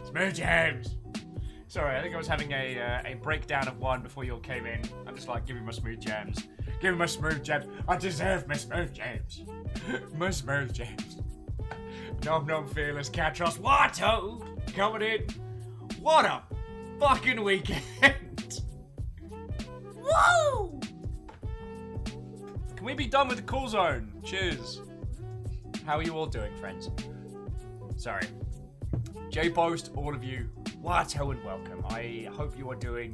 Smooth James. Sorry, I think I was having a breakdown of one before you all came in. I'm just like, give me my smooth jams. Give me my smooth jams. I deserve my smooth jams. My smooth jams. Nom nom fearless Catros. Watto coming in. What a fucking weekend. Woo! Can we be done with the cool zone? Cheers. How are you all doing, friends? Sorry. J-Post, all of you, Watto and welcome. I hope you are doing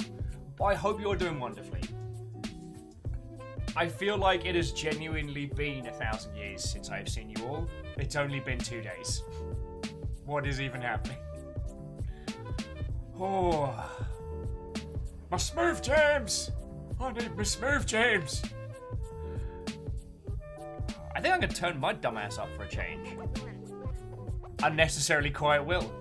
wonderfully. I feel like it has genuinely been 1,000 years since I've seen you all. It's only been 2 days. What is even happening? Oh, my smooth James! I need my smooth James! I think I'm gonna turn my dumbass up for a change. Unnecessarily quiet will.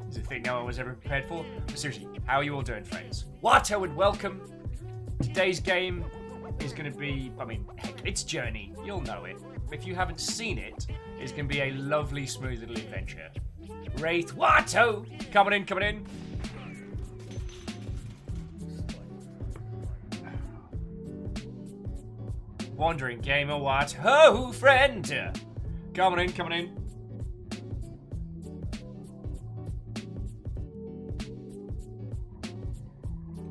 It's a thing no one was ever prepared for. But seriously, how are you all doing, friends? Watto and welcome. Today's game is gonna be, I mean, heck, it's Journey. You'll know it. If you haven't seen it, it's gonna be a lovely, smooth little adventure. Wraith, Watto! Coming in, coming in. Wandering gamer, what? Ho, friend! Coming in, coming in.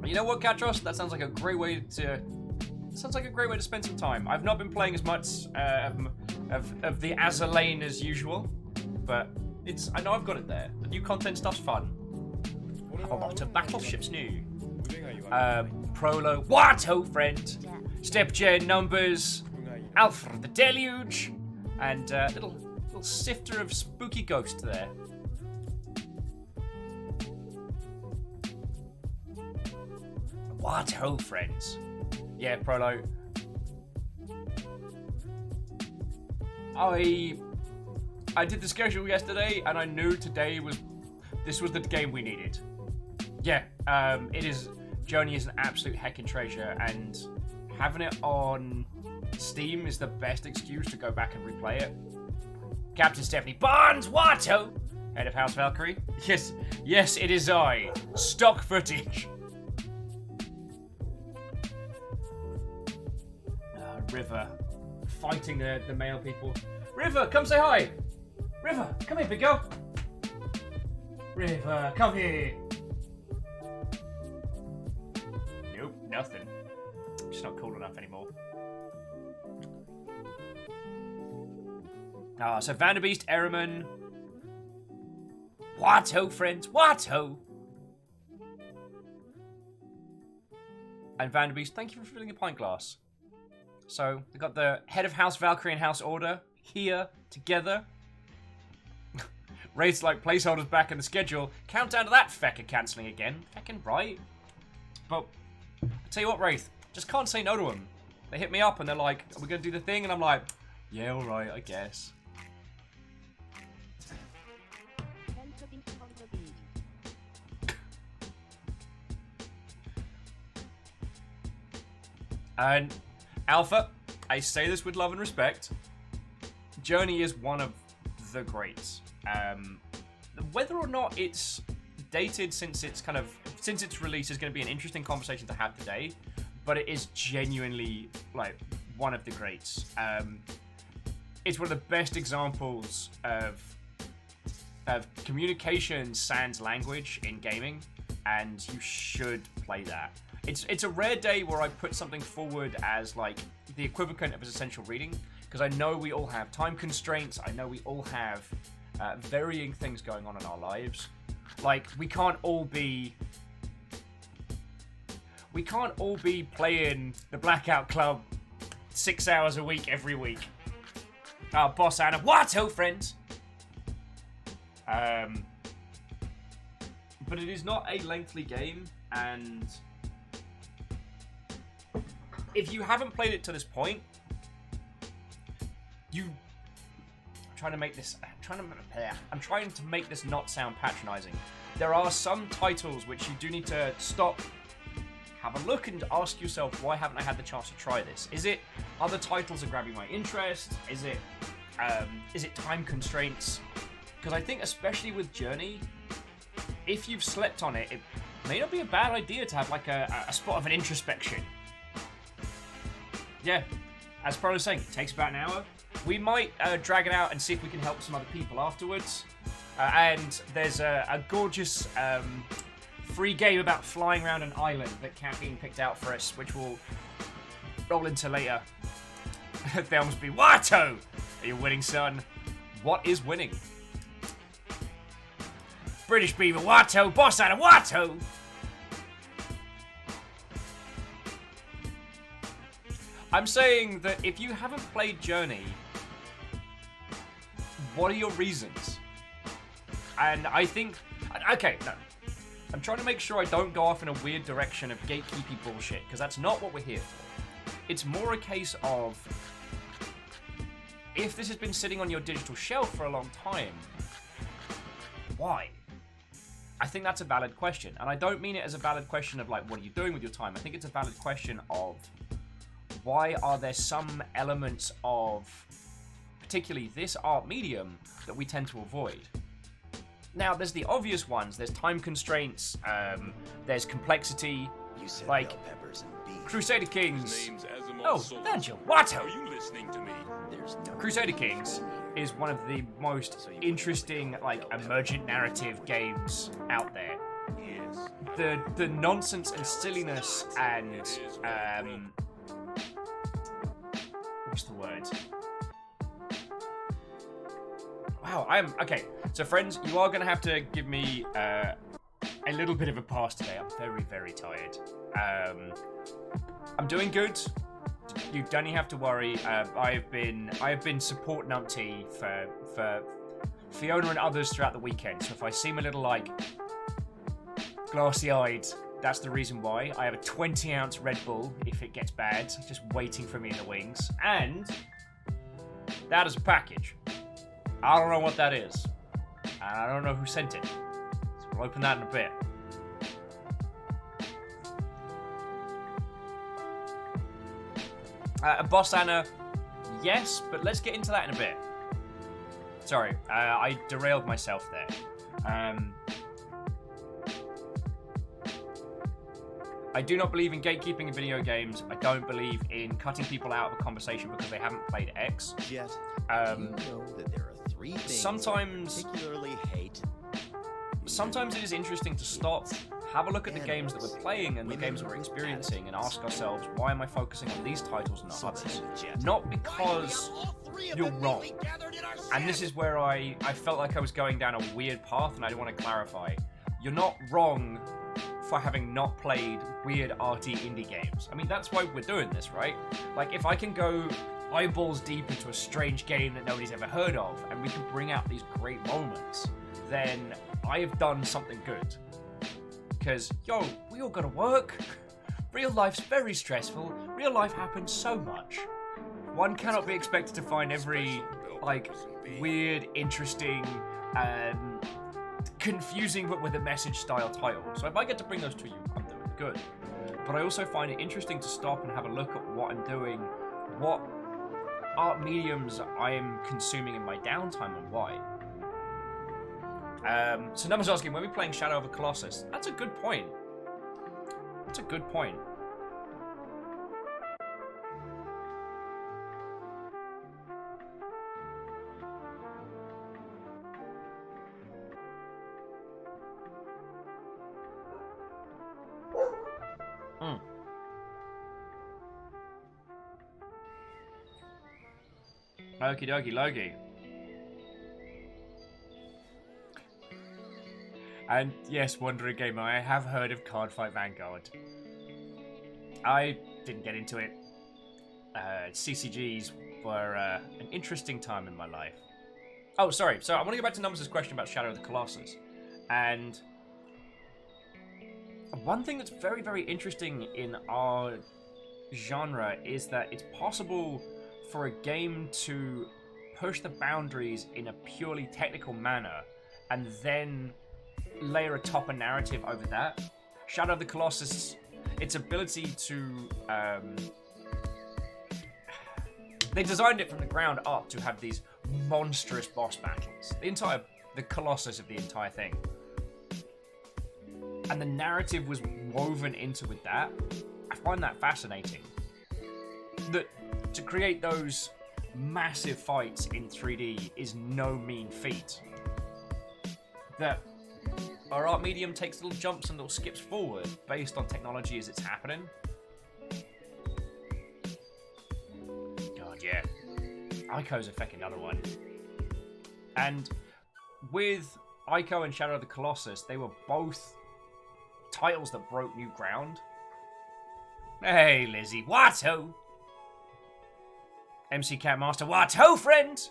You know what, Katros? That sounds like a great way to. Spend some time. I've not been playing as much of the Azalane as usual, but I know I've got it there. The new content stuff's fun. A lot of battleships new. Prolo, Watto, friend. Step gen numbers, Alpha the Deluge, and little sifter of spooky ghost there. What ho, friends? Yeah, Prolo. I did the schedule yesterday, and I knew this was the game we needed. Yeah, it is. Journey is an absolute heckin' treasure, and having it on Steam is the best excuse to go back and replay it. Captain Stephanie Barnes, Watto! Head of House Valkyrie. Yes, it is I. Stock footage. River, fighting the male people. River, come say hi. River, come here, big girl. River, come here. Nope, nothing. She's not cool enough anymore. So Vanderbeest, Ehrman. Watto, friends, Watto. And Vanderbeest, thank you for filling a pint glass. So, we've got the head of House Valkyrie and House Order here together. Wraith's like placeholders back in the schedule. Countdown to that fecker cancelling again. Feckin' right. But, I'll tell you what, Wraith, just can't say no to them. They hit me up and they're like, are we going to do the thing? And I'm like, yeah, alright, I guess. And Alpha, I say this with love and respect. Journey is one of the greats. Whether or not it's dated since its release is going to be an interesting conversation to have today, but it is genuinely like one of the greats. It's one of the best examples of communication sans language in gaming, and you should play that. It's a rare day where I put something forward as like the equivalent of its essential reading, because I know we all have time constraints. I know we all have varying things going on in our lives. Like we can't all be playing the Blackout Club 6 hours a week every week. Boss Anna, Watto, friends. But it is not a lengthy game, and if you haven't played it to this point, I'm trying to make this not sound patronizing. There are some titles which you do need to stop, have a look, and ask yourself, why haven't I had the chance to try this? Is it other titles are grabbing my interest? Is it time constraints? Because I think, especially with Journey, if you've slept on it, it may not be a bad idea to have like a spot of an introspection. Yeah, as Pro was saying, it takes about an hour. We might drag it out and see if we can help some other people afterwards. And there's a gorgeous free game about flying around an island that Caffeine picked out for us, which we'll roll into later. There must be Watto! Are you winning, son? What is winning? British Beaver Watto, boss out of Watto! I'm saying that if you haven't played Journey, what are your reasons? And I think... Okay, no. I'm trying to make sure I don't go off in a weird direction of gatekeeping bullshit, because that's not what we're here for. It's more a case of... if this has been sitting on your digital shelf for a long time, why? I think that's a valid question. And I don't mean it as a valid question of, like, what are you doing with your time? I think it's a valid question of... why are there some elements of, particularly this art medium, that we tend to avoid? Now, there's the obvious ones. There's time constraints. There's complexity. Like Crusader Kings. Oh, Virgil, Watto! Are you listening to me? Crusader Kings is one of the most interesting, like, emergent narrative games out there. The nonsense and silliness and what's the word? Wow, okay. So, friends, you are going to have to give me a little bit of a pass today. I'm very, very tired. I'm doing good. You don't even have to worry. I have been support numpty for Fiona and others throughout the weekend. So if I seem a little like glassy-eyed, that's the reason why. I have a 20-ounce Red Bull if it gets bad, just waiting for me in the wings. And that is a package. I don't know what that is. And I don't know who sent it. So we'll open that in a bit. Boss Anna, yes, but let's get into that in a bit. Sorry, I derailed myself there. I do not believe in gatekeeping in video games. I don't believe in cutting people out of a conversation because they haven't played X. Jet, do you know that there are 3 things sometimes I particularly hate? Sometimes it is interesting to stop, have a look at the games that we're playing and the games that we're experiencing, and ask ourselves, why am I focusing on these titles and not others? Not because you're wrong. And this is where I felt like I was going down a weird path, and I want to clarify. You're not wrong for having not played weird arty indie games. I mean, that's why we're doing this, right? Like, if I can go eyeballs deep into a strange game that nobody's ever heard of, and we can bring out these great moments, then I have done something good. Because, yo, we all gotta work. Real life's very stressful. Real life happens so much. One cannot be expected to find every, like, weird, interesting, confusing but with a message style title. So if I get to bring those to you, I'm doing good. But I also find it interesting to stop and have a look at what I'm doing, what art mediums I am consuming in my downtime and why. So Numbers asking, when we're playing Shadow of the Colossus, that's a good point. That's a good point. Okie dokie Logie. And yes, Wandering Gamer, I have heard of Cardfight Vanguard. I didn't get into it. CCGs were an interesting time in my life. Oh, sorry. So I want to go back to Numbers' question about Shadow of the Colossus. And one thing that's very, very interesting in our genre is that it's possible for a game to push the boundaries in a purely technical manner and then layer atop a narrative over that. Shadow of the Colossus, its ability to... they designed it from the ground up to have these monstrous boss battles. The entire the colossus of the entire thing. And the narrative was woven into with that. I find that fascinating. That to create those massive fights in 3D is no mean feat. That our art medium takes little jumps and little skips forward based on technology as it's happening. God, yeah. Ico's a fucking another one. And with Ico and Shadow of the Colossus, they were both titles that broke new ground. Hey, Lizzie, what-ho? MC Cat Master, what-ho, friend?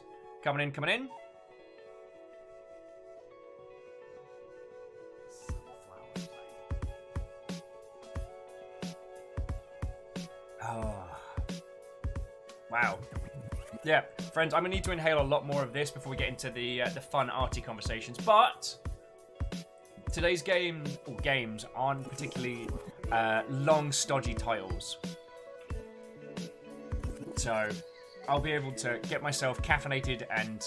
Coming in, coming in. Oh. Wow. Yeah, friends, I'm going to need to inhale a lot more of this before we get into the fun, arty conversations. But today's games aren't particularly long, stodgy titles. So I'll be able to get myself caffeinated and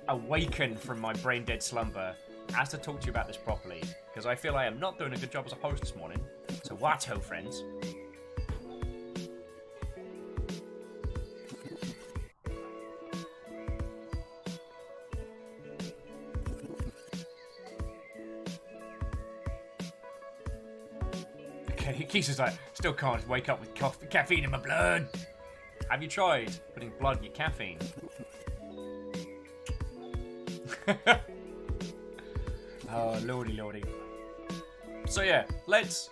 awaken from my brain-dead slumber as to talk to you about this properly. Because I feel I am not doing a good job as a host this morning. So what-ho, friends. Keisha's like, still can't wake up with caffeine in my blood. Have you tried putting blood in your caffeine? Oh, lordy, lordy. So yeah, let's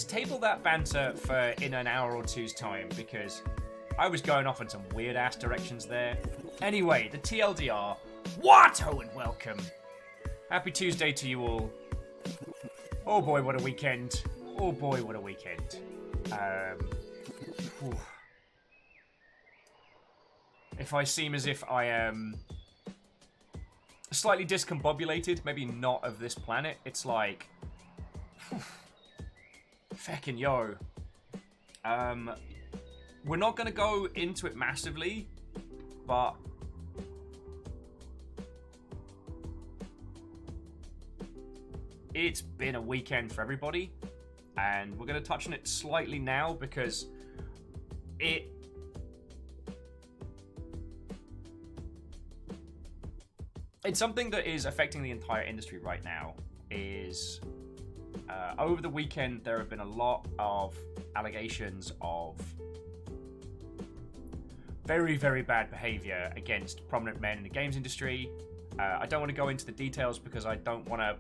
table that banter for in an hour or two's time, because I was going off in some weird ass directions there. Anyway, the TLDR. What-ho and welcome. Happy Tuesday to you all. Oh boy, what a weekend. Oh boy, what a weekend. If I seem as if I am slightly discombobulated, maybe not of this planet, it's like... Feckin' yo. We're not going to go into it massively, but... It's been a weekend for everybody. And we're going to touch on it slightly now because it's something that is affecting the entire industry right now. Is over the weekend there have been a lot of allegations of very, very bad behavior against prominent men in the games industry. I don't want to go into the details because I don't want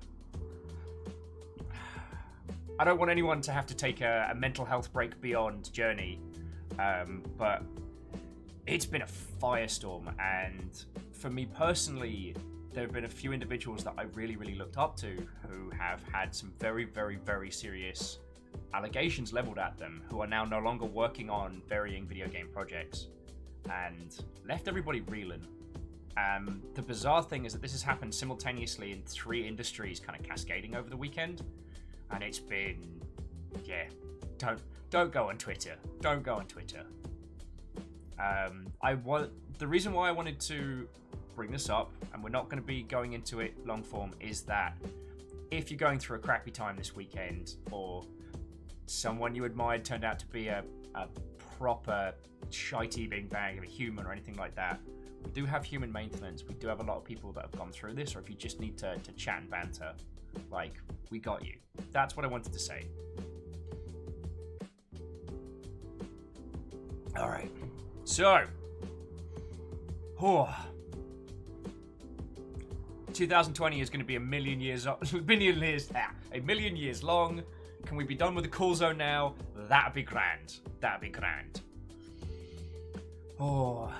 anyone to have to take a mental health break beyond Journey. But it's been a firestorm, and for me personally, there have been a few individuals that I really, really looked up to who have had some very, very, very serious allegations leveled at them, who are now no longer working on varying video game projects, and left everybody reeling. The bizarre thing is that this has happened simultaneously in 3 industries kind of cascading over the weekend. And it's been, yeah, don't go on Twitter. Don't go on Twitter. The reason why I wanted to bring this up, and we're not going to be going into it long form, is that if you're going through a crappy time this weekend, or someone you admired turned out to be a proper shitey big bag of a human or anything like that, we do have human maintenance. We do have a lot of people that have gone through this, or if you just need to chat and banter, like, we got you. That's what I wanted to say. Alright. So. 2020 is going to be a million years long. Can we be done with the cool zone now? That'd be grand. That'd be grand. Oh.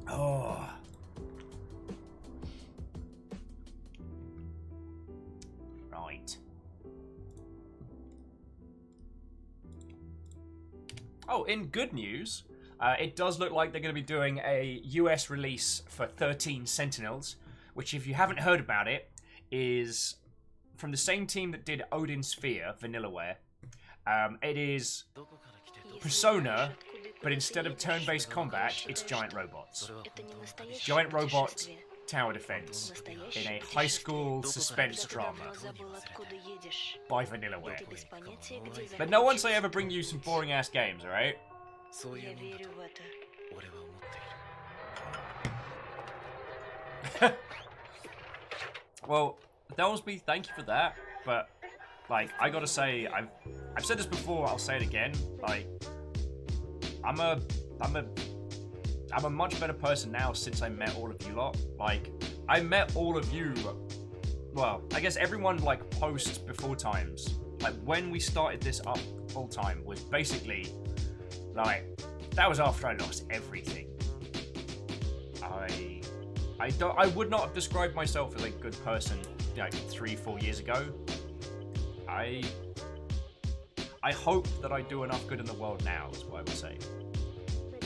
Oh. Right. Oh, in good news, it does look like they're going to be doing a US release for 13 Sentinels, which, if you haven't heard about it, is from the same team that did Odin Sphere, Vanillaware. It is Persona, but instead of turn-based combat, it's giant robots. Giant robot tower defense in a high school suspense drama by Vanillaware. But no one say ever bring you some boring ass games, alright? Well, Delsby, thank you for that, but like I gotta say, I've said this before, I'll say it again, like I'm a much better person now since I met all of you lot. Like, I met all of you, well, I guess everyone, like, post before times. Like, when we started this up full time was basically, like, that was after I lost everything. I would not have described myself as a good person, like, 3-4 years ago. I hope that I do enough good in the world now, is what I would say.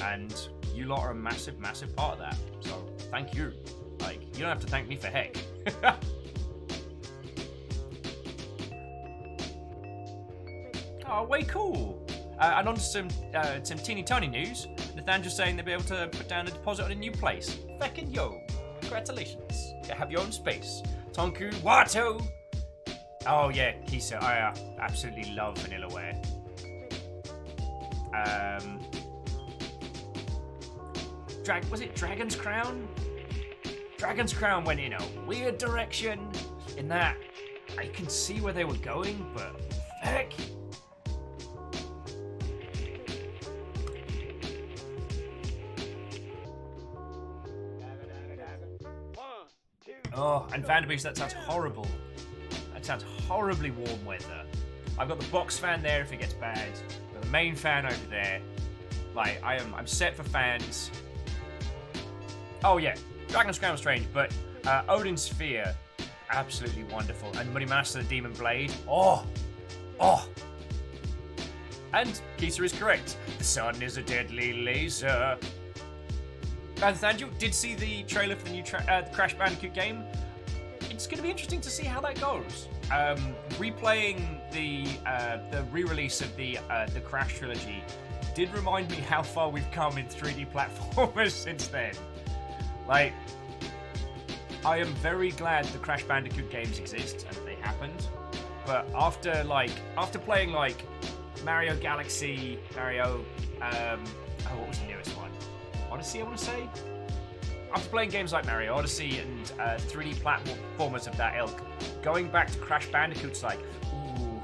And you lot are a massive, massive part of that. So, thank you. Like, you don't have to thank me for heck. Oh, way cool. And on to some teeny tiny news. Nathandra's saying they'll be able to put down a deposit on a new place. Feckin' yo. Congratulations. You have your own space. Tonku, Wato! Oh yeah, Kisa, I absolutely love Vanillaware. Was it Dragon's Crown? Dragon's Crown went in a weird direction in that I can see where they were going, but heck. Oh, and Vanderbeest, that sounds horrible. That sounds horribly warm weather. I've got the box fan there if it gets bad. Got the main fan over there. Like, I'm set for fans. Oh yeah, Dragon's Crown was strange, but Odin's Sphere, absolutely wonderful. And Money Master the Demon Blade, oh. And Kisa is correct. The sun is a deadly laser. Nathaniel did see the trailer for the new Crash Bandicoot game. It's going to be interesting to see how that goes. Replaying the re-release of the Crash trilogy did remind me how far we've come in 3D platformers since then. Like, I am very glad the Crash Bandicoot games exist and they happened. But after playing like Mario Galaxy, what was the newest one? Odyssey, I want to say. After playing games like Mario Odyssey and 3D platformers of that ilk, going back to Crash Bandicoot's like, ooh,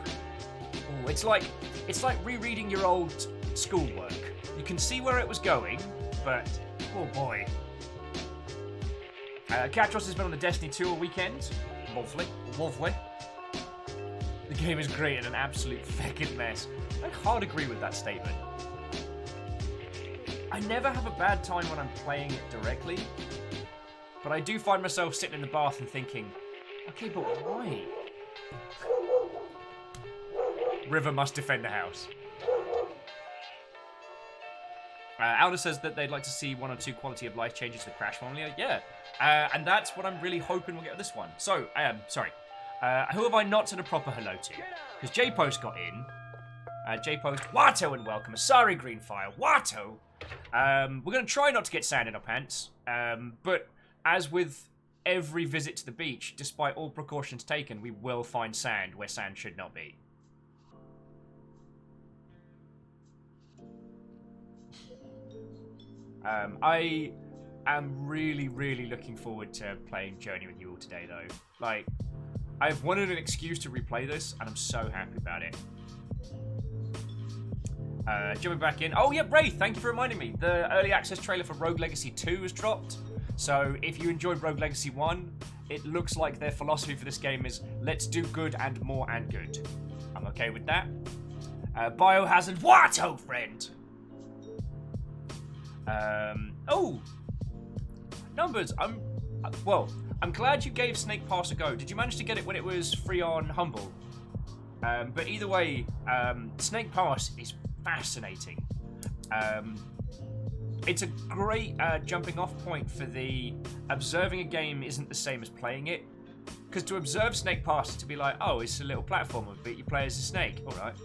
it's like rereading your old schoolwork. You can see where it was going, but oh boy. Katros has been on the Destiny 2 all weekend. Lovely. The game is great and an absolute feckin' mess. I hard agree with that statement. I never have a bad time when I'm playing it directly, but I do find myself sitting in the bath and thinking, okay, but why? River must defend the house. Alda says that they'd like to see 1 or 2 quality of life changes to the Crash formula. Yeah, and that's what I'm really hoping we'll get with this one. So, sorry. Who have I not said a proper hello to? Because J-Post got in. J-Post, Wato and welcome. Asari Greenfire, Wato. We're going to try not to get sand in our pants. But as with every visit to the beach, despite all precautions taken, we will find sand where sand should not be. I am really, really looking forward to playing Journey with you all today, though. Like, I've wanted an excuse to replay this, and I'm so happy about it. Jumping back in. Oh, yeah, Ray, thank you for reminding me. The early access trailer for Rogue Legacy 2 has dropped. So if you enjoyed Rogue Legacy 1, it looks like their philosophy for this game is let's do good and more and good. I'm okay with that. Biohazard, Wato, friend! Oh! Numbers, I'm glad you gave Snake Pass a go. Did you manage to get it when it was free on Humble? But either way, Snake Pass is fascinating. It's a great jumping off point for the observing a game isn't the same as playing it. Because to observe Snake Pass is to be like, oh, it's a little platformer, but you play as a snake. Alright.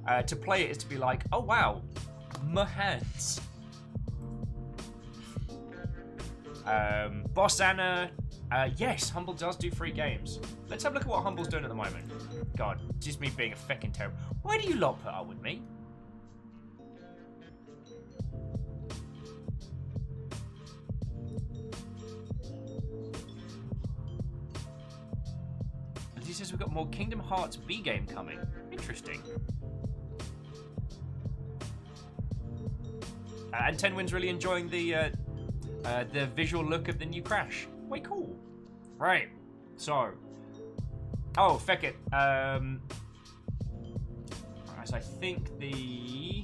To play it is to be like, oh wow, my hands. Boss Anna, yes, Humble does do free games. Let's have a look at what Humble's doing at the moment. God, just me being a feckin' terrible. Why do you lot put up with me? He says we've got more Kingdom Hearts B game coming. Interesting. And Tenwin's really enjoying the visual look of the new Crash. Way cool. Right. So. Oh, feck it. As I think the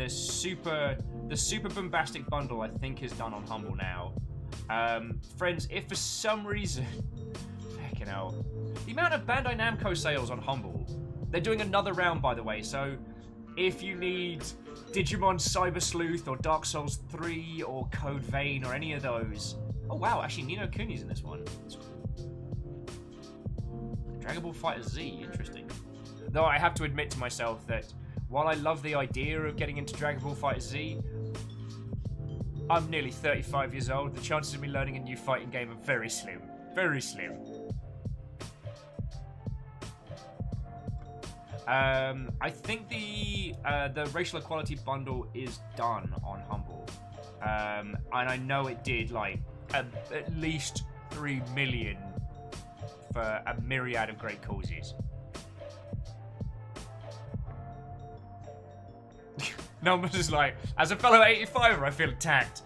super bombastic bundle I think is done on Humble now. Friends, if for some reason, feckin' hell, the amount of Bandai Namco sales on Humble, they're doing another round by the way. So if you need Digimon Cyber Sleuth or Dark Souls 3 or Code Vein or any of those. Oh wow, actually Ni no Kuni's in this one. That's cool. Dragon Ball Fighter Z, interesting. Though I have to admit to myself that while I love the idea of getting into Dragon Ball Fighter Z, I'm nearly 35 years old. The chances of me learning a new fighting game are very slim. Very slim. I think the racial equality bundle is done on Humble, and I know it did like at least 3 million for a myriad of great causes. Numbers is like, as a fellow 85er, I feel attacked.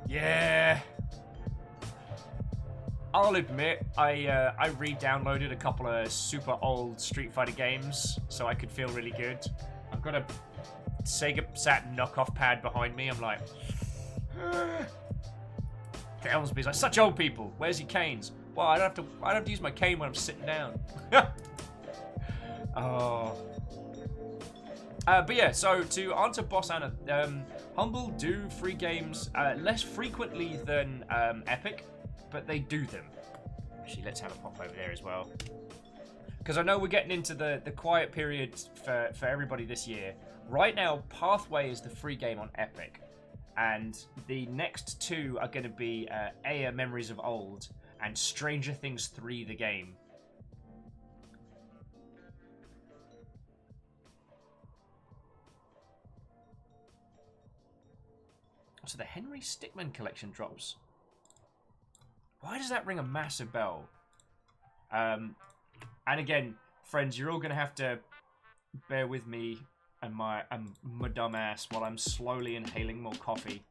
Yeah. I'll admit, I re-downloaded a couple of super old Street Fighter games so I could feel really good. I've got a Sega Saturn knockoff pad behind me. I'm like, Helmsby's like, such old people. Where's your canes? Well, I don't have to use my cane when I'm sitting down. Oh. But yeah, so to answer Boss Anna, Humble do free games less frequently than Epic. But they do them. Actually, let's have a pop over there as well. Because I know we're getting into the quiet period for everybody this year. Right now, Pathway is the free game on Epic. And the next two are going to be Aya Memories of Old and Stranger Things 3 the game. So the Henry Stickmin collection drops. Why does that ring a massive bell? And again, friends, you're all going to have to bear with me and my dumb ass while I'm slowly inhaling more coffee.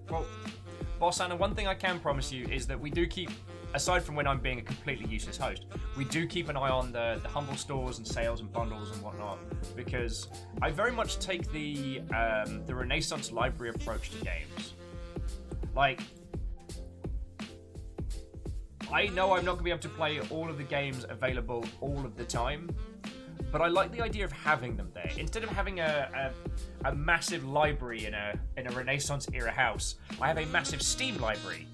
Well, Boss Anna, one thing I can promise you is that we do keep, aside from when I'm being a completely useless host, we do keep an eye on the Humble stores and sales and bundles and whatnot, because I very much take the Renaissance library approach to games. Like, I know I'm not going to be able to play all of the games available all of the time, but I like the idea of having them there. Instead of having a massive library in a Renaissance era house, I have a massive Steam library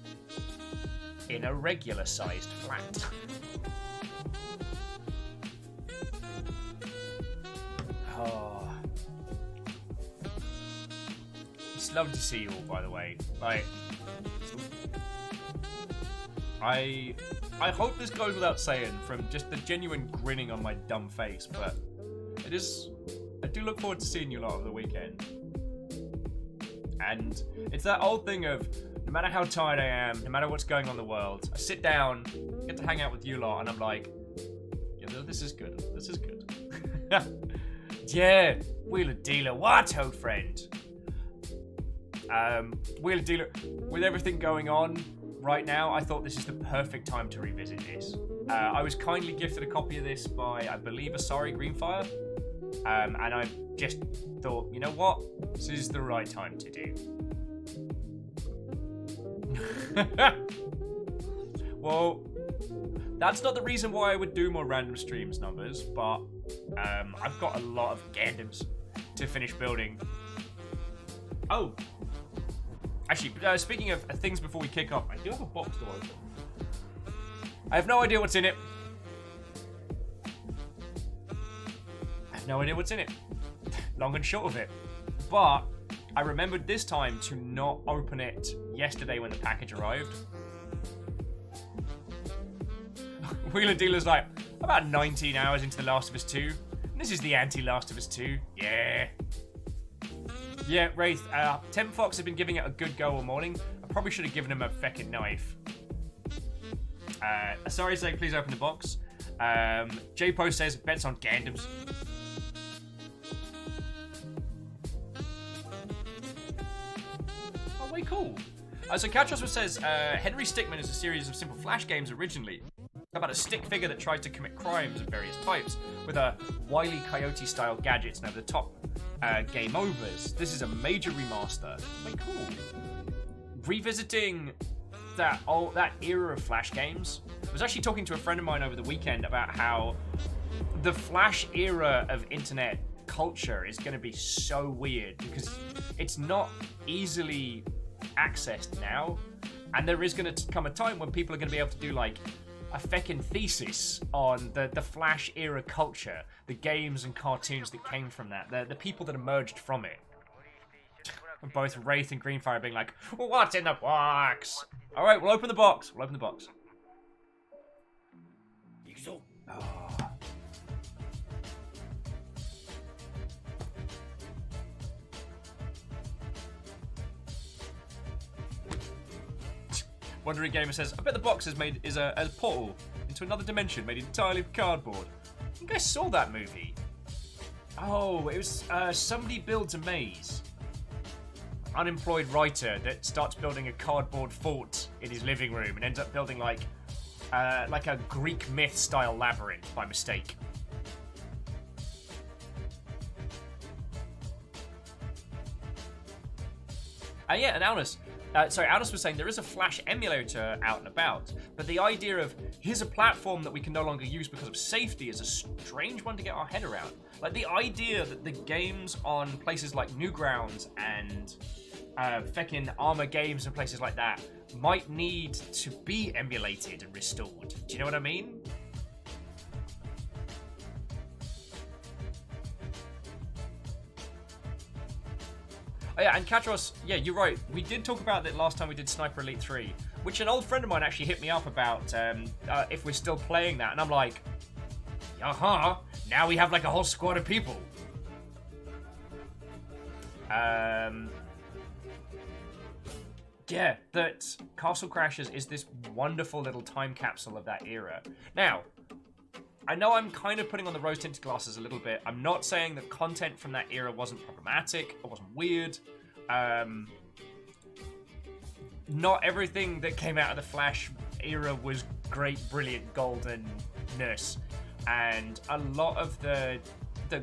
in a regular-sized flat. Oh. It's lovely to see you all, by the way. Like, I hope this goes without saying from just the genuine grinning on my dumb face, but it is. I do look forward to seeing you lot over the weekend. And it's that old thing of, no matter how tired I am, no matter what's going on in the world, I sit down, get to hang out with you lot, and I'm like, yeah, this is good. This is good. Yeah, Wheeler Dealer, what, old friend? Wheeler Dealer, with everything going on right now, I thought this is the perfect time to revisit this. I was kindly gifted a copy of this by, I believe, Asari Greenfire. And I just thought, you know what? This is the right time to do. Well, That's not the reason why I would do more random streams numbers, but I've got a lot of Gandams to finish building. Oh, actually, speaking of things before we kick off, I do have a box to open. I have no idea what's in it. No idea what's in it. Long and short of it. But I remembered this time to not open it yesterday when the package arrived. Wheeler Dealer's like, about 19 hours into The Last of Us 2. And this is the anti-Last of Us 2. Yeah. Yeah, Wraith, Tim Fox has been giving it a good go all morning. I probably should have given him a feckin' knife. Sorry, saying please open the box. J-Post says, bets on Gandams. Oh, way cool. So Katros says, Henry Stickmin is a series of simple flash games originally about a stick figure that tries to commit crimes of various types with a Wile E. Coyote-style gadgets and over-the-top game overs. This is a major remaster. Way cool. Revisiting that era of flash games. I was actually talking to a friend of mine over the weekend about how the flash era of internet culture is going to be so weird because it's not easily accessed now, and there is going to come a time when people are going to be able to do like a feckin' thesis on the flash era culture, the games and cartoons that came from that, the people that emerged from it. Both Wraith and Greenfire being like, what's in the box? Alright, we'll open the box. We'll open the box. Oh. Wandering Gamer says, I bet the box is a portal into another dimension made entirely of cardboard. I think I saw that movie. Oh, it was Somebody Builds a Maze. Unemployed writer that starts building a cardboard fort in his living room and ends up building like a Greek myth style labyrinth by mistake. Yeah, and Alnus was saying there is a Flash emulator out and about, but the idea of here's a platform that we can no longer use because of safety is a strange one to get our head around. Like the idea that the games on places like Newgrounds and feckin' Armor Games and places like that might need to be emulated and restored. Do you know what I mean? Oh yeah, and Katros, yeah, you're right. We did talk about that last time we did Sniper Elite 3, which an old friend of mine actually hit me up about if we're still playing that, and I'm like, now we have like a whole squad of people. Yeah, that Castle Crashers is this wonderful little time capsule of that era. Now, I know I'm kind of putting on the rose-tinted glasses a little bit. I'm not saying that content from that era wasn't problematic or wasn't weird. Not everything that came out of the Flash era was great, brilliant, goldenness. And a lot of the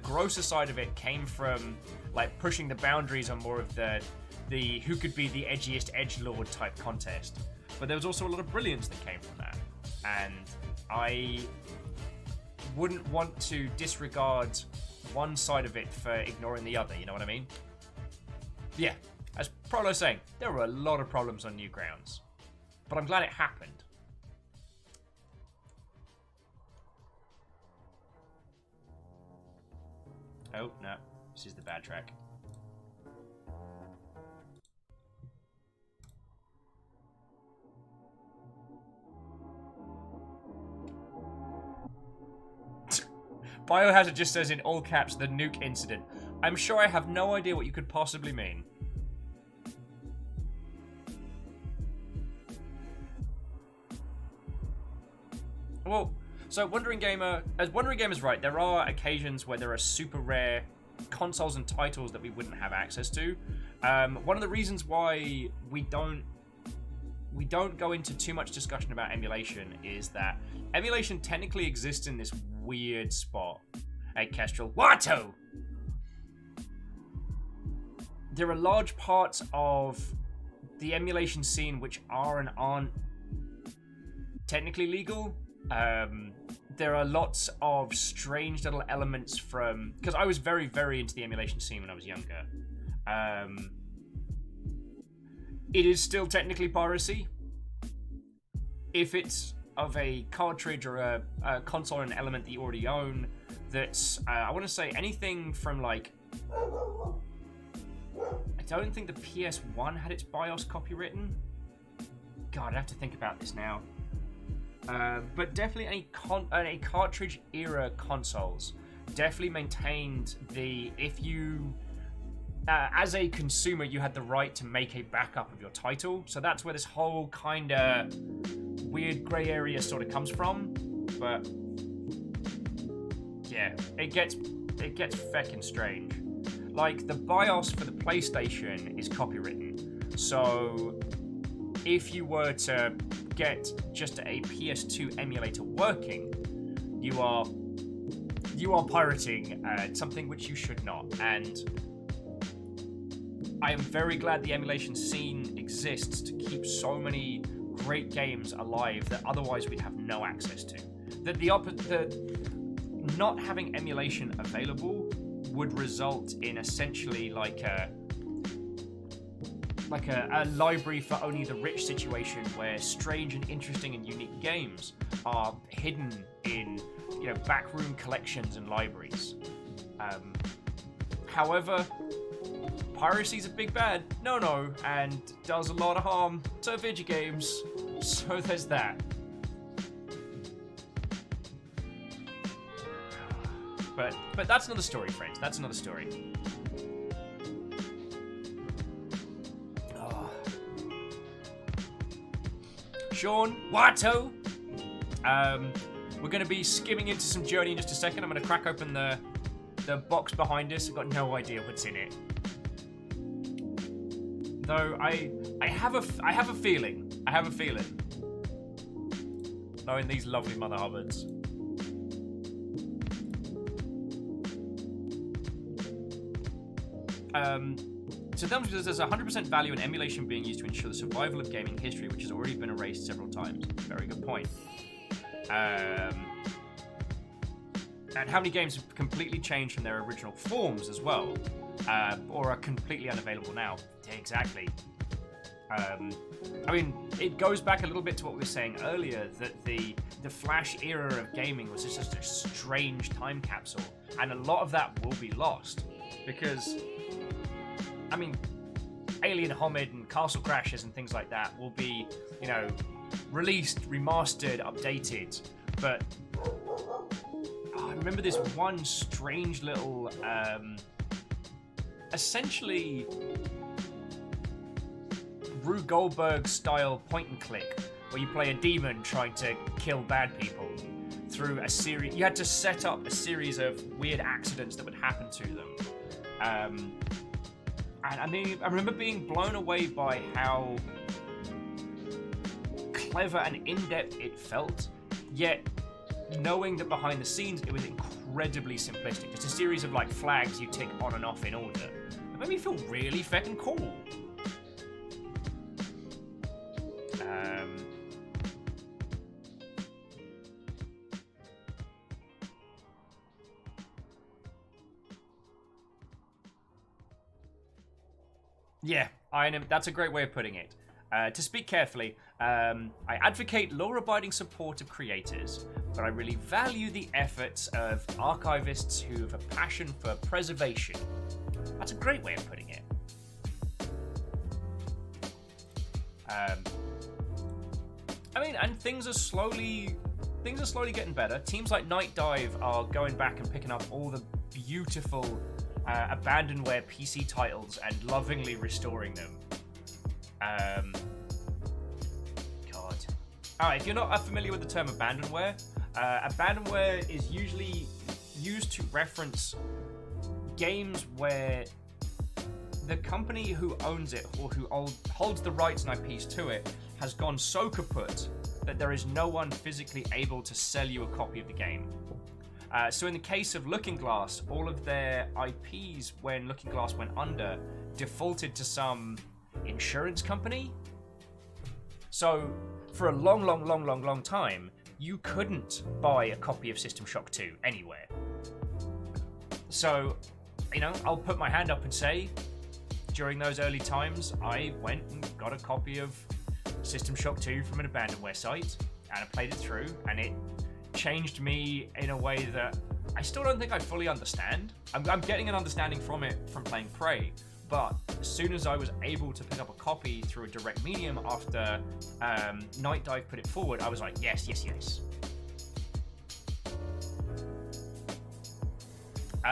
grosser side of it came from like pushing the boundaries on more of the who could be the edgiest edgelord type contest. But there was also a lot of brilliance that came from that. And I wouldn't want to disregard one side of it for ignoring the other, you know what I mean? Yeah, as Prolo's saying, there were a lot of problems on Newgrounds. But I'm glad it happened. Oh, no. This is the bad track. Biohazard just says in all caps, the nuke incident. I'm sure I have no idea what you could possibly mean. Well, so Wandering Gamer is right. There are occasions where there are super rare consoles and titles that we wouldn't have access to. One of the reasons why we don't go into too much discussion about emulation is that emulation technically exists in this weird spot. Hey, Kestrel. Watto! There are large parts of the emulation scene which are and aren't technically legal. There are lots of strange little elements from... Because I was very, very into the emulation scene when I was younger. It is still technically piracy. If it's of a cartridge or a console or an element that you already own, that's, I want to say anything from like... I don't think the PS1 had its BIOS copywritten. God, I'd have to think about this now. But definitely any cartridge era consoles definitely maintained the... If you... as a consumer, you had the right to make a backup of your title. So that's where this whole kind of weird grey area sort of comes from. But yeah, it gets feckin' strange. Like, the BIOS for the PlayStation is copywritten. So if you were to get just a PS2 emulator working, you are pirating something which you should not. And I am very glad the emulation scene exists to keep so many great games alive that otherwise we'd have no access to. The not having emulation available would result in essentially like a library for only the rich situation where strange and interesting and unique games are hidden in, you know, backroom collections and libraries. However, piracy's a big bad no, and does a lot of harm to video games, so there's that. But that's another story, friends. That's another story. Oh. Sean, Watto. We're going to be skimming into some Journey in just a second. I'm going to crack open the box behind us. I've got no idea what's in it. Though I have a feeling. I have a feeling. Knowing these lovely Mother Hubbards. So there's 100% value in emulation being used to ensure the survival of gaming history, which has already been erased several times. Very good point. And how many games have completely changed from their original forms as well, or are completely unavailable now? Exactly. I mean, it goes back a little bit to what we were saying earlier, that the Flash era of gaming was just a strange time capsule, and a lot of that will be lost, because, I mean, Alien Homid and Castle Crashers and things like that will be, you know, released, remastered, updated, but I remember this one strange little, essentially Rube Goldberg style point and click, where you play a demon trying to kill bad people through a series. You had to set up a series of weird accidents that would happen to them. And I mean, I remember being blown away by how clever and in-depth it felt, yet knowing that behind the scenes it was incredibly simplistic. Just a series of like flags you tick on and off in order. It made me feel really feckin' cool. Yeah, that's a great way of putting it. To speak carefully, I advocate law-abiding support of creators, but I really value the efforts of archivists who have a passion for preservation. That's a great way of putting it. I mean, and things are slowly getting better. Teams like Night Dive are going back and picking up all the beautiful abandonware PC titles and lovingly restoring them. God. Alright, if you're not familiar with the term abandonware, abandonware is usually used to reference games where the company who owns it or who holds the rights and IPs to it has gone so kaput that there is no one physically able to sell you a copy of the game. So in the case of Looking Glass, all of their IPs, when Looking Glass went under, defaulted to some insurance company. So for a long time, you couldn't buy a copy of System Shock 2 anywhere. So, you know, I'll put my hand up and say, during those early times, I went and got a copy of System Shock 2 from an abandonware site, and I played it through, and it changed me in a way that I still don't think I fully understand. I'm getting an understanding from it from playing Prey, but as soon as I was able to pick up a copy through a direct medium after Night Dive put it forward, I was like, yes.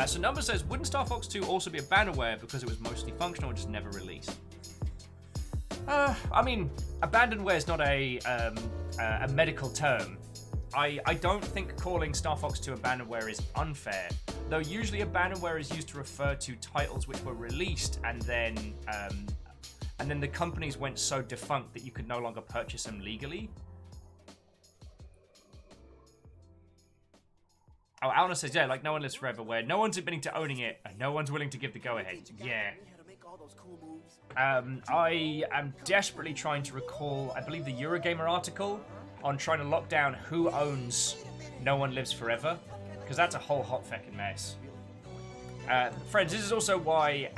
So Number says, wouldn't Star Fox 2 also be abandonware because it was mostly functional and just never released? I mean, abandonware is not a medical term. I don't think calling Star Fox 2 abandonware is unfair, though usually abandonware is used to refer to titles which were released and then the companies went so defunct that you could no longer purchase them legally. Oh, Alna says, yeah, like No One Lives Forever, where no one's admitting to owning it and no one's willing to give the go-ahead. Yeah. I am desperately trying to recall, I believe, the Eurogamer article on trying to lock down who owns No One Lives Forever, because that's a whole hot feckin' mess. Friends, this is also why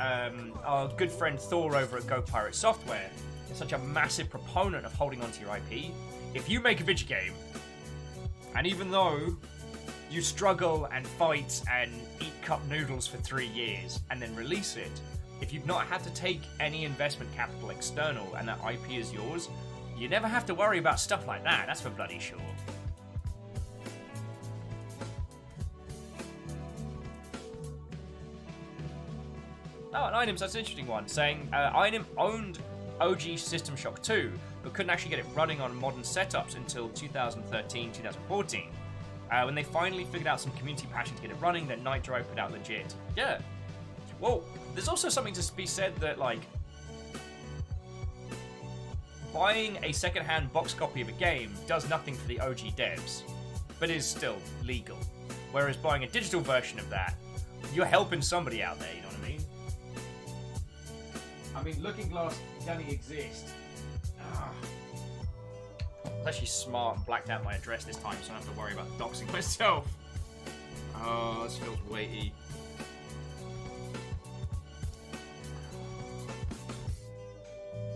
our good friend Thor over at Go Pirate Software is such a massive proponent of holding onto your IP. If you make a video game, and even though you struggle and fight and eat cup noodles for 3 years and then release it, if you've not had to take any investment capital external and that IP is yours, you never have to worry about stuff like that. That's for bloody sure. Oh, and Inem, that's an interesting one, saying Inem owned OG System Shock 2, but couldn't actually get it running on modern setups until 2013, 2014. When they finally figured out some community passion to get it running, then Night Drive put out legit. Yeah. Well, there's also something to be said that, like, buying a second-hand box copy of a game does nothing for the OG devs, but is still legal. Whereas buying a digital version of that, you're helping somebody out there, you know what I mean? I mean, Looking Glass doesn't exist. Ugh. I was actually smart and blacked out my address this time, so I don't have to worry about doxing myself. Oh, this feels weighty.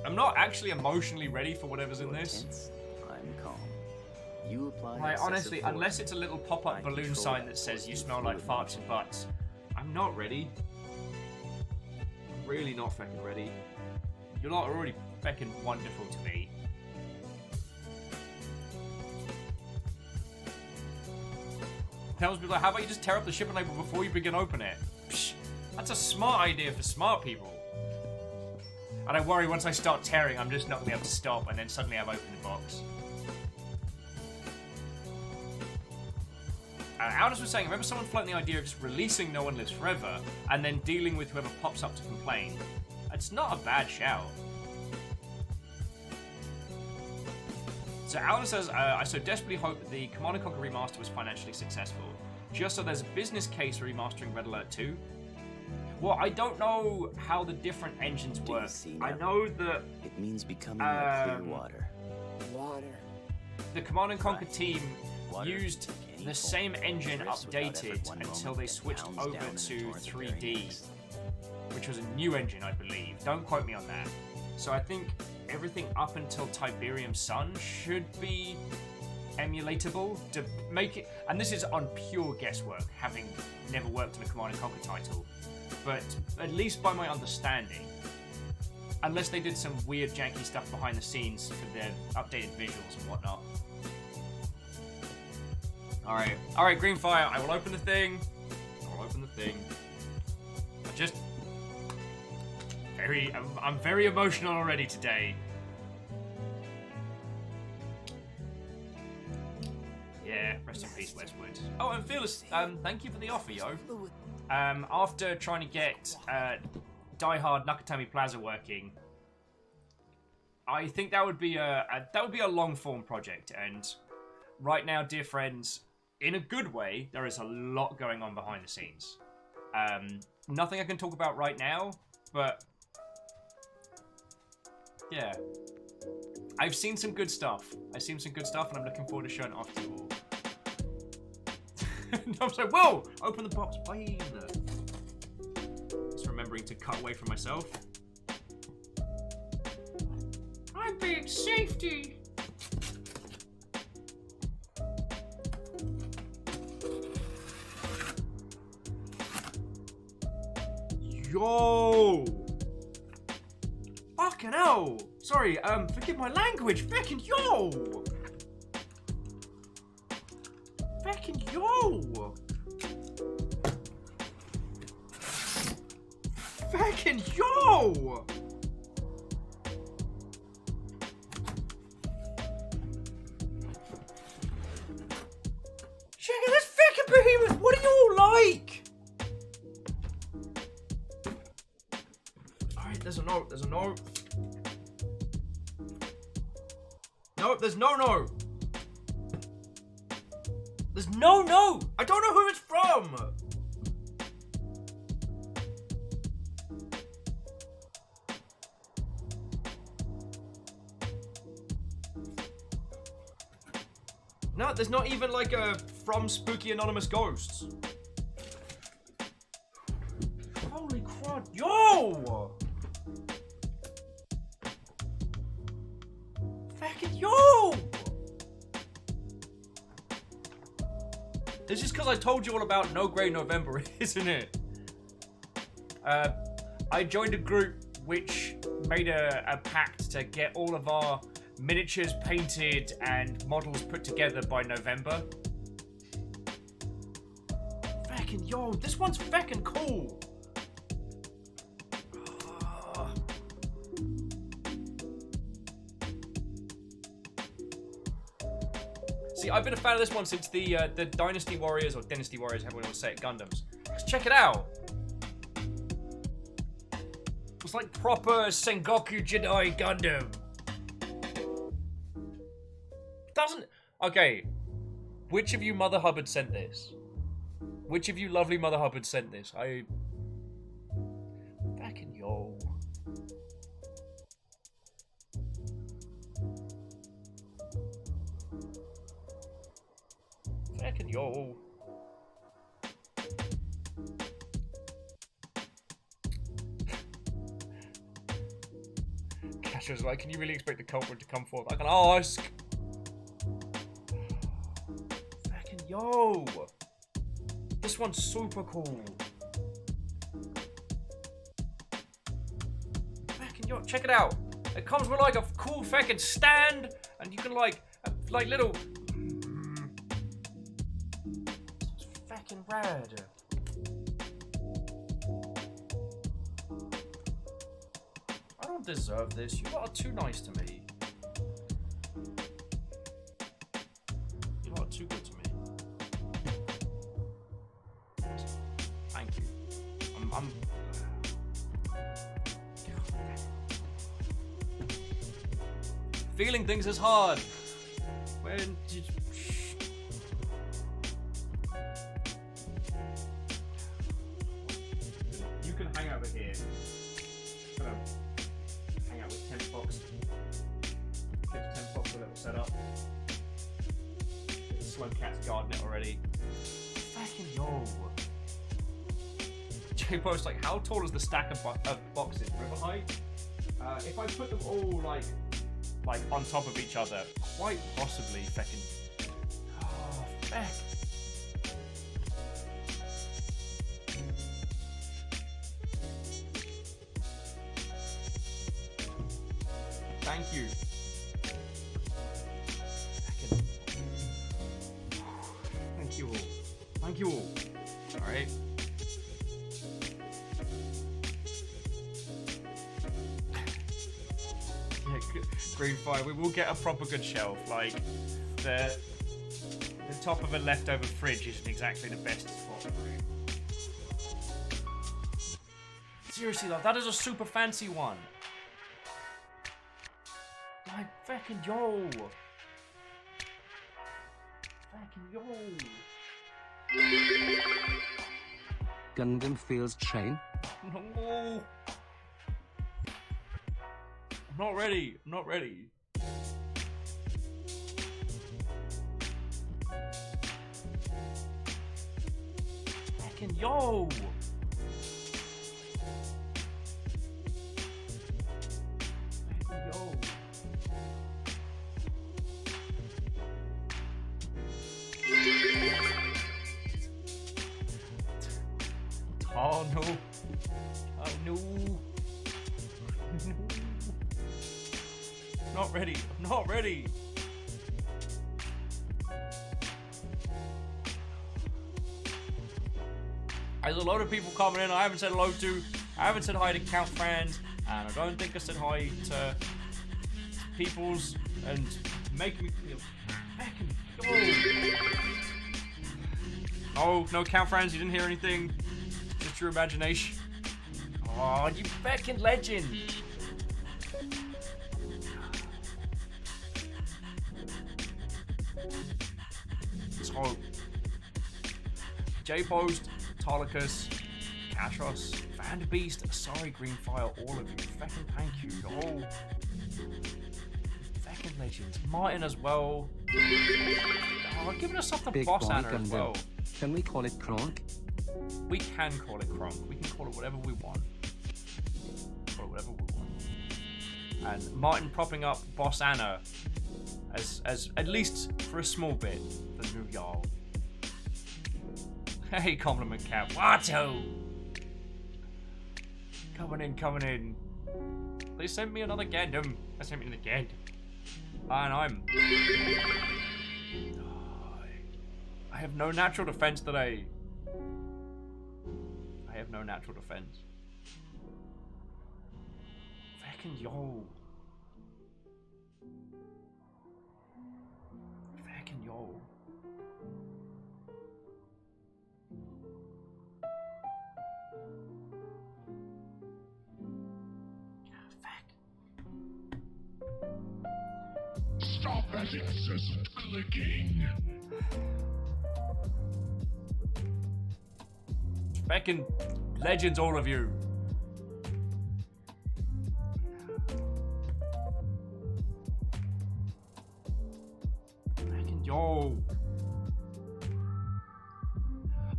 I'm not actually emotionally ready for whatever's in this. I'm calm. You apply like, honestly, unless it's a little pop-up balloon sign that says you smell like farts and butts, I'm not ready. I'm really not fucking ready. You lot are already fucking wonderful to me. Tells me like, how about you just tear up the shipping label before you begin open it? Psh, that's a smart idea for smart people. And I worry once I start tearing, I'm just not going to be able to stop, and then suddenly I've opened the box. Aldous was saying, I remember someone floating the idea of just releasing No One Lives Forever, and then dealing with whoever pops up to complain. It's not a bad shout. So Alan says, I so desperately hope that the Command & Conquer Remaster was financially successful, just so there's a business case for remastering Red Alert 2. Well, I don't know how the different engines work. I know that it means becoming like clear water. The Command & Conquer team used the same engine updated until they switched over to 3D, which was a new engine, I believe. Don't quote me on that. So I think everything up until Tiberium Sun should be emulatable to make it, and this is on pure guesswork, having never worked on a Command & Conquer title, but at least by my understanding, unless they did some weird janky stuff behind the scenes for their updated visuals and whatnot. Alright, Greenfire, I will open the thing. I just... I'm very emotional already today. Yeah, rest in peace, Westwood. Oh, and Fearless, thank you for the offer, yo. After trying to get Die Hard Nakatomi Plaza working, I think that would be a long form project. And right now, dear friends, in a good way, there is a lot going on behind the scenes. Nothing I can talk about right now, but yeah. I've seen some good stuff. I've seen some good stuff, and I'm looking forward to showing it off to you all. I'm sorry, whoa! Open the box, fine. Just remembering to cut away from myself. I'm being safety. Yo! Fucking hell! Sorry, forgive my language. Fucking yo! Fucking yo! Fucking yo! Check out this fucking behemoth! What do you all like? Alright, there's a note, there's a note. No, there's no note. There's no note! I don't know who it's from! No, there's not even like a from Spooky Anonymous Ghosts. Holy crud, yo! Fucking yo! It's just because I told you all about No Grey November, isn't it? I joined a group which made a pact to get all of our miniatures painted and models put together by November. Feckin' yo, this one's feckin' cool. See, I've been a fan of this one since the Dynasty Warriors, or Dynasty Warriors, however you want to say it, Gundams. Let's check it out. It's like proper Sengoku Jedi Gundam. Doesn't... Okay. Which of you Mother Hubbard sent this? Which of you lovely Mother Hubbard sent this? Fucking yo. Fucking yo. Casher's like, can you really expect the culprit to come forth? I can ask. Yo! This one's super cool. Fucking yo, check it out. It comes with like a cool fucking stand, and you can like little. It's fucking rad. I don't deserve this. You lot are too nice to me. You lot are too good to me. Thank you. I'm feeling things is hard. When did you can hang over here. Kind of hang out with 10 Fox. Give 10 Fox a little setup. Slow Cat's garden it already. Fucking yo. Post like, how tall is the stack of boxes? River height? If I put them all like on top of each other, quite possibly feckin'. Oh, feck. Thank you. Feckin'. Thank you all. Thank you all. Alright. Green fire. We will get a proper good shelf. Like the top of a leftover fridge isn't exactly the best spot for it. Seriously though, that is a super fancy one. Like fucking yo. Fucking yo. Gundam Fields Train. No. I'm not ready. I'm not ready. yo! Yo. Oh no. Oh no. No. Not ready. I'm not ready. There's a lot of people coming in I haven't said hello to. I haven't said hi to Count fans, and I don't think I said hi to peoples and make me feel fucking oh no, Count fans, you didn't hear anything. Just your imagination. Oh, you fucking legend. So J-Post, Tolicus, Cashos, Vanderbeast, sorry Greenfire, all of you. Fucking thank you. Oh, fucking legends. Martin as well. Oh, giving us something Big Boss Boy Anna as Gundam. well. Can we call it Kronk? We can call it Kronk. We can call it whatever we want. Call it whatever we want. And Martin propping up Boss Anna as at least for a small bit, the new Jarl. Hey, compliment cap. Watto! Coming in. They sent me another Gundam. They sent me another Gundam. And I'm... I have no natural defense today. I have no natural defense. Fucking yo. Fucking yo. Stop that incessant clicking. Fucking legends, all of you. Fucking yo.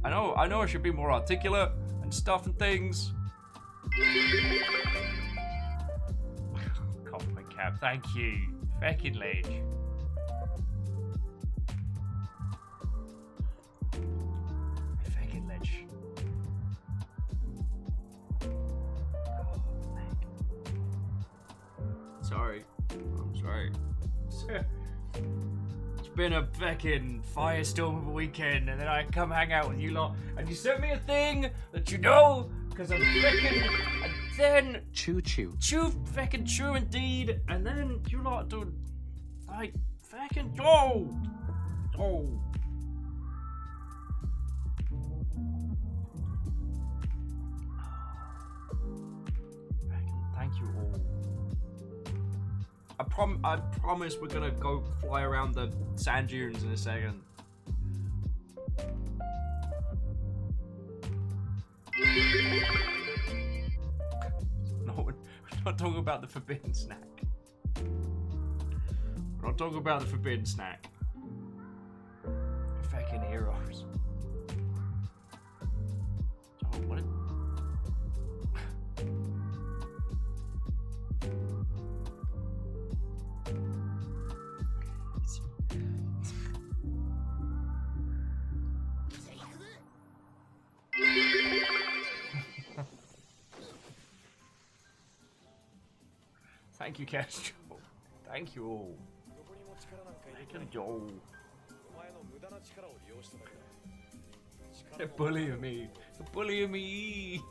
I know I should be more articulate and stuff and things. Compliment cap, thank you. Fucking ledge. Fucking ledge. Sorry. I'm sorry. It's been a fucking firestorm of a weekend, and then I come hang out with you lot, and you sent me a thing that you know, because I'm fucking, and then Choo choo. fucking true indeed, and then you lot do, like, fucking, oh. Thank you all. I promise we're gonna go fly around the sand dunes in a second. No, we're not talking about the forbidden snack. We're not talking about the forbidden snack. Fucking heroes. Oh, what a... Thank you, Castro. Thank you all. Thank you, Joel. They're bullying me. They're bullying me.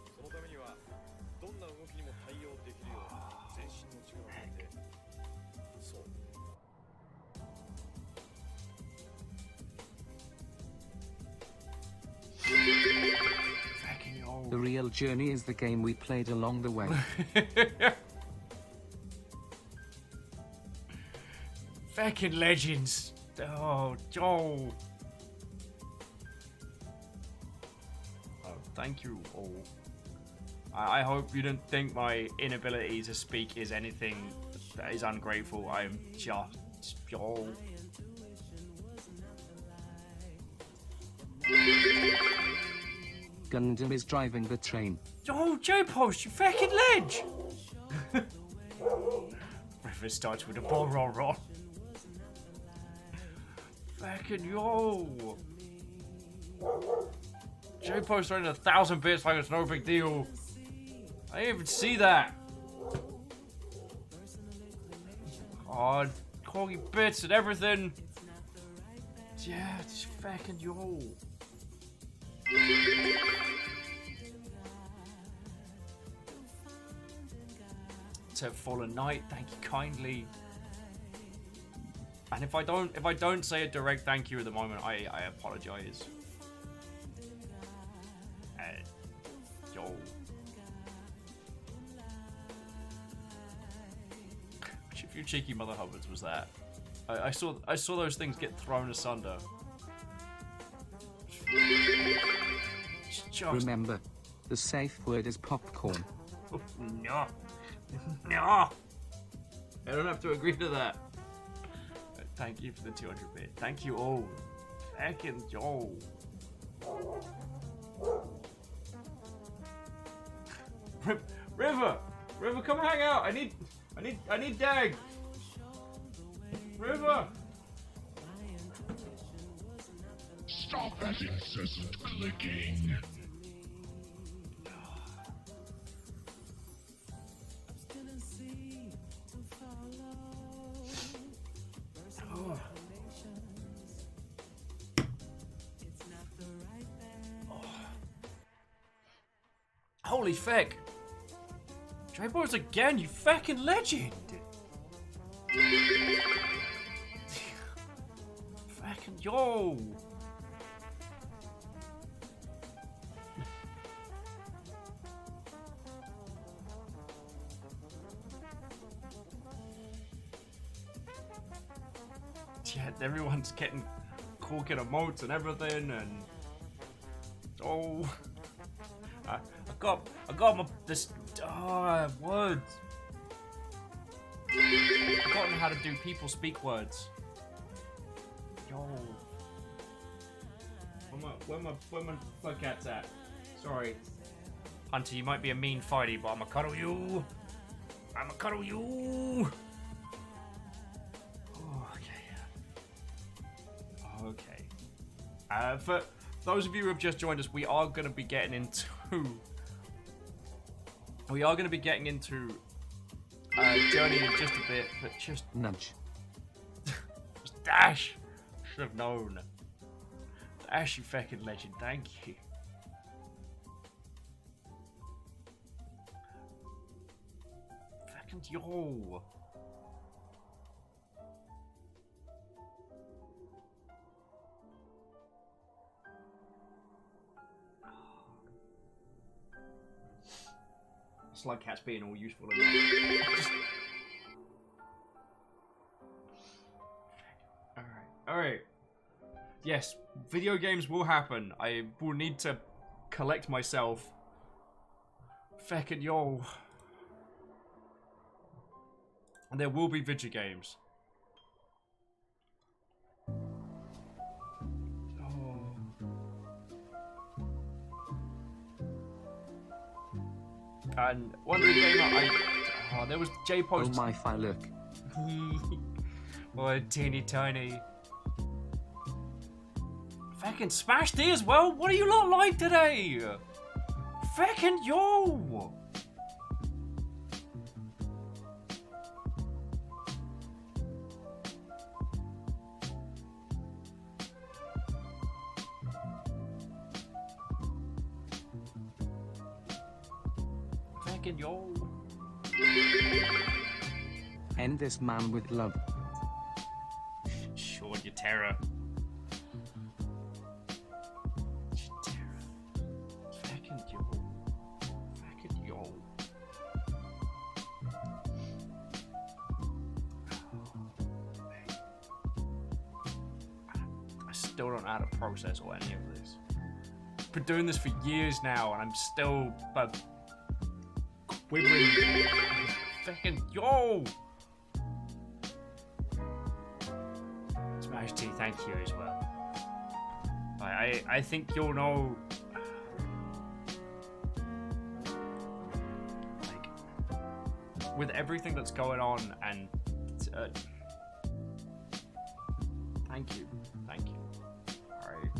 The real journey is the game we played along the way. Fucking legends. Oh, Joel. Oh, thank you all. I hope you didn't think my inability to speak is anything that is ungrateful. I am just Joel. Gundam is driving the train. Oh, J-Post, you fucking ledge! River starts with a ball roll. Fucking yo! J-Post running 1,000 bits like it's no big deal. I didn't even see that. God, corgi bits and everything. Yeah, just fucking yo. To Fallen Knight, thank you kindly. And if I don't say a direct thank you at the moment, I apologize. Yo. Which of you cheeky mother hubbards was that? I saw those things get thrown asunder. Just... Remember, the safe word is popcorn. No. No. I don't have to agree to that. Thank you for the 200 bit. Thank you all. Fucking yo. River, come hang out. I need Dag. River. Stop that incessant clicking. Holy feck! J-Boys again, you fucking legend! Fucking yo! Yeah, everyone's getting corking emotes and everything, and oh. I got my words. I've forgotten how to do people speak words. Yo. Where my plug cats at? Sorry. Hunter, you might be a mean fighty, but I'ma cuddle you. I'ma cuddle you. Oh, okay. For those of you who have just joined us, we are going to be getting into Journey in just a bit, but just nudge. Just Dash should have known. Dash, you fucking legend, thank you. Fucking yo. Slug cats being all useful. Alright. Yes, video games will happen. I will need to collect myself. Feckin' yo. And there will be video games. And Wondering Gamer, there was J-Post. Oh my fi look. Oh, teeny tiny. Fucking smashed D as well? What are you lot like today? Fucking yo! Yo. End this man with love. Sure, your terror. Fucking yo. I still don't know how to process or any of this. I've been doing this for years now, and I'm still quivering. Fucking yo! Smash T, thank you as well. I think you'll know with everything that's going on, and thank you. All right.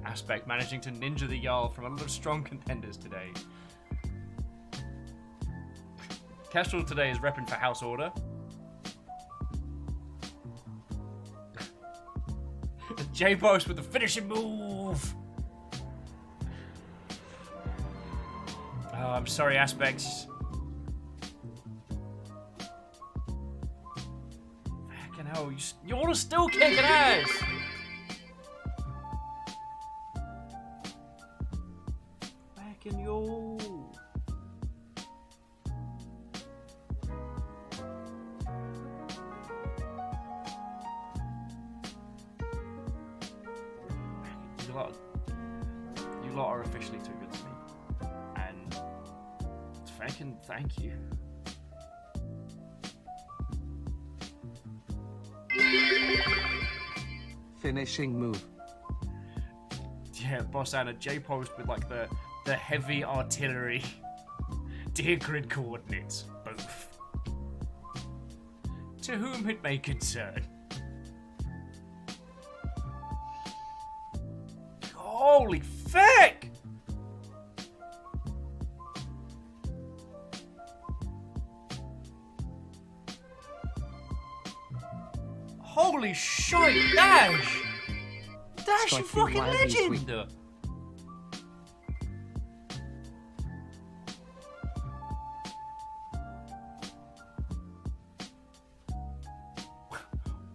Aspect managing to ninja the Jarl from a lot of strong contenders today. Kestrel today is repping for House Order. J-Post with the finishing move. Oh, I'm sorry, Aspects. Fucking hell, you're still kicking ass. Fucking yo. You lot are officially too good to me, and fucking thank you. Finishing move. Yeah, Boss Anna, J-Post with like the heavy artillery. Dear grid coordinates, both. To whom it may concern. Holy fuck! Holy shit, Dash! Dash, you fucking legend!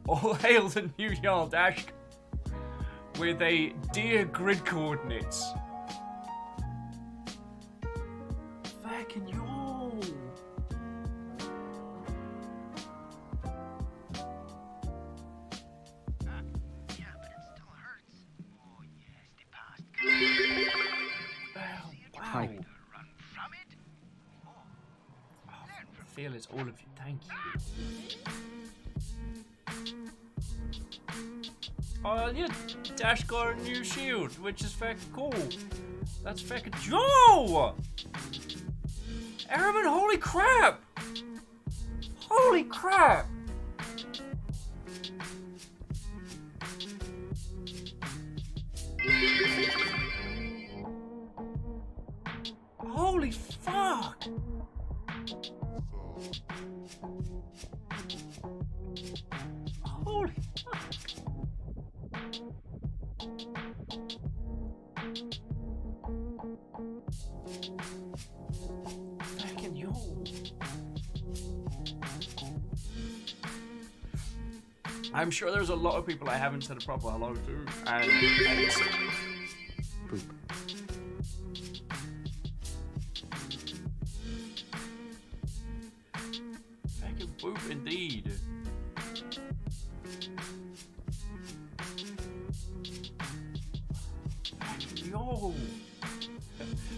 All hail the new Jarl Dash with a dear grid coordinates. Fucking yo! Yeah, but it still hurts. Oh yes, the past. Wow. Hi. Run from it. Oh, feel it's all of you. Thank you. Oh yeah, Dash got a new shield, which is fucking cool. That's fucking Joe! Araman, holy crap! Holy crap! Holy fuck! Holy fuck! Fucking yo. I'm sure there's a lot of people I haven't said a proper hello to, and it's... Boop. Fucking boop indeed. Yo!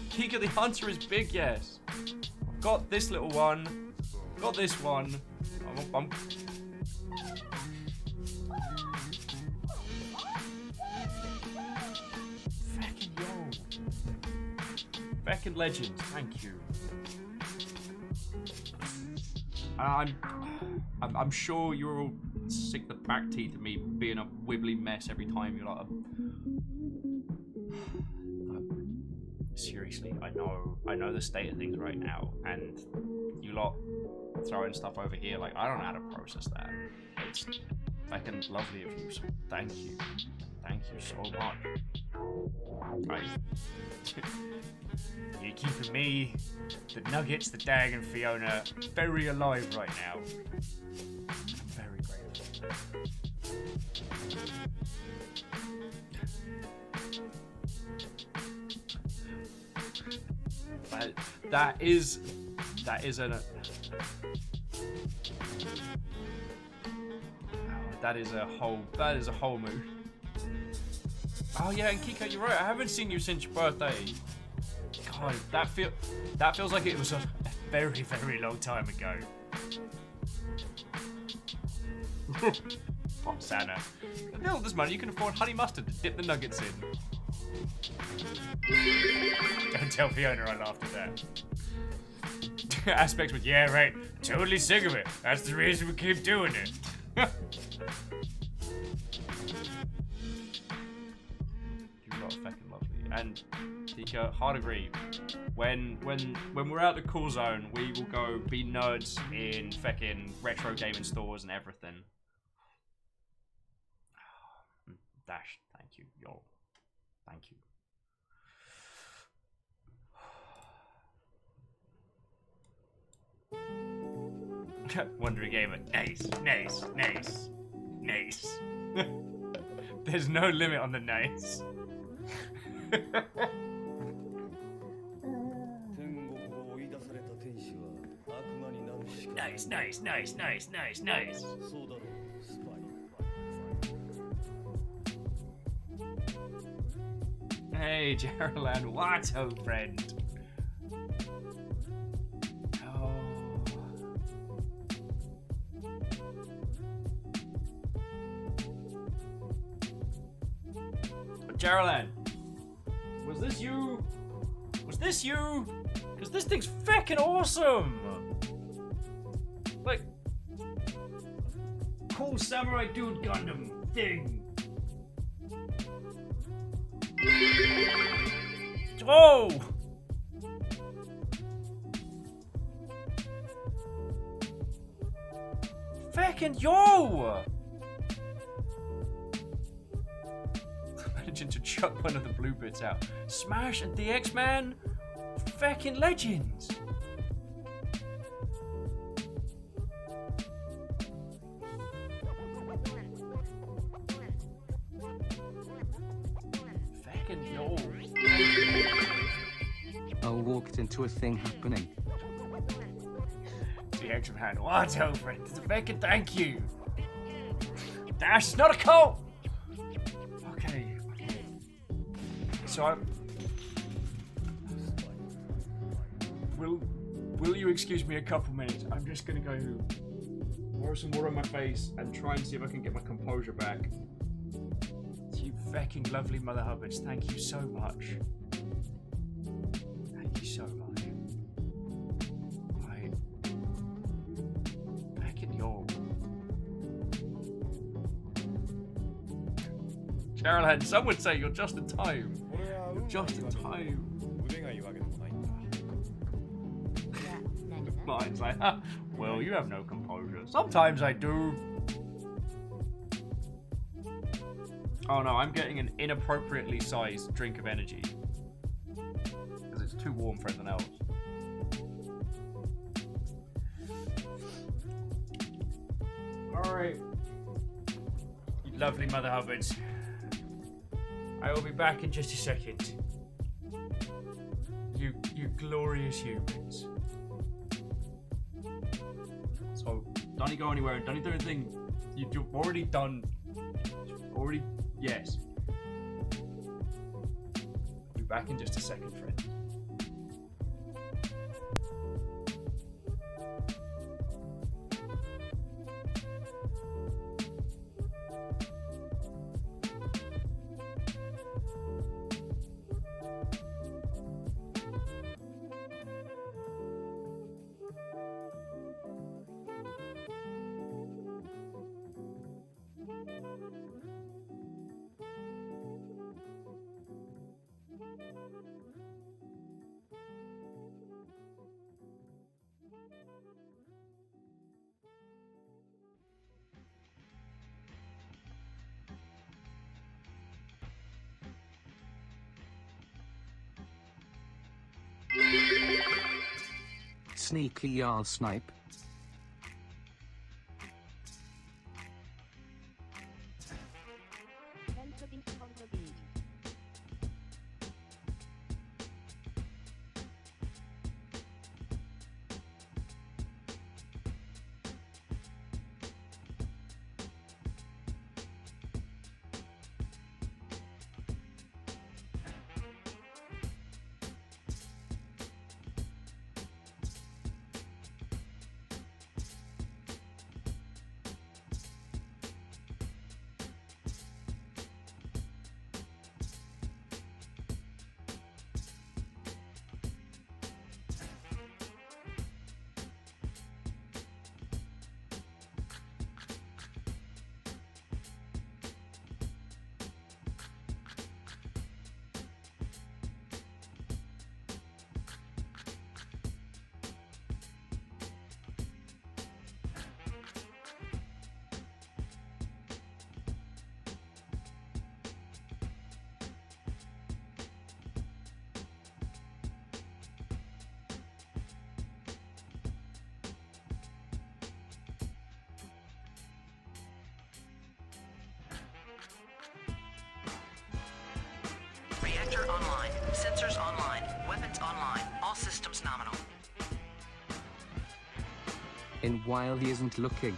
Kika the Hunter is big, yes. I've got this little one. Got this one. I'm Fucking yo. Fucking legend, thank you. I'm sure you're all sick the back teeth of me being a wibbly mess every time you're like seriously, I know the state of things right now, and you lot throwing stuff over here, like, I don't know how to process that. It's fucking lovely of you, so thank you. Thank you so much. You're keeping me, the Nuggets, the Dag, and Fiona very alive right now. I'm very grateful. That is an... That is a whole mood. Oh yeah, and Kiko, you're right. I haven't seen you since your birthday. God, that feels like it was a very, very long time ago. Poor Santa. With all this money, you can afford honey mustard to dip the nuggets in. Don't tell Fiona I laughed at that. Aspects with, yeah, right. Totally sick of it. That's the reason we keep doing it. You are fucking lovely. And Tika, hard agree. When we're out the cool zone, we will go be nerds in fucking retro gaming stores and everything. Dash, thank you, yo, thank you. Wondering Gamer, nice, nice, nice, nice. There's no limit on the nice. Nice, nice, nice, nice, nice, nice. Hey, Geraldine, what, old friend? Oh. Geraldine, was this you? Was this you? Because this thing's fucking awesome! Like, cool samurai dude Gundam thing. Oh! Fucking yo! Managing to chuck one of the blue bits out. Smash and the X-Man? Fucking legends! Fucking yo! I walked into a thing happening. The X-Man, what over it? It's a fucking thank you! Dash, it's not a cult! Okay. So I... Will you excuse me a couple minutes? I'm just gonna go pour some water on my face and try and see if I can get my composure back. You fucking lovely Mother Hubbards, thank you so much. Thank you so much. Right. Back in your... Caroline, some would say you're just in time. You're just in time. Mine's like, huh, well, you have no composure. Sometimes I do. Oh no, I'm getting an inappropriately sized drink of energy. Because it's too warm for anything else. Alright. You lovely Mother Hubbards. I will be back in just a second. You glorious humans. So, don't go anywhere, don't do anything. You've already done. Already, yes. I'll be back in just a second, friend. Sneaky y'all snipe. Sensors online. Weapons online. All systems nominal. And while he isn't looking,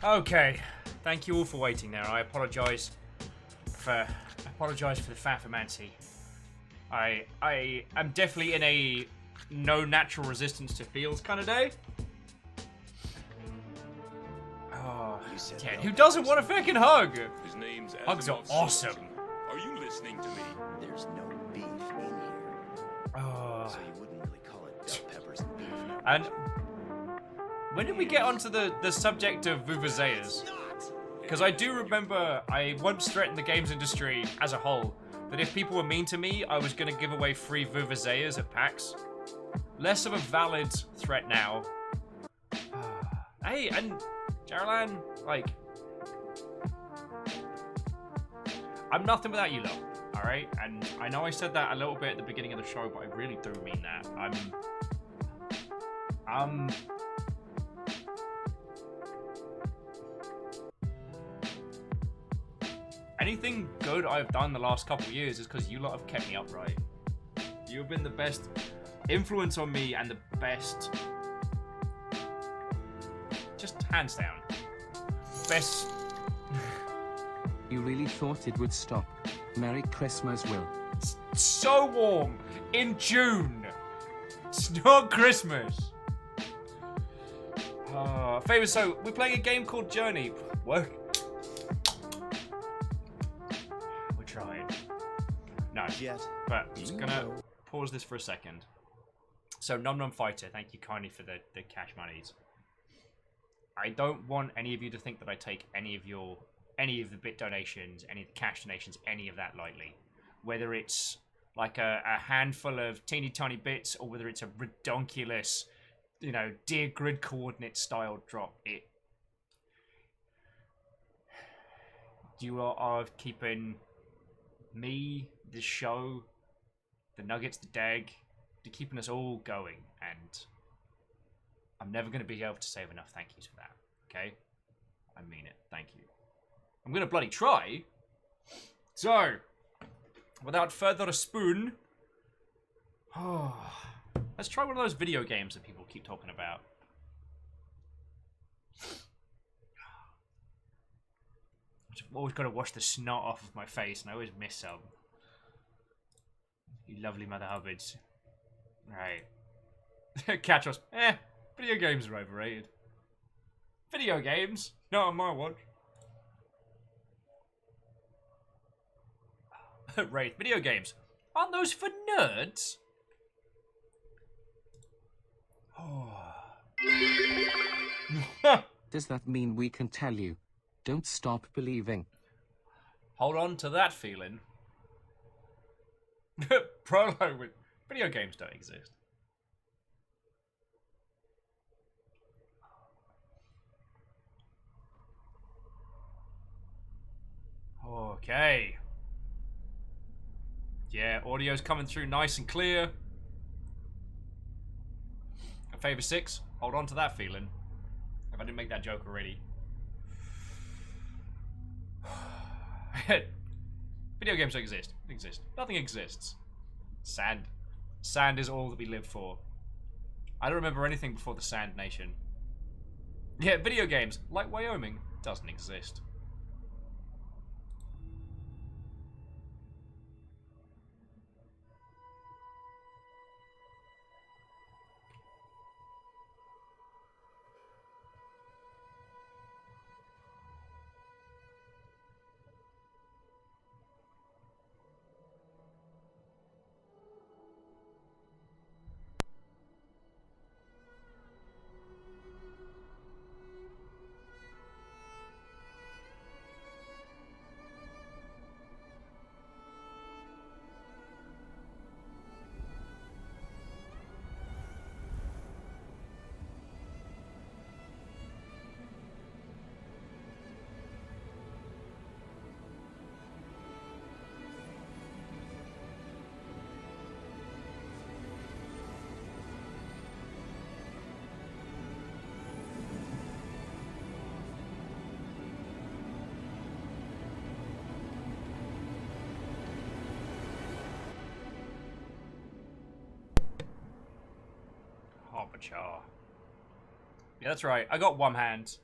Okay, thank you all for waiting there. I apologise for the fathomancy. I am definitely in a no natural resistance to feels kind of day. Oh, yeah, who doesn't want a fucking hug? His name's Hugs are Asimov awesome. Are you listening to me? There's no beef in here. Oh. So you wouldn't really call it bell peppers and beef. And when did we get onto the subject of Vuvuzela's? Because I do remember I once threatened the games industry as a whole that if people were mean to me, I was going to give away free Vuvuzelas at PAX. Less of a valid threat now. Hey, and Jaralan, like, I'm nothing without you, though. All right, and I know I said that a little bit at the beginning of the show, but I really do mean that. Anything good I've done the last couple of years is because you lot have kept me upright. You've been the best influence on me and the best, just hands down, best. you really thought it would stop. Merry Christmas, Will. It's so warm in June. It's not Christmas. Favor, so we're playing a game called Journey. What? We're trying. No, Jet, but I'm just gonna pause this for a second. So, Num Num Fighter, thank you kindly for the cash monies. I don't want any of you to think that I take any of the bit donations, any of the cash donations, any of that lightly. Whether it's like a handful of teeny tiny bits or whether it's a redonkulous, you know, dear grid coordinate style drop, you are keeping me, the show, the Nuggets, the Dag, they're keeping us all going, and I'm never going to be able to save enough thank yous for that, okay? I mean it, thank you. I'm going to bloody try. So, without further ado, let's try one of those video games that people keep talking about. I've always got to wash the snot off of my face, and I always miss some. You lovely mother hubbards. Right. Catch us. Video games are overrated. Video games? Not on my watch. Right, video games. Aren't those for nerds? Does that mean we can tell you? Don't stop believing. Hold on to that feeling. Prologue with video games don't exist. Okay. Yeah, audio's coming through nice and clear. A favor 6. Hold on to that feeling. If I didn't make that joke already. Video games don't exist. Nothing exists. Sand. Sand is all that we live for. I don't remember anything before the Sand Nation. Yeah, video games, like Wyoming, doesn't exist. Harbinger. Yeah, that's right. I got one hand.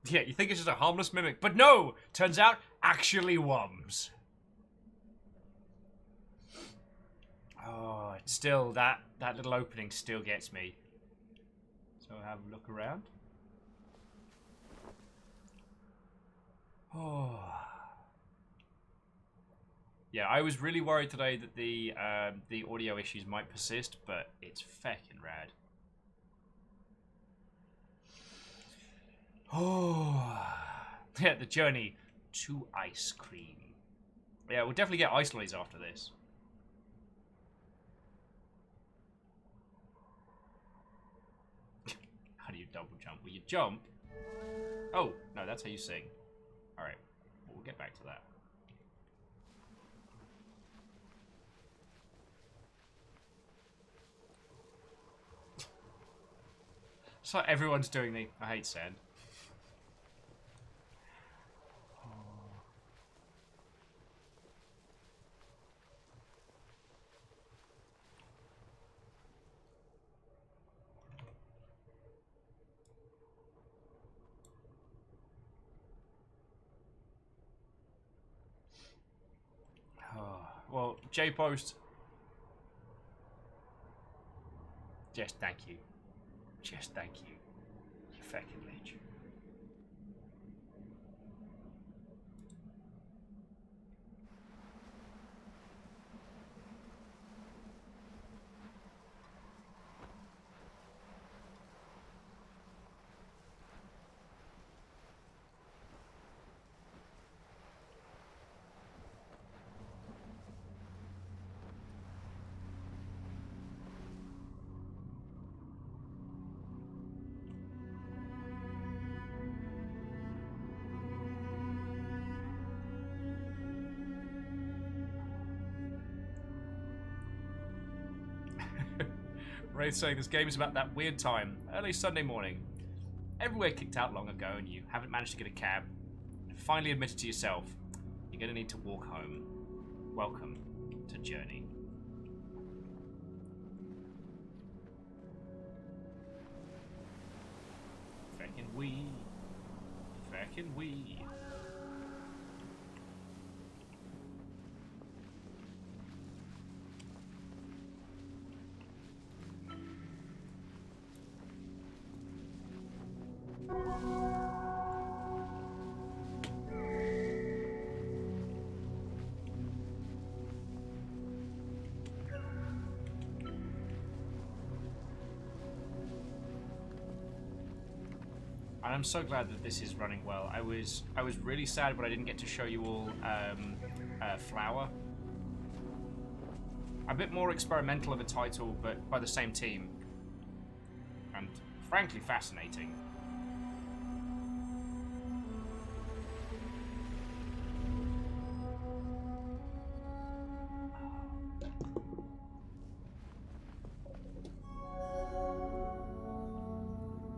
Yeah, you think it's just a harmless mimic, but no! Turns out, actually wums. Oh, it's still, that little opening still gets me. So I'll have a look around. Oh. Yeah, I was really worried today that the audio issues might persist, but it's feckin' rad. Oh, yeah, the journey to ice cream. Yeah, we'll definitely get ice lollies after this. How do you double jump? Well, you jump. Oh, no, that's how you sing. Alright, we'll get back to that. It's like everyone's doing the... I hate sand. Well, J-Post. Just thank you. Just thank you. You fucking leech. Ray's saying this game is about that weird time, early Sunday morning. Everywhere kicked out long ago and you haven't managed to get a cab. And finally admitted to yourself, you're going to need to walk home. Welcome to Journey. Feckin' we. Feckin' we. And I'm so glad that this is running well. I was really sad when I didn't get to show you all Flower. A bit more experimental of a title, but by the same team. And frankly fascinating.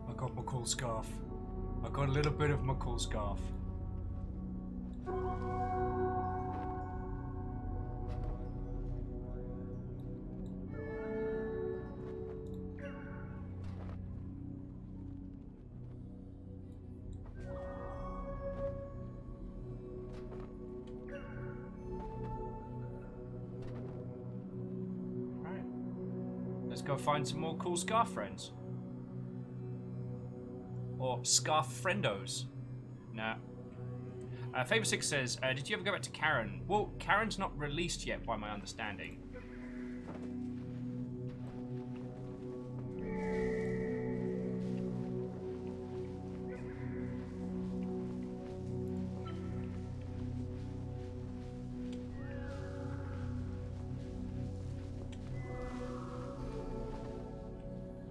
I got my cool scarf. I got a little bit of my cool scarf. go find some more cool scarf friends. Or scarf friendos. Nah. Favor 6 says, did you ever go back to Karen? Well, Karen's not released yet, by my understanding.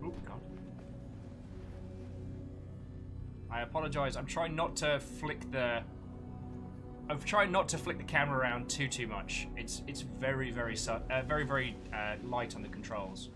Oh, God. I apologize. I'm trying not to flick the... I've tried not to flick the camera around too much. It's very light on the controls.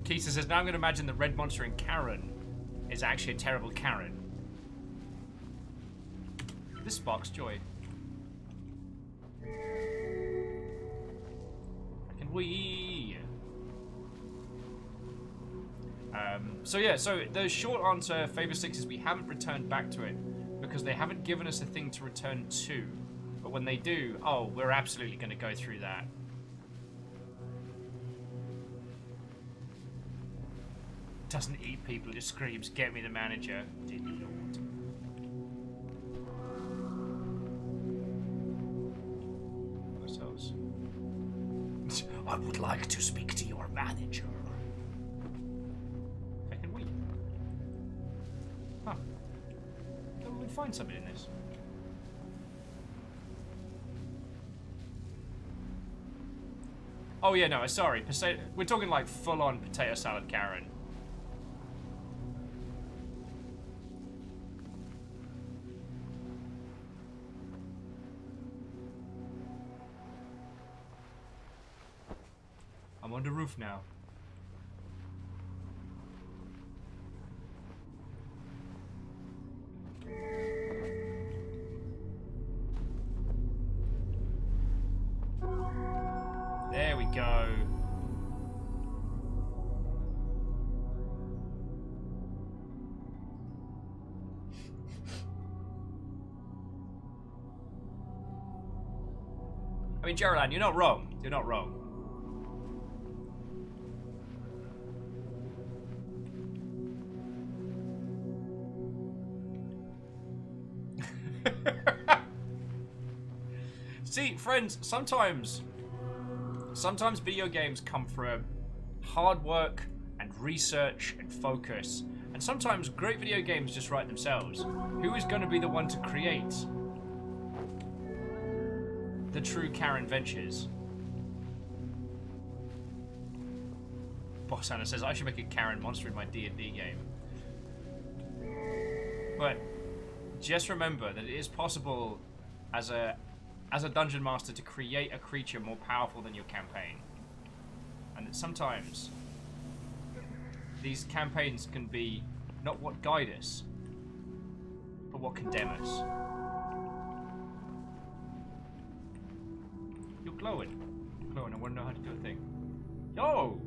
Keisa says, now I'm going to imagine the red monster in Karen is actually a terrible Karen. This sparks joy. Can we? So yeah, so the short answer, Favor 6, is we haven't returned back to it because they haven't given us a thing to return to. But when they do, oh, we're absolutely going to go through that. Doesn't eat people, it just screams, get me the manager. Dear Lord. Ourselves. I would like to speak to your manager. Can we? Huh. Maybe we'll find something in this. Oh yeah, no, sorry. We're talking like full-on potato salad Karen. I'm on the roof now. There we go. I mean, Geraldine, you're not wrong. You're not wrong. See, friends, sometimes video games come from hard work and research and focus, and sometimes great video games just write themselves. Who is going to be the one to create the true Karen Ventures? Boss Anna says, I should make a Karen monster in my D&D game. But just remember that it is possible as a dungeon master to create a creature more powerful than your campaign. And that sometimes these campaigns can be not what guide us, but what condemn us. You're glowing. You're glowing. I want to know how to do a thing. Yo!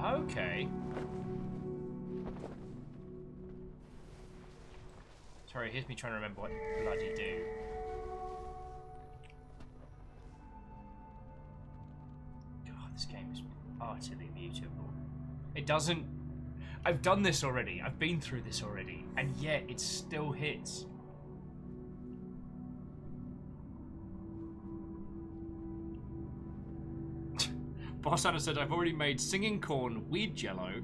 Okay. Sorry, here's me trying to remember what bloody do. God, this game is utterly mutable. It doesn't... I've done this already. I've been through this already. And yet, it still hits. Boss Anna said, I've already made singing corn weed jello.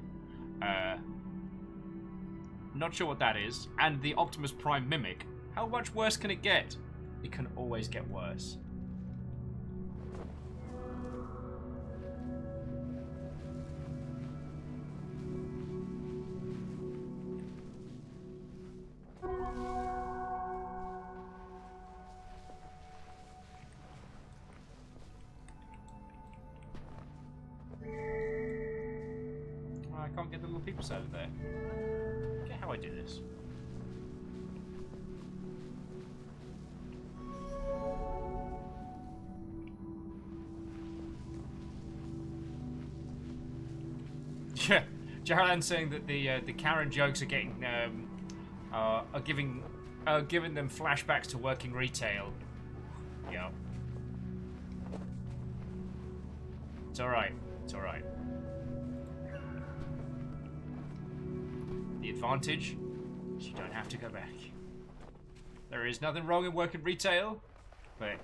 Not sure what that is. And the Optimus Prime mimic. How much worse can it get? It can always get worse. can't get the little people out of there. Get how I do this. Yeah, Jaralan's saying that the Karen jokes are getting are giving them flashbacks to working retail. Yeah. It's alright. It's alright. The advantage is you don't have to go back. There is nothing wrong in working retail, but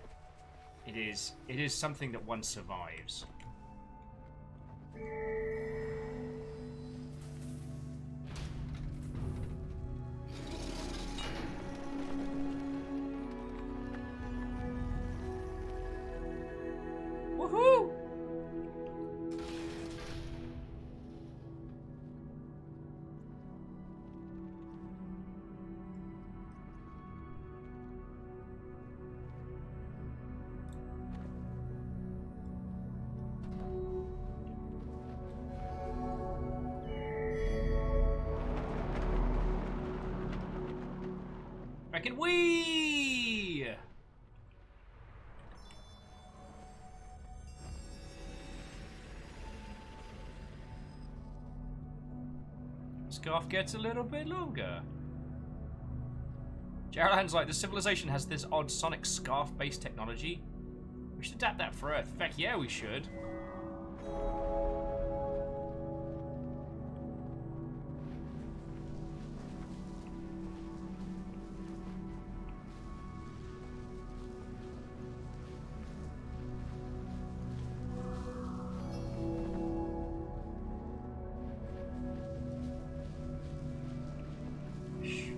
it is something that one survives. Woohoo! Back in Wii! Scarf gets a little bit longer. Jaralan's like, the civilization has this odd sonic scarf-based technology. We should adapt that for Earth. In fact, yeah, we should.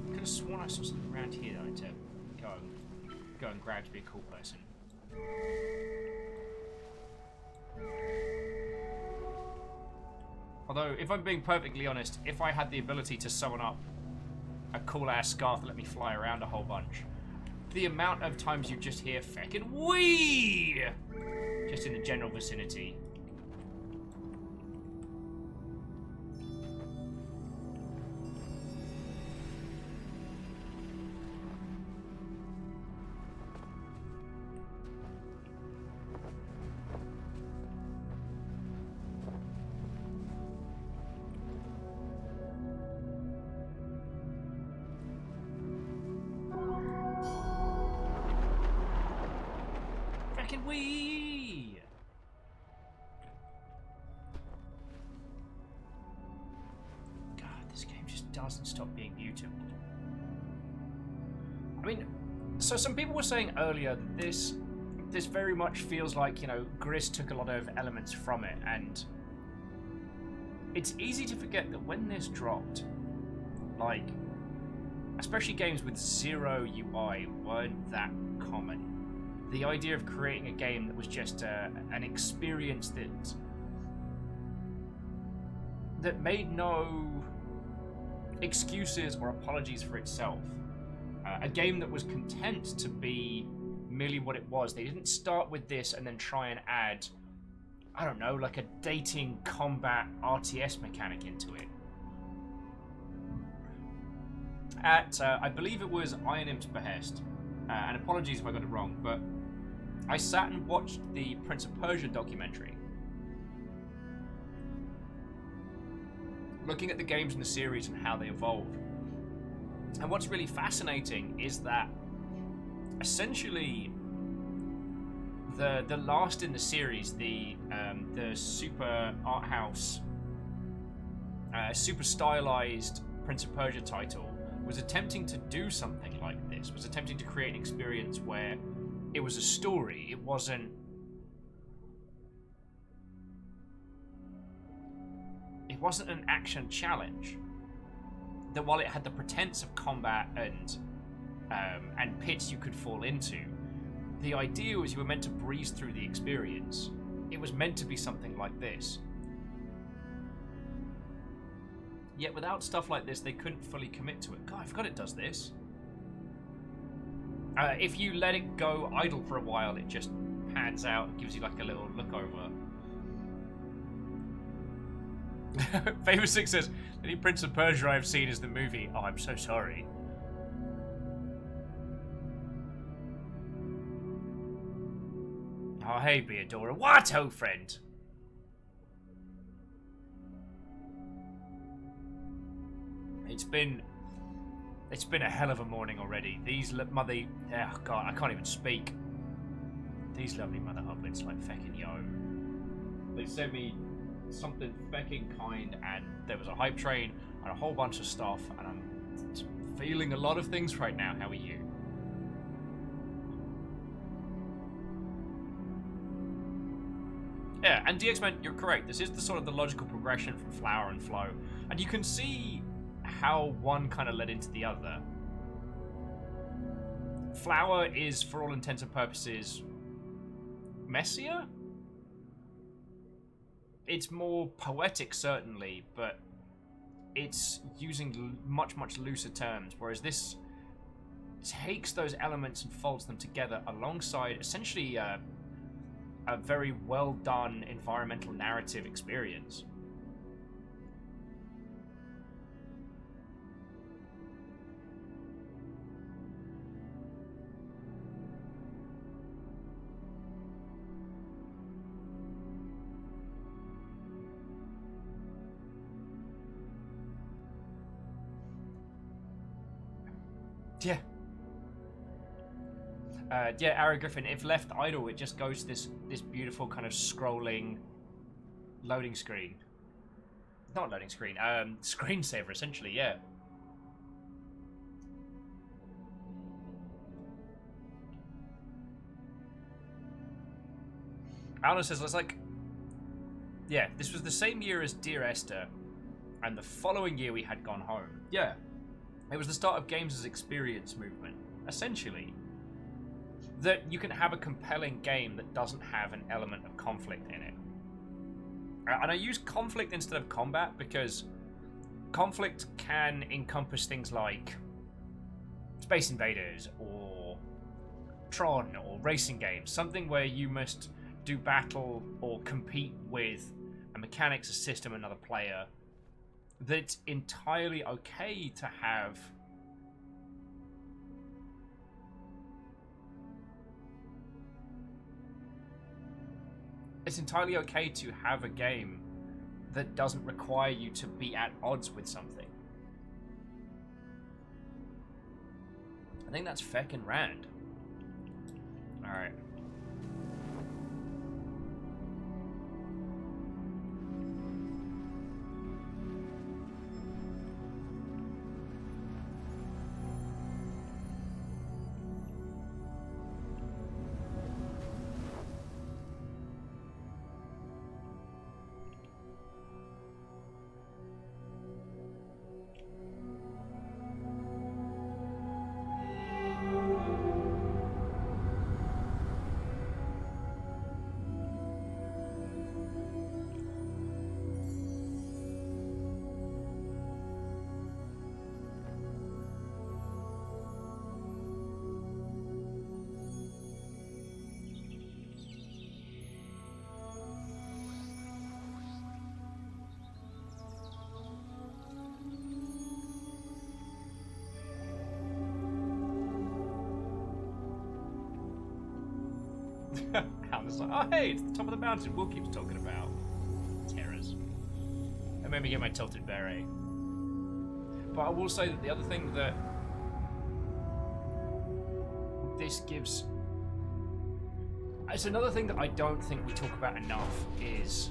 Could have sworn I saw something around here that I need to go and grab to be a cool person. Although, if I'm being perfectly honest, if I had the ability to summon up a cool-ass scarf that let me fly around a whole bunch, the amount of times you just hear feckin' wee just in the general vicinity. Fucking wee! God, this game just doesn't stop being beautiful. I mean, so some people were saying earlier that this very much feels like, you know, Gris took a lot of elements from it, and it's easy to forget that when this dropped, like, especially games with zero UI weren't that common. The idea of creating a game that was just an experience that made no excuses or apologies for itself. A game that was content to be merely what it was. They didn't start with this and then try and add, I don't know, like a dating combat RTS mechanic into it. At, I believe it was Iron Imp's behest, and apologies if I got it wrong, but I sat and watched the Prince of Persia documentary, looking at the games in the series and how they evolved. And what's really fascinating is that essentially the last in the series, the super art house, super stylized Prince of Persia title, was attempting to do something like this, was attempting to create an experience where it was a story, it wasn't an action challenge. That while it had the pretense of combat and pits you could fall into, the idea was you were meant to breeze through the experience. It was meant to be something like this. Yet without stuff like this, they couldn't fully commit to it. God, I forgot it does this. If you let it go idle for a while, it just pans out and gives you like a little look over. Famous Six says, the only Prince of Persia I've seen is the movie. Oh, I'm so sorry. Oh, hey, Beadora. What, old friend? It's been a hell of a morning already. These mother... Oh, God, I can't even speak. These lovely mother hoblets like feckin' yo. They sent me something feckin' kind, and there was a hype train and a whole bunch of stuff, and I'm feeling a lot of things right now. How are you? Yeah, and DX-Man, you're correct. This is the sort of the logical progression from Flower and Flow, and you can see how one kind of led into the other. Flower is, for all intents and purposes, messier? It's more poetic, certainly, but it's using much, much looser terms, whereas this takes those elements and folds them together alongside essentially a very well done environmental narrative experience. Yeah. Yeah, Ari Griffin, if left idle, it just goes to this beautiful kind of scrolling loading screen. Not loading screen, screensaver, essentially, yeah. Alan says, it's like... Yeah, this was the same year as Dear Esther, and the following year we had Gone Home. Yeah. It was the start of games as experience movement, essentially. That you can have a compelling game that doesn't have an element of conflict in it. And I use conflict instead of combat because conflict can encompass things like Space Invaders or Tron or racing games, something where you must do battle or compete with a mechanics, a system, another player. That's entirely okay to have a game that doesn't require you to be at odds with something. I think that's feckin' rad. Alright. Alan's like, oh hey, it's the top of the mountain Will keeps talking about. Terrors. It made me get my tilted beret. But I will say that the other thing that this gives... It's another thing that I don't think we talk about enough is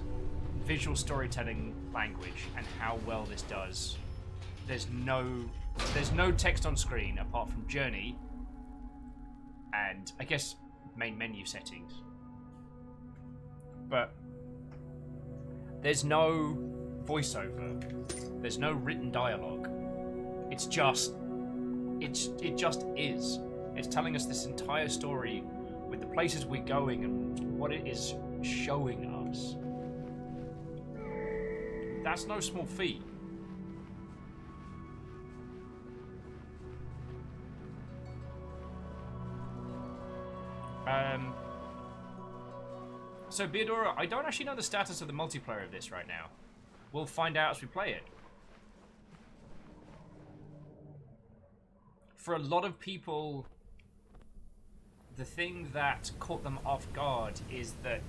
visual storytelling language and how well this does. There's no text on screen apart from journey and I guess main menu settings. But there's no voiceover. There's no written dialogue. It just is. It's telling us this entire story with the places we're going and what it is showing us. That's no small feat. So Beadora, I don't actually know the status of the multiplayer of this right now. we'll find out as we play it. For a lot of people, the thing that caught them off guard is that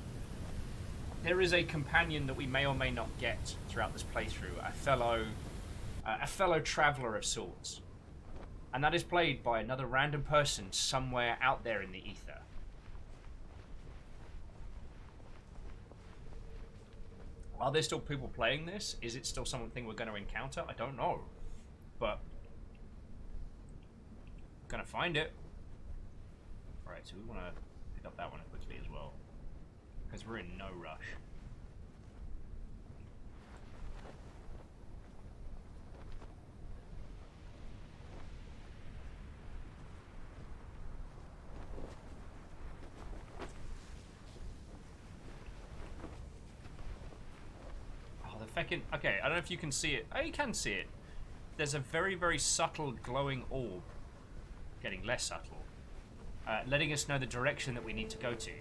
there is a companion that we may or may not get throughout this playthrough, a fellow traveler of sorts. And that is played by another random person somewhere out there in the ether. Are there still people playing this? Is it still something we're going to encounter? I don't know. But gonna find it. Alright, so we want to pick up that one quickly as well. Because we're in no rush. Okay, I don't know if you can see it. Oh, you can see it. There's a very, very subtle glowing orb. Getting less subtle. Letting us know the direction that we need to go to.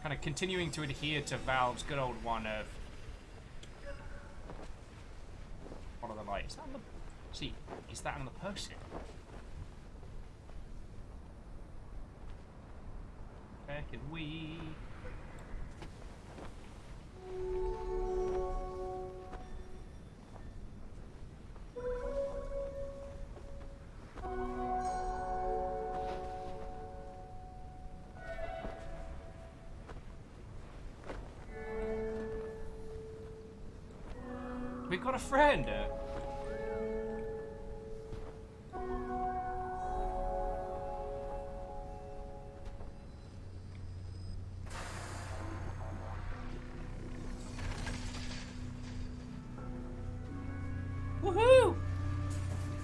Kind of continuing to adhere to Valve's good old one of... Follow the light. Is that on the... See, is that on the person? Can we... We got a friend! Woohoo!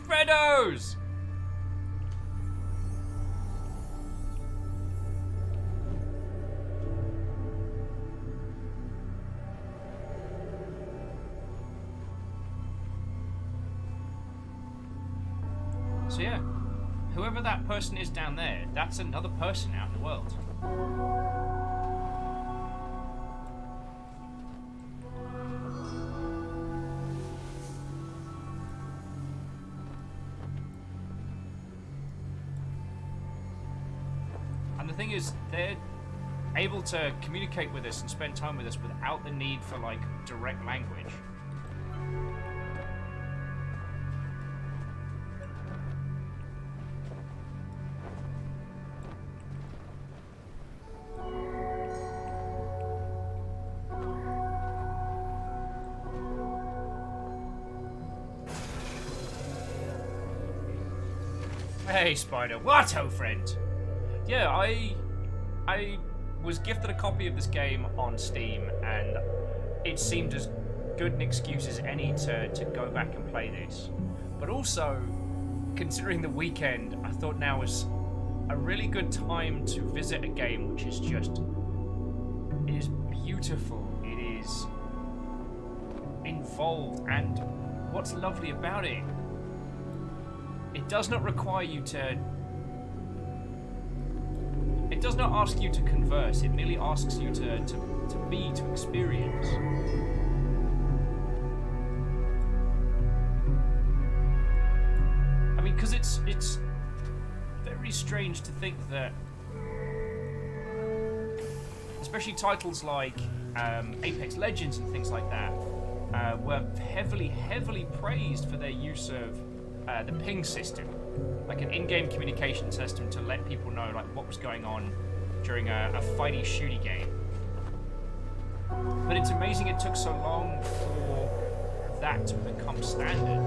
Freddos! So yeah, whoever that person is down there, that's another person out in the world. And the thing is, they're able to communicate with us and spend time with us without the need for, like, direct language. Hey, Spider. What, oh friend? Yeah, I was gifted a copy of this game on Steam, and it seemed as good an excuse as any to go back and play this. But also, considering the weekend, I thought now was a really good time to visit a game which is just... It is beautiful. It is involved, and what's lovely about it, it does not require you to... It does not ask you to converse, it merely asks you to be, to experience. I mean, because it's very strange to think that... Especially titles like Apex Legends and things like that were heavily praised for their use of the ping system, like an in-game communication system to let people know like what was going on during a fighty shooty game. But it's amazing it took so long for that to become standard.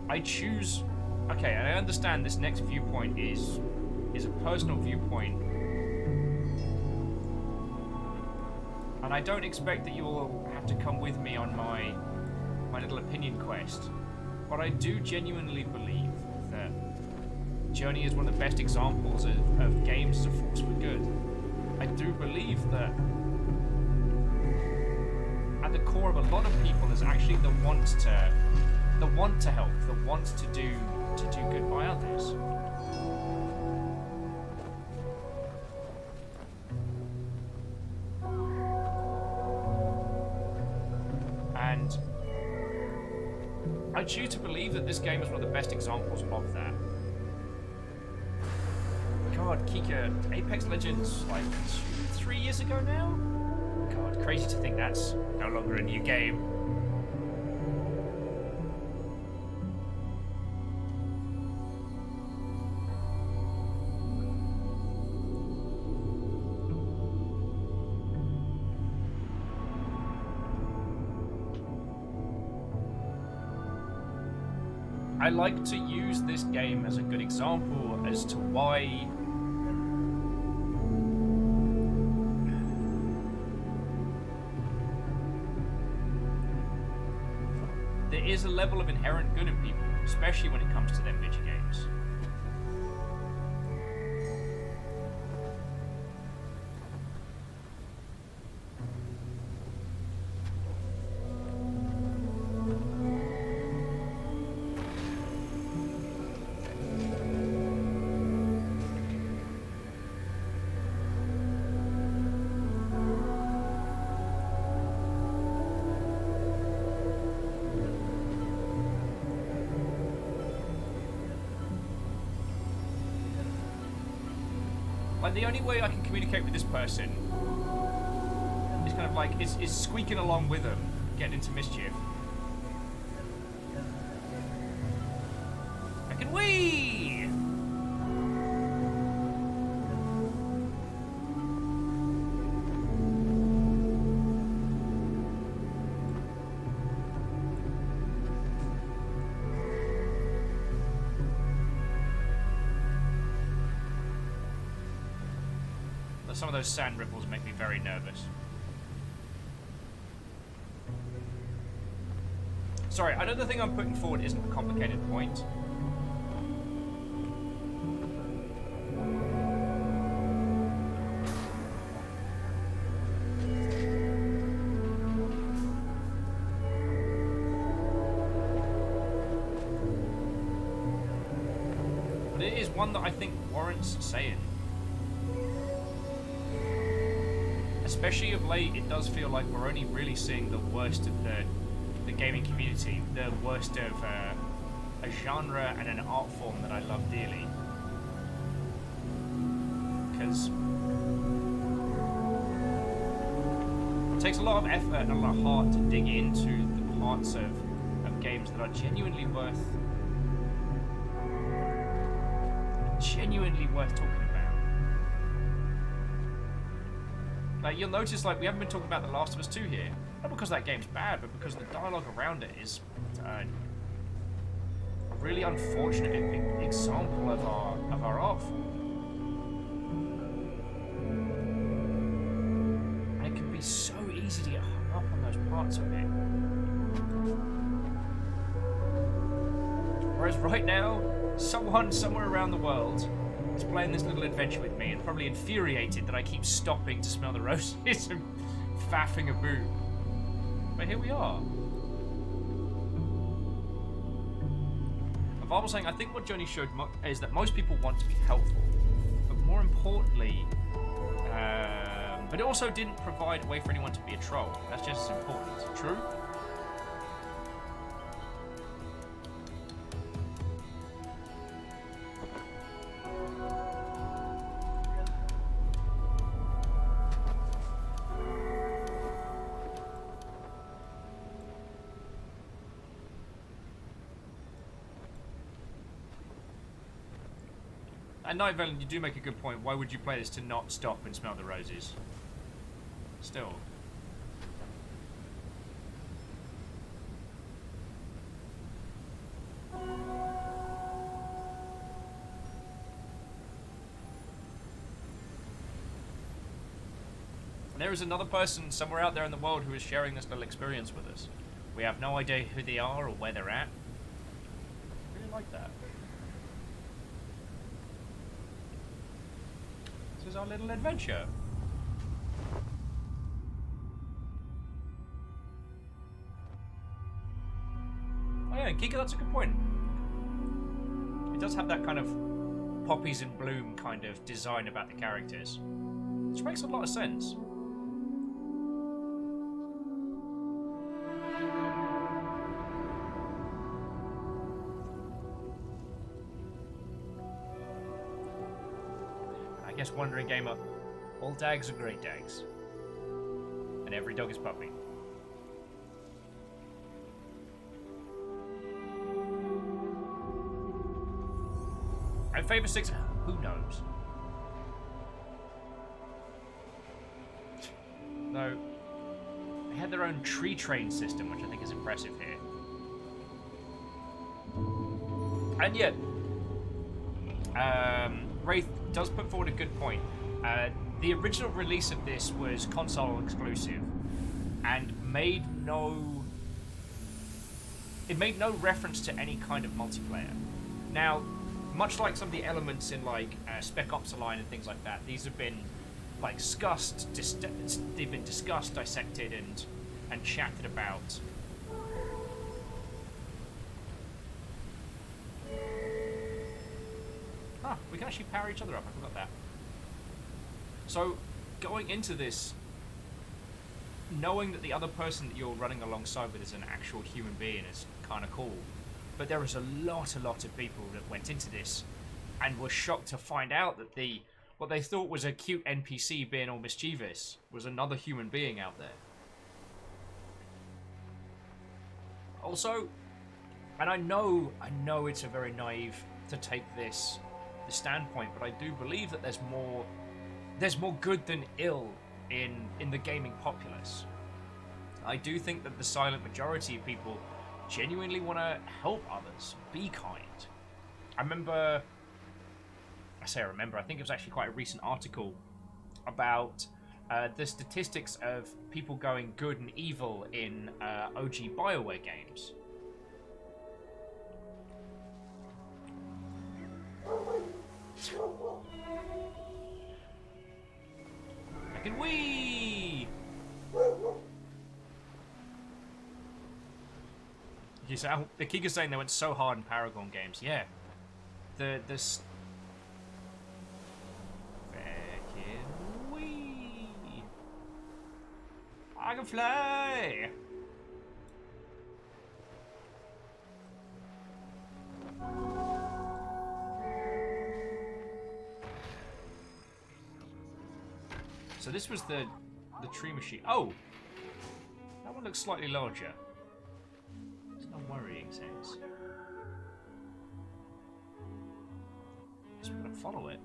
I choose... Okay, and I understand this next viewpoint is a personal viewpoint. And I don't expect that you will have to come with me on my little opinion quest. But I do genuinely believe that Journey is one of the best examples of games as a force for good. I do believe that at the core of a lot of people is actually the want to help, the want to do to do good by others. And I choose to believe that this game is one of the best examples of that. God, Kika, Apex Legends, like 2-3 years ago now? God, crazy to think that's no longer a new game. I like to use this game as a good example as to why there is a level of inherent good in people, especially when it comes to them video games. Like, the only way I can communicate with this person is kind of like, is squeaking along with them, getting into mischief. I can wee! Some of those sand ripples make me very nervous. Sorry, I know the thing I'm putting forward isn't a complicated point. But it is one that I think warrants saying. Especially of late, it does feel like we're only really seeing the worst of the gaming community, the worst of a genre and an art form that I love dearly. Because it takes a lot of effort and a lot of heart to dig into the parts of games that are genuinely worth talking about. Like, you'll notice, like, we haven't been talking about The Last of Us 2 here. Not because that game's bad, but because the dialogue around it is a really unfortunate example of our art form. And it can be so easy to get hung up on those parts of it. Whereas right now, someone somewhere around the world is playing this little adventure with me and probably infuriated that I keep stopping to smell the roses and faffing a boo. But here we are. But Barbara saying, I think what Joni showed is that most people want to be helpful, but more importantly, but it also didn't provide a way for anyone to be a troll. That's just as important. True? And Night Valen, you do make a good point. Why would you play this to not stop and smell the roses? Still. There is another person somewhere out there in the world who is sharing this little experience with us. We have no idea who they are or where they're at. I really like that. This is our little adventure. Oh yeah, Kika, that's a good point. It does have that kind of poppies in bloom kind of design about the characters, which makes a lot of sense. I guess Wandering Gamer, all dags are great dags, and every dog is puppy. And Favor 6, who knows? Though, they had their own tree train system, which I think is impressive here. And yet, Wraith does put forward a good point. The original release of this was console exclusive, and made no reference to any kind of multiplayer. Now, much like some of the elements in like Spec Ops: The Line and things like that, these have been like they've been discussed, dissected, and chatted about. Ah, we can actually power each other up. I forgot that. So, going into this, knowing that the other person that you're running alongside with is an actual human being is kind of cool. But there is a lot of people that went into this and were shocked to find out that what they thought was a cute NPC being all mischievous was another human being out there. Also, and I know it's a very naive to take this standpoint, but I do believe that there's more good than ill in the gaming populace. I do think that the silent majority of people genuinely want to help others, be kind. I think it was actually quite a recent article about the statistics of people going good and evil in OG BioWare games. I can wee! You say, the Kika's saying they went so hard in Paragon games. Yeah. This fucking wee. I can fly. So this was the tree machine. Oh, that one looks slightly larger. It's no worrying sense. Just gonna follow it.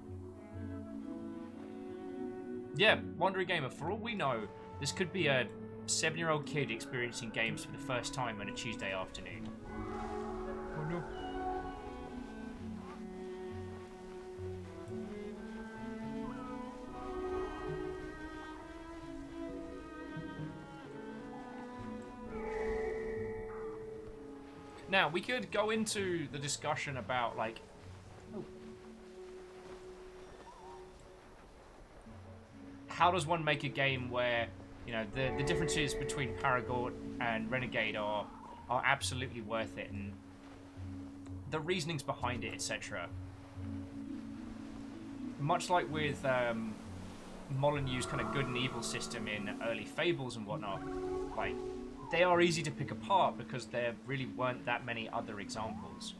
Yeah, Wandering Gamer. For all we know, this could be a 7-year-old kid experiencing games for the first time on a Tuesday afternoon. Oh no. Now, we could go into the discussion about, like... Oh. How does one make a game where, you know, the differences between Paragon and Renegade are absolutely worth it, and the reasonings behind it, etc. Much like with Molyneux's kind of good and evil system in early Fables and whatnot, like... They are easy to pick apart because there really weren't that many other examples.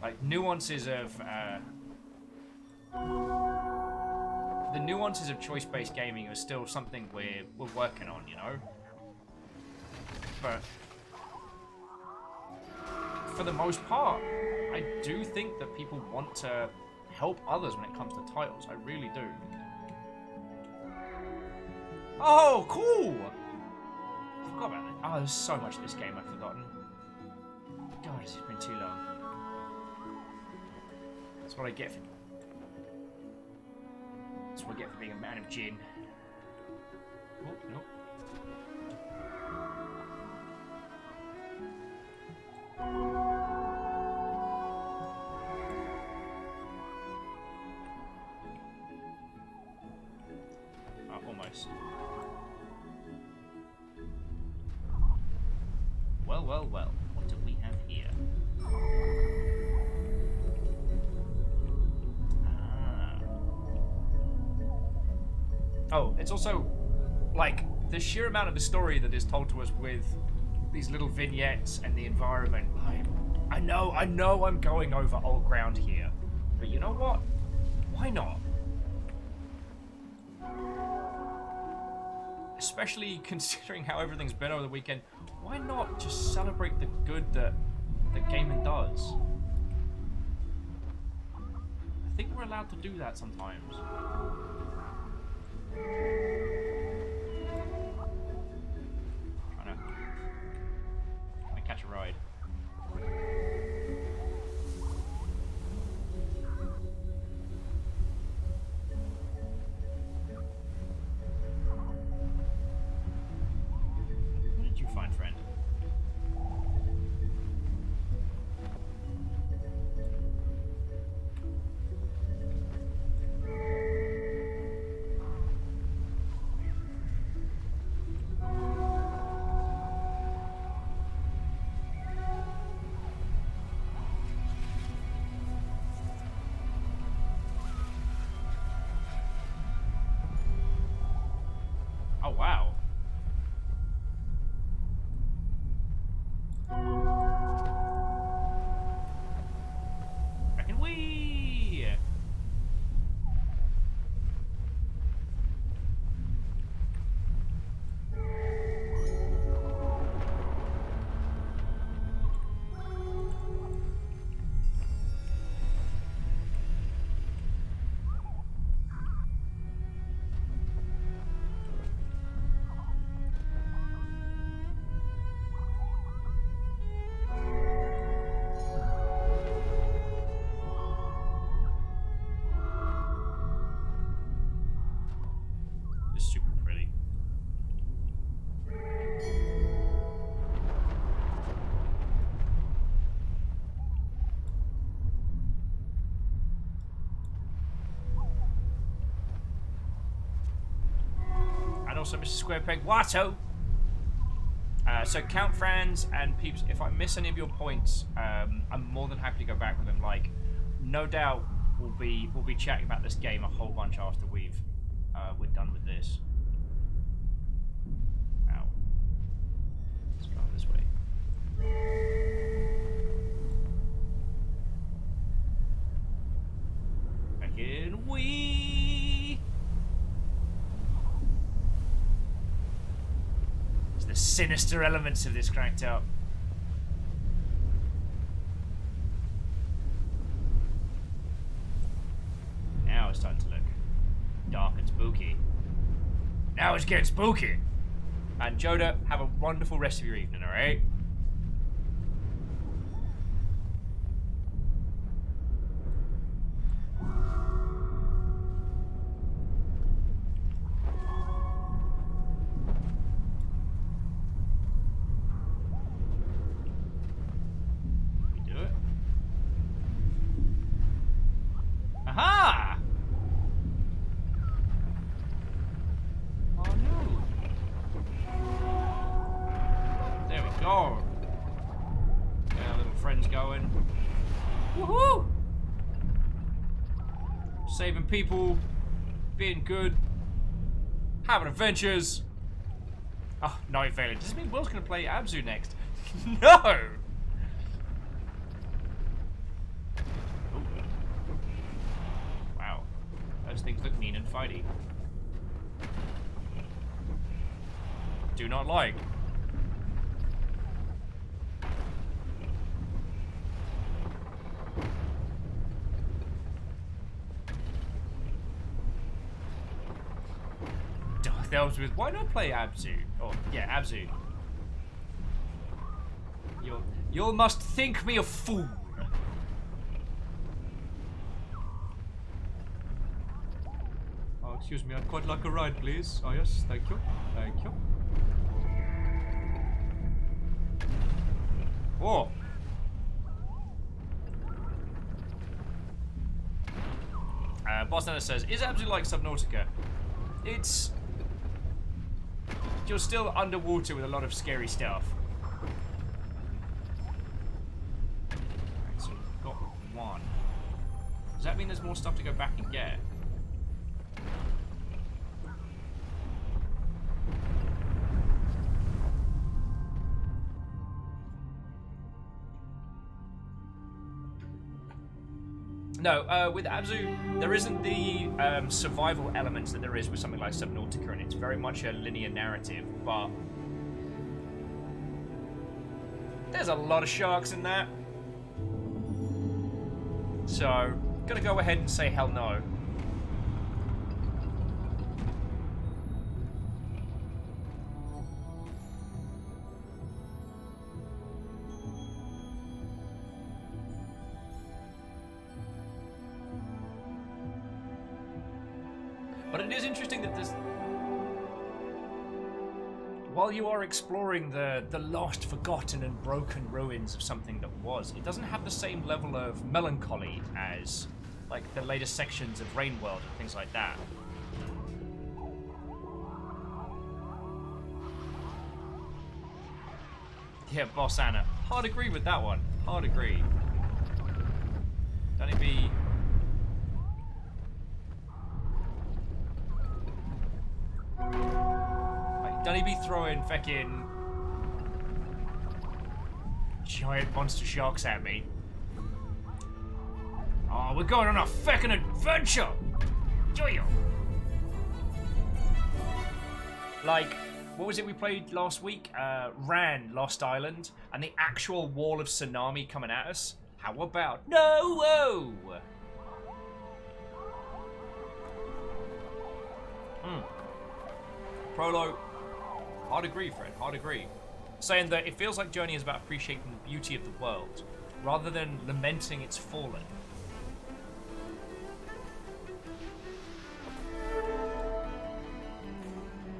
Like, nuances of... the nuances of choice-based gaming are still something we're working on, you know? But... for the most part, I do think that people want to help others when it comes to titles. I really do. Oh, cool! I forgot about that. Oh, there's so much of this game I've forgotten. God, it's been too long. That's what I get for... That's what I get for being a man of gin. Oh, no. Almost. Well, what do we have here? Oh, it's also like the sheer amount of the story that is told to us with these little vignettes and the environment. I know I'm going over old ground here, but you know what? Why not? Especially considering how everything's been over the weekend, why not just celebrate the good that gaming does? I think we're allowed to do that sometimes. Trying to catch a ride. What did you find, friend? Oh, wow. Reckon we. It's super pretty. And also Mr. Square Peg Watto. So Count Franz and peeps, if I miss any of your points, I'm more than happy to go back with them. Like, no doubt we'll be chatting about this game a whole bunch after we're done with this. Ow. Let's go this way. Back in we. It's the sinister elements of this cranked up. Now it's starting to look dark and spooky. Now it's getting spooky. And Joda, have a wonderful rest of your evening, alright? We do it. Aha! Oh no. There we go. Get our little friends going. Woohoo! Saving people, being good, having adventures. Oh, no failure. Does this mean Will's gonna play Abzu next? No! Ooh. Wow. Those things look mean and fighty. Do not like. Delves with why not play Abzu? Oh yeah, Abzu. You must think me a fool. Oh, excuse me, I'd quite like a ride, please. Oh yes, thank you. Thank you. Oh. Boss Nana says, is Abzu like Subnautica? It's... You're still underwater with a lot of scary stuff. Right, so we've got one. Does that mean there's more stuff to go back and get? No, with Abzu, there isn't the survival elements that there is with something like Subnautica, and it's very much a linear narrative, but there's a lot of sharks in that. So, gonna go ahead and say hell no. But it is interesting that there's... While you are exploring the lost, forgotten, and broken ruins of something that was, it doesn't have the same level of melancholy as, like, the later sections of Rain World and things like that. Yeah, Boss Anna. Hard agree with that one. Hard agree. Don't it be... Don't he be throwing fucking giant monster sharks at me? Oh, we're going on a fucking adventure! Do you? Like, what was it we played last week? Ran, Lost Island, and the actual wall of tsunami coming at us? How about no? Whoa! Prolo. Hard agree, Fred. Hard agree. Saying that it feels like Journey is about appreciating the beauty of the world, rather than lamenting its fallen.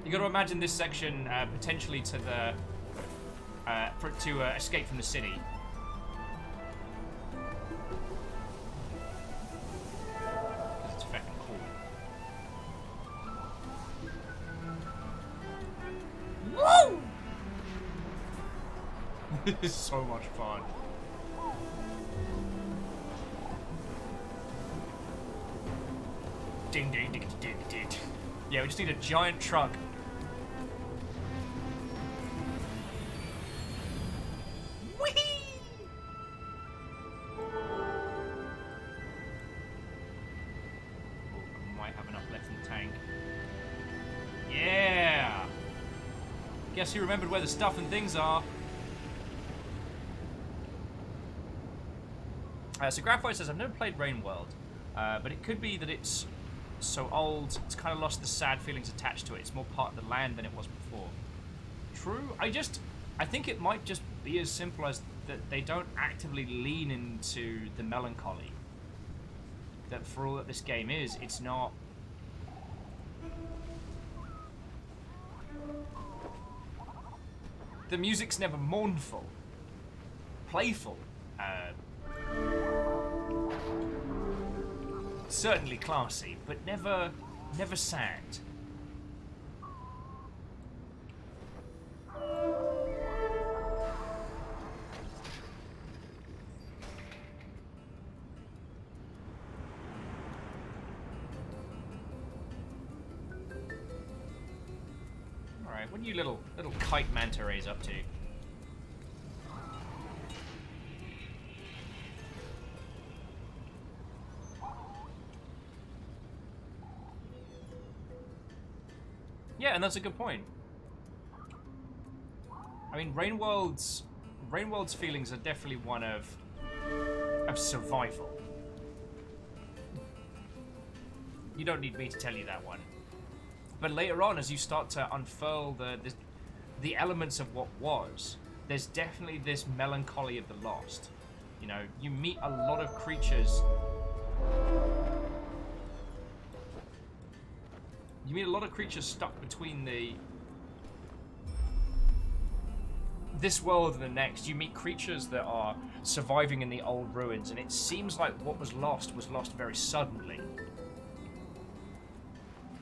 You got to imagine this section potentially to the escape from the city. Because it's fucking cool. Woo! This is so much fun. Ding ding ding ding ding. Yeah, we just need a giant truck. Whee! Oh, might have enough left in the tank. Yeah! Guess he remembered where the stuff and things are. So Graphite says, I've never played Rain World, but it could be that it's so old, it's kind of lost the sad feelings attached to it. It's more part of the land than it was before. True. I think it might just be as simple as that they don't actively lean into the melancholy. That for all that this game is, it's not... The music's never mournful. Playful. Certainly classy, but never sad. Alright, what are you little kite manta rays up to? Yeah, and that's a good point. I mean, Rain World's feelings are definitely one of survival. You don't need me to tell you that one. But later on, as you start to unfurl the elements of what was, there's definitely this melancholy of the lost. You know, you meet a lot of creatures. You meet a lot of creatures stuck between this world and the next. You meet creatures that are surviving in the old ruins, and it seems like what was lost very suddenly.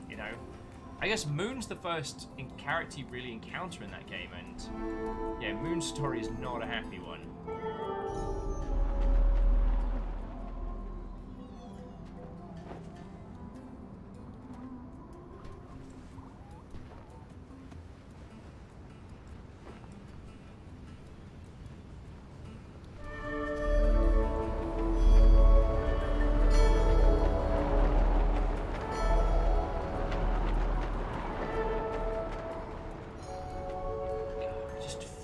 You know? I guess Moon's the first character you really encounter in that game, and yeah, Moon's story is not a happy one.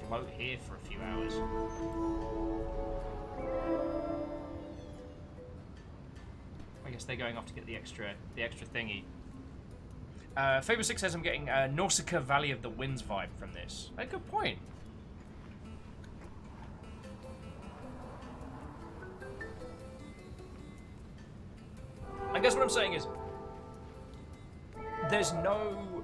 float here for a few hours. I guess they're going off to get the extra thingy. Faber 6 says I'm getting Nausicaa Valley of the Winds vibe from this. A good point. I guess what I'm saying is, there's no...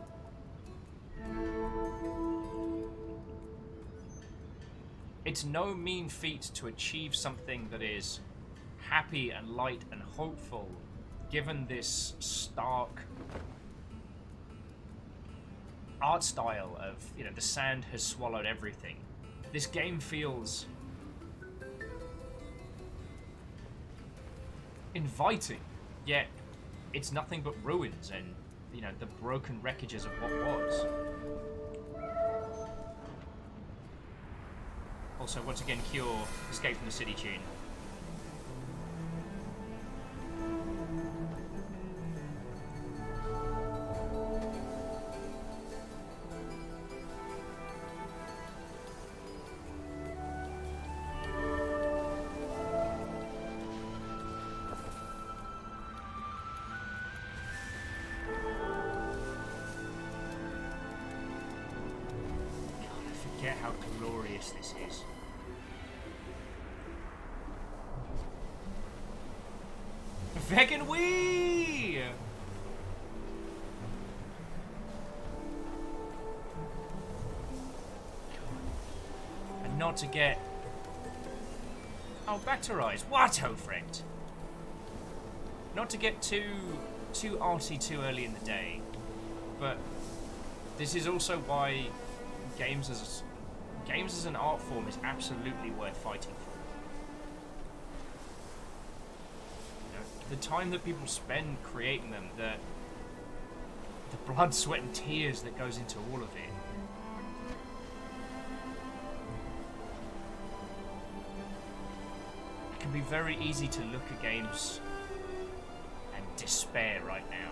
It's no mean feat to achieve something that is happy and light and hopeful, given this stark art style of, you know, the sand has swallowed everything. This game feels inviting, yet it's nothing but ruins and, you know, the broken wreckages of what was. Also, once again, Cure, Escape from the City tune. Forget how glorious this is. Vegan Wee! And not to get... Oh, Bacterize. What, oh friend? Not to get too arty too early in the day, but this is also why games as an art form is absolutely worth fighting for. You know, the time that people spend creating them, the blood, sweat, and tears that goes into all of it. It can be very easy to look at games and despair right now.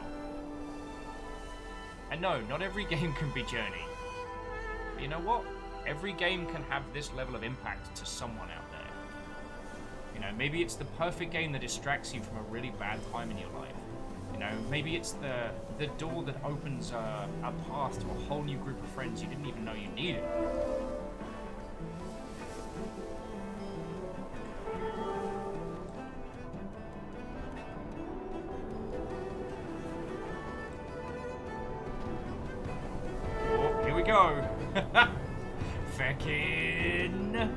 And no, not every game can be Journey. But you know what? Every game can have this level of impact to someone out there. You know, maybe it's the perfect game that distracts you from a really bad time in your life. You know, maybe it's the door that opens a path to a whole new group of friends you didn't even know you needed. Oh, here we go. Feckin'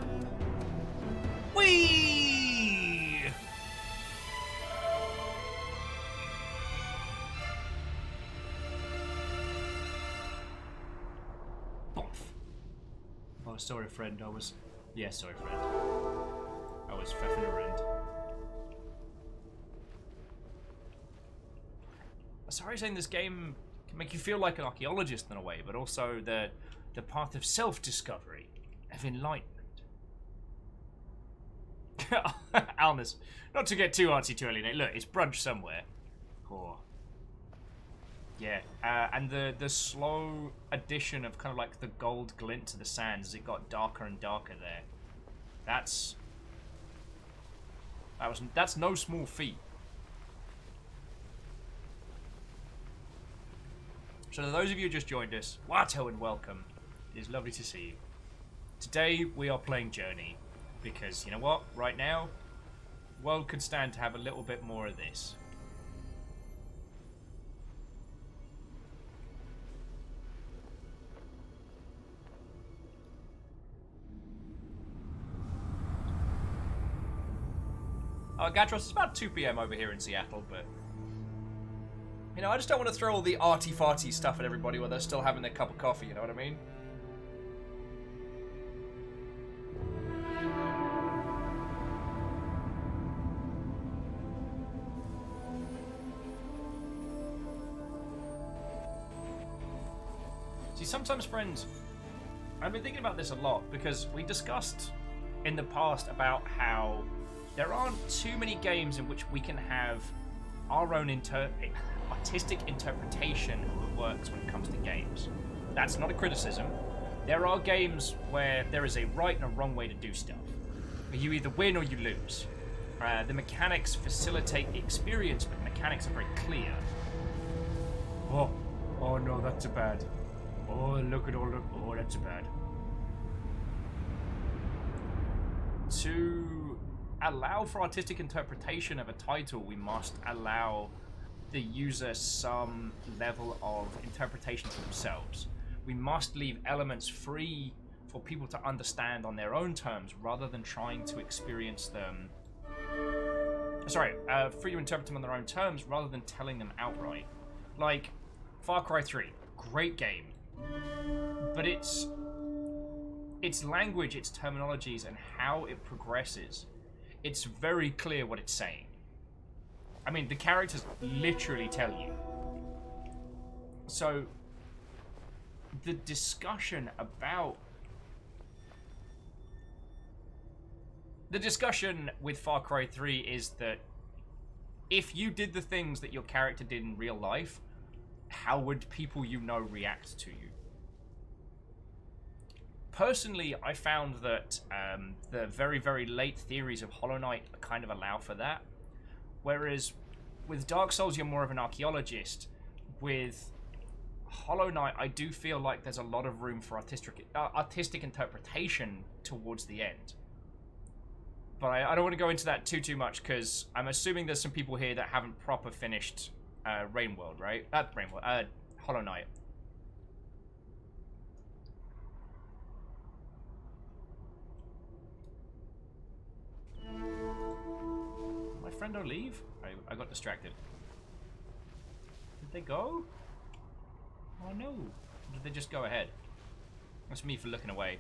Wee! Boff. Oh, sorry, friend. Yeah, sorry, friend. I was feffing around. Sorry, saying this game can make you feel like an archaeologist in a way, but also the path of self-discovery, of enlightenment. Alnus, not to get too artsy too early, Nate. Look, it's brunch somewhere. Oh. Yeah, and the slow addition of kind of like the gold glint to the sands as it got darker and darker there. That's no small feat. So to those of you who just joined us, Wato and welcome. It is lovely to see you. Today we are playing Journey, because you know what? Right now, the world could stand to have a little bit more of this. Gatros, it's about 2 PM over here in Seattle, but you know, I just don't want to throw all the arty-farty stuff at everybody while they're still having their cup of coffee, you know what I mean? See, sometimes, friends, I've been thinking about this a lot, because we discussed in the past about how there aren't too many games in which we can have our own artistic interpretation of what works when it comes to games. That's not a criticism. There are games where there is a right and a wrong way to do stuff. You either win or you lose. The mechanics facilitate the experience, but the mechanics are very clear. Oh no, that's a bad. Oh, look at all the. Oh, that's a bad. To allow for artistic interpretation of a title, we must allow the user some level of interpretation for themselves. We must leave elements free for people to understand on their own terms rather than trying to experience them. Free to interpret them on their own terms rather than telling them outright. Like Far Cry 3, great game, but its language, its terminologies, and how it progresses, it's very clear what it's saying. I mean, the characters literally tell you. So, the discussion with Far Cry 3 is that if you did the things that your character did in real life, how would people you know react to you? Personally, I found that the very, very late theories of Hollow Knight kind of allow for that. Whereas with Dark Souls, you're more of an archaeologist. With Hollow Knight, I do feel like there's a lot of room for artistic interpretation towards the end. But I don't want to go into that too much, because I'm assuming there's some people here that haven't proper finished Rainworld, right? Hollow Knight. My friend don't leave? I got distracted. Did they go? Oh no. Or did they just go ahead? That's me for looking away.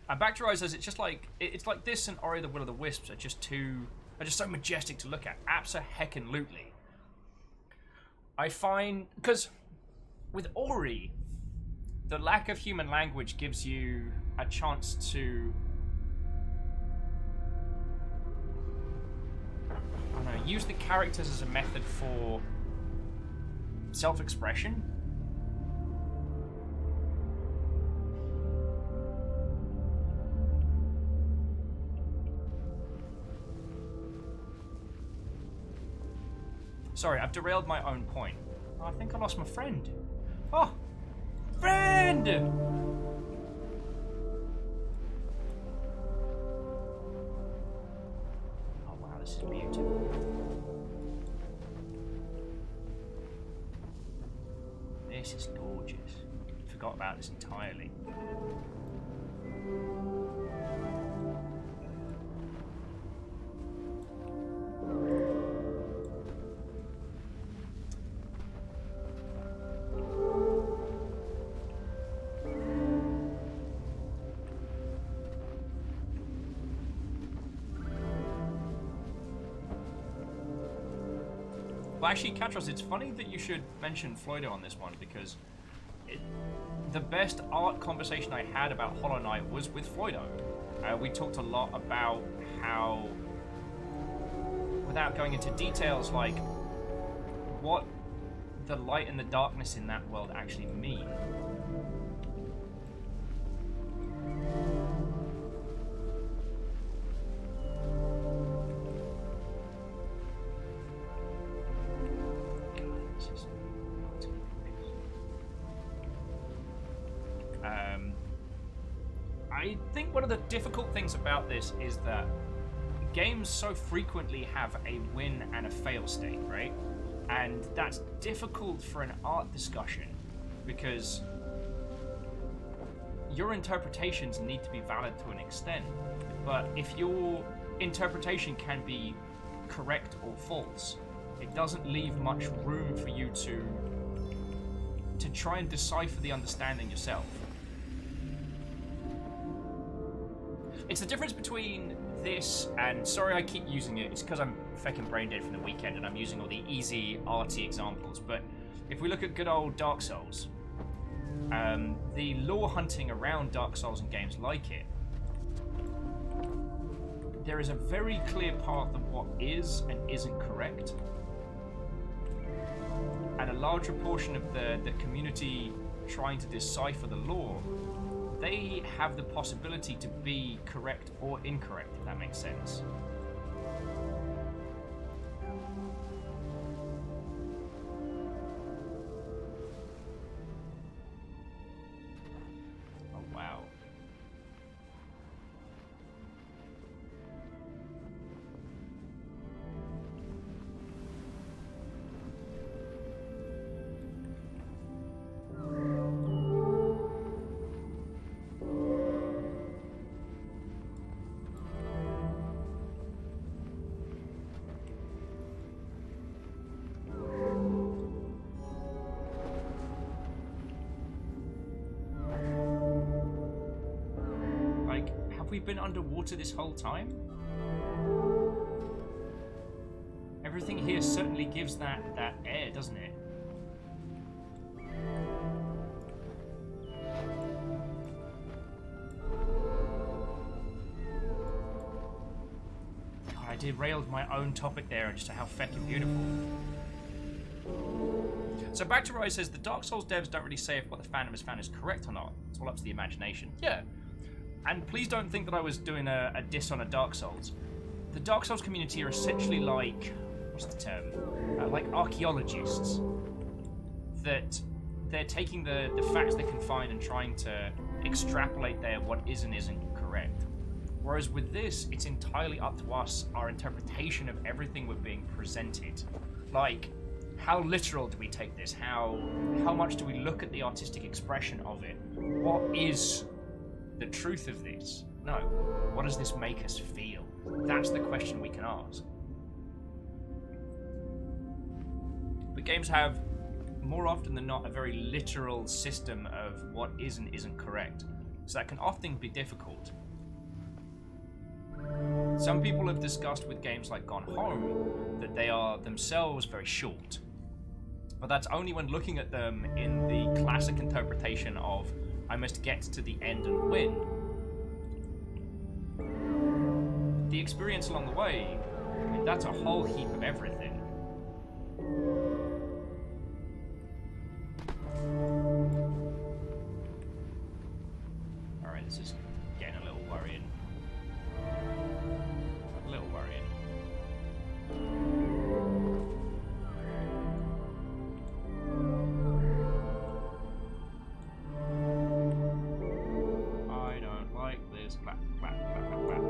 And back to Rise, it's just like it's like this and Ori the Will of the Wisps are just so majestic to look at. Abso-heckin-lutely. I find, because with Ori, the lack of human language gives you a chance to, I don't know, use the characters as a method for self-expression. Sorry, I've derailed my own point. Oh, I think I lost my friend. Oh! Friend! Oh wow, this is beautiful. This is gorgeous. Forgot about this entirely. Well, actually, Katros, it's funny that you should mention Floydo on this one, because the best art conversation I had about Hollow Knight was with Floydo. We talked a lot about how, without going into details, like what the light and the darkness in that world actually mean. I think one of the difficult things about this is that games so frequently have a win and a fail state, right? And that's difficult for an art discussion because your interpretations need to be valid to an extent. But if your interpretation can be correct or false, it doesn't leave much room for you to try and decipher the understanding yourself. It's the difference between this and, sorry I keep using it, it's because I'm fucking brain dead from the weekend and I'm using all the easy arty examples, but if we look at good old Dark Souls, the lore hunting around Dark Souls and games like it, there is a very clear path of what is and isn't correct, and a larger portion of the community trying to decipher the lore, they have the possibility to be correct or incorrect, if that makes sense. Oh, wow. Have we been underwater this whole time? Everything here certainly gives that air, doesn't it? God, I derailed my own topic there and just how feckin' beautiful. So back to Rise says, the Dark Souls devs don't really say if what the fandom has found is correct or not. It's all up to the imagination. Yeah. And please don't think that I was doing a diss on a Dark Souls. The Dark Souls community are essentially like, what's the term? Like archaeologists. That they're taking the facts they can find and trying to extrapolate there what is and isn't correct. Whereas with this, it's entirely up to us, our interpretation of everything we're being presented. Like, how literal do we take this? How much do we look at the artistic expression of it? What is the truth of this? No. What does this make us feel? That's the question we can ask. But games have, more often than not, a very literal system of what is and isn't correct. So that can often be difficult. Some people have discussed with games like Gone Home that they are themselves very short. But that's only when looking at them in the classic interpretation of I must get to the end and win. The experience along the way, I mean, that's a whole heap of everything. Alright, this is getting a little worrying. A little worrying. I don't like this. Clap, clap, clap, clap, clap.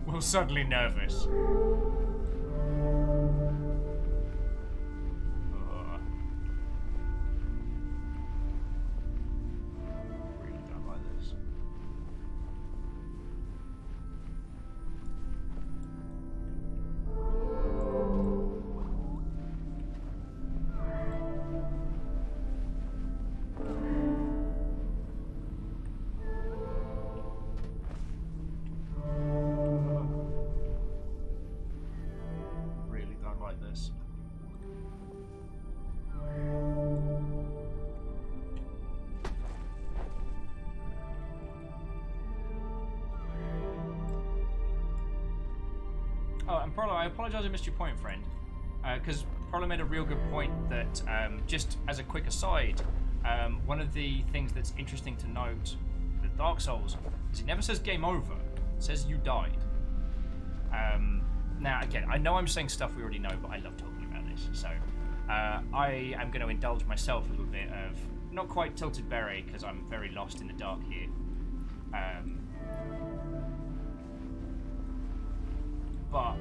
We're suddenly nervous. Really don't like this. Really don't like this. Oh, and Prolo, I apologize I missed your point, friend. Because Prolo made a real good point that, just as a quick aside, one of the things that's interesting to note with Dark Souls is it never says game over. It says you died. Now, again, I know I'm saying stuff we already know, but I love talking about this. So, I am going to indulge myself a little bit of, not quite tilted beret, because I'm very lost in the dark here. But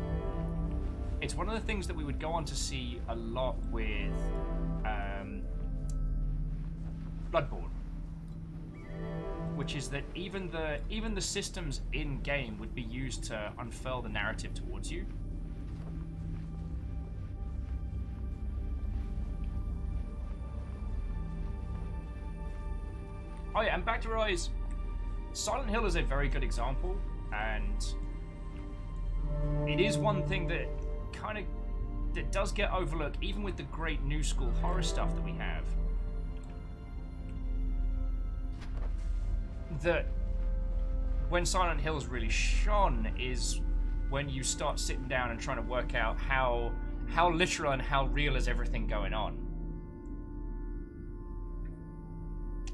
it's one of the things that we would go on to see a lot with Bloodborne, which is that even the systems in game would be used to unfurl the narrative towards you. Oh yeah, and back to Rise. Silent Hill is a very good example, and it is one thing that kind of that does get overlooked, even with the great new school horror stuff that we have. That when Silent Hills really shone is when you start sitting down and trying to work out how literal and how real is everything going on.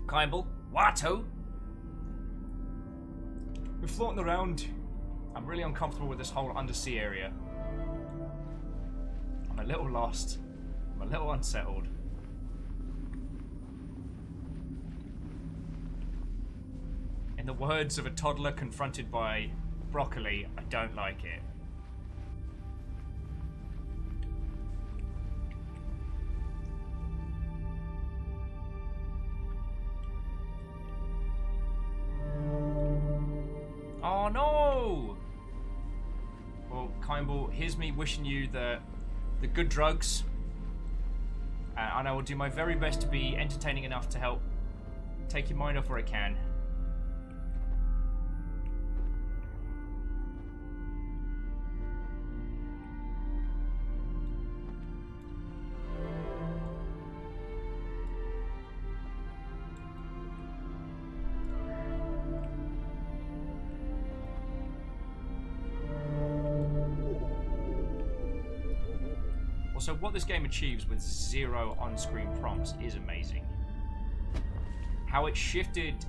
Kimball, Watto. We're floating around. I'm really uncomfortable with this whole undersea area. I'm a little lost. I'm a little unsettled. In the words of a toddler confronted by broccoli, I don't like it. Oh no! Well, Kimball, here's me wishing you the good drugs. And I will do my very best to be entertaining enough to help take your mind off where I can. So what this game achieves with 0 on-screen prompts is amazing. How it shifted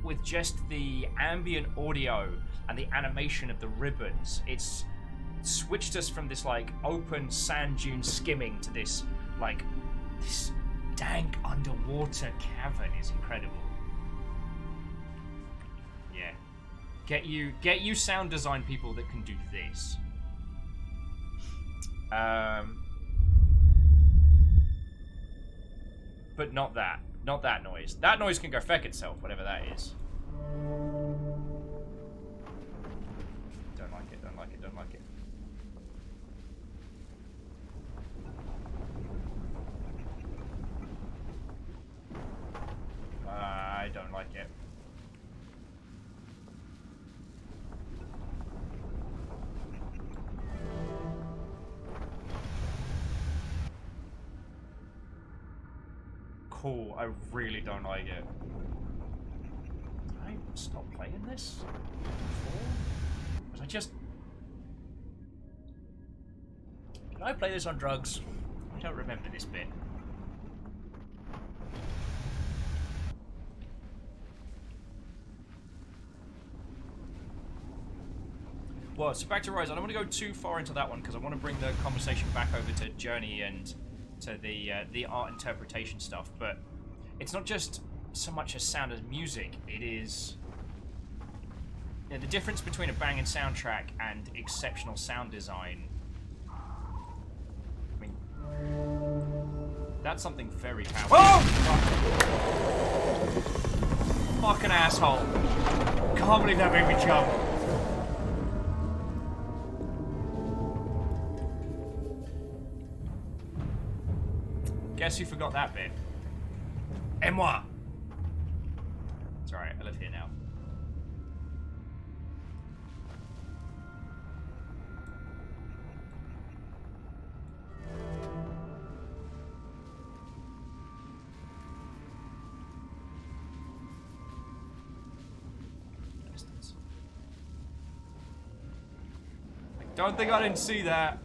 with just the ambient audio and the animation of the ribbons. It's switched us from this like open sand dune skimming to this like this dank underwater cavern is incredible. Yeah. Get you sound design people that can do this. But not that. Not that noise. That noise can go feck itself, whatever that is. Don't like it, don't like it, don't like it. I don't like it. Cool, I really don't like it. Did I stop playing this before? Was I just... Did I play this on drugs? I don't remember this bit. Well, so back to Rise. I don't want to go too far into that one because I want to bring the conversation back over to Journey and to the art interpretation stuff, but it's not just so much as sound as music. It is the difference between a banging soundtrack and exceptional sound design. I mean, that's something very powerful. Oh! Fucking asshole! Can't believe that made me jump. Guess who forgot that bit? Et moi! It's alright, I live here now. Distance. I don't think I didn't see that.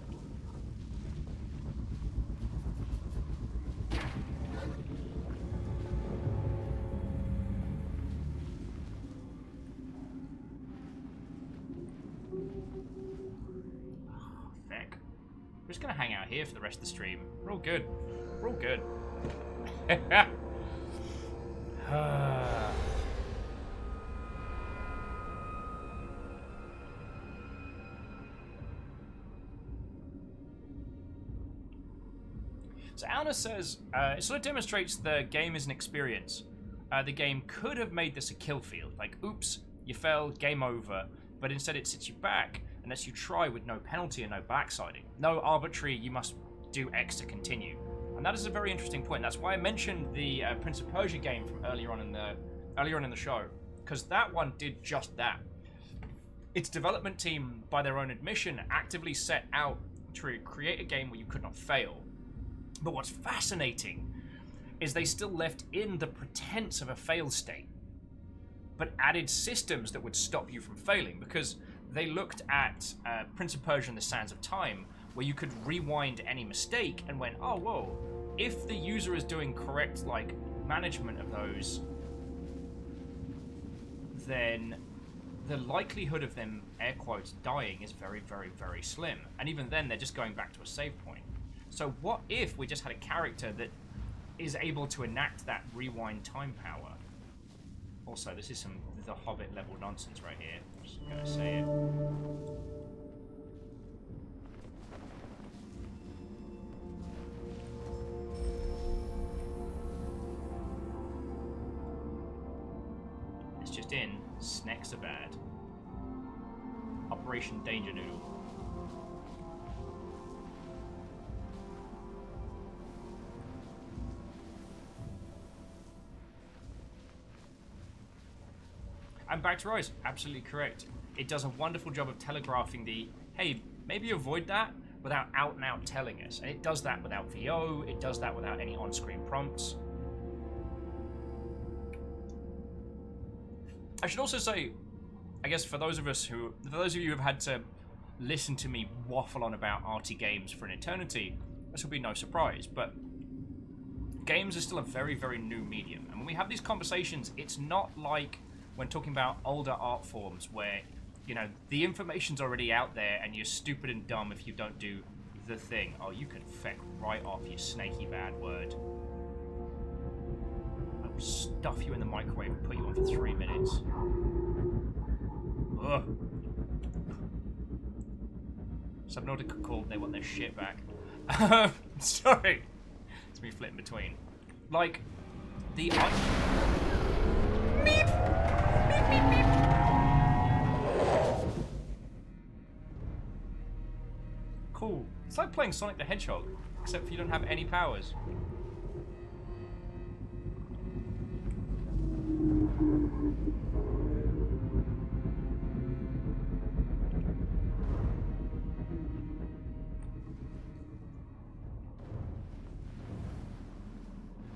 Just gonna hang out here for the rest of the stream. We're all good. We're all good. So Alna says, it sort of demonstrates the game is an experience. The game could have made this a kill field. Like, oops, you fell, game over. But instead it sits you back and lets you try with no penalty and no backsiding. No arbitrary, you must do X to continue. And that is a very interesting point. That's why I mentioned the Prince of Persia game from earlier on in the show, because that one did just that. Its development team, by their own admission, actively set out to create a game where you could not fail. But what's fascinating is they still left in the pretense of a fail state, but added systems that would stop you from failing, because they looked at Prince of Persia and the Sands of Time, where you could rewind any mistake and went, oh, whoa, if the user is doing correct, like, management of those, then the likelihood of them, air quotes, dying is very, very, very slim. And even then, they're just going back to a save point. So what if we just had a character that is able to enact that rewind time power? Also, this is some The Hobbit level nonsense right here. I'm just gonna say it. It's just in. Snacks are bad. Operation Danger Noodle. And back to Rise, absolutely correct. It does a wonderful job of telegraphing the, hey, maybe avoid that, without out and out telling us. And it does that without VO, it does that without any on-screen prompts. I should also say, I guess for those of you who have had to listen to me waffle on about arty games for an eternity, this will be no surprise, but games are still a very, very new medium. And when we have these conversations, it's not like when talking about older art forms where, you know, the information's already out there and you're stupid and dumb if you don't do the thing. Oh, you can feck right off, you snaky bad word. I will stuff you in the microwave and put you on for 3 minutes. Ugh. Subnautica called, they want their shit back. Sorry. It's me flipping between. Like, the... Meep! Meep, meep, meep. Cool. It's like playing Sonic the Hedgehog, except for you don't have any powers.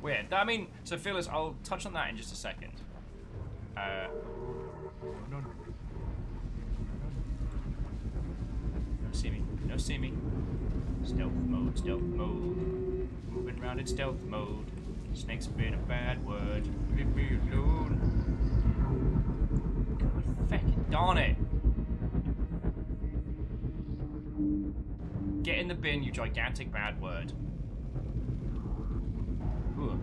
Weird. I mean, so Fearless, I'll touch on that in just a second. No. No see me. No see me. Stealth mode, stealth mode. Moving around in stealth mode. Snake's been a bad word. Leave me alone. God, fucking darn it. Get in the bin, you gigantic bad word. Ooh.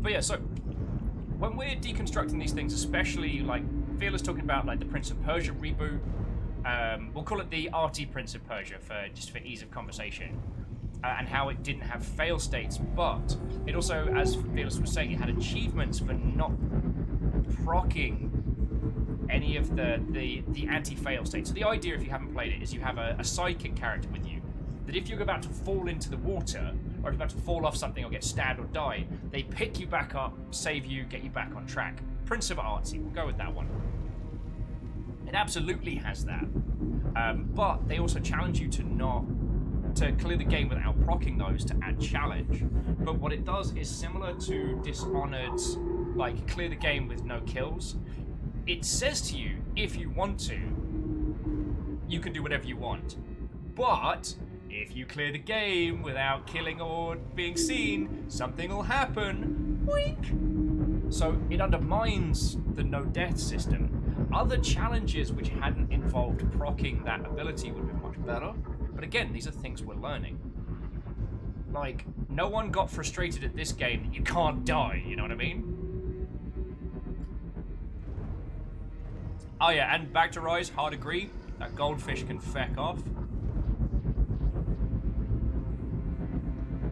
But yeah, so when we're deconstructing these things, especially like Fearless talking about like the Prince of Persia reboot, we'll call it the arty Prince of Persia for ease of conversation, and how it didn't have fail states, but it also, as Fearless was saying, it had achievements for not procking any of the anti-fail states. So the idea, if you haven't played it, is you have a sidekick character with you, that if you're about to fall into the water, or if you're about to fall off something or get stabbed or die, they pick you back up, save you, get you back on track. Prince of Artsy, we'll go with that one. It absolutely has that. But they also challenge you to clear the game without procking those to add challenge. But what it does is similar to Dishonored's, like, clear the game with no kills. It says to you, if you want to, you can do whatever you want. But if you clear the game without killing or being seen, something will happen. Wink! So it undermines the no death system. Other challenges which hadn't involved procking that ability would have been much better. But again, these are things we're learning. Like, no one got frustrated at this game that you can't die, you know what I mean? Oh yeah, and back to Rise, hard agree. That goldfish can feck off.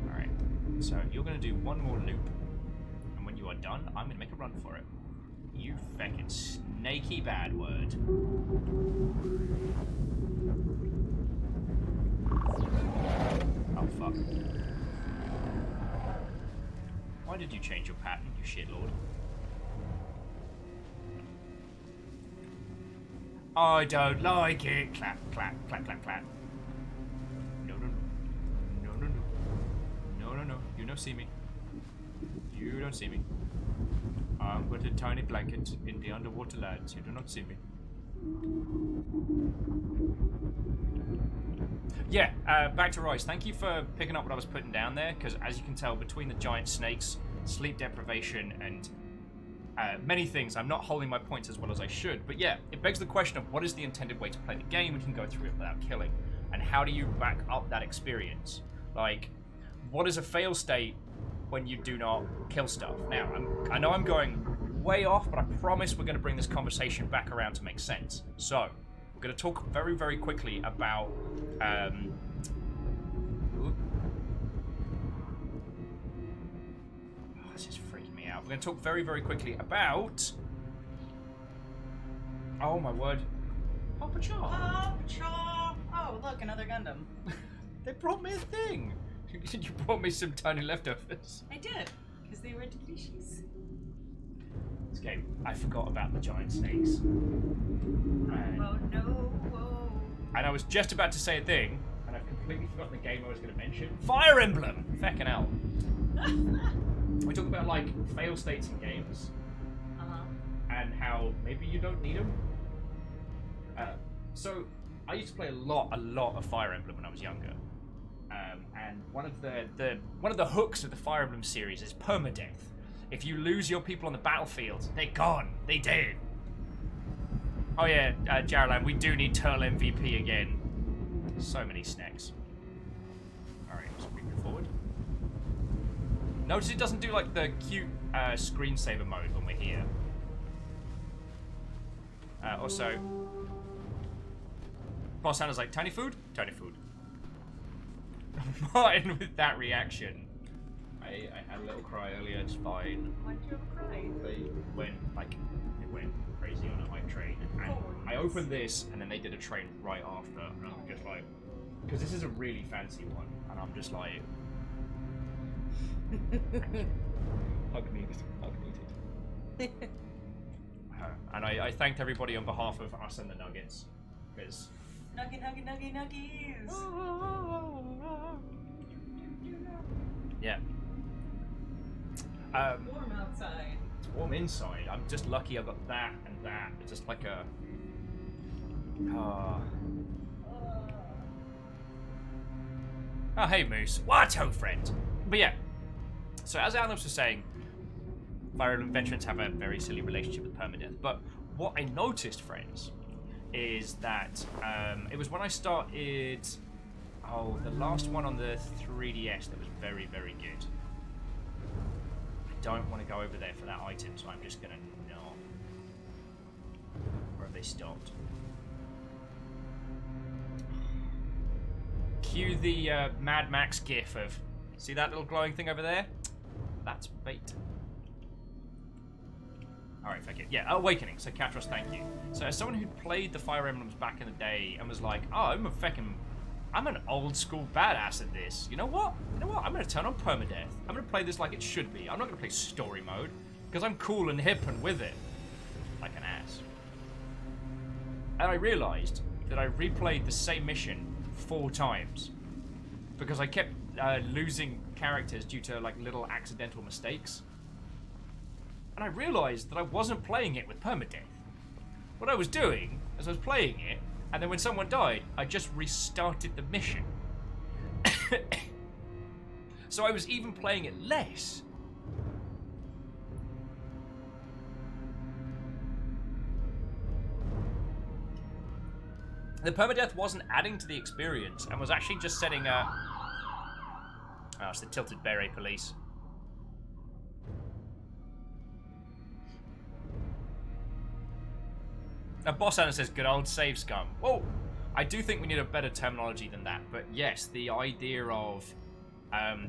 Alright, so you're gonna do one more loop. And when you are done, I'm gonna make a run for it. You feckin' snaky bad word. Oh, fuck. Why did you change your pattern, you shitlord? I don't like it. Clap, clap, clap, clap, clap. No, no, no. No, no, no. No, no, no. You don't see me. You don't see me. I'm but a tiny blanket in the underwater lands. You do not see me. Yeah, back to Rice. Thank you for picking up what I was putting down there, because as you can tell, between the giant snakes, sleep deprivation, and many things, I'm not holding my points as well as I should. But yeah, it begs the question of what is the intended way to play the game when you can go through it without killing, and how do you back up that experience? Like, what is a fail state when you do not kill stuff? Now, I know I'm going way off, but I promise we're going to bring this conversation back around to make sense. So, we're going to talk very, very quickly about... this is freaking me out. We're going to talk very, very quickly about... Oh, my word. Papa Char. Papa Char. Oh, look, another Gundam. They brought me a thing. You brought me some tiny leftovers. I did, because they were delicious. This game, I forgot about the giant snakes. Oh no! Whoa. And I was just about to say a thing, and I've completely forgotten the game I was going to mention. Fire Emblem! Feckin' hell. We talk about, like, fail states in games. And how maybe you don't need them. So, I used to play a lot of Fire Emblem when I was younger. And one of the hooks of the Fire Emblem series is permadeath. If you lose your people on the battlefield, they're gone. They dead. Oh yeah, Jaralan, we do need Turtle MVP again. So many snacks. Alright, let's bring it forward. Notice it doesn't do like the cute screensaver mode when we're here. Also, Boss Hannah's like, tiny food? Tiny food. Martin with that reaction. I had a little cry earlier, it's fine. Why'd you have a cry? It went crazy on a hype train. And I opened this, and then they did a train right after, and I'm just like, because this is a really fancy one, and I'm just like, hug needed, hug needed. And I thanked everybody on behalf of us and the Nuggets, because... Nuggies! Yeah. Warm outside. It's warm inside. I'm just lucky I've got that and that. It's just like a... Oh, hey, Moose. What, friend? But yeah. So as Alex was saying, Fire Emblem veterans have a very silly relationship with permadeath. But what I noticed, friends, is that it was when I started... Oh, the last one on the 3DS that was very, very good. I don't want to go over there for that item, so I'm just going to not. Where have they stopped? Cue the Mad Max gif of... See that little glowing thing over there? That's bait. Alright, fuck it. Yeah, Awakening. So, Katros, thank you. So, as someone who played the Fire Emblems back in the day and was like, oh, I'm an old school badass at this. You know what? I'm going to turn on permadeath. I'm going to play this like it should be. I'm not going to play story mode because I'm cool and hip and with it. Like an ass. And I realized that I replayed the same mission 4 times because I kept losing characters due to like little accidental mistakes. And I realized that I wasn't playing it with permadeath. What I was doing is I was playing it, and then when someone died, I just restarted the mission. So I was even playing it less. The permadeath wasn't adding to the experience and was actually just setting a... Oh, it's the Tilted Beret Police. Boss Anna says, good old save scum. Whoa! I do think we need a better terminology than that, but yes, the idea of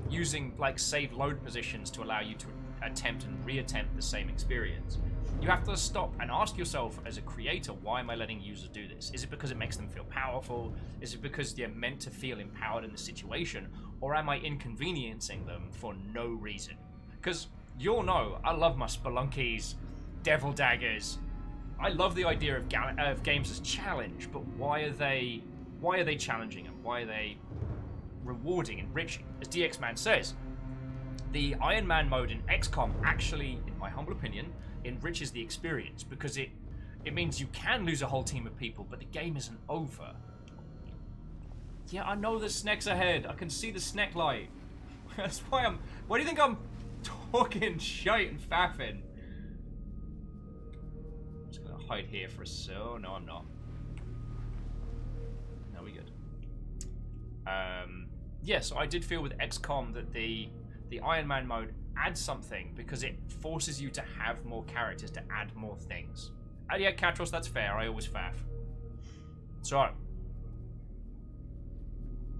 using like save load positions to allow you to attempt and reattempt the same experience. You have to stop and ask yourself as a creator, why am I letting users do this? Is it because it makes them feel powerful? Is it because they're meant to feel empowered in the situation? Or am I inconveniencing them for no reason? Because you'll know, I love my spelunkies, devil daggers. I love the idea of games as challenge, but why are they challenging and why are they rewarding, enriching? As DX Man says, the Iron Man mode in XCOM actually, in my humble opinion, enriches the experience because it means you can lose a whole team of people, but the game isn't over. Yeah, I know the snake's ahead. I can see the snake light. That's why why do you think I'm talking shite and faffing? I'm just gonna hide here for a so. No, I'm not. No, we good. Yes, I did feel with XCOM that the Iron Man mode adds something because it forces you to have more characters to add more things. And yeah, Katros, that's fair. I always faff. So,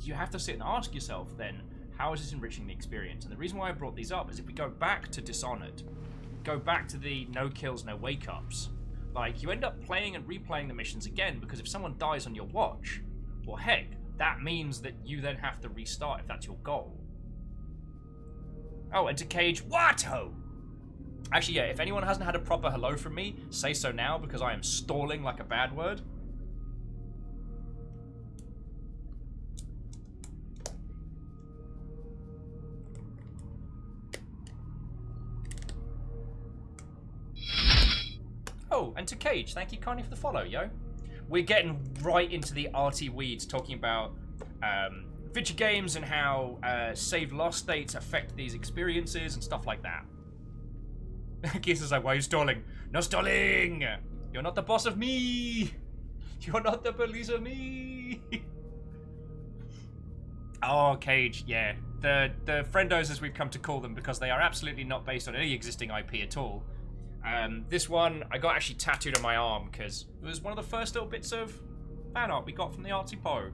you have to sit and ask yourself then, how is this enriching the experience? And the reason why I brought these up is if we go back to Dishonored, go back to the no kills, no wake-ups, like, you end up playing and replaying the missions again because if someone dies on your watch, well, heck, that means that you then have to restart if that's your goal. Oh, and to Cage, Watto! Actually, yeah, if anyone hasn't had a proper hello from me, say so now because I am stalling like a bad word. Oh, and to Cage, thank you kindly for the follow, yo. We're getting right into the arty weeds, talking about video games and how saved lost states affect these experiences and stuff like that. Kiss is like, why are you stalling? No stalling! You're not the boss of me! You're not the police of me! Oh, Cage, yeah. The friendos, as we've come to call them, because they are absolutely not based on any existing IP at all. This one, I got actually tattooed on my arm, because it was one of the first little bits of fan art we got from the Artsy Po.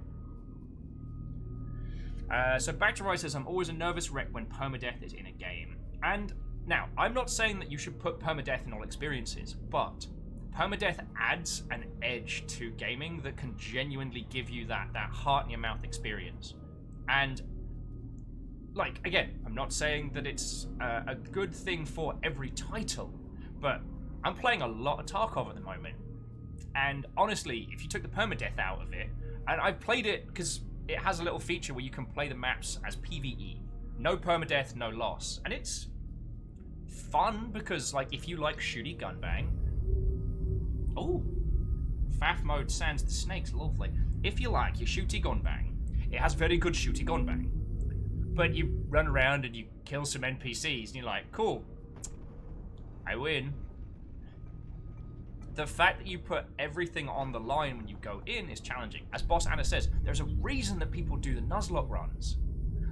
So back to Rise says, I'm always a nervous wreck when permadeath is in a game. And now, I'm not saying that you should put permadeath in all experiences, but permadeath adds an edge to gaming that can genuinely give you that heart in your mouth experience. And, like, again, I'm not saying that it's a good thing for every title, but I'm playing a lot of Tarkov at the moment. And honestly, if you took the permadeath out of it, and I've played it because it has a little feature where you can play the maps as PvE. No permadeath, no loss. And it's fun because, like, if you like shooty gunbang... Oh! Faff mode sans the snakes, lovely. If you like your shooty gunbang, it has very good shooty gunbang. But you run around and you kill some NPCs and you're like, cool. I win. The fact that you put everything on the line when you go in is challenging. As Boss Anna says, there's a reason that people do the Nuzlocke runs.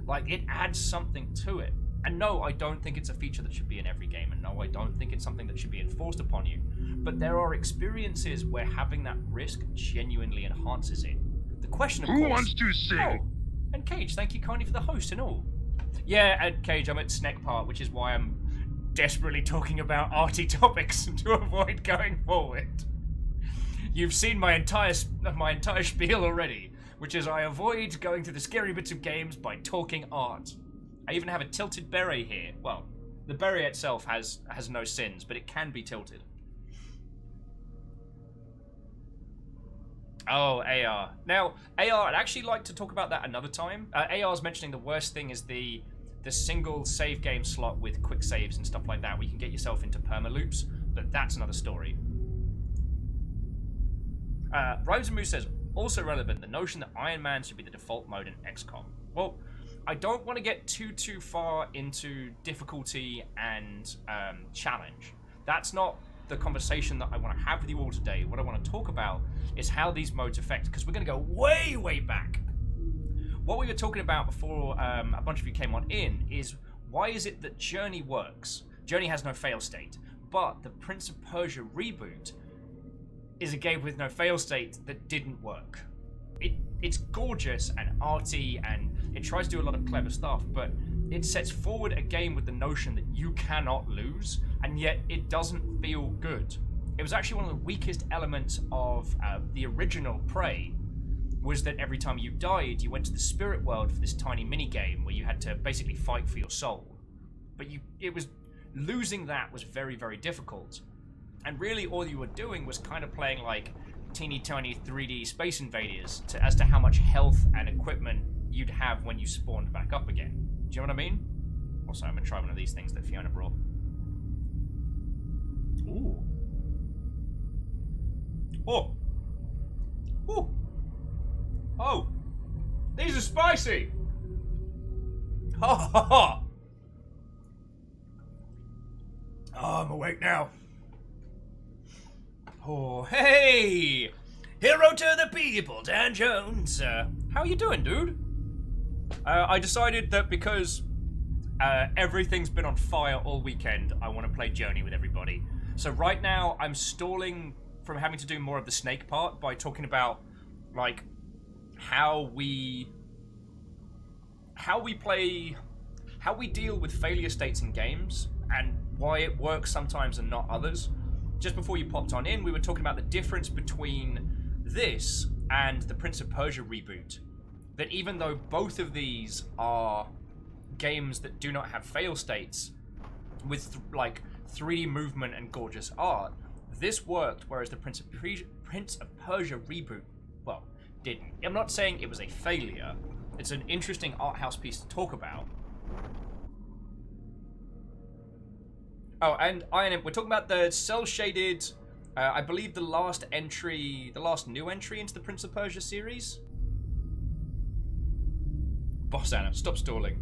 Like, it adds something to it. And no, I don't think it's a feature that should be in every game, and no, I don't think it's something that should be enforced upon you. But there are experiences where having that risk genuinely enhances it. The question, of course... Who wants to sing? Oh, and Cage, thank you kindly for the host and all. Yeah, and Cage, I'm at Snack Part, which is why I'm desperately talking about arty topics to avoid going forward. You've seen my entire spiel already, which is I avoid going to the scary bits of games by talking art. I even have a tilted beret here. Well, the beret itself has no sins, but it can be tilted. Oh, AR. Now, AR, I'd actually like to talk about that another time. AR's mentioning the worst thing is the single save game slot with quick saves and stuff like that, where you can get yourself into permaloops, but that's another story. Rose and Moose says, also relevant, the notion that Iron Man should be the default mode in XCOM. Well, I don't want to get too far into difficulty and challenge. That's not the conversation that I want to have with you all today. What I want to talk about is how these modes affect, because we're going to go way back. What we were talking about before a bunch of you came on in is, why is it that Journey works? Journey has no fail state, but the Prince of Persia reboot is a game with no fail state that didn't work. It's gorgeous and arty, and it tries to do a lot of clever stuff, but it sets forward a game with the notion that you cannot lose, and yet it doesn't feel good. It was actually one of the weakest elements of the original Prey, was that every time you died, you went to the spirit world for this tiny mini game where you had to basically fight for your soul. but losing that was very, very difficult. And really all you were doing was kind of playing like teeny tiny 3D Space Invaders as to how much health and equipment you'd have when you spawned back up again. Do you know what I mean? Also, I'm gonna try one of these things that Fiona brought. Ooh. Oh. Ooh. Oh. These are spicy. Ha ha ha. Oh, I'm awake now. Oh, hey! Hero to the people, Dan Jones. How you doing, dude? I decided that because everything's been on fire all weekend, I want to play Journey with everybody. So right now, I'm stalling from having to do more of the snake part by talking about, like, how we deal with failure states in games, and why it works sometimes and not others. Just before you popped on in, we were talking about the difference between this and the Prince of Persia reboot. That even though both of these are games that do not have fail states, with like 3D movement and gorgeous art, this worked, whereas the Prince of Persia reboot, well, didn't. I'm not saying it was a failure. It's an interesting art house piece to talk about. Oh, and we're talking about the cel-shaded, I believe the last new entry into the Prince of Persia series. Boss Anna, stop stalling.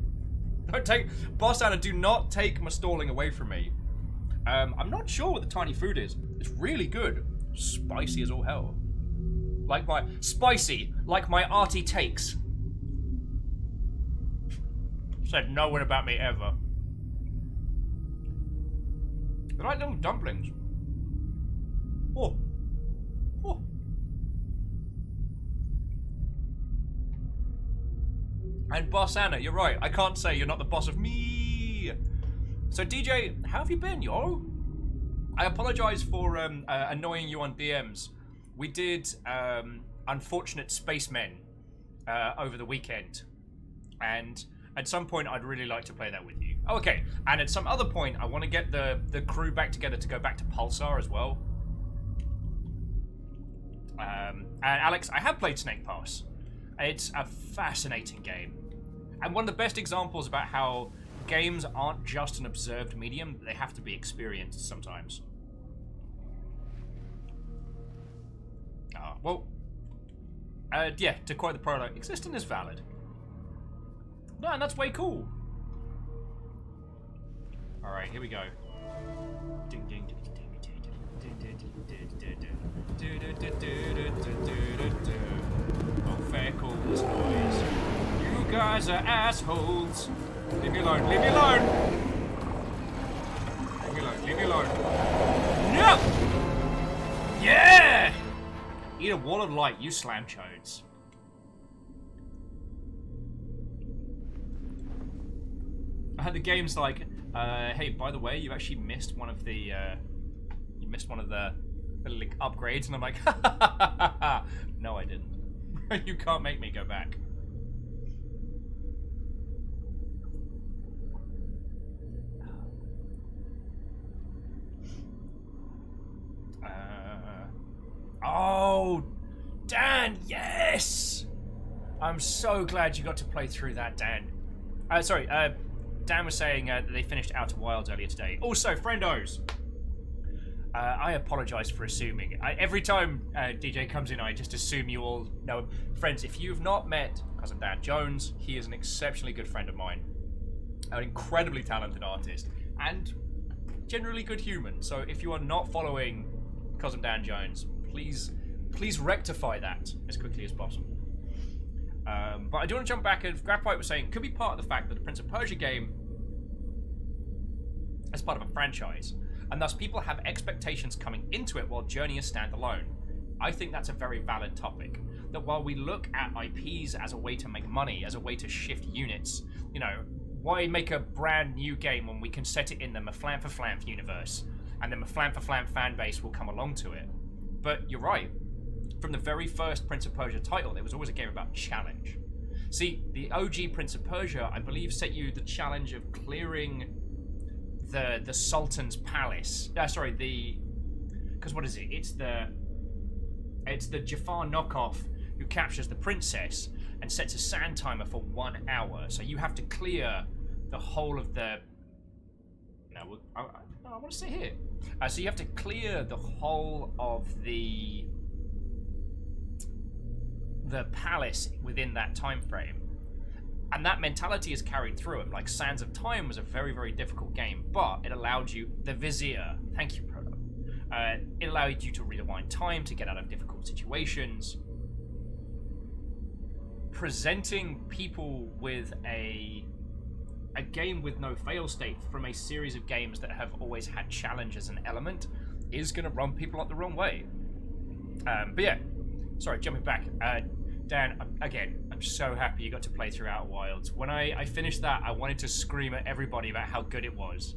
Boss Anna, do not take my stalling away from me. I'm not sure what the tiny food is. It's really good. Spicy as all hell. Like my arty takes. Said no one about me ever. They're like little dumplings. Oh. Oh. And Boss Anna, you're right. I can't say you're not the boss of me. So DJ, how have you been, yo? I apologize for annoying you on DMs. We did Unfortunate Spacemen over the weekend. And at some point, I'd really like to play that with you. Oh, okay, and at some other point, I want to get the crew back together to go back to Pulsar as well. And Alex, I have played Snake Pass. It's a fascinating game. And one of the best examples about how games aren't just an observed medium, they have to be experienced sometimes. Yeah, to quote the product, existence is valid. No, and that's way cool. Alright, here we go. Oh, fair calls, boys. You guys are assholes. Leave me alone, leave me alone! Leave me alone, leave me alone. No! Yeah! Eat a wall of light, you slam chodes. The game's like, hey, by the way, you actually missed one of the, little upgrades, and I'm like, ha ha ha ha ha. No, I didn't. You can't make me go back. Oh, Dan, yes! I'm so glad you got to play through that, Dan. Sorry, Dan was saying that they finished Outer Wilds earlier today. Also, friendos! I apologize for assuming. Every time DJ comes in, I just assume you all know him. Friends, if you've not met Cousin Dan Jones, he is an exceptionally good friend of mine. An incredibly talented artist. And generally good human. So if you are not following Cousin Dan Jones, please rectify that as quickly as possible. But I do want to jump back, and Grapite was saying, could be part of the fact that the Prince of Persia game is part of a franchise, and thus people have expectations coming into it while Journey is standalone. I think that's a very valid topic. That while we look at IPs as a way to make money, as a way to shift units, you know, why make a brand new game when we can set it in the Maflan-for-Flanf universe, and the Maflan-for-Flanf fan base will come along to it? But you're right. From the very first Prince of Persia title, there was always a game about challenge. See, the OG Prince of Persia, I believe, set you the challenge of clearing the Sultan's palace. Sorry, because what is it? It's the Jafar knockoff who captures the princess and sets a sand timer for 1 hour. So you have to clear the whole of the. No, I want to say here. So you have to clear the whole of the palace within that time frame. And that mentality is carried through him. Like, Sands of Time was a very, very difficult game, but it allowed you, the Vizier, thank you, Prolo. It allowed you to rewind time to get out of difficult situations. Presenting people with a game with no fail state from a series of games that have always had challenge as an element is going to run people up the wrong way. But yeah, sorry, jumping back. Dan, again, I'm so happy you got to play through Outer Wilds. When I finished that, I wanted to scream at everybody about how good it was.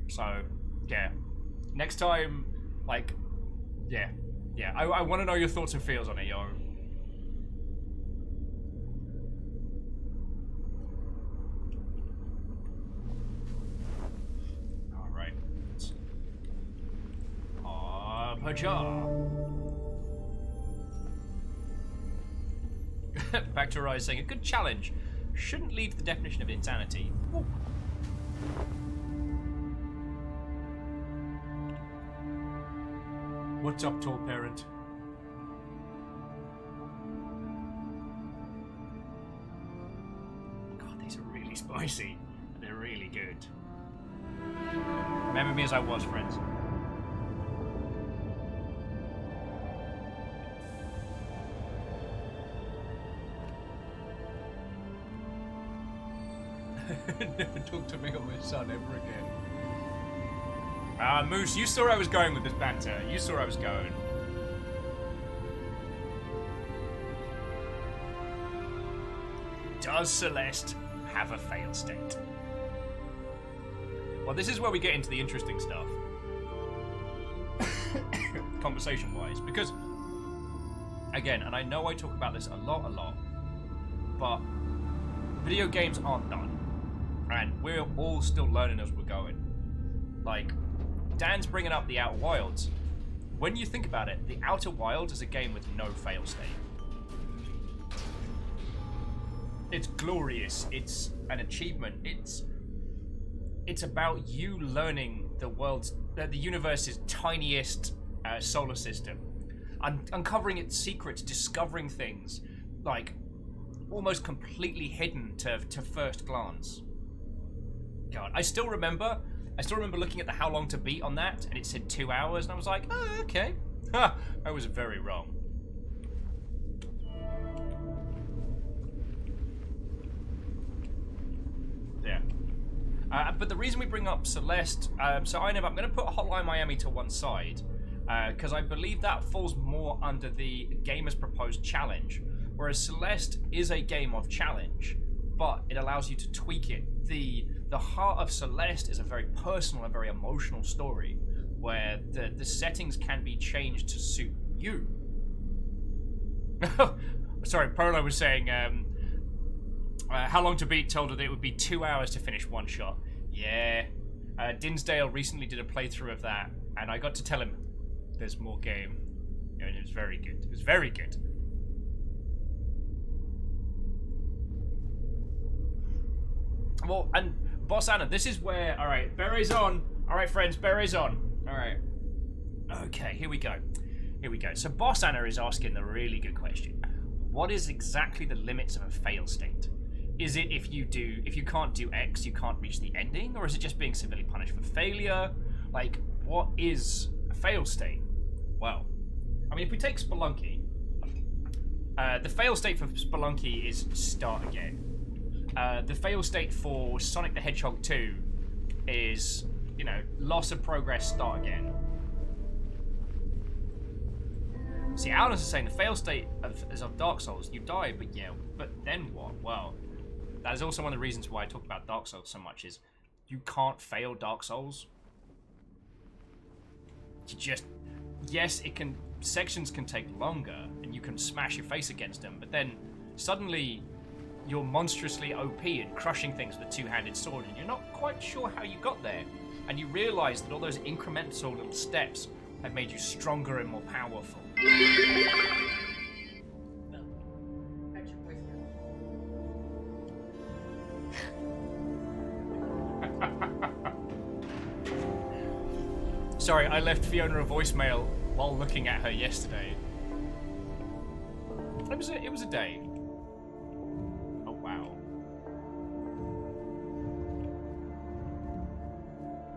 So, yeah. Next time, like, yeah. I want to know your thoughts and feels on it, yo. Alright. Pajar. Back to Rise saying, a good challenge shouldn't lead to the definition of insanity. Ooh. What's up, tall parent? God, these are really spicy. They're really good. Remember me as I was, friends. Never talk to me or my son ever again. Moose, you saw where I was going with this banter. You saw where I was going. Does Celeste have a fail state? Well, this is where we get into the interesting stuff. Conversation-wise. Because, again, and I know I talk about this a lot, but video games aren't done. And we're all still learning as we're going. Like, Dan's bringing up the Outer Wilds. When you think about it, the Outer Wilds is a game with no fail state. It's glorious. It's an achievement. It's about you learning the universe's tiniest solar system, uncovering its secrets, discovering things like almost completely hidden to first glance. God, I still remember looking at the how long to beat on that, and it said 2 hours, and I was like, oh, okay. Ha! I was very wrong. Yeah. But the reason we bring up Celeste, so I'm going to put Hotline Miami to one side, because I believe that falls more under the gamer's proposed challenge, whereas Celeste is a game of challenge, but it allows you to tweak it. The heart of Celeste is a very personal and very emotional story where the settings can be changed to suit you. Sorry, Polo was saying how long to beat told her that it would be 2 hours to finish one shot. Yeah. Dinsdale recently did a playthrough of that, and I got to tell him there's more game. And it was very good. It was very good. Well, and Boss Anna, this is where, alright, berets on. Alright, friends, berets on. Alright. Okay, here we go. So Boss Anna is asking the really good question. What is exactly the limits of a fail state? Is it if you can't do X, you can't reach the ending? Or is it just being severely punished for failure? Like, what is a fail state? Well, I mean, if we take Spelunky, the fail state for Spelunky is start again. The fail state for Sonic the Hedgehog 2 is, loss of progress, start again. See, Alan is saying the fail state is of Dark Souls. You die, but then what? Well, that is also one of the reasons why I talk about Dark Souls so much, is you can't fail Dark Souls. Yes, sections can take longer, and you can smash your face against them, but then suddenly you're monstrously OP and crushing things with a two-handed sword, and you're not quite sure how you got there. And you realize that all those incremental little steps have made you stronger and more powerful. No. That's your voicemail. Sorry, I left Fiona a voicemail while looking at her yesterday. It was a day. Oh wow.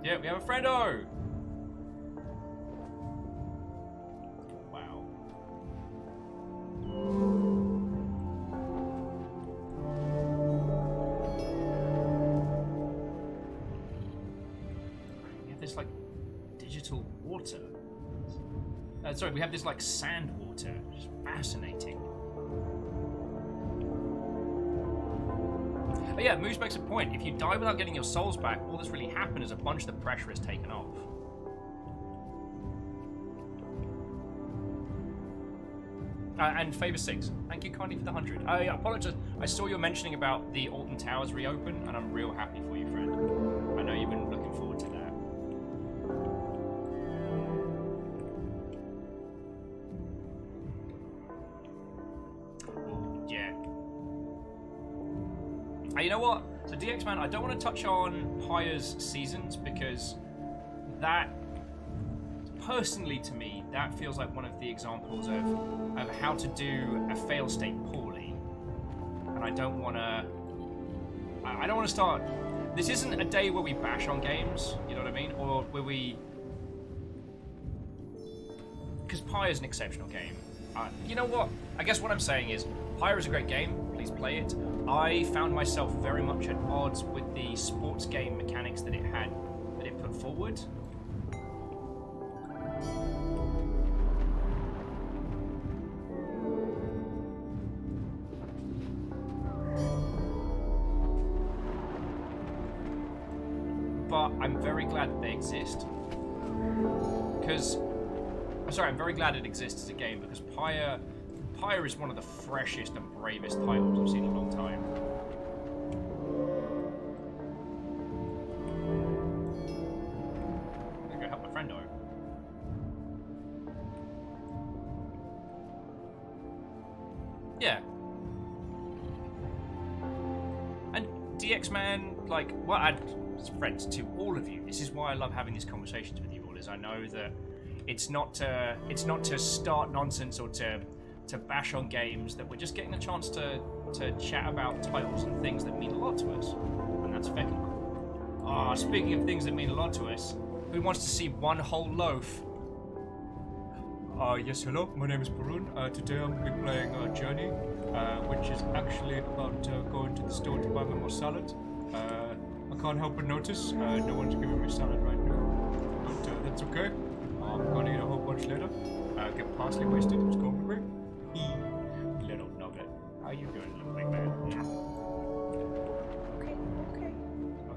Yeah, we have a friendo. Wow. We have this like digital water. Sorry, we have this like sand water. It's fascinating. But yeah, Moose makes a point. If you die without getting your souls back, all that's really happened is a bunch of the pressure is taken off. And Favor 6, thank you kindly for the 100. I apologize. I saw you mentioning about the Alton Towers reopen, and I'm real happy for you, friend. I know you've been looking forward to that. Yeah. You know what? So DX Man, I don't want to touch on Pyre's seasons because that, personally to me, that feels like one of the examples of how to do a fail state poorly. And I don't want to start. This isn't a day where we bash on games, you know what I mean? Or where we, because Pyre is an exceptional game. You know what? I guess what I'm saying is, Pyre is a great game. Please play it. I found myself very much at odds with the sports game mechanics that it put forward. But I'm very glad that they exist. I'm very glad it exists as a game because Pyre is one of the freshest and bravest titles I've seen in a long time. I'm gonna go help my friend out. Yeah. And DX Man, like, well, friends, to all of you, this is why I love having these conversations with you all, is I know that it's not to start nonsense or to bash on games, that we're just getting a chance to chat about titles and things that mean a lot to us, and that's fucking cool. Speaking of things that mean a lot to us, who wants to see one whole loaf? Yes, hello, my name is Barun. Today I'm going to be playing Journey, which is actually about going to the store to buy me more salad. I can't help but notice no one's giving me salad right now, but that's okay. I'm going to eat a whole bunch later. Get parsley wasted, it's going to be great. Little nugget. How you doing, little big man?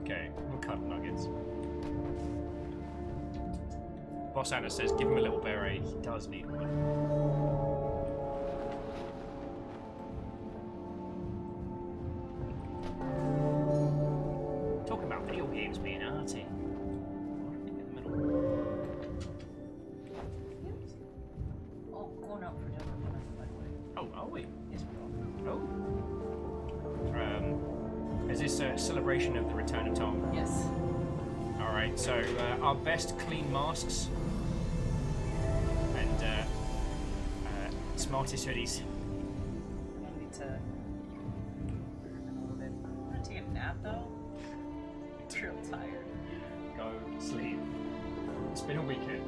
Okay, we'll cut nuggets. Boss Anna says, give him a little beret. He does need one. Talking about video games being arty. In the middle. Oh, going out for dinner, by the way. Oh, are we? Yes, we are. Oh. Is this a celebration of the return of Tom? Yes. Alright, so our best clean masks and smartest hoodies. I need to. I'm gonna take a nap though. I'm real tired. Go sleep. It's been a weekend.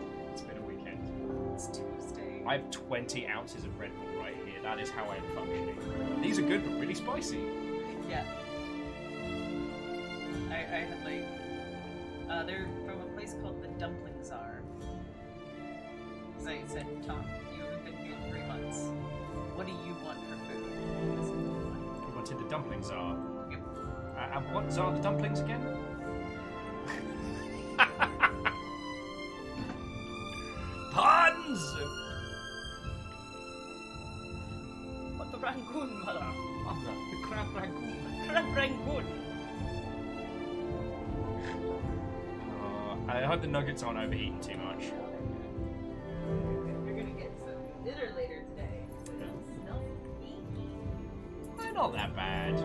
It's Tuesday. I have 20 ounces of Red Bull right here. That is how I'm functioning. These are good, but really spicy. Yeah. I had like. They're from a place called the Dumpling Czar. Because I said, Tom, you haven't been here in 3 months. What do you want for food? You wanted the dumplings are. Yep. And what are the dumplings again? Puns! want the Rangoon, mother. The crab rangoon. Crab Rangoon. I hope the nuggets aren't overeaten too much. You're gonna get some dinner later today. So it'll smell stinky. They're not that bad.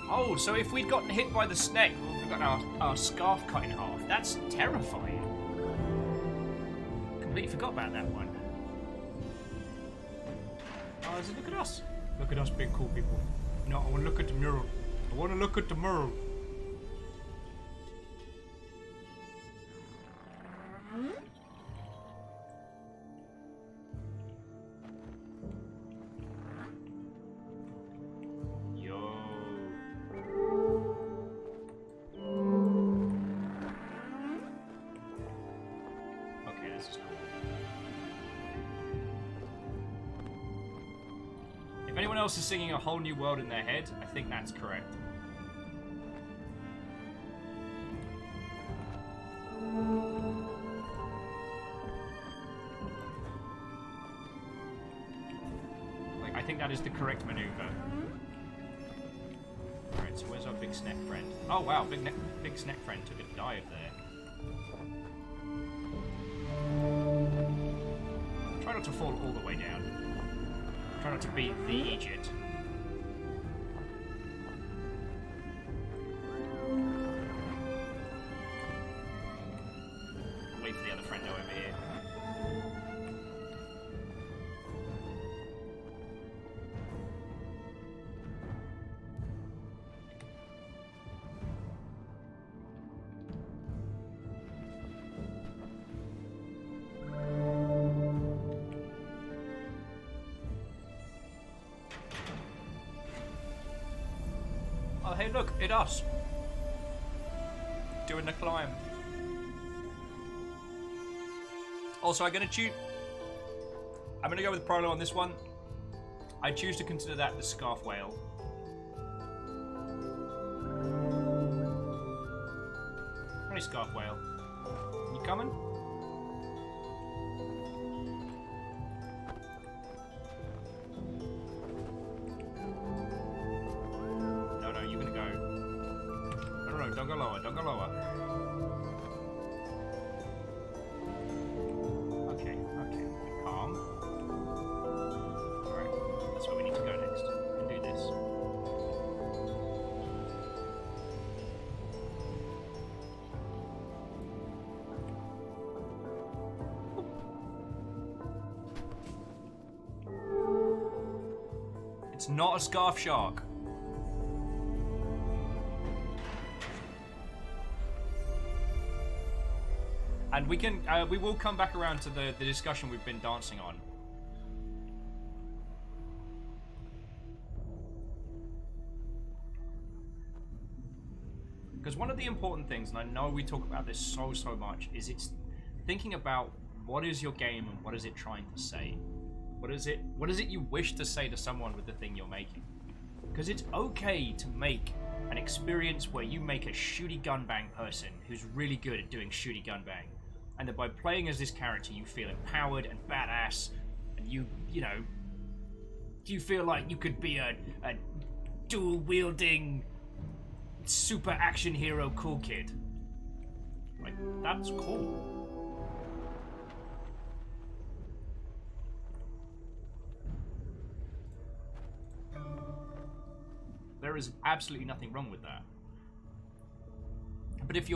Oh, so if we'd gotten hit by the snake, we've got our scarf cut in half. That's terrifying. Completely forgot about that one. Oh, look at us. Look at us being cool people. No, I want to look at the mirror. I want to look at the mirror. If anyone else is singing A Whole New World in their head, I think that's correct. Like, I think that is the correct maneuver. Alright, so where's our big snack friend? Oh wow, big snack friend took a dive there. Try not to fall all the way down. Try not to be the idiot. Wait for the other friendo over here. Oh, hey, look, it's us. Doing the climb. Also, I'm gonna go with Prolo on this one. I choose to consider that the scarf whale. Hey, scarf whale. You coming? Don't go lower, don't go lower. Okay, calm. Alright, that's where we need to go next. And do this. It's not a scarf shark. And we will come back around to the discussion we've been dancing on. Because one of the important things, and I know we talk about this so much, is it's thinking about what is your game and what is it trying to say? What is it you wish to say to someone with the thing you're making? Because it's okay to make an experience where you make a shooty gunbang person who's really good at doing shooty gunbang. And that by playing as this character, you feel empowered and badass, and you feel like you could be a dual-wielding, super action hero cool kid. Like, that's cool. There is absolutely nothing wrong with that. But if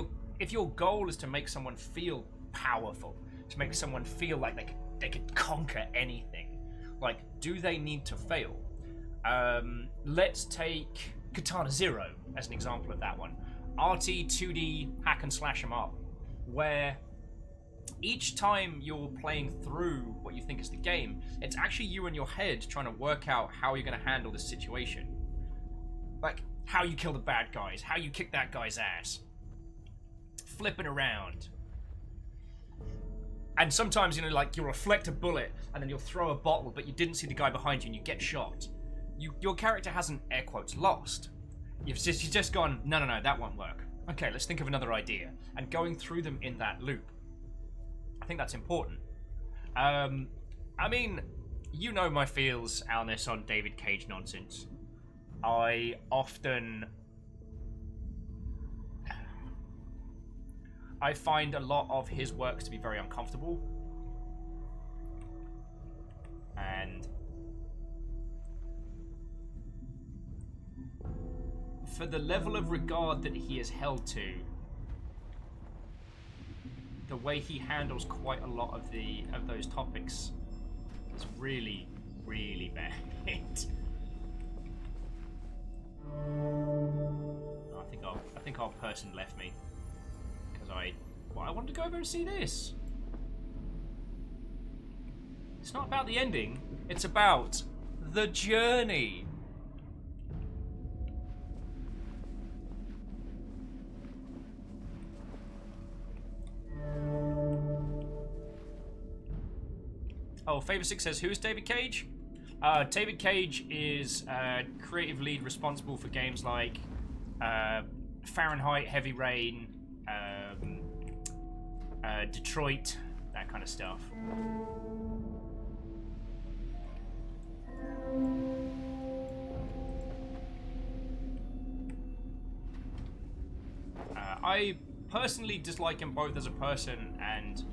your goal is to make someone feel powerful, to make someone feel like they could conquer anything, like, do they need to fail? Let's take Katana Zero as an example of that one. RT 2D hack and slash 'em up, where each time you're playing through what you think is the game, it's actually you in your head trying to work out how you're going to handle this situation. Like, how you kill the bad guys, how you kick that guy's ass. Flipping around. And sometimes, you know, like, you'll reflect a bullet, and then you'll throw a bottle, but you didn't see the guy behind you, and you get shot. Your character hasn't, air quotes, lost. You've just gone, no, that won't work. Okay, let's think of another idea. And going through them in that loop. I think that's important. I mean, you know my feels, Alness, on David Cage nonsense. I find a lot of his works to be very uncomfortable. And for the level of regard that he is held to, the way he handles quite a lot of those topics is really, really bad. I think our person left me because I wanted to go over and see this. It's not about the ending, it's about the journey. Oh, Favor6 says, who's David Cage? David Cage is creative lead responsible for games like Fahrenheit, Heavy Rain, Detroit, that kind of stuff. I personally dislike him both as a person, and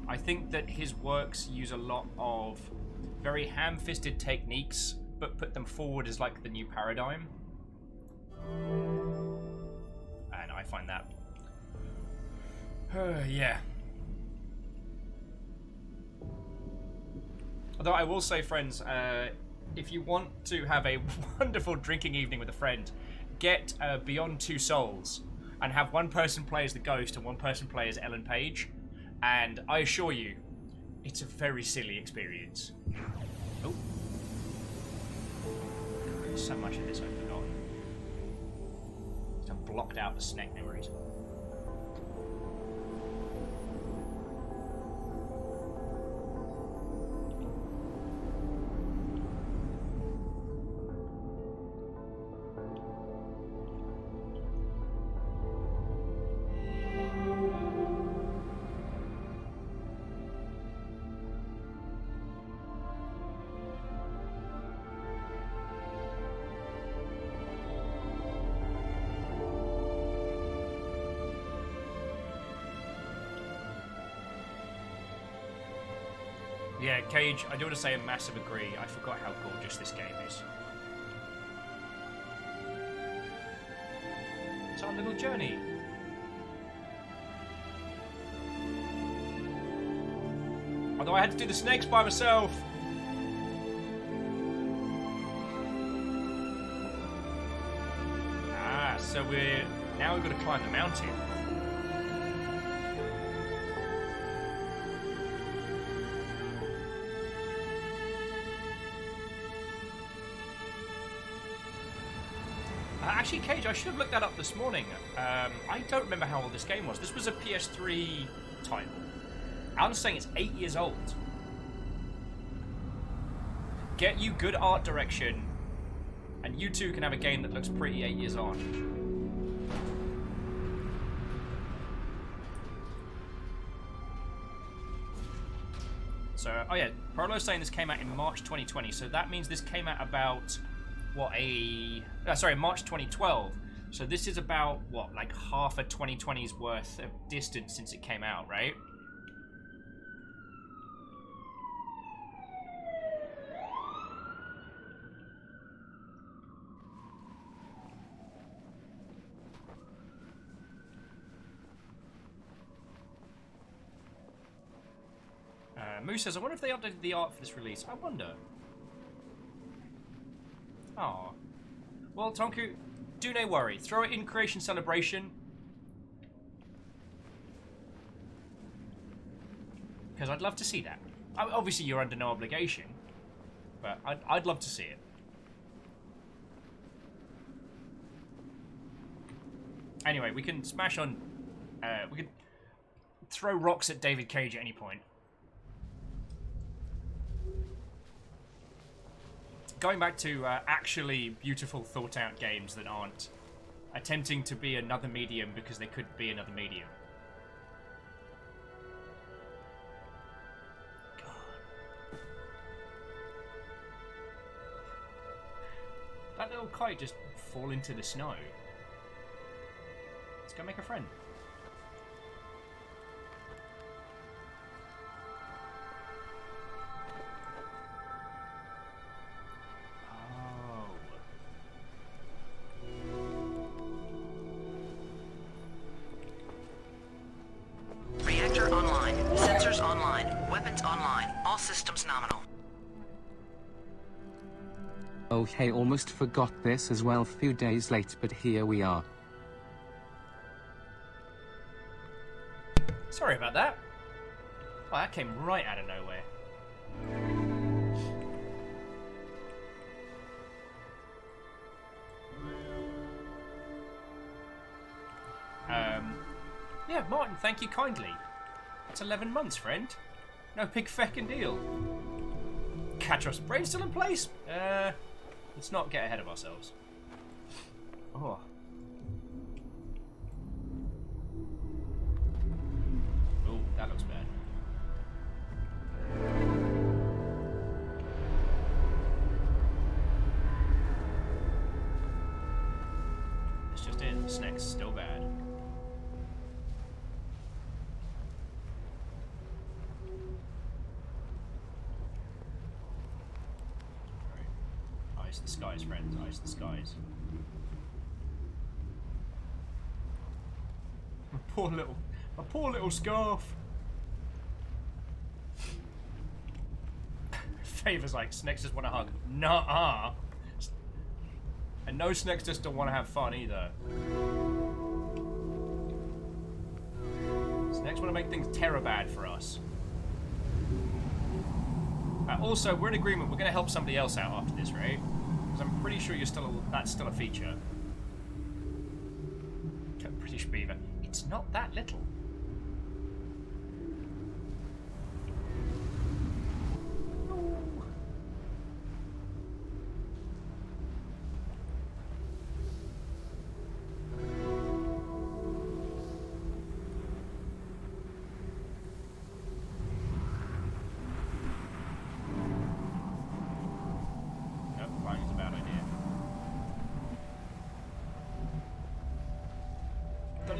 I think that his works use a lot of very ham-fisted techniques, but put them forward as like the new paradigm. And I find that... yeah. Although I will say, friends, if you want to have a wonderful drinking evening with a friend, get Beyond Two Souls, and have one person play as the Ghost and one person play as Ellen Page. And I assure you, it's a very silly experience. Oh. There's so much of this I've forgotten. I've blocked out the snack memories. Yeah, Cage, I do want to say a massive agree. I forgot how gorgeous this game is. It's our little journey. Although I had to do the snakes by myself. Ah, so now we've got to climb the mountain. Actually, Cage, I should have looked that up this morning. I don't remember how old this game was. This was a PS3 title. Alan's saying it's 8 years old. Get you good art direction, and you two can have a game that looks pretty 8 years on. So, oh yeah, Prolo's saying this came out in March 2020, so that means this came out about... March 2012. So this is about, what, like half a 2020's worth of distance since it came out, right? Moose says, I wonder if they updated the art for this release. I wonder. Aw. Well, Tonku, do no worry. Throw it in Creation Celebration. Because I'd love to see that. Obviously, you're under no obligation, but I'd love to see it. Anyway, we can smash on... we can throw rocks at David Cage at any point. Going back to actually beautiful, thought-out games that aren't attempting to be another medium because they could be another medium. God. That little kite just fall into the snow. Let's go make a friend. Reactor online. Sensors online. Weapons online. All systems nominal. Oh hey, almost forgot this as well. Few days late, but here we are. Sorry about that. Oh, that came right out of nowhere. Yeah, Martin, thank you kindly. It's 11 months, friend. No big feckin' deal. Catros, brain still in place? Let's not get ahead of ourselves. Oh. Oh, that looks bad. It's just it. Snake's still bad. Ice the skies, friends. Ice the skies. My poor little scarf. Favor's like, Snakes just want a hug. Nuh-uh. And no, Snakes just don't want to have fun either. Snakes want to make things terror-bad for us. Also, we're in agreement. We're going to help somebody else out after this, right? Because I'm pretty sure that's still a feature. British Beaver. It's not that little.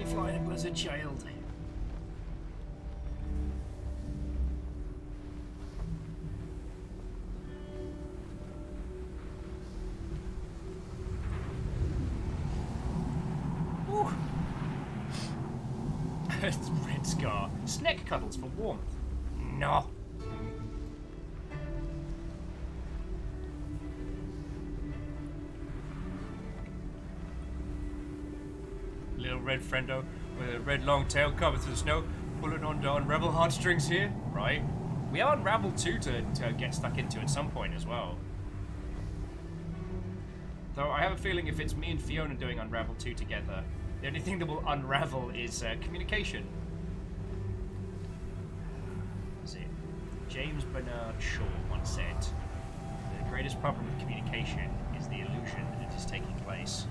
Flying as a child. Red Scar. Snake cuddles for warmth. No. Little red friendo with a red long tail covered through the snow, pulling on to unravel heartstrings here, right? We are Unravel 2 to get stuck into at some point as well. Though I have a feeling if it's me and Fiona doing Unravel 2 together, the only thing that will unravel is communication. Let's see. James Bernard Shaw once said, the greatest problem with communication is the illusion that it is taking place.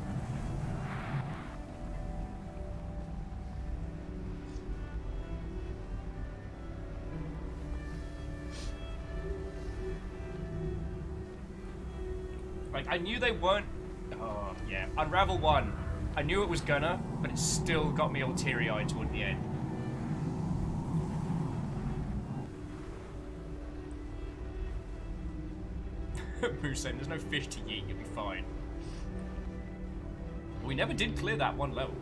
Like, I knew they weren't... Oh, yeah. Unravel 1. I knew it was gonna, but it still got me all teary-eyed toward the end. Moose saying, there's no fish to eat, you'll be fine. We never did clear that one level.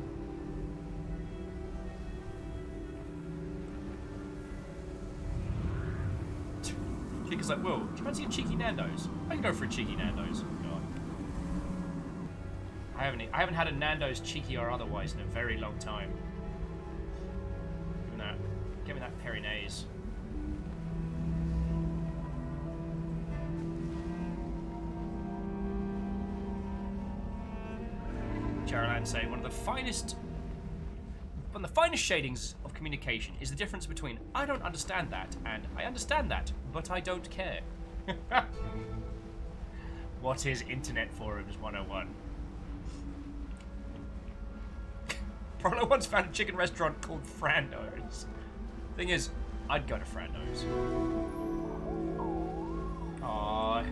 Kicker's like, whoa, do you fancy a cheeky Nando's? I can go for a cheeky Nando's. God. I haven't had a Nando's cheeky or otherwise in a very long time. Give me that Perinase. Geraldine say one of the finest shadings of communication is the difference between I don't understand that and I understand that, but I don't care. What is Internet Forums 101? Prolo once found a chicken restaurant called Frando's. Thing is, I'd go to Frando's. Aww.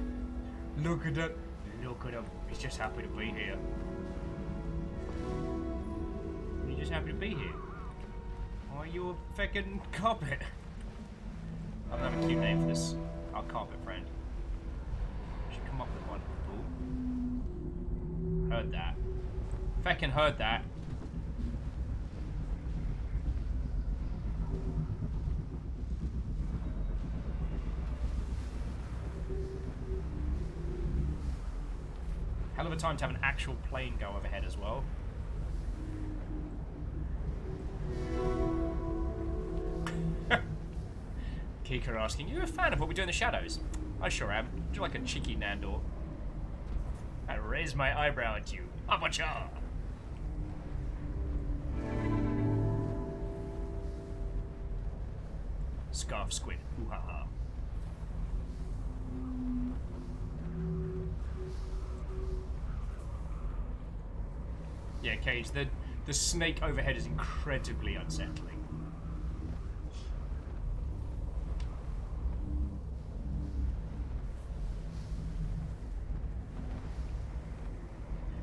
Look at that. Look at him. He's just happy to be here. He's just happy to be here. Are you a feckin' carpet? I don't have a cute name for this. Our carpet friend. Should come up with one. Ooh. Heard that. Feckin' heard that. Hell of a time to have an actual plane go overhead as well. Kika asking, you a fan of what we do in the shadows? I sure am. Would you like a cheeky Nandor? I raise my eyebrow at you. Abacha! Scarf squid. Ooh ha ha. Yeah, Cage, the snake overhead is incredibly unsettling.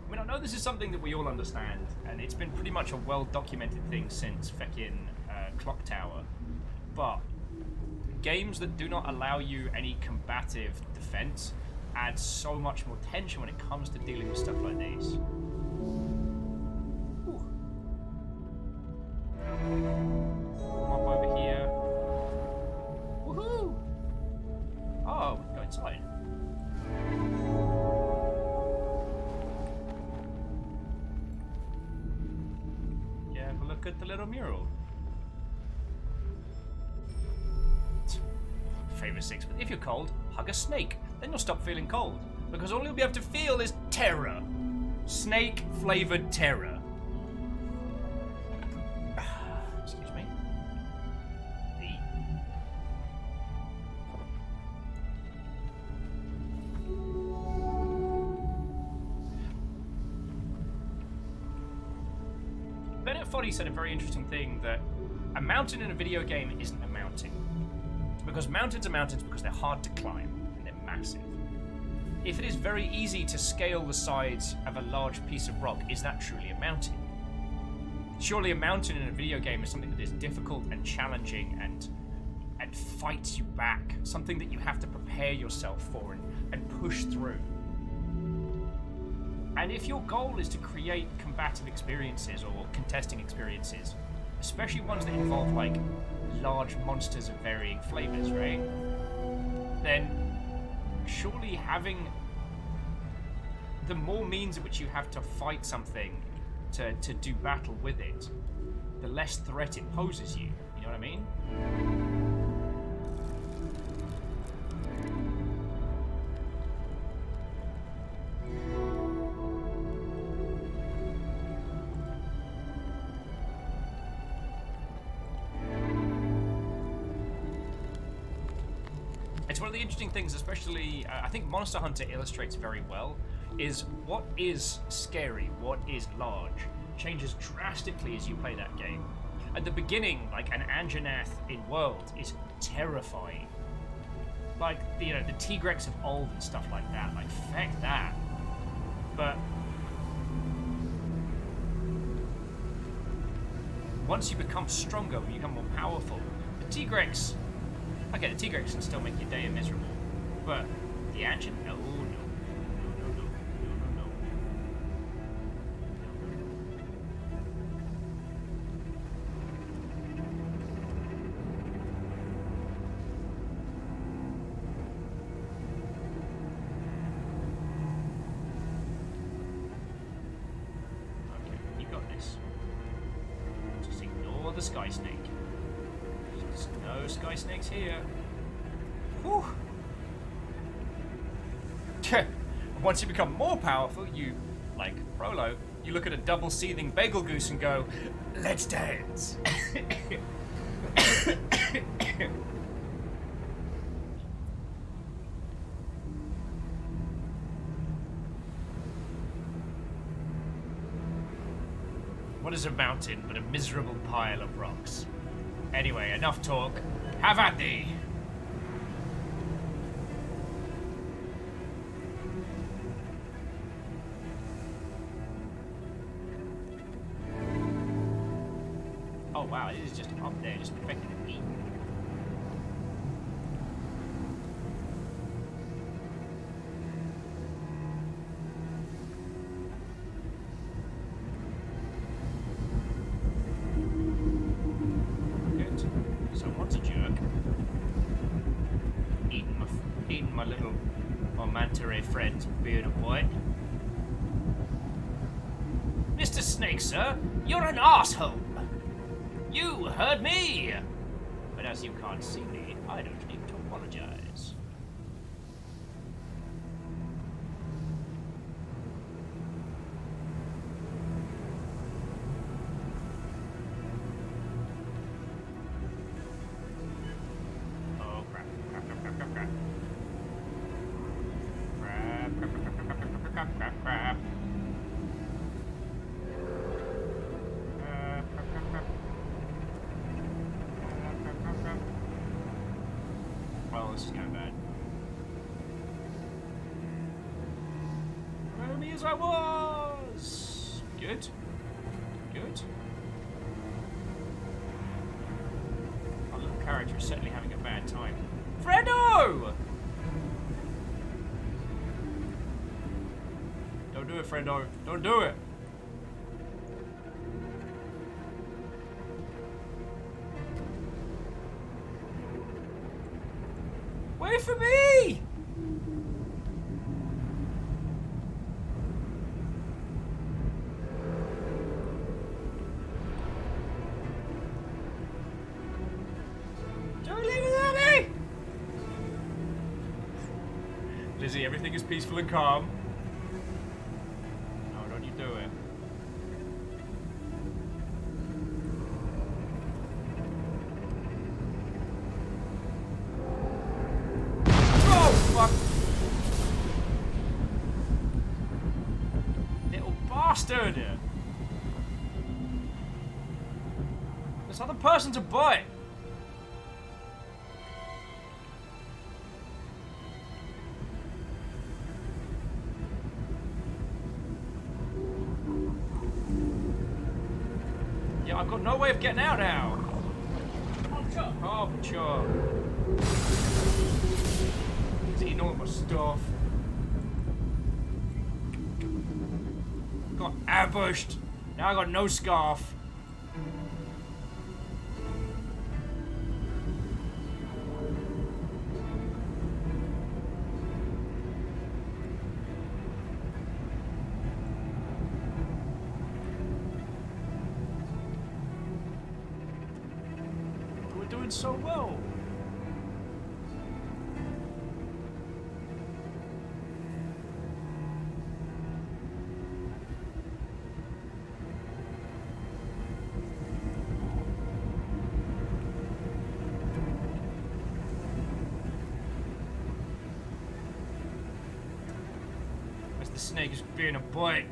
I mean, I know this is something that we all understand, and it's been pretty much a well-documented thing since feckin' Clock Tower, but games that do not allow you any combative defense add so much more tension when it comes to dealing with stuff like this. Come up over here. Woohoo! Oh, we can go inside. Yeah, have a look at the little mural. Favorite 6, but if you're cold, hug a snake. Then you'll stop feeling cold. Because all you'll be able to feel is terror. Snake-flavored terror. Excuse me. Bennett Foddy said a very interesting thing, that a mountain in a video game isn't a mountain. Because mountains are mountains because they're hard to climb and they're massive. If it is very easy to scale the sides of a large piece of rock, is that truly a mountain? Surely a mountain in a video game is something that is difficult and challenging and fights you back. Something that you have to prepare yourself for and push through. And if your goal is to create combative experiences or contesting experiences, especially ones that involve like large monsters of varying flavors, right? Then surely having the more means at which you have to fight something to do battle with it, the less threat it poses you. You know what I mean? It's one of the interesting things, especially, I think Monster Hunter illustrates very well, is what is scary, what is large, changes drastically as you play that game. At the beginning, like an Anjanath in World is terrifying. Like, the Tigrex of old and stuff like that, like, feck that. But once you become stronger, when you become more powerful, the Tigrex... Okay, the Tigrex can still make your day miserable, but the Ancient, no. the sky snake. There's no sky snakes here. Whew. Once you become more powerful, you, like Frollo, you look at a double seething bagel goose and go, let's dance. What is a mountain but a miserable pile of rocks? Anyway, enough talk. Have at thee! Oh wow, it is just up there, just perfecting a knee. Someone's a jerk. Eating my little manta ray friend's beard boy. Mr. Snake, sir, you're an asshole. You heard me. But as you can't see me, I don't need to apologize. Well, this is going bad. Remember me as I was! Good. Good. Our little character is certainly having a bad time. Fredo! Don't do it, Fredo. Don't do it! Wait for me! Don't leave without me! Lizzie, everything is peaceful and calm. No, don't you do it. Fuck. Little bastard! There's other person to buy. Yeah, I've got no way of getting out now. Oh, sure. He's eating all my stuff. Got ambushed. Now I got no scarf. We're doing so well. The snake is being a butt.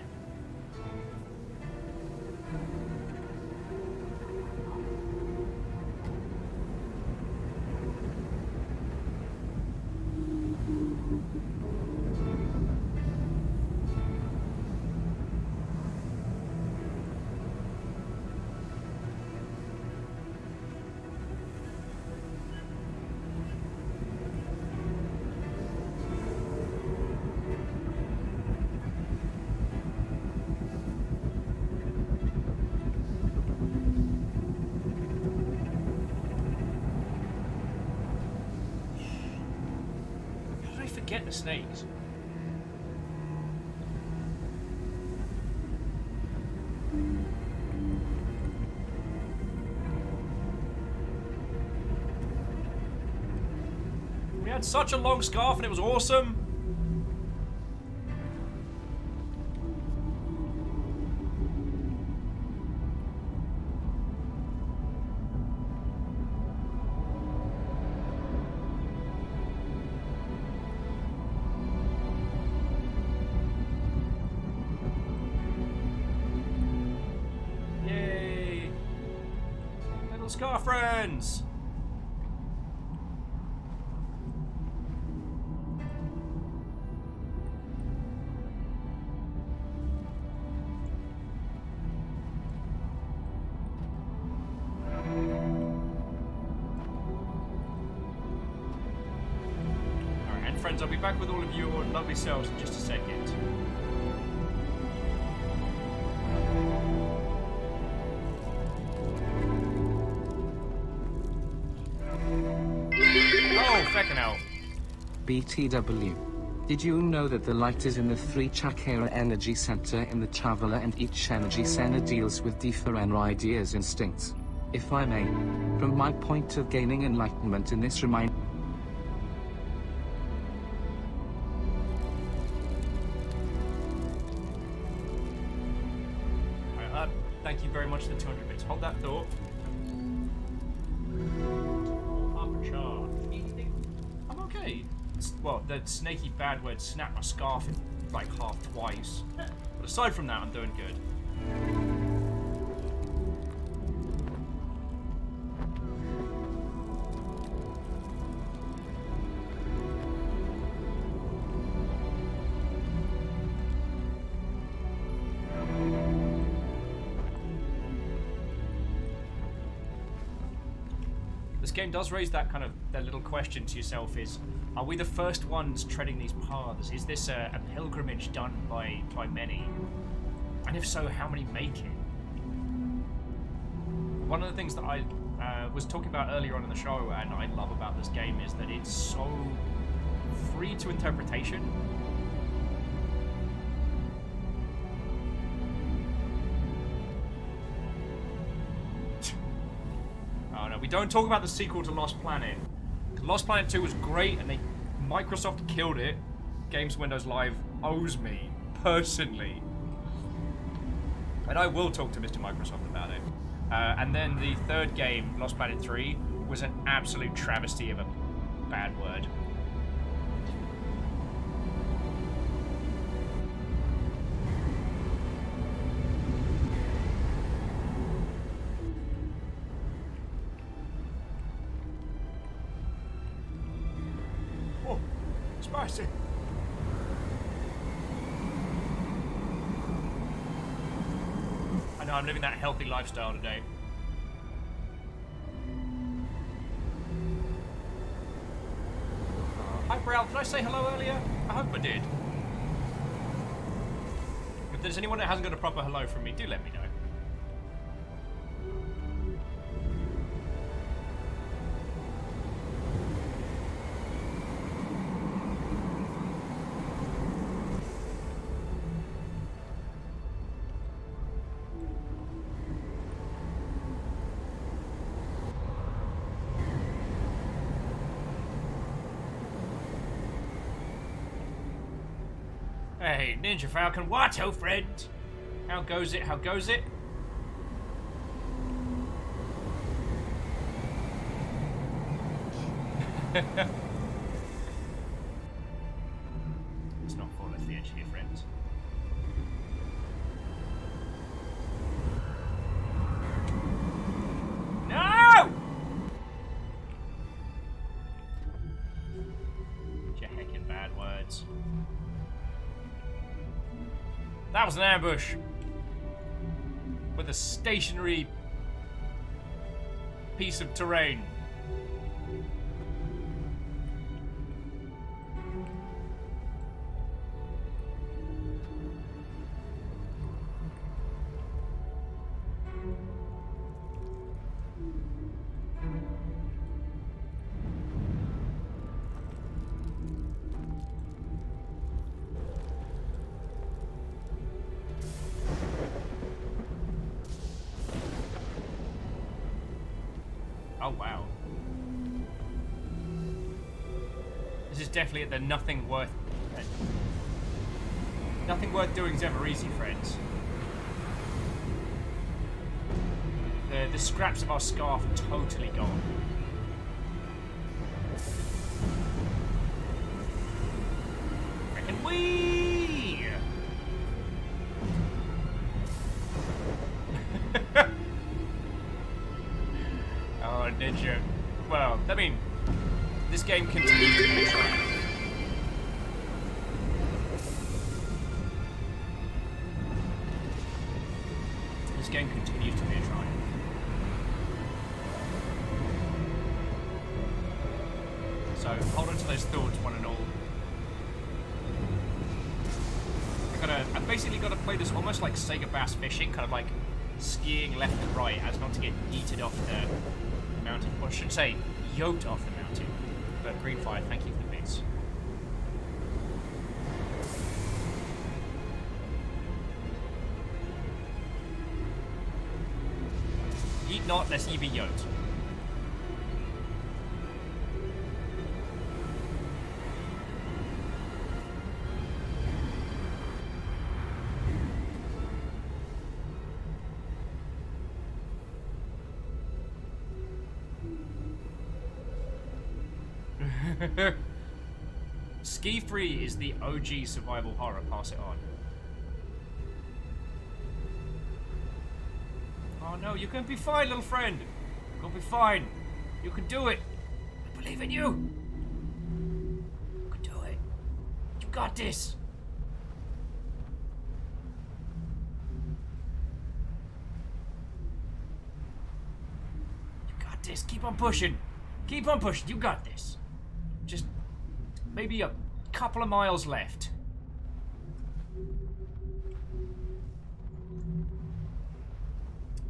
Get the snakes. had such a long scarf and it was awesome. Yay! Little scarf friends! Friends, I'll be back with all of your lovely selves in just a second. Oh, feckin' hell. BTW. Did you know that the light is in the 3 Chakra energy center in the Traveler, and each energy center deals with different ideas, instincts? If I may, from my point of gaining enlightenment in this reminder. Thank you very much for the 200 bits. Hold that thought. Half a charge. I'm okay. Well, the snaky bad word snapped my scarf in like half twice. But aside from that, I'm doing good. This game does raise that little question to yourself: is, are we the first ones treading these paths? Is this a pilgrimage done by many? And if so, how many make it? One of the things that I was talking about earlier on in the show, and I love about this game, is that it's so free to interpretation. Oh no, we don't talk about the sequel to Lost Planet. Lost Planet 2 was great, and Microsoft killed it. Games Windows Live owes me, personally. And I will talk to Mr. Microsoft about it. And then the third game, Lost Planet 3, was an absolute travesty of a bad word. Oh, spicy. I know, I'm living that healthy lifestyle today. Hi, Brown. Did I say hello earlier? I hope I did. If there's anyone that hasn't got a proper hello from me, do let me know. Hey, Ninja Falcon, what, oh friend? How goes it? How goes it? Let's not fall off the edge here, friends. No! Your heckin' bad words. That was an ambush with a stationary piece of terrain. Oh, wow. definitely the nothing worth doing is ever easy, friends. The scraps of our scarf are totally gone. Reckon we. Oh, Ninja. Well, I mean, this game continues to be a triumph. This game continues to be a triumph. So, hold on to those thoughts, one and all. I've basically got to play this almost like Sega Bass fishing, kind of like skiing left and right as not to get yeeted off the mountain. Or I should say, yoked off the mountain. But Greenfire, thank you for the bits. Yeet not, lest ye be yoked. Ski Free is the OG survival horror. Pass it on. Oh no, you're gonna be fine, little friend. You're gonna be fine. You can do it. I believe in you. You can do it. You got this. You got this. Keep on pushing. Keep on pushing. You got this. Just maybe a couple of miles left.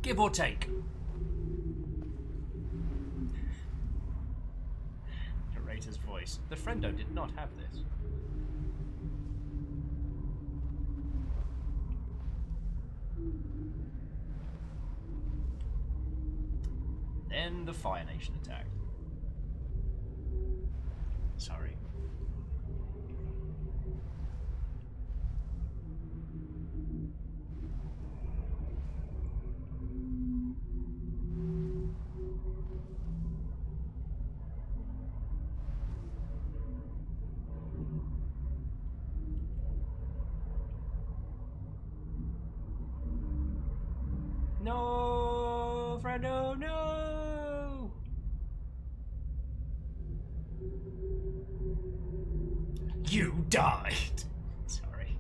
Give or take. Narrator's voice. The friendo did not have this. Then the Fire Nation attacked. Sorry. No, friendo, no! You died! Sorry.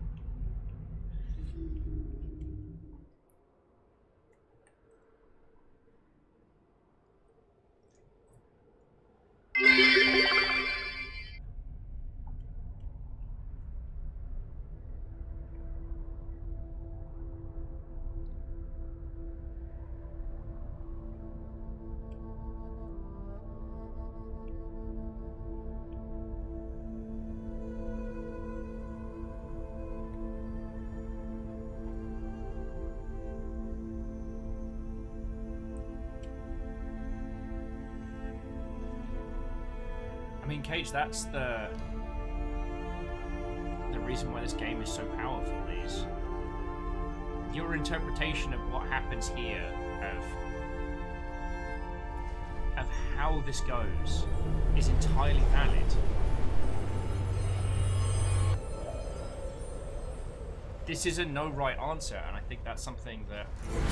I mean, Cage, that's the reason why this game is so powerful is your interpretation of what happens here, of how this goes, is entirely valid. This is a no right answer, and I think that's something that...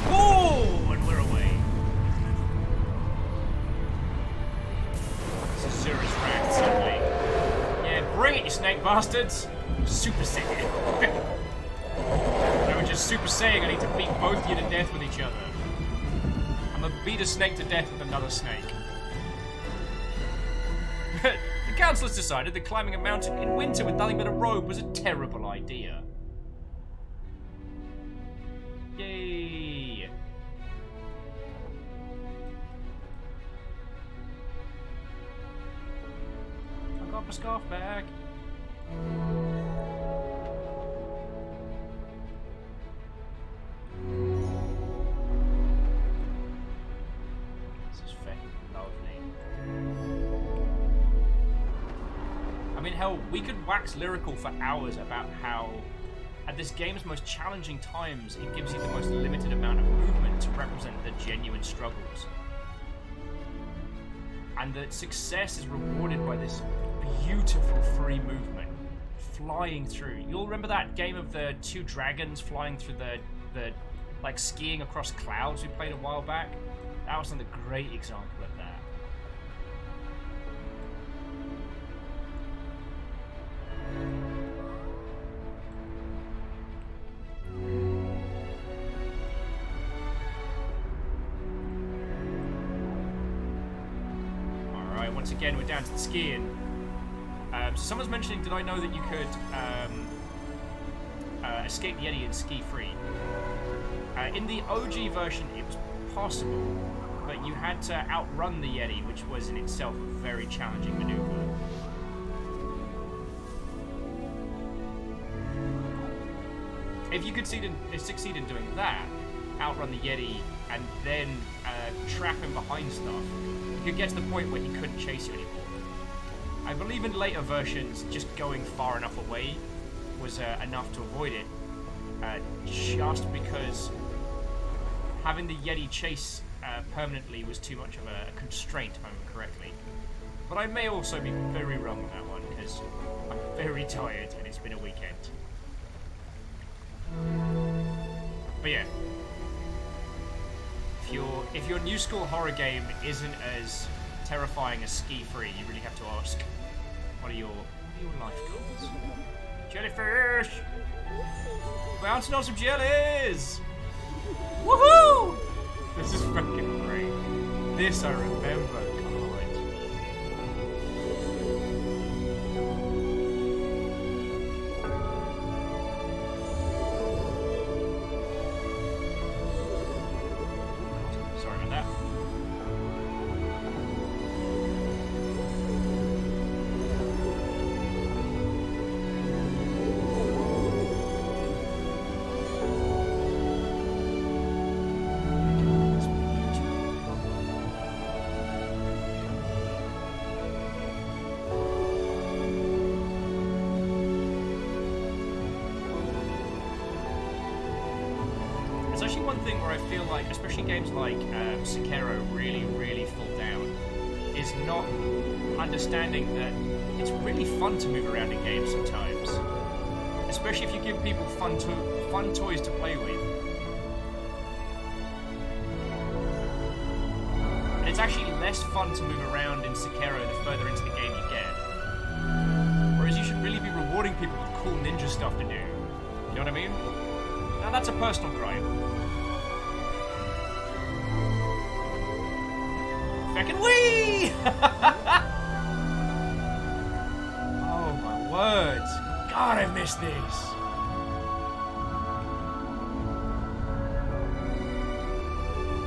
Oh, and we're away. This is Zura's wrath, suddenly. Yeah, bring it, you snake bastards! Super Saiyan. I was just Super Saiyan, I need to beat both of you to death with each other. I'm gonna beat a snake to death with another snake. The councillors decided that climbing a mountain in winter with nothing but a robe was a terrible idea. Yay! I got my scarf back. This is fucking lovely. I mean, hell, we could wax lyrical for hours about how at this game's most challenging times, it gives you the most limited amount of movement to represent the genuine struggles. And that success is rewarded by this beautiful free movement, flying through. You'll remember that game of the two dragons flying through the like skiing across clouds we played a while back? That was a great example of that. Alright, once again we're down to the skiing. So someone's mentioning, did I know that you could escape the Yeti and ski free? In the OG version it was possible, but you had to outrun the Yeti, which was in itself a very challenging maneuver. If you could succeed in doing that, outrun the Yeti, and then trap him behind stuff, you could get to the point where he couldn't chase you anymore. I believe in later versions, just going far enough away was enough to avoid it, just because having the Yeti chase permanently was too much of a constraint, if I remember correctly. But I may also be very wrong on that one, because I'm very tired and it's been a weekend. But yeah, if your new school horror game isn't as terrifying as Ski Free, you really have to ask, what are your life goals? Jellyfish! Bouncing on some jellies! Woohoo! This is fucking great. This I remember. Especially games like Sekiro really fall down, is not understanding that it's really fun to move around in games sometimes. Especially if you give people fun toys to play with. And it's actually less fun to move around in Sekiro the further into the game you get. Whereas you should really be rewarding people with cool ninja stuff to do. You know what I mean? Now that's a personal gripe. Feckin' wee! Oh my words. God, I miss this.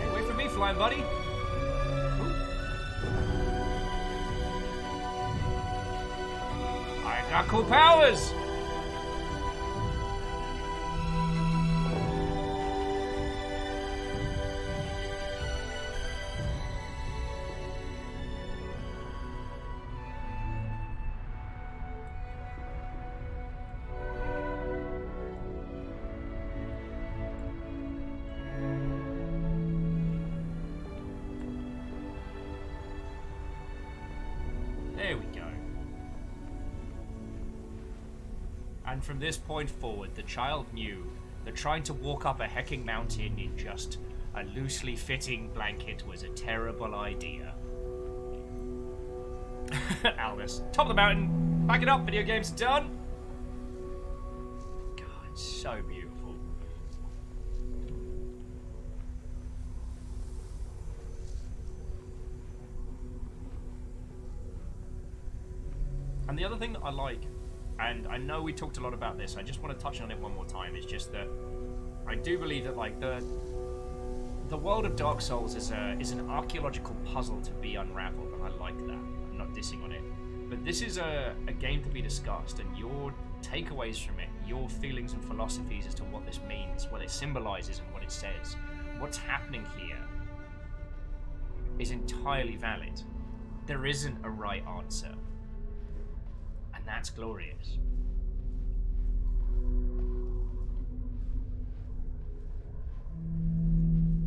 Hey, wait for me, flying buddy. Ooh. I got cool powers. There we go. And from this point forward, the child knew that trying to walk up a hecking mountain in just a loosely fitting blanket was a terrible idea. Albus, top of the mountain, back it up, video game's done. God, it's so beautiful. And the other thing that I like, and I know we talked a lot about this, I just want to touch on it one more time, is just that I do believe that like the world of Dark Souls is an archaeological puzzle to be unraveled, and I like that. I'm not dissing on it. But this is a game to be discussed, and your takeaways from it, your feelings and philosophies as to what this means, what it symbolizes and what it says, what's happening here, is entirely valid. There isn't a right answer. And that's glorious.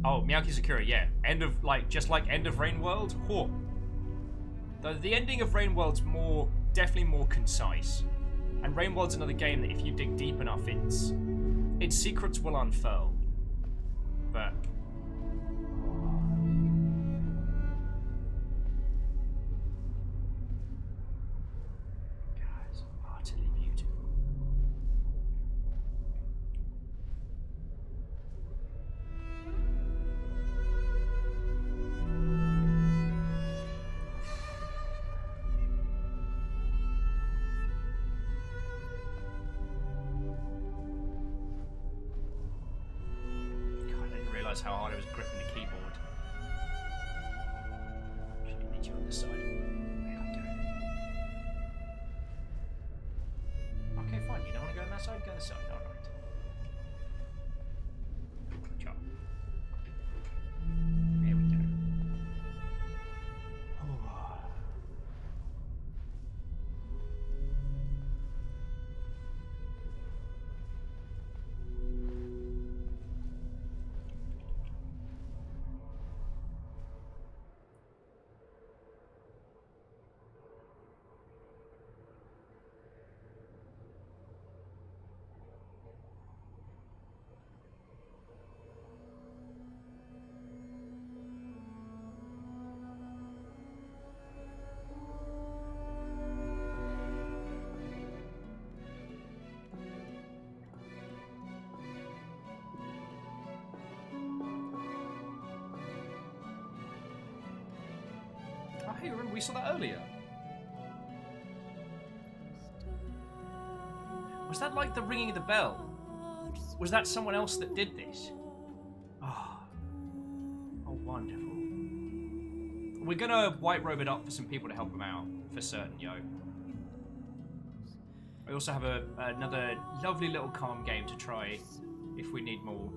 Oh, Miyaki Sakura, yeah. End of, just like End of Rain World. Whoa. The ending of Rain World's definitely more concise. And Rain World's another game that if you dig deep enough, its secrets will unfurl. But... Guys, utterly beautiful. How hard I was gripping the keyboard. Should meet you on this side. There we go. Okay, fine. You don't want to go on that side? Go on this side. Alright. Good job. There we go. Oh. Hey, remember we saw that earlier? Was that like the ringing of the bell? Was that someone else that did this? Oh, wonderful. We're gonna white robe it up for some people to help them out, for certain, yo. I also have another lovely little calm game to try if we need more.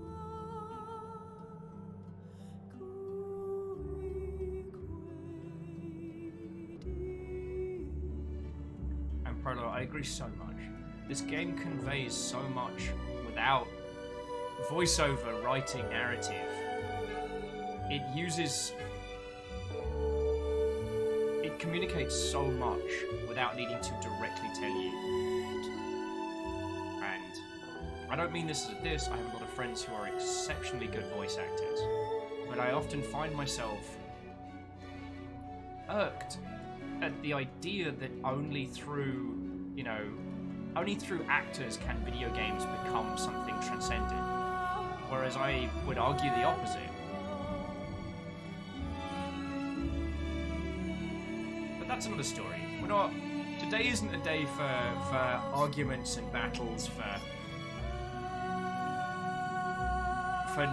Prolo, I agree so much. This game conveys so much without voiceover writing narrative. It communicates so much without needing to directly tell you. And I don't mean this as a diss, I have a lot of friends who are exceptionally good voice actors, but I often find myself irked at the idea that only through actors can video games become something transcendent. Whereas I would argue the opposite. But that's another story. Today isn't a day for arguments and battles, for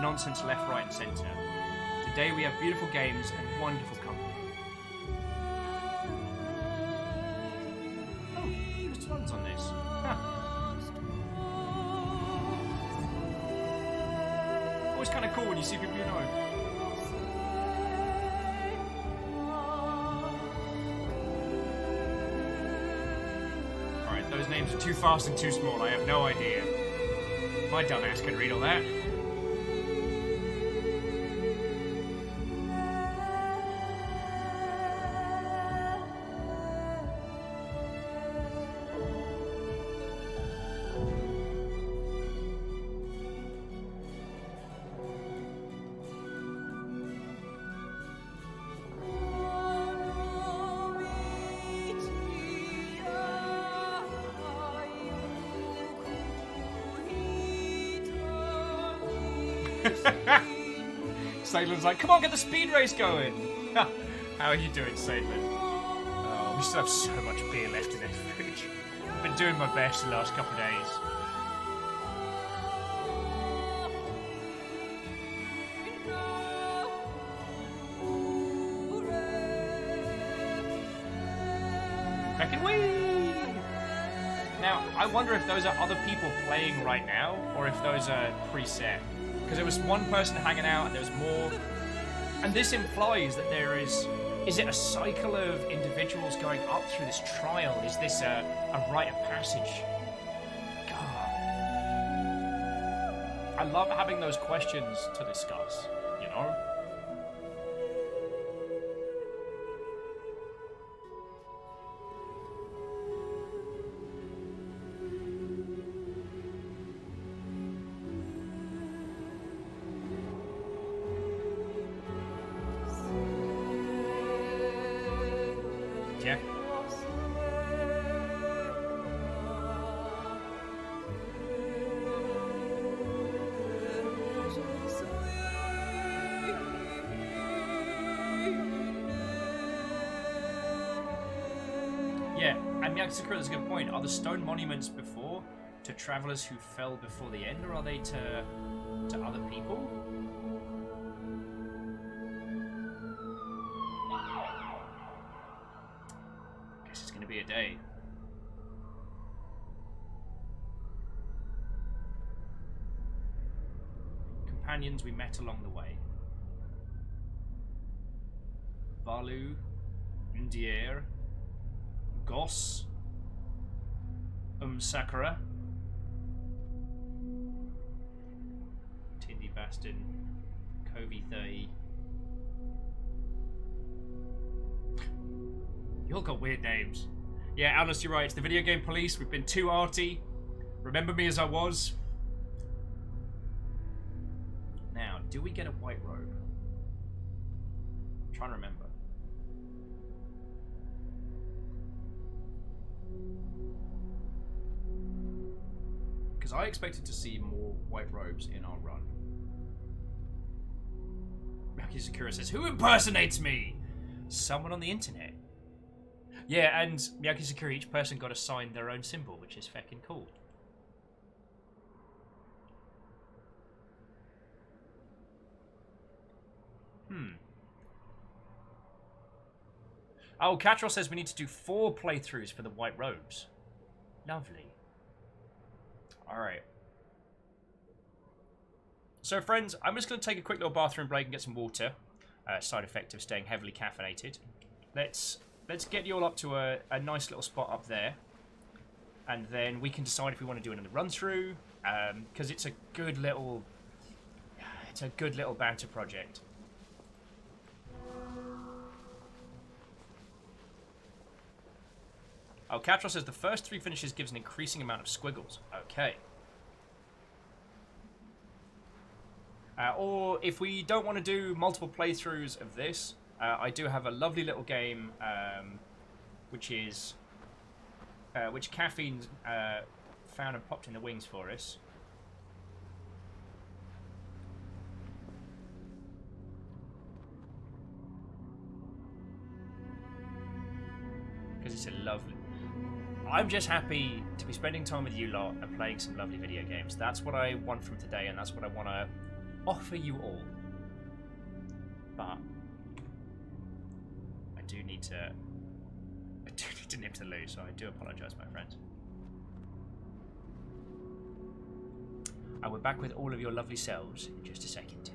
nonsense left, right, and centre. Today we have beautiful games and wonderful company. On this. Huh. Always kind of cool when you see people you know. Alright, those names are too fast and too small. I have no idea. My dumbass can read all that. Salen's like, come on, get the speed race going. How are you doing, Salen? Oh, we still have so much beer left in the fridge. I've been doing my best the last couple of days. Second whee! Now, I wonder if those are other people playing right now, or if those are preset. Because there was one person hanging out and there was more. And this implies that there is Is it a cycle of individuals going up through this trial? Is this a rite of passage? God. I love having those questions to discuss, you know? Yeah. Yeah, and Miyazaki has a good point. Are the stone monuments before to travelers who fell before the end, or are they to other people? Guess it's gonna be a day. Companions we met along the way. Balu, Ndier, Goss, Sakura, Tindy Bastin, Kovi 30. You all got weird names. Yeah, Alice, you're right. It's the video game police. We've been too arty. Remember me as I was. Now, do we get a white robe? I'm trying to remember. Because I expected to see more white robes in our run. Maki Sakura says, "Who impersonates me?" Someone on the internet. Yeah, and Miyaki Sakura, each person got assigned their own symbol, which is feckin' cool. Oh, Catrol says we need to do 4 playthroughs for the white robes. Lovely. Alright. So, friends, I'm just going to take a quick little bathroom break and get some water. Side effect of staying heavily caffeinated. Let's get you all up to a nice little spot up there. And then we can decide if we want to do another run-through. Because it's a good little... It's a good little banter project. Oh, Catro says the first 3 finishes gives an increasing amount of squiggles. Okay. Or if we don't want to do multiple playthroughs of this, I do have a lovely little game, which Caffeine found and popped in the wings for us. Because it's a lovely... I'm just happy to be spending time with you lot and playing some lovely video games. That's what I want from today, and that's what I want to offer you all. But I do need to nip to the loo, so I do apologise, my friends. And we're back with all of your lovely selves in just a second.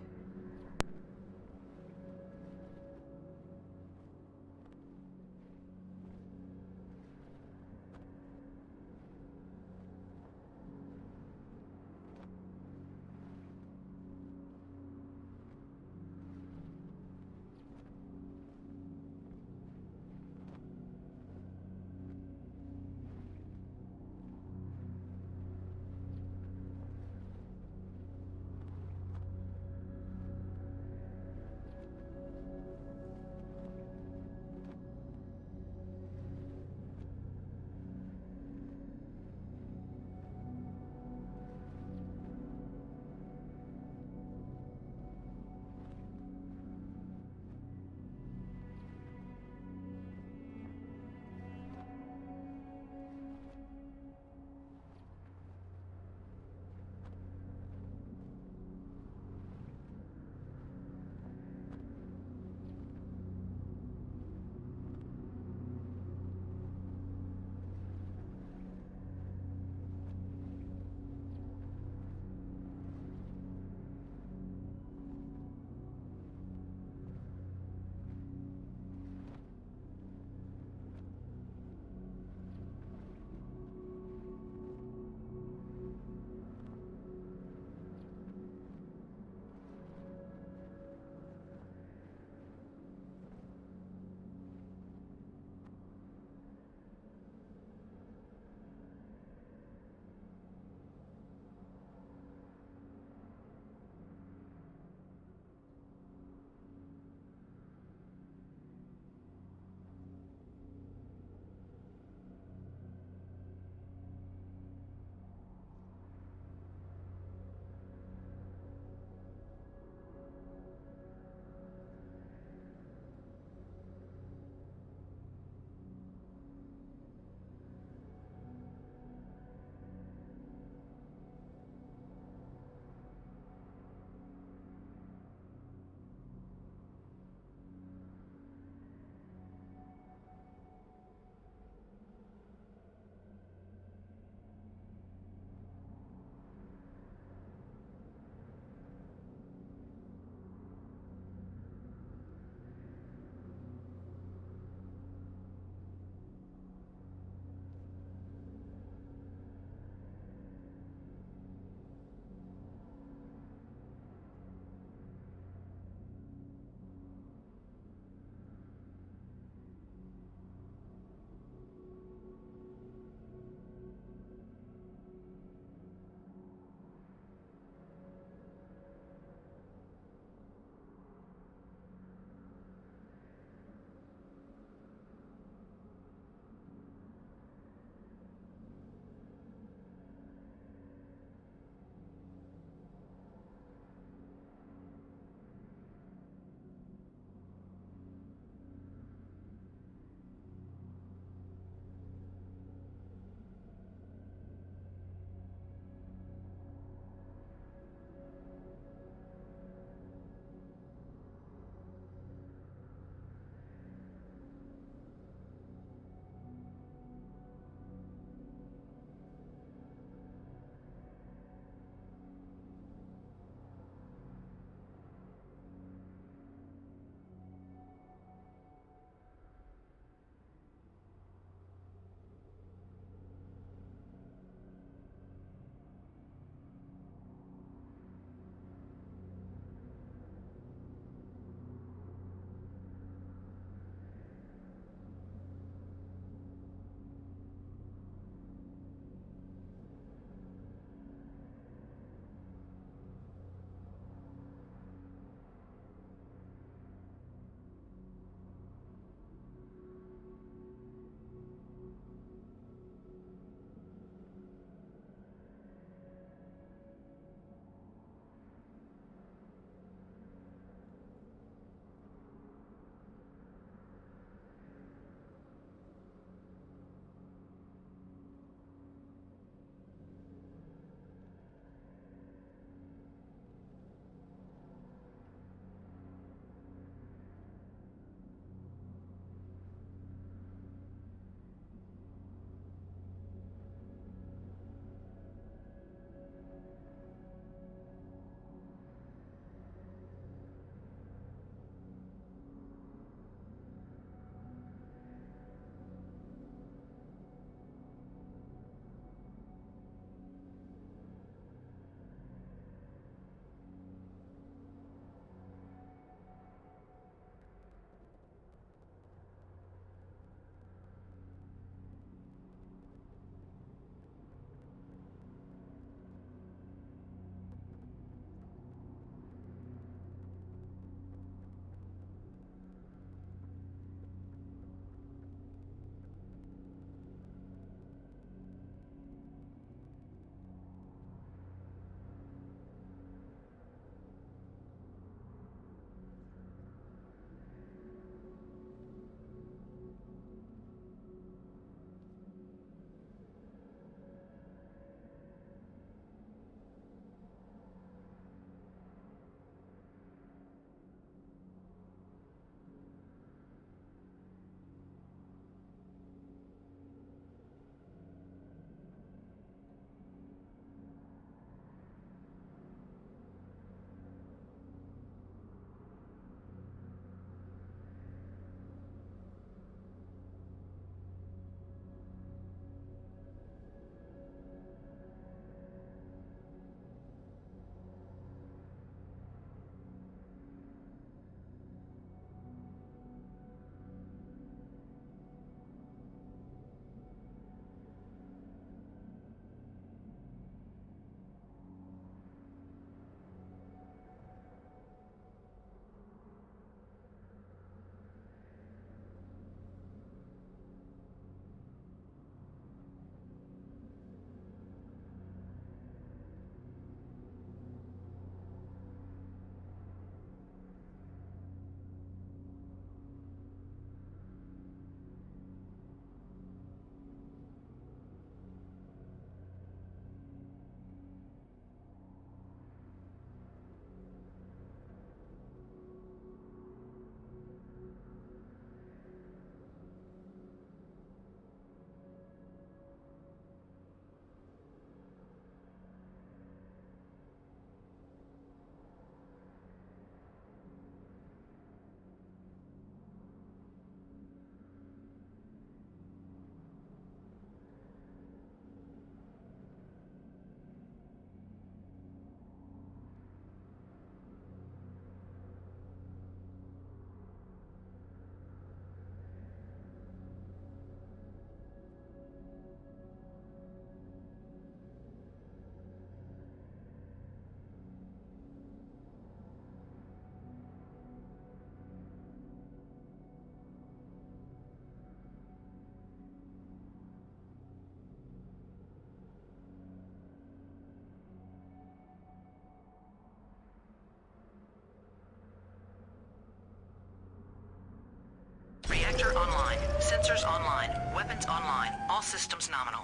Sensors online. Weapons online. All systems nominal.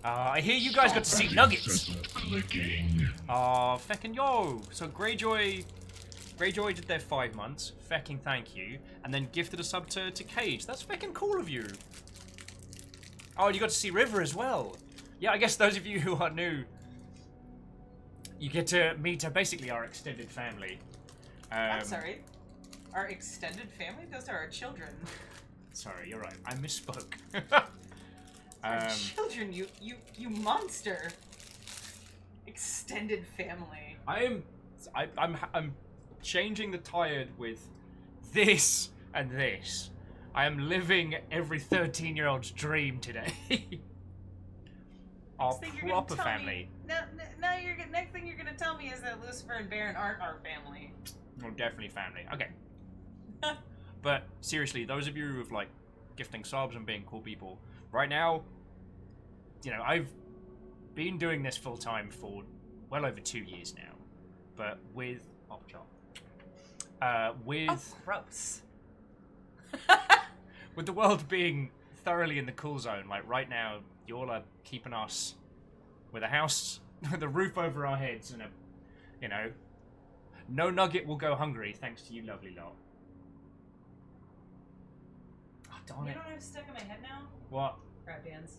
I hear you guys got to see nuggets. Incessant clicking. Feckin' yo. So Greyjoy did their 5 months. Fecking thank you. And then gifted a sub to Cage. That's feckin' cool of you. Oh, and you got to see River as well. Yeah, I guess those of you who are new, you get to meet basically our extended family. I'm sorry. Our extended family? Those are our children. Sorry, you're right. I misspoke. Our children, you monster. Extended family. I'm changing the tired with this and this. I am living every 13-year-old's dream today. Our proper family. Next thing you're gonna tell me is that Lucifer and Baron aren't our family. Well, definitely family. Okay. But seriously, those of you who have like gifting subs and being cool people, right now, you know, I've been doing this full time for well over 2 years now. But with Gross. with the world being thoroughly in the cool zone, like right now, you all are keeping us with a house, with a roof over our heads, and you know, no nugget will go hungry thanks to you lovely lot. Oh, darn You it. know what I've stuck in my head now? What? Crab dance.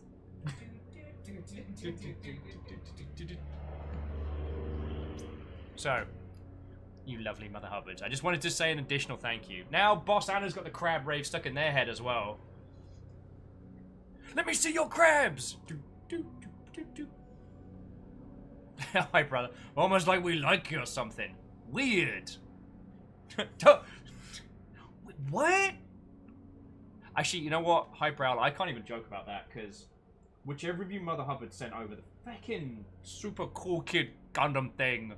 So, you lovely Mother Hubbards, I just wanted to say an additional thank you. Now, Boss Anna's got the crab rave stuck in their head as well. Let me see your crabs! Hi, brother. Almost like we like you or something. Weird. What? Actually, you know what? Hi, Prowl. I can't even joke about that, because whichever of you Mother Hubbard sent over the fucking super cool kid Gundam thing,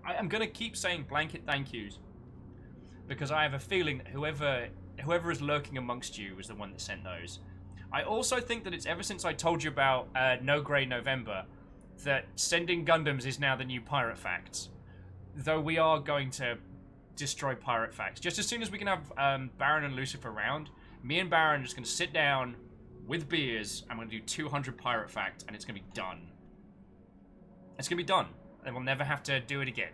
I'm gonna keep saying blanket thank yous, because I have a feeling that whoever is lurking amongst you was the one that sent those. I also think that it's ever since I told you about No Grey November that sending Gundams is now the new pirate facts. Though we are going to destroy pirate facts. Just as soon as we can have Baron and Lucifer around, me and Baron are just going to sit down with beers, and we're going to do 200 pirate facts, and it's going to be done. It's going to be done. And we'll never have to do it again.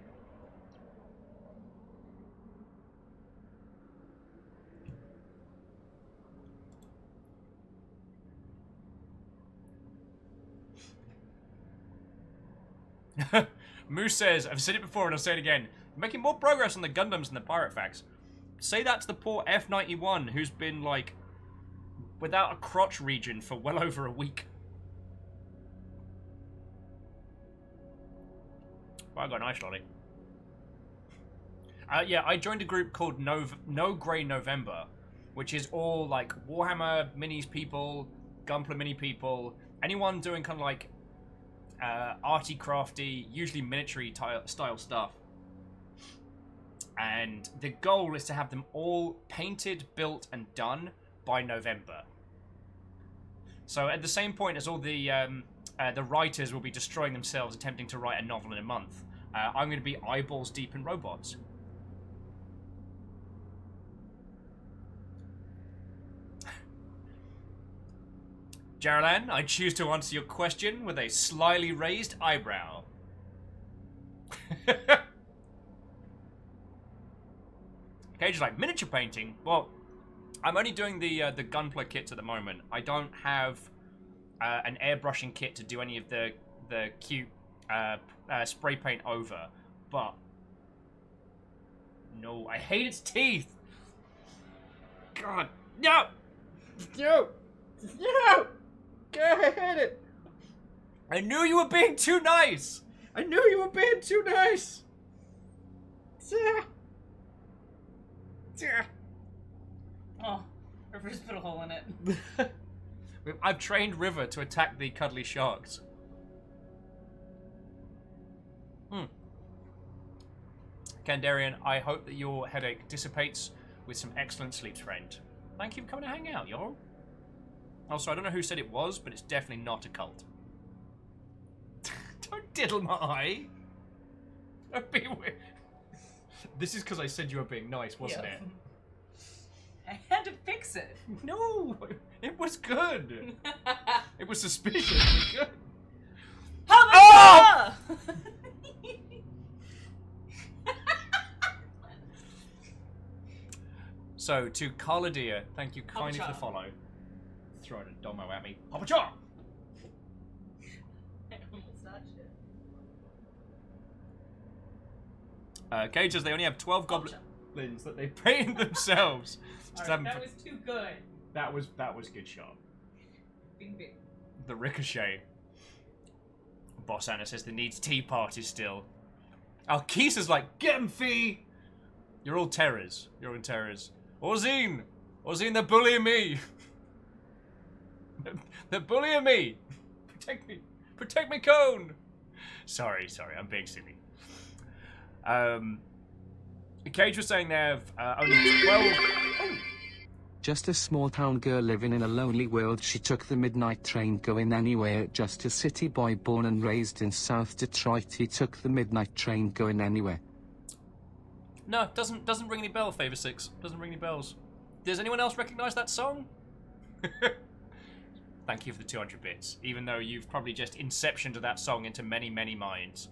Moose says, I've said it before and I'll say it again, you're making more progress on the Gundams than the pirate facts. Say that to the poor F-91 who's been, like, without a crotch region for well over a week. Well, I got an ice lolly. Yeah, I joined a group called No Grey November, which is all, like, Warhammer minis people, Gunpla mini people, anyone doing kind of, like, arty crafty, usually military style stuff. And the goal is to have them all painted, built, and done by November. So at the same point as all the writers will be destroying themselves attempting to write a novel in a month, I'm going to be eyeballs deep in robots. Jaralan, I choose to answer your question with a slyly raised eyebrow. Cage like, miniature painting? Well, I'm only doing the Gunpla kits at the moment. I don't have an airbrushing kit to do any of the cute spray paint over, but No, I hate its teeth. God, no, no, no. God, I hate it. I knew you were being too nice. I knew you were being too nice. Oh, River's put a hole in it. I've trained River to attack the cuddly sharks. Kandarian, I hope that your headache dissipates with some excellent sleep, friend. Thank you for coming to hang out, y'all. Also, I don't know who said it was, but it's definitely not a cult. Don't diddle my eye. Don't be weird. This is because I said you were being nice, wasn't it? I had to fix it. No, it was good. It was suspiciously good. Oh! So, to Carla Deer, thank you kindly for the follow. Throwing a domo at me. Hop a chop! Cage says they only have 12 goblins that they painted themselves. Right, that was too good. That was good shot. Bing bing. The ricochet. Boss Anna says there needs tea parties still. Alkisa's like, get 'em, Fee! You're all terrors. You're all terrors. Orzine! Orzine, they're bullying me! They're bullying me! Protect me! Protect me, Cone! Sorry, I'm being silly. Cage was saying they have only 12... Oh. Just a small town girl living in a lonely world. She took the midnight train going anywhere. Just a city boy born and raised in South Detroit. He took the midnight train going anywhere. No, doesn't ring any bells, Favor 6. Doesn't ring any bells. Does anyone else recognise that song? Thank you for the 200 bits, even though you've probably just inceptioned that song into many, many minds.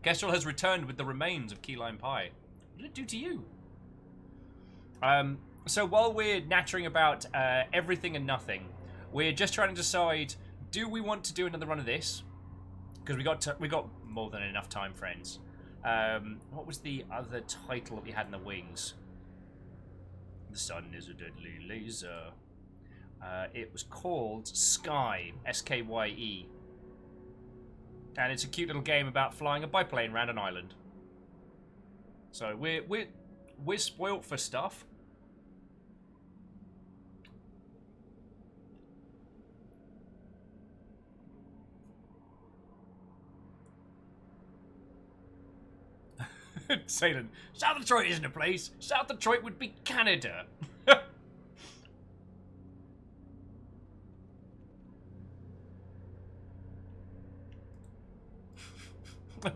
Kestrel has returned with the remains of key lime pie. What did it do to you? So while we're nattering about everything and nothing, we're just trying to decide: do we want to do another run of this? Because we got more than enough time, friends. What was the other title that we had in the wings? The sun is a deadly laser. It was called Sky, S-K-Y-E. And it's a cute little game about flying a biplane around an island. So we're spoilt for stuff. Salem, South Detroit isn't a place. South Detroit would be Canada.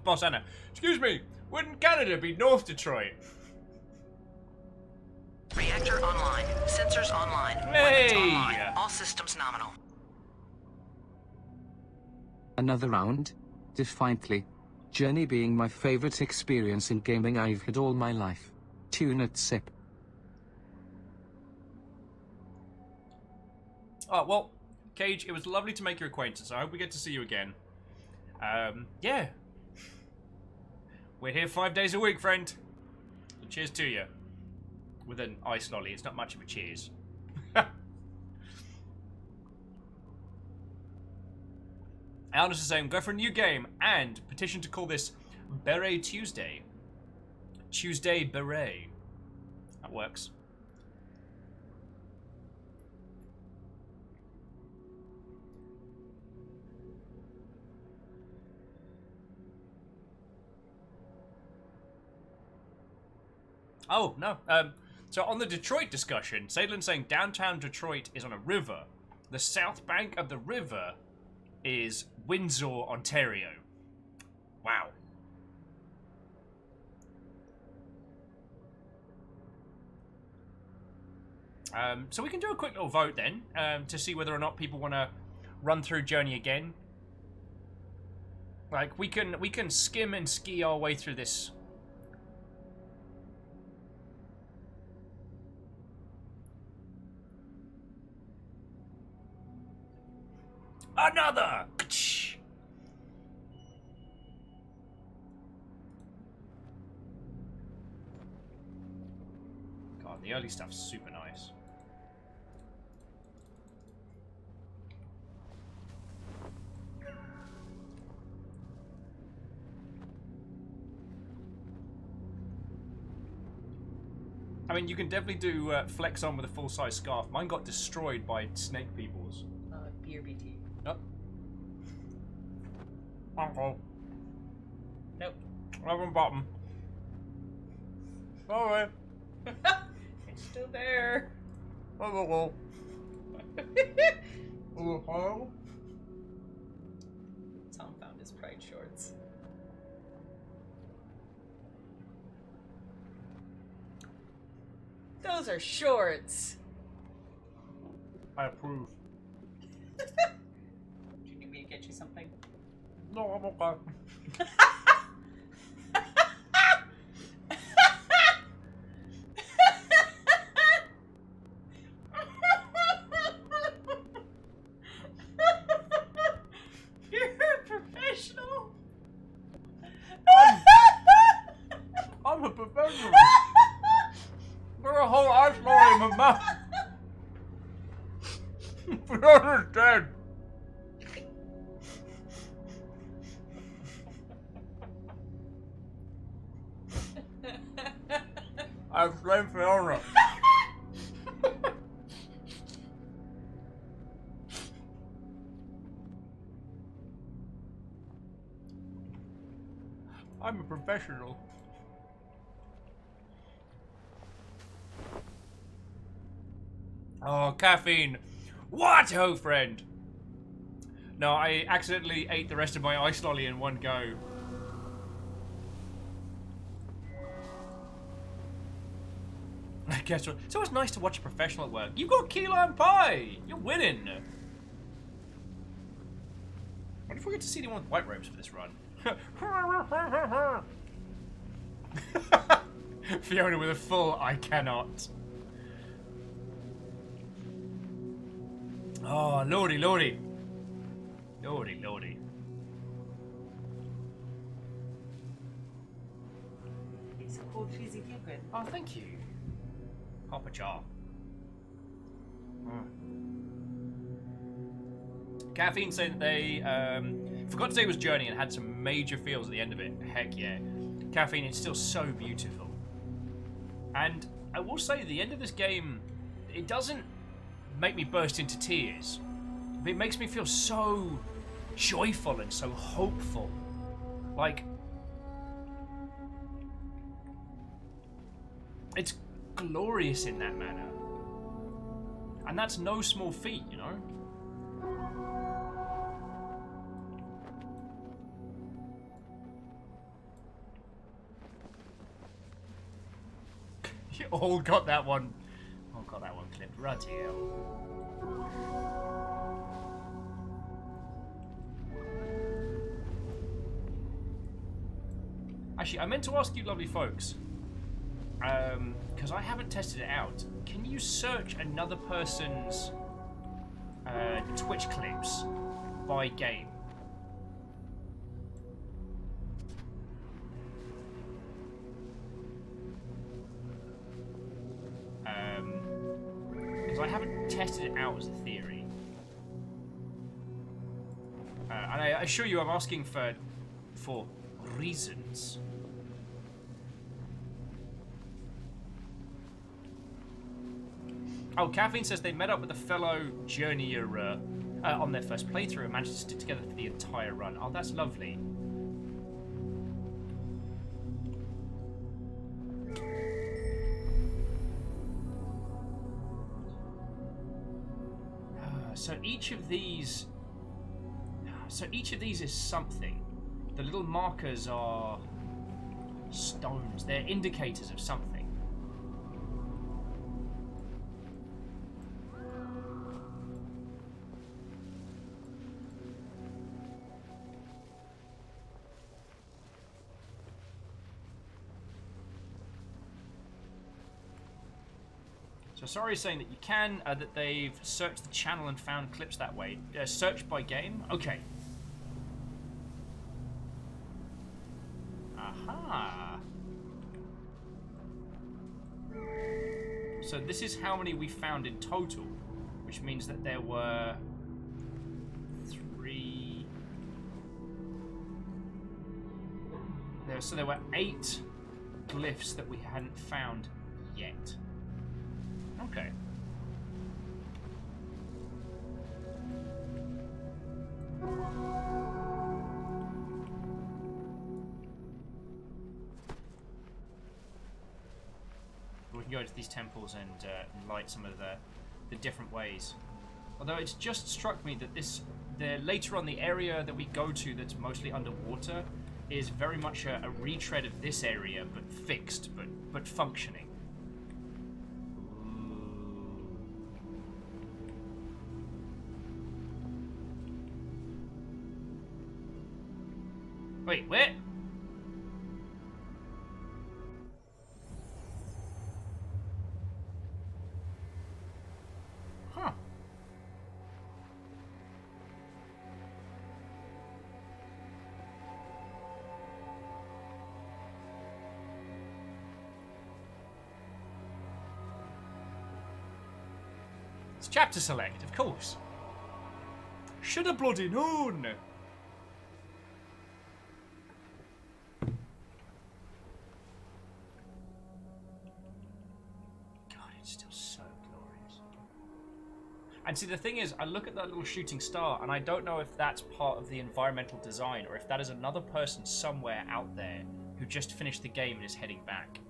Boss Anna, excuse me, wouldn't Canada be North Detroit? Reactor online. Sensors online. Hey! Weapons online. All systems nominal. Another round? Defiantly. Journey being my favorite experience in gaming I've had all my life. Tune at sip. Oh, well, Cage, it was lovely to make your acquaintance. I hope we get to see you again. Yeah. We're here 5 days a week, friend. So cheers to you. With an ice lolly. It's not much of a cheers. Aldous is saying, go for a new game and petition to call this Beret Tuesday. Tuesday Beret. That works. Oh, no. So on the Detroit discussion, Sadlin's saying downtown Detroit is on a river. The south bank of the river is Windsor, Ontario. Wow. So we can do a quick little vote then, to see whether or not people want to run through Journey again. Like, we can skim and ski our way through this. Another! the early stuff's super nice. I mean, you can definitely do flex on with a full-size scarf. Mine got destroyed by snake peoples. BRBT. Nope. Uncle. Nope. Over bottom. Sorry. It's still there. Oh. Oh. Tom found his pride shorts. Those are shorts. I approve. Do you need me to get you something? No, I'm okay. You're a professional. I'm a professional. There's a whole ice lolly in my mouth. You don't understand. I blame Fiona. I'm a professional. Oh, caffeine. What, ho, friend? No, I accidentally ate the rest of my ice lolly in one go. Guess what? It's always nice to watch a professional at work. You got key lime pie! You're winning! What if we get to see anyone with white robes for this run? Fiona with a full I cannot. Oh, lordy, lordy. Lordy, lordy. It's a cool cheesy liquid. Oh, thank you. Papa Jar. Caffeine saying that they forgot to say it was Journey and had some major feels at the end of it. Heck yeah. Caffeine is still so beautiful. And I will say the end of this game, it doesn't make me burst into tears. But it makes me feel so joyful and so hopeful. Like, it's glorious in that manner. And that's no small feat, you know? You all got that one. All got that one clipped. Bloody hell. Actually, I meant to ask you lovely folks, because I haven't tested it out. Can you search another person's Twitch clips by game? Because I haven't tested it out as a theory. And I assure you I'm asking for reasons. Oh, Caffeine says they met up with a fellow journeyer on their first playthrough and managed to stick together for the entire run. Oh, that's lovely. So each of these is something. The little markers are stones. They're indicators of something. So sorry is saying that you can, that they've searched the channel and found clips that way. Search by game? Okay. Aha. So this is how many we found in total, which means that there were 3... So there were 8 glyphs that we hadn't found yet. Okay. We can go to these temples and light some of the different ways. Although it's just struck me that later on the area that we go to that's mostly underwater is very much a retread of this area, but fixed, but functioning. Wait, where? Huh. It's chapter select, of course. Should have bloody known. And see, the thing is, I look at that little shooting star, and I don't know if that's part of the environmental design, or if that is another person somewhere out there who just finished the game and is heading back. Do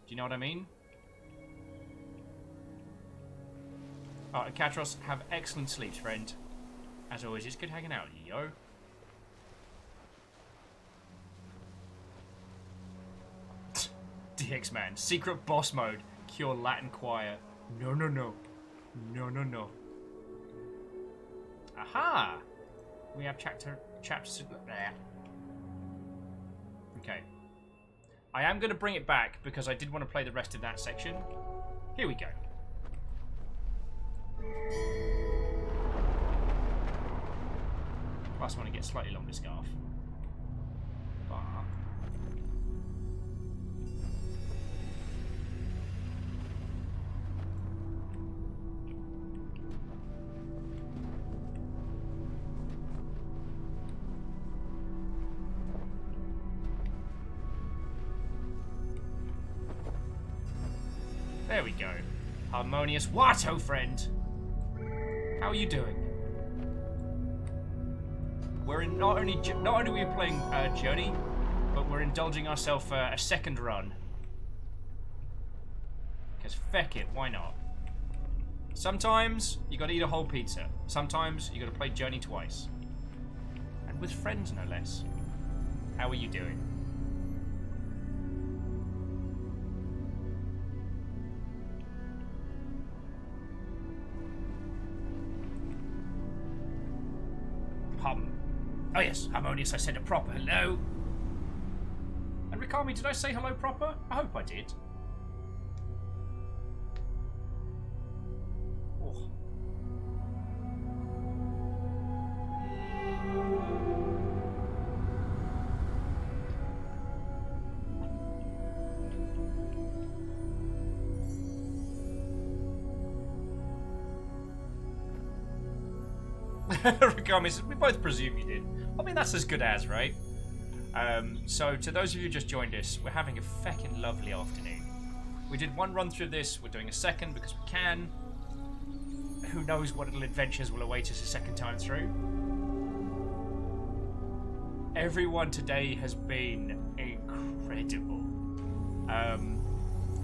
you know what I mean? Alright, Katros, have excellent sleeps, friend. As always, it's good hanging out with you, yo. DX Man, secret boss mode, cure Latin choir. No, no, no. No, no, no. Aha! We have chapter... Okay. I am going to bring it back because I did want to play the rest of that section. Here we go. Plus I want to get slightly longer scarf. But... there we go. Harmonious Watto friend. How are you doing? We're in not only are we playing Journey, but we're indulging ourselves a second run. Because feck it, why not? Sometimes you gotta eat a whole pizza. Sometimes you gotta play Journey twice. And with friends, no less. How are you doing? Oh yes, Harmonious, I said a proper hello. And Rikami, did I say hello proper? I hope I did. Oh. Rikami says, we both presume you did. I mean, that's as good as, right? So, to those of you who just joined us, we're having a feckin' lovely afternoon. We did one run through this, we're doing a second because we can. Who knows what little adventures will await us a second time through. Everyone today has been incredible.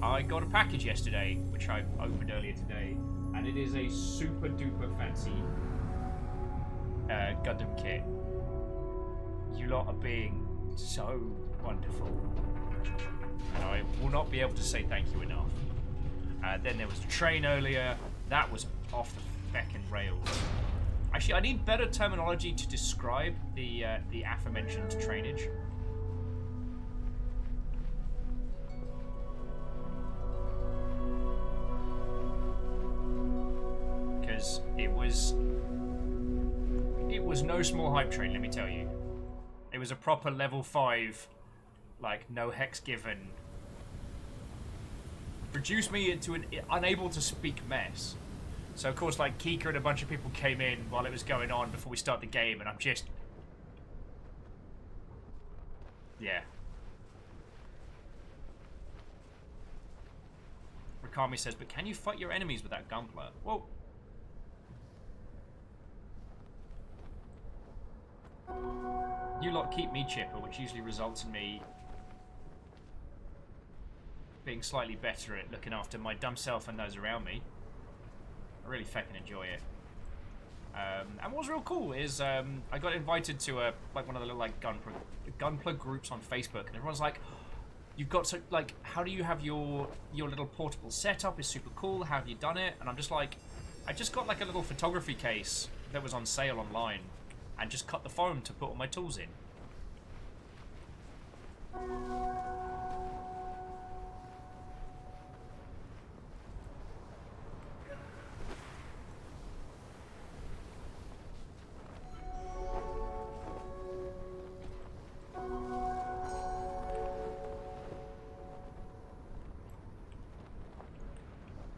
I got a package yesterday, which I opened earlier today, and it is a super duper fancy Gundam kit. You lot are being so wonderful, and I will not be able to say thank you enough. Then there was the train earlier. That was off the feckin' rails. Actually, I need better terminology to describe the aforementioned trainage. Because it was no small hype train, let me tell you. It was a proper level 5, like, no hex given, reduced me into an unable to speak mess. So of course, like, Kika and a bunch of people came in while it was going on before we start the game, and I'm just... Yeah. Rakami says, but can you fight your enemies with that gunpla? Well... You lot keep me chipper, which usually results in me being slightly better at looking after my dumb self and those around me. I really fucking enjoy it. And what's real cool is I got invited to like one of the little like gunpla groups on Facebook, and everyone's like, "You've got to like, how do you have your little portable setup? Is super cool. How have you done it?" And I'm just like, I just got like a little photography case that was on sale online, and just cut the foam to put all my tools in.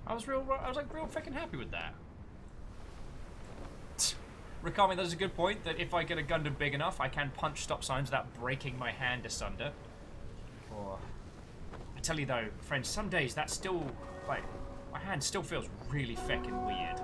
I was like real fucking happy with that. Rakami, that's a good point, that if I get a Gundam big enough, I can punch stop signs without breaking my hand asunder. Or, I tell you though, friends, some days that still, like, my hand still feels really fucking weird.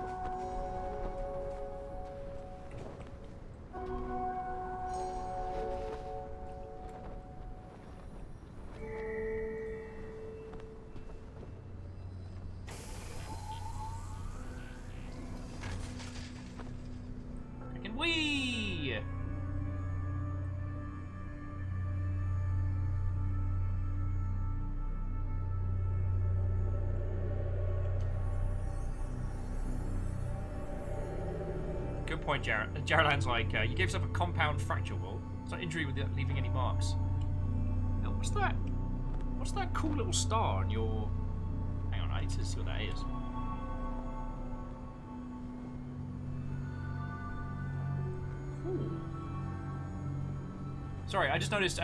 Whee! Good point, Jared. Jarelan's like, you gave yourself a compound fracture wool. It's not injury without leaving any marks. Now, what's that? What's that cool little star on your... Hang on, I need to see what that is. Sorry, I just noticed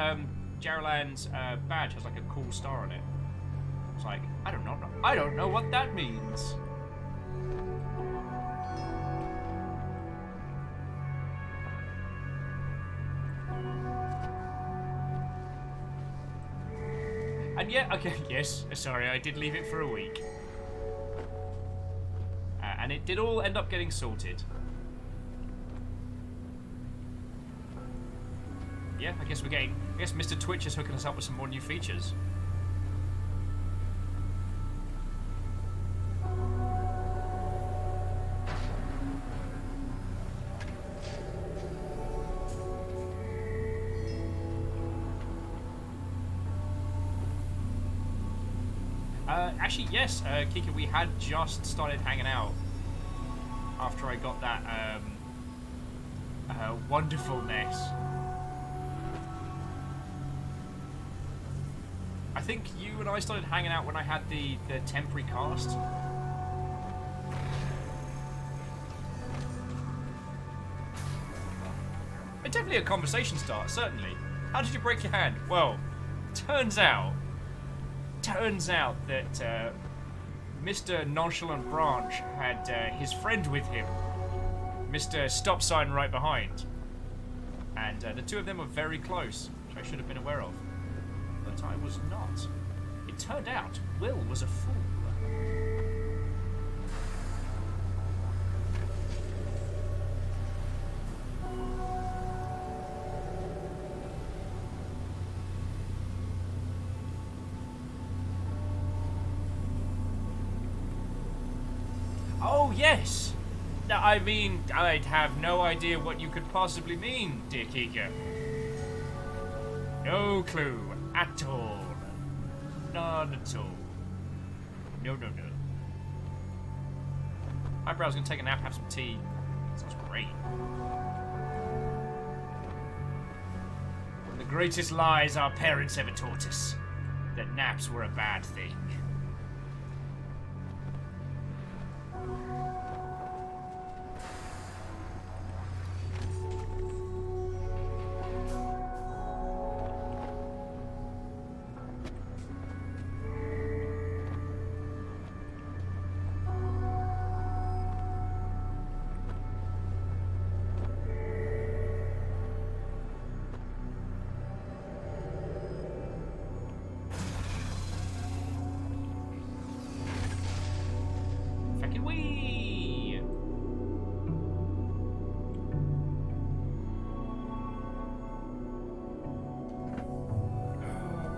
Jarelan's badge has like a cool star on it. It's like, I don't know what that means. And yeah, okay, yes, sorry, I did leave it for a week. And it did all end up getting sorted. Yeah, I guess Mr. Twitch is hooking us up with some more new features. Actually, yes, Kika, we had just started hanging out after I got that wonderful mess. I think you and I started hanging out when I had the temporary cast. But definitely a conversation start, certainly. How did you break your hand? Well, turns out that Mr. Nonchalant Branch had his friend with him, Mr. Stop Sign right behind. And the two of them were very close, which I should have been aware of. But I was not. It turned out Will was a fool. Oh, yes! I mean, I'd have no idea what you could possibly mean, dear Kika. No clue. At all. None at all. No. Eyebrow's gonna take a nap, have some tea. Sounds great. One of the greatest lies our parents ever taught us. That naps were a bad thing.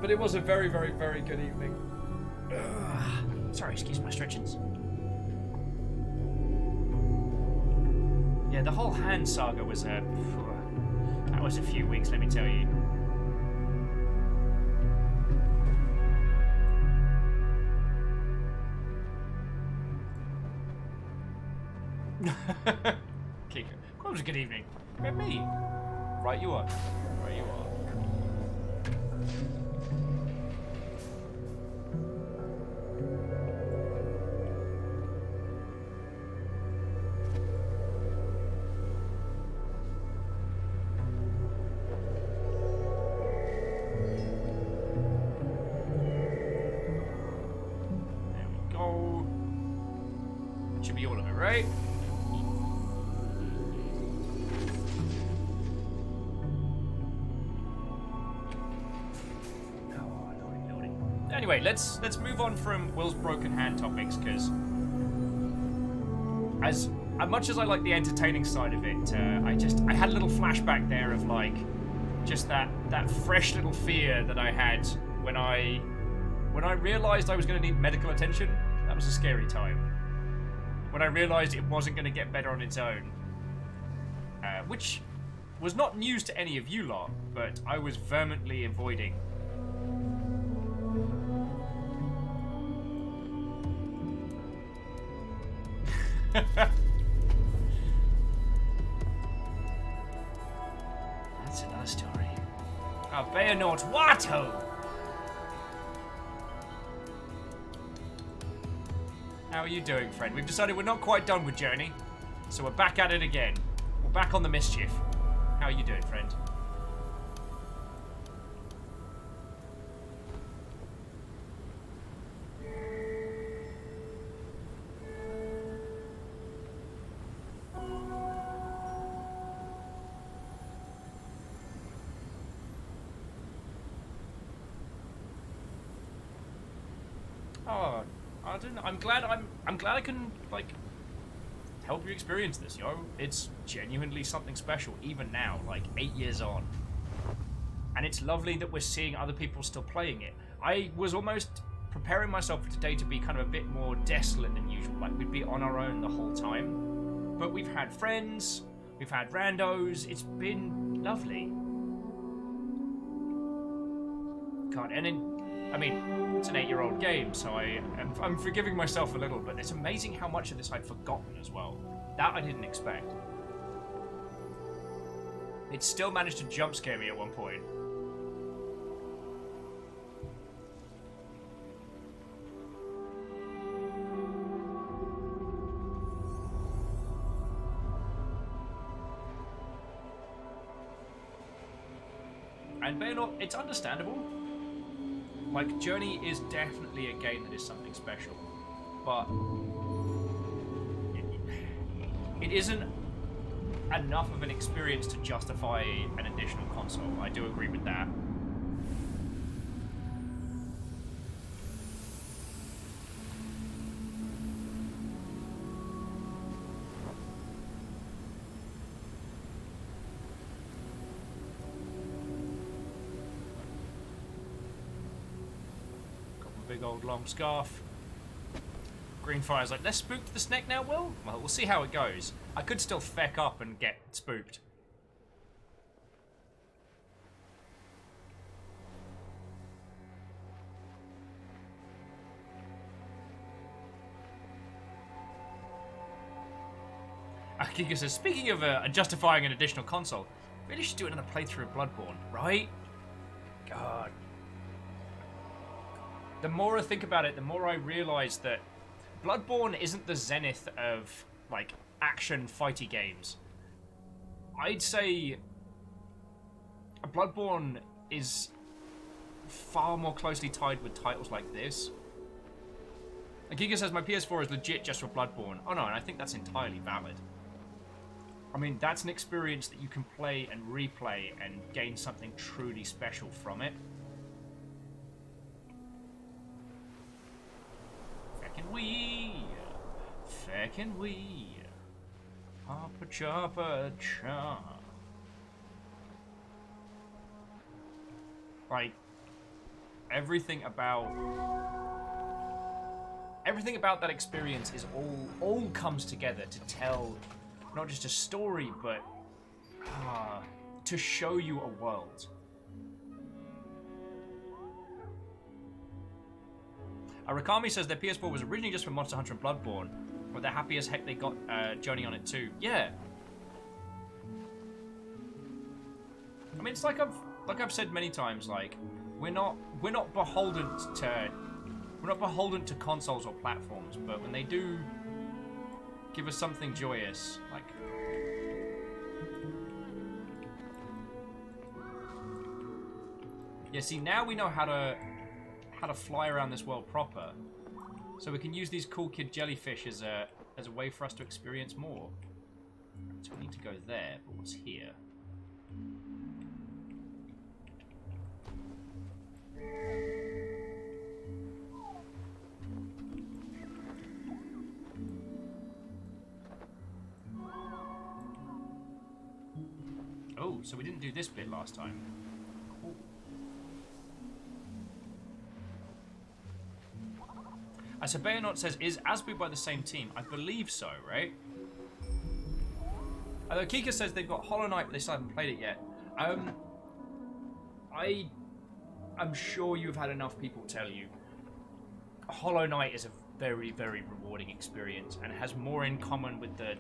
But it was a very, very, very good evening. Sorry, excuse my stretchings. Yeah, the whole hand saga was that was a few weeks, let me tell you. Kiko. That was a good evening. Where me? Right you are. Right you are. There we go. That should be all of it, right? Anyway, let's move on from Will's broken hand topics, because as much as I like the entertaining side of it, I had a little flashback there of like just that fresh little fear that I had when I realized I was going to need medical attention. That was a scary time. When I realized it wasn't going to get better on its own, which was not news to any of you lot, but I was vehemently avoiding. That's another story. Bayonort Watto! How are you doing, friend? We've decided we're not quite done with Journey, so we're back at it again. We're back on the mischief. How are you doing, friend? Oh, I don't know. I'm glad I can like help you experience this, yo. It's genuinely something special, even now, like 8 years on. And it's lovely that we're seeing other people still playing it. I was almost preparing myself for today to be kind of a bit more desolate than usual, like we'd be on our own the whole time. But we've had friends, we've had randos, it's been lovely. God, and I mean, it's an 8-year-old game, so I'm forgiving myself a little, but it's amazing how much of this I'd forgotten as well. That I didn't expect. It still managed to jump scare me at one point. And Bayonort, it's understandable. Like, Journey is definitely a game that is something special, but it isn't enough of an experience to justify an additional console. I do agree with that. Big old long scarf. Greenfire's like, let's spook the snake now, Will? Well, we'll see how it goes. I could still feck up and get spooked. Akika says, speaking of justifying an additional console, really should do another playthrough of Bloodborne, right? God. The more I think about it, the more I realise that Bloodborne isn't the zenith of, like, action fighty games. I'd say Bloodborne is far more closely tied with titles like this. And Giga says, my PS4 is legit just for Bloodborne. Oh no, and I think that's entirely valid. I mean, that's an experience that you can play and replay and gain something truly special from it. Feckin' we, Papa Chopper Cha. Like, everything about that experience is all comes together to tell not just a story, but to show you a world. Rakami says their PS4 was originally just for Monster Hunter and Bloodborne, but they're happy as heck they got Journey on it too. Yeah. I mean, it's like I've said many times, like we're not beholden to consoles or platforms, but when they do give us something joyous, like yeah, see, now we know how to fly around this world proper, so we can use these cool kid jellyfish as a way for us to experience more. So we need to go there, but what's here? Oh, so we didn't do this bit last time. Cool. So Bayonot says, is Asbu by the same team? I believe so, right? Although Kika says they've got Hollow Knight, but they still haven't played it yet. I'm sure you've had enough people tell you Hollow Knight is a very, very rewarding experience and has more in common with the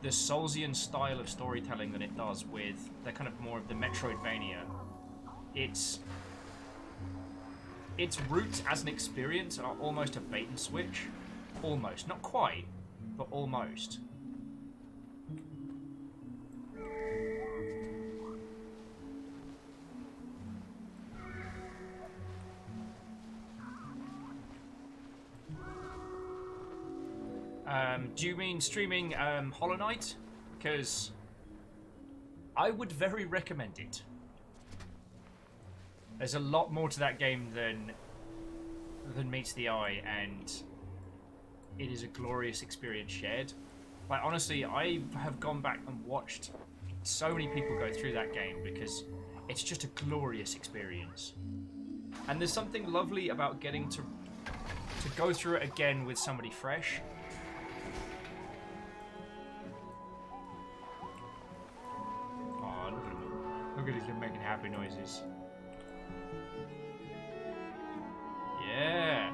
Soulsian style of storytelling than it does with the kind of more of the Metroidvania. Its roots as an experience are almost a bait and switch. Almost. Not quite, but almost. Do you mean streaming Hollow Knight? Because I would very recommend it. There's a lot more to that game than meets the eye, and it is a glorious experience shared. Like, honestly, I have gone back and watched so many people go through that game because it's just a glorious experience. And there's something lovely about getting to go through it again with somebody fresh. Oh, look at him. Look at him making happy noises. Yeah.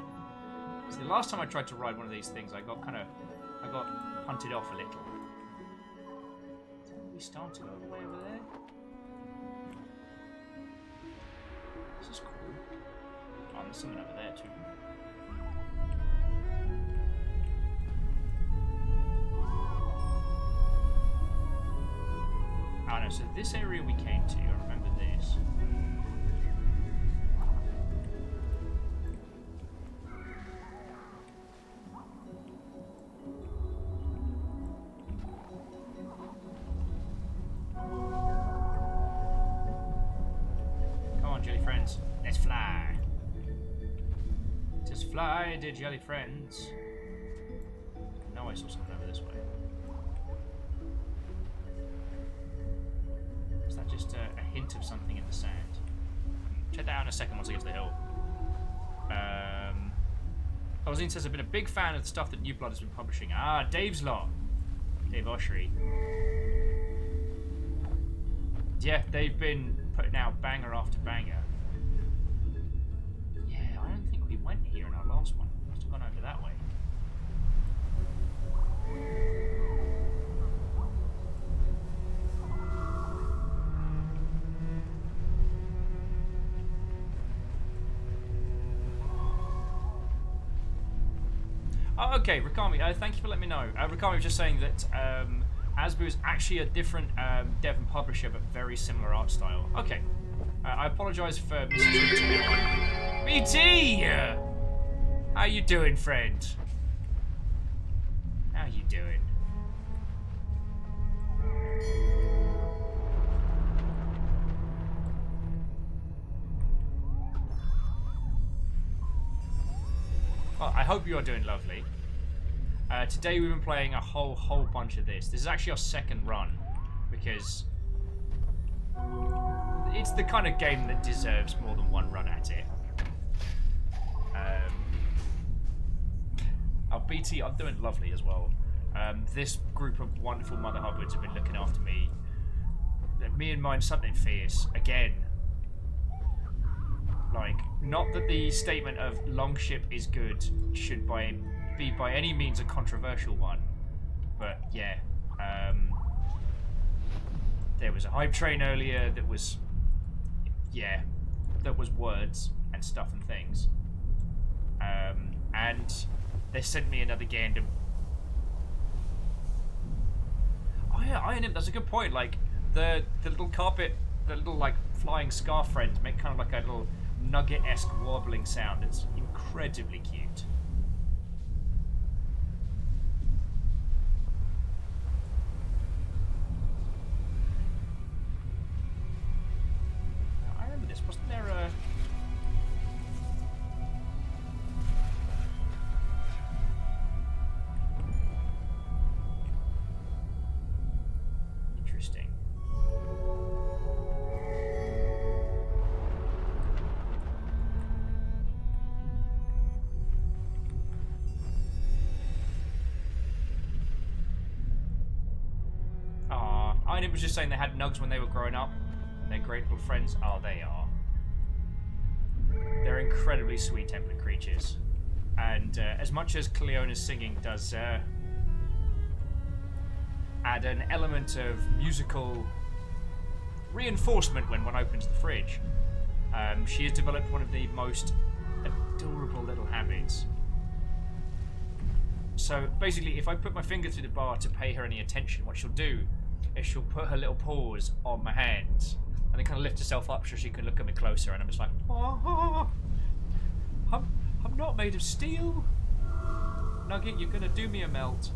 So the last time I tried to ride one of these things, I got punted off a little. We started all the way over there. This is cool. Oh, there's something over there too. Oh no, so this area we came to, I remember this. Let's fly. Just fly, dear jelly friends. I know I saw something over this way. Is that just a hint of something in the sand? Check that out in a second once I get to the hill. Ozine says, I've been a big fan of the stuff that New Blood has been publishing. Ah, Dave's lot. Dave Oshry. Yeah, they've been putting out banger after banger. We went here in our last one. Must have gone over that way. Oh, okay, Rakami, thank you for letting me know. Rakami was just saying that Asbu is actually a different dev and publisher, but very similar art style. Okay. I apologise for misinterpreting that one. BT! How you doing, friend? How you doing? Well, I hope you're doing lovely. Today we've been playing a whole bunch of this. This is actually our second run, because it's the kind of game that deserves more than one run at it. Oh, BT, I'm doing lovely as well. This group of wonderful Mother Hubbards have been looking after me. Me and mine, something fierce. Again. Like, not that the statement of longship is good should be by any means a controversial one. But, yeah. There was a hype train earlier that was... Yeah. That was words and stuff and things. And they sent me another Gandam. Oh yeah, Iron Imp, that's a good point. Like, the little carpet, the little, like, flying scarf friends make kind of like a little nugget-esque warbling sound. It's incredibly cute. I remember this. Wasn't there a... Interesting. Iron was just saying they had nugs when they were growing up. And they're great little friends. Oh, they are. They're incredibly sweet-tempered creatures. And as much as Cleona's singing does add an element of musical reinforcement when one opens the fridge, she has developed one of the most adorable little habits. So basically, if I put my finger through the bar to pay her any attention, what she'll do is she'll put her little paws on my hands and then kind of lift herself up so she can look at me closer, and I'm just like, oh, I'm not made of steel. Nugget, you're gonna do me a melt.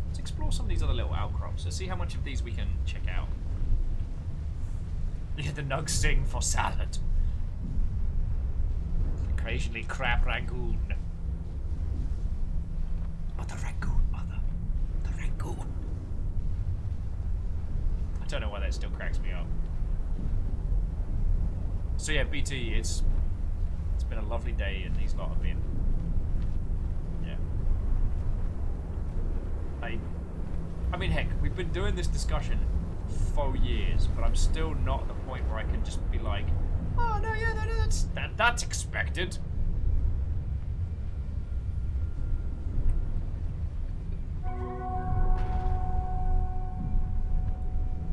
Let's explore some of these other little outcrops. Let's see how much of these we can check out. Yeah, the nugs sing for salad. Occasionally crab rangoon. Oh, the rangoon, mother. The rangoon. I don't know why that still cracks me up. So yeah, BT, it's been a lovely day, and these lot have been... Yeah. I mean, heck, we've been doing this discussion for years, but I'm still not at the point where I can just be like, oh no, yeah, that's expected.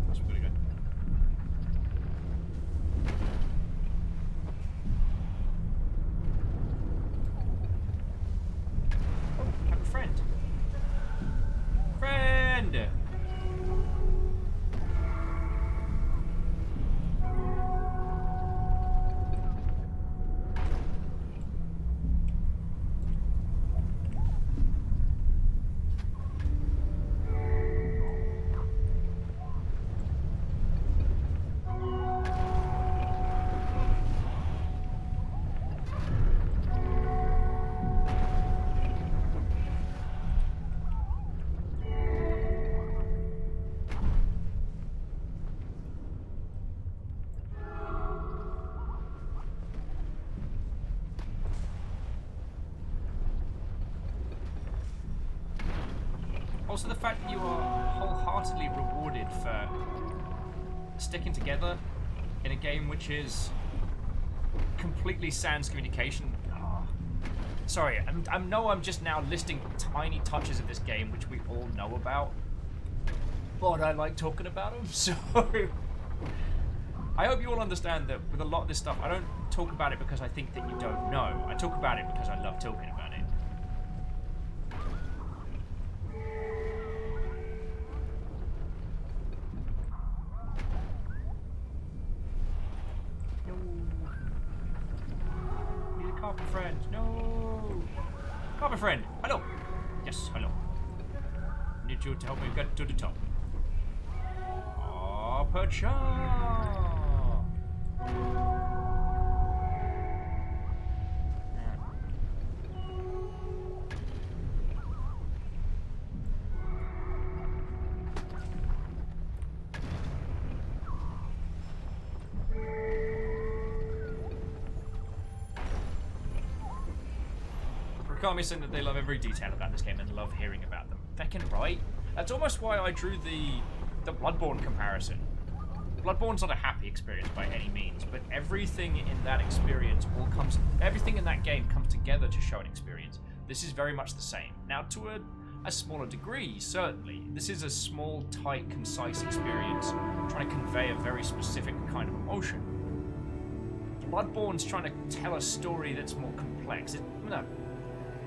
That's pretty good. Oh, I have a friend. Friend! Also, the fact that you are wholeheartedly rewarded for sticking together in a game which is completely sans communication. Oh. Sorry, I'm just now listing tiny touches of this game which we all know about, but I like talking about them, so I hope you all understand that with a lot of this stuff, I don't talk about it because I think that you don't know. I talk about it because I love talking about it. Carpet friend, no! Carpet friend, hello! Yes, hello. Need you to help me get to the top. Aperture! Rukami saying that they love every detail about this game and love hearing about them. Feckin' right. That's almost why I drew the Bloodborne comparison. Bloodborne's not a happy experience by any means, but everything in that experience everything in that game comes together to show an experience. This is very much the same. Now, to a smaller degree, certainly. This is a small, tight, concise experience trying to convey a very specific kind of emotion. Bloodborne's trying to tell a story that's more complex.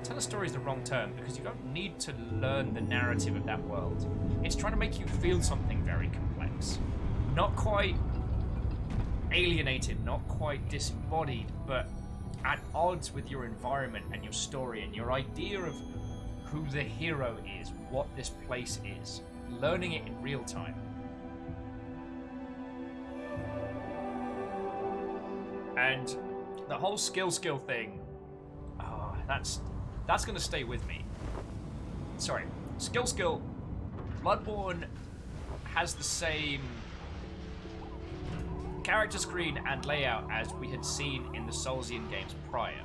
Tell a story is the wrong term, because you don't need to learn the narrative of that world. It's trying to make you feel something very complex. Not quite alienated, not quite disembodied, but at odds with your environment and your story and your idea of who the hero is, what this place is, learning it in real time. And the whole skill thing, that's going to stay with me. Sorry, skill. Bloodborne has the same character screen and layout as we had seen in the Soulsian games prior.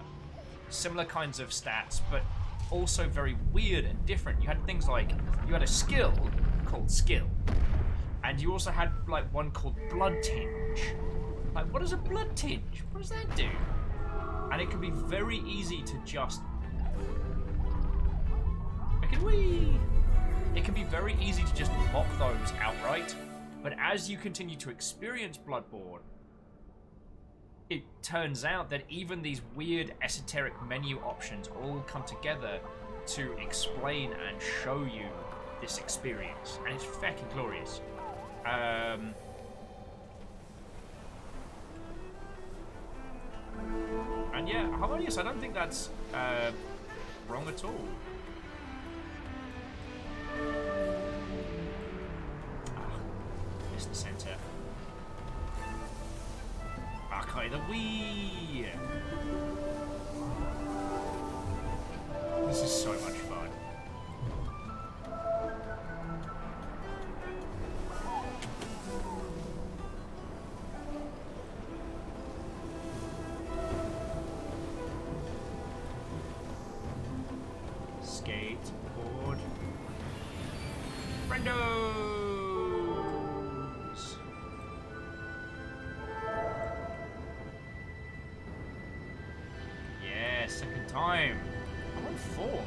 Similar kinds of stats, but also very weird and different. You had things like, you had a skill called skill, and you also had like one called blood tinge. Like, what is a blood tinge? What does that do? And it can be very easy to just... It can be very easy to just mock those outright, but as you continue to experience Bloodborne, it turns out that even these weird esoteric menu options all come together to explain and show you this experience, and it's fucking glorious. And yeah, harmonious, I don't think that's wrong at all. Missed the center. Okay, the Wii! This is so much fun. Skateboard. Friendos! Yeah, second time. I'm on 4.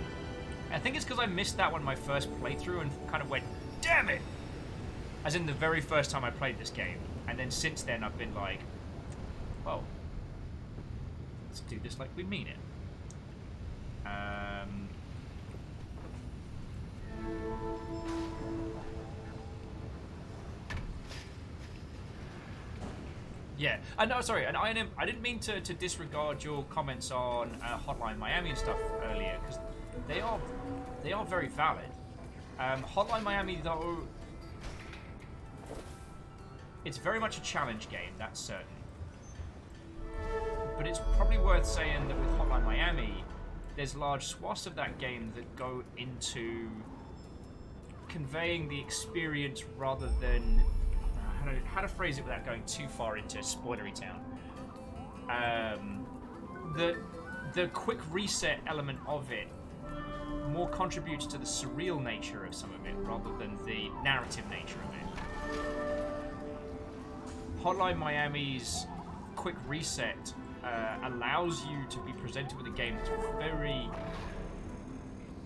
I think it's because I missed that one my first playthrough and kind of went, damn it! As in the very first time I played this game. And then since then I've been like, well, let's do this like we mean it. Yeah, no, sorry, and I didn't mean to disregard your comments on Hotline Miami and stuff earlier, because they are very valid. Hotline Miami, though, it's very much a challenge game, that's certain. But it's probably worth saying that with Hotline Miami, there's large swaths of that game that go into conveying the experience rather than how to phrase it without going too far into spoilery town. The quick reset element of it more contributes to the surreal nature of some of it rather than the narrative nature of it. Hotline Miami's quick reset allows you to be presented with a game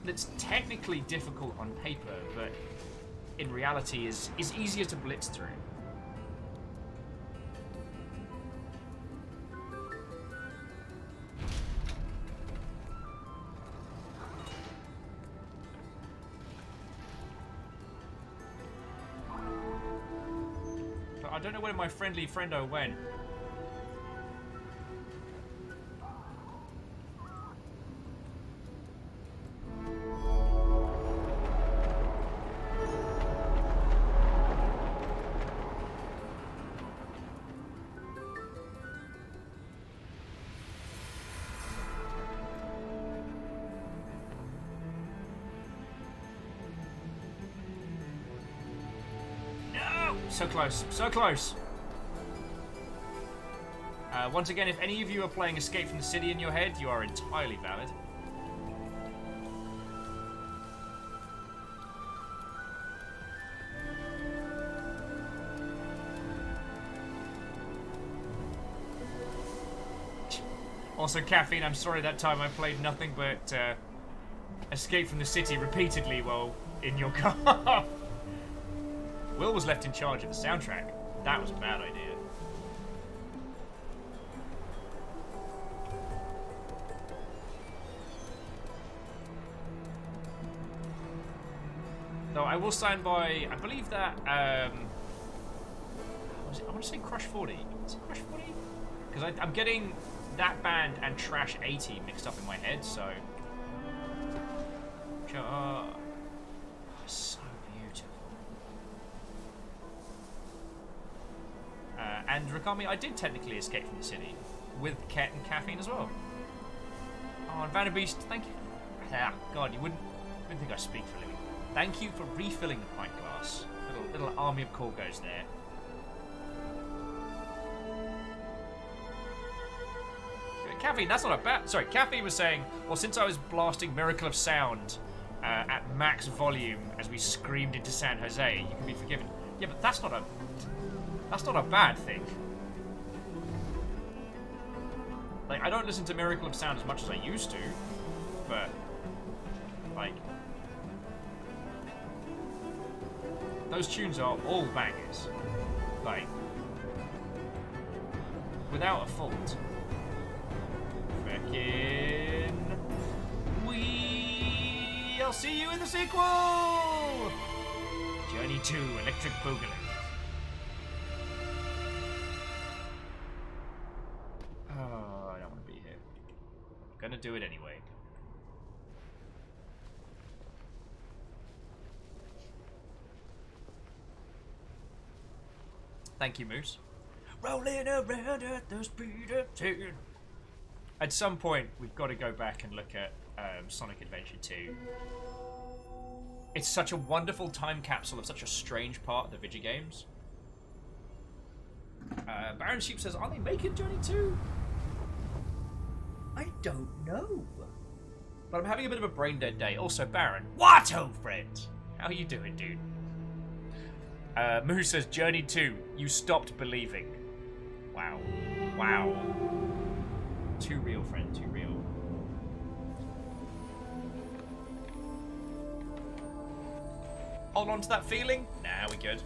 that's technically difficult on paper, but in reality is easier to blitz through. But I don't know where my friendly friendo went. So close, so close. Once again, if any of you are playing Escape from the City in your head, you are entirely valid. Also, Caffeine, I'm sorry that time I played nothing but Escape from the City repeatedly while in your car. Will was left in charge of the soundtrack. That was a bad idea. Though I will stand by, I believe that, I want to say Crush 40. Is it Crush 40? Because I'm getting that band and Trash 80 mixed up in my head, so... so beautiful. And Rakami, I did technically escape from the city with Ket and Caffeine as well. Oh, and Vanderbeast, thank you. Ah, God, you wouldn't think I speak for a living. Thank you for refilling the pint glass. Little army of Corgos there. Caffeine, that's not a bad... Sorry, Caffeine was saying, well, since I was blasting Miracle of Sound at max volume as we screamed into San Jose, you can be forgiven. Yeah, but that's not a bad thing. Like, I don't listen to Miracle of Sound as much as I used to, but, like... Those tunes are all bangers. Like, without a fault. Frickin' I'll see you in the sequel! Journey 2, Electric Boogaloo. Oh, I don't want to be here. I'm gonna do it anyway. Thank you, Moose. Rolling around at the speed of 10. At some point, we've got to go back and look at Sonic Adventure 2. It's such a wonderful time capsule of such a strange part of the video games. Baron Sheep says, are they making Journey 2? I don't know. But I'm having a bit of a brain dead day. Also, Baron, what, old friend? How you doing, dude? Moo says, Journey 2, you stopped believing. Wow. Wow. Too real, friend, too real. Hold on to that feeling? Nah, we good.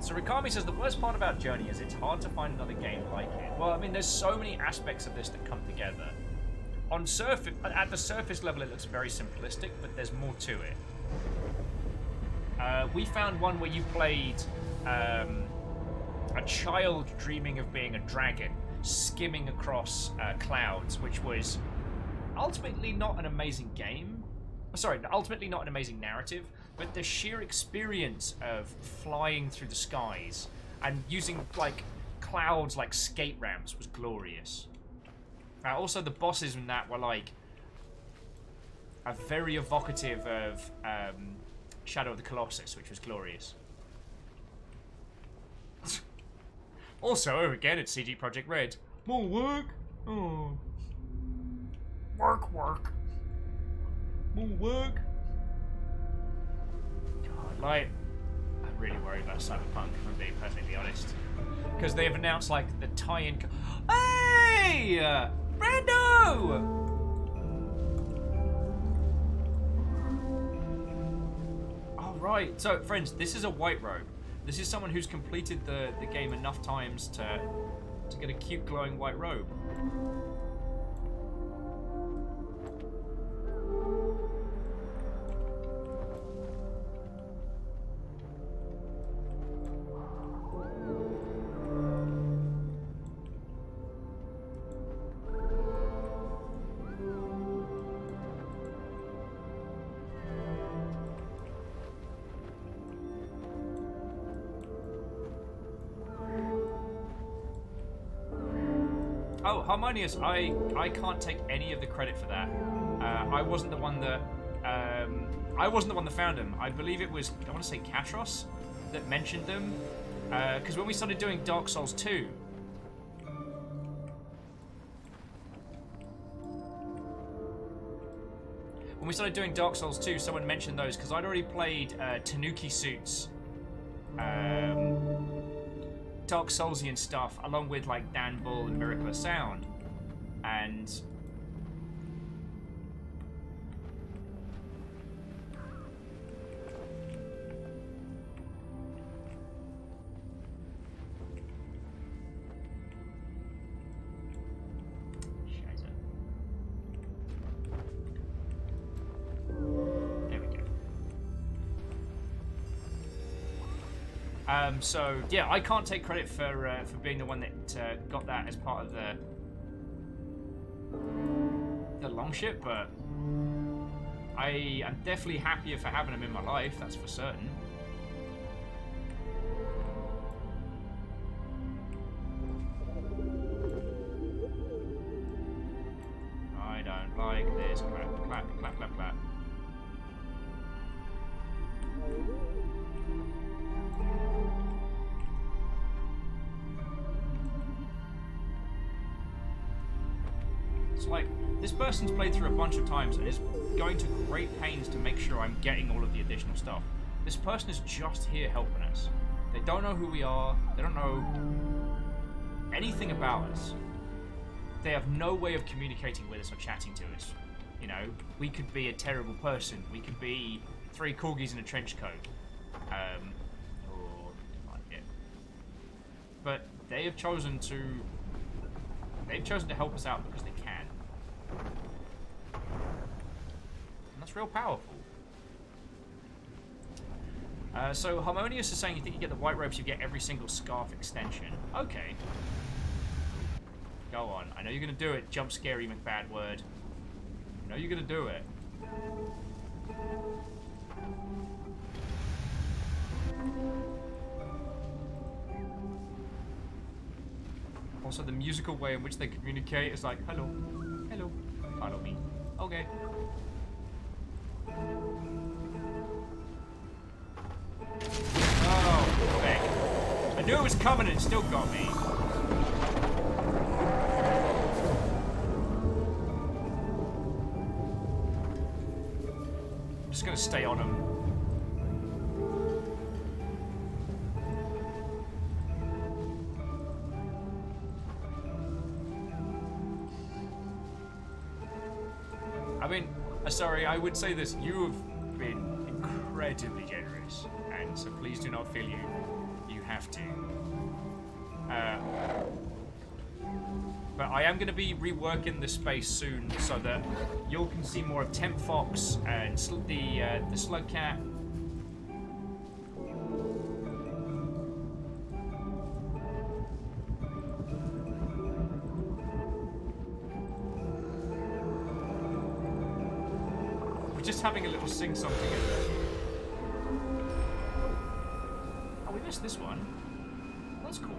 So Rikami says the worst part about Journey is it's hard to find another game like it. Well, I mean, there's so many aspects of this that come together. At the surface level, it looks very simplistic, but there's more to it. We found one where you played a child dreaming of being a dragon, skimming across clouds, which was ultimately not an amazing game. Sorry, ultimately not an amazing narrative, but the sheer experience of flying through the skies and using like clouds like skate ramps was glorious. Also, the bosses in that were like very evocative of Shadow of the Colossus, which was glorious. Also, over again, it's CG Project Red. More work? Oh. Work. More work? God, like, I'm really worried about Cyberpunk, if I'm being perfectly honest. Because they've announced, like, the tie-in... Hey! Brando! Alright, so, friends, this is a white robe. This is someone who's completed the game enough times to get a cute glowing white robe. Oh, Harmonious, I can't take any of the credit for that. I wasn't the one that found them. I believe it was, I want to say Katros that mentioned them. Because when we started doing Dark Souls 2, when we started doing Dark Souls 2, someone mentioned those because I'd already played Tanuki Suits, Dark Soulsian stuff, along with like Dan Bull and Miracle of Sound, and so yeah, I can't take credit for being the one that got that as part of the longship, but I am definitely happier for having them in my life. That's for certain. I don't like this. Clap, clap, clap, clap, clap. It's like, this person's played through a bunch of times and is going to great pains to make sure I'm getting all of the additional stuff. This person is just here helping us. They don't know who we are. They don't know anything about us. They have no way of communicating with us or chatting to us. You know, we could be a terrible person. We could be 3 corgis in a trench coat. Or like it. But they have chosen to... They've chosen to help us out because they can. And that's real powerful. So Harmonious is saying you think you get the white robes, you get every single scarf extension. Okay. Go on. I know you're going to do it, jump scary McBad word. I know you're going to do it. Also, the musical way in which they communicate is like, hello, hello, follow me. Okay. Oh, heck. I knew it was coming and it still got me. I'm just gonna stay on him. I mean, sorry, I would say this. You have been incredibly generous, and so please do not feel you have to. But I am going to be reworking the space soon so that you all can see more of Temp Fox and the Slug Cat. Just having a little sing-song together. Oh, we missed this one. That's cool.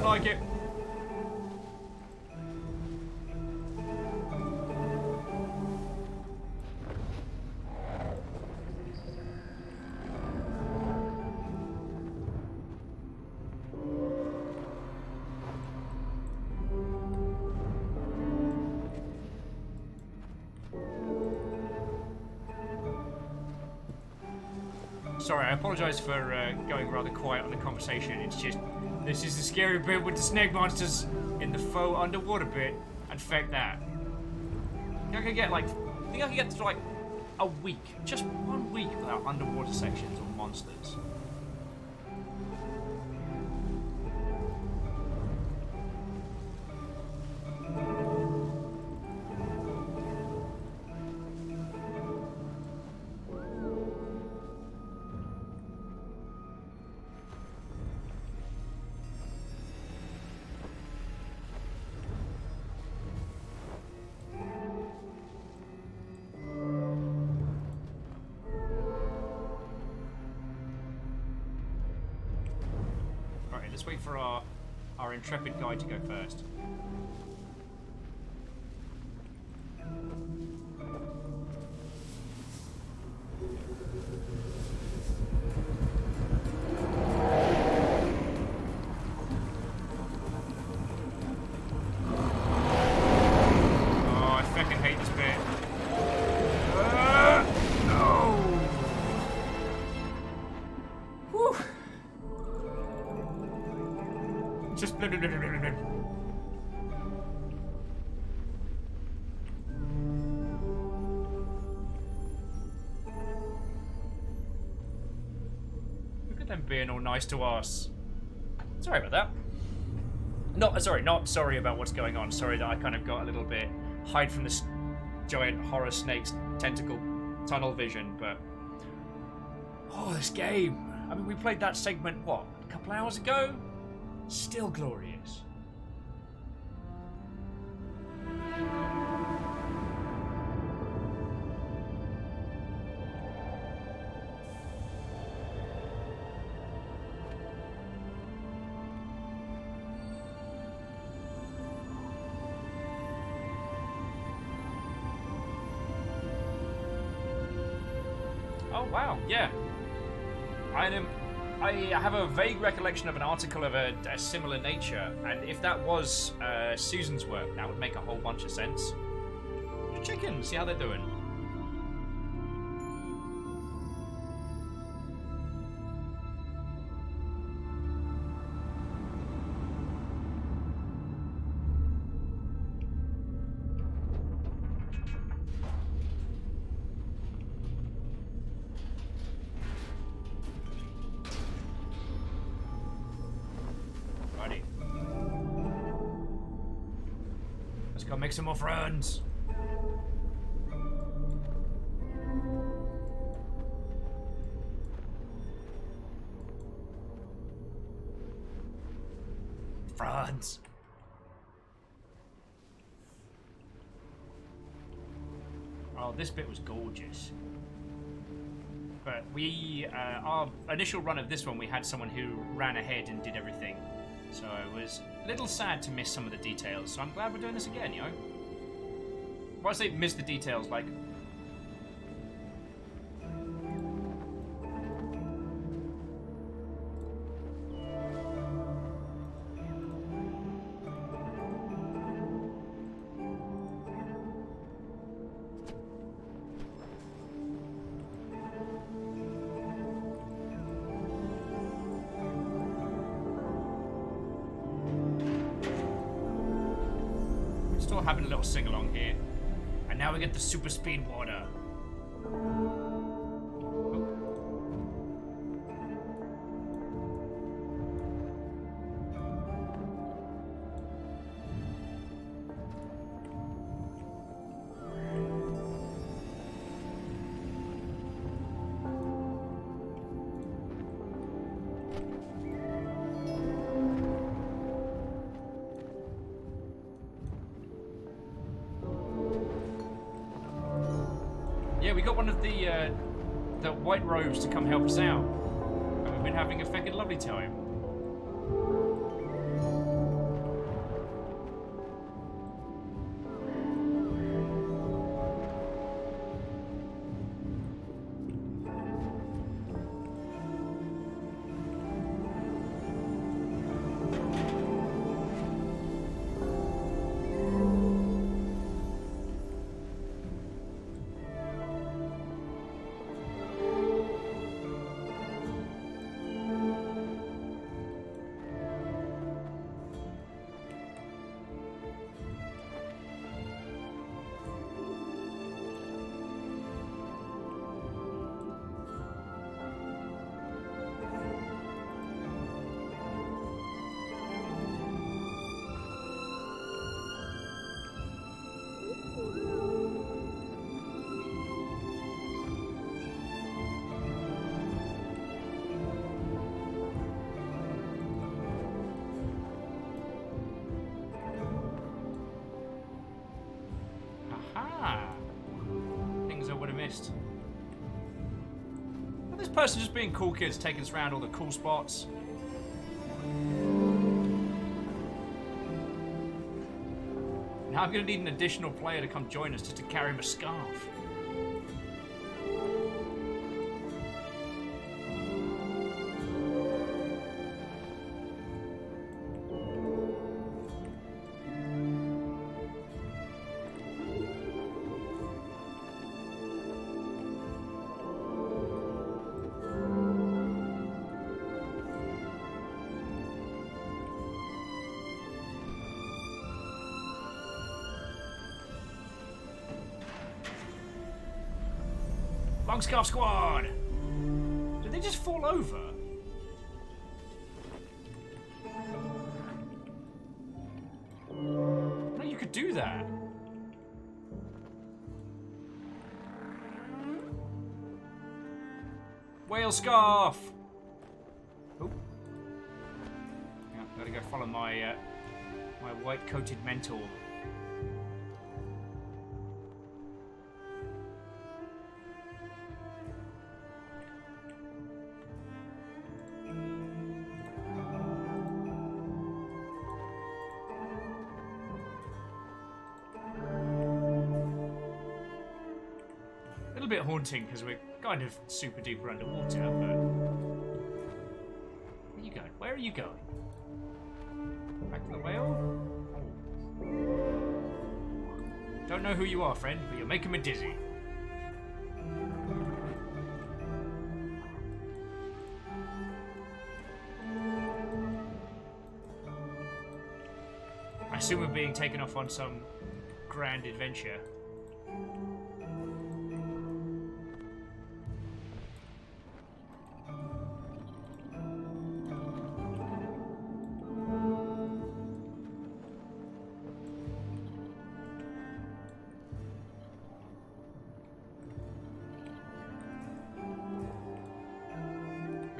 Like it. Sorry, I apologize for going rather quiet on the conversation. It's just, this is the scary bit with the snake monsters in the faux underwater bit, and feck that. I think I could get to like a week, just 1 week without underwater sections or monsters. Let's wait for our intrepid guide to go first. Just blah, blah, blah, blah, blah, blah. Look at them being all nice to us. Sorry about that. Not sorry about what's going on. Sorry that I kind of got a little bit hide from this giant horror snake's tentacle tunnel vision, but oh, this game. I mean, we played that segment what, a couple hours ago? Still glorious. Oh wow, yeah. I have a vague recollection of an article of a similar nature, and if that was Susan's work, that would make a whole bunch of sense. Just check in, see how they're doing. Go make some more friends. Friends. Oh, this bit was gorgeous. But our initial run of this one, we had someone who ran ahead and did everything. So it was a little sad to miss some of the details, so I'm glad we're doing this again, you know? Why say miss the details, like... Still having a little sing-along here. And now we get the super speed water. Yeah, we got one of the white robes to come help us out. And we've been having a fucking lovely time. Things I would have missed. This person just being cool kids, taking us around all the cool spots. Now I'm going to need an additional player to come join us just to carry him a scarf. Long Scarf Squad! Did they just fall over? No, you could do that. Whale Scarf! Oh. Yeah, gotta go follow my, my white-coated mentor. A bit haunting because we're kind of super duper underwater, but where are you going? Where are you going? Back to the whale? Oh. Don't know who you are, friend, but you're making me dizzy. I assume we're being taken off on some grand adventure.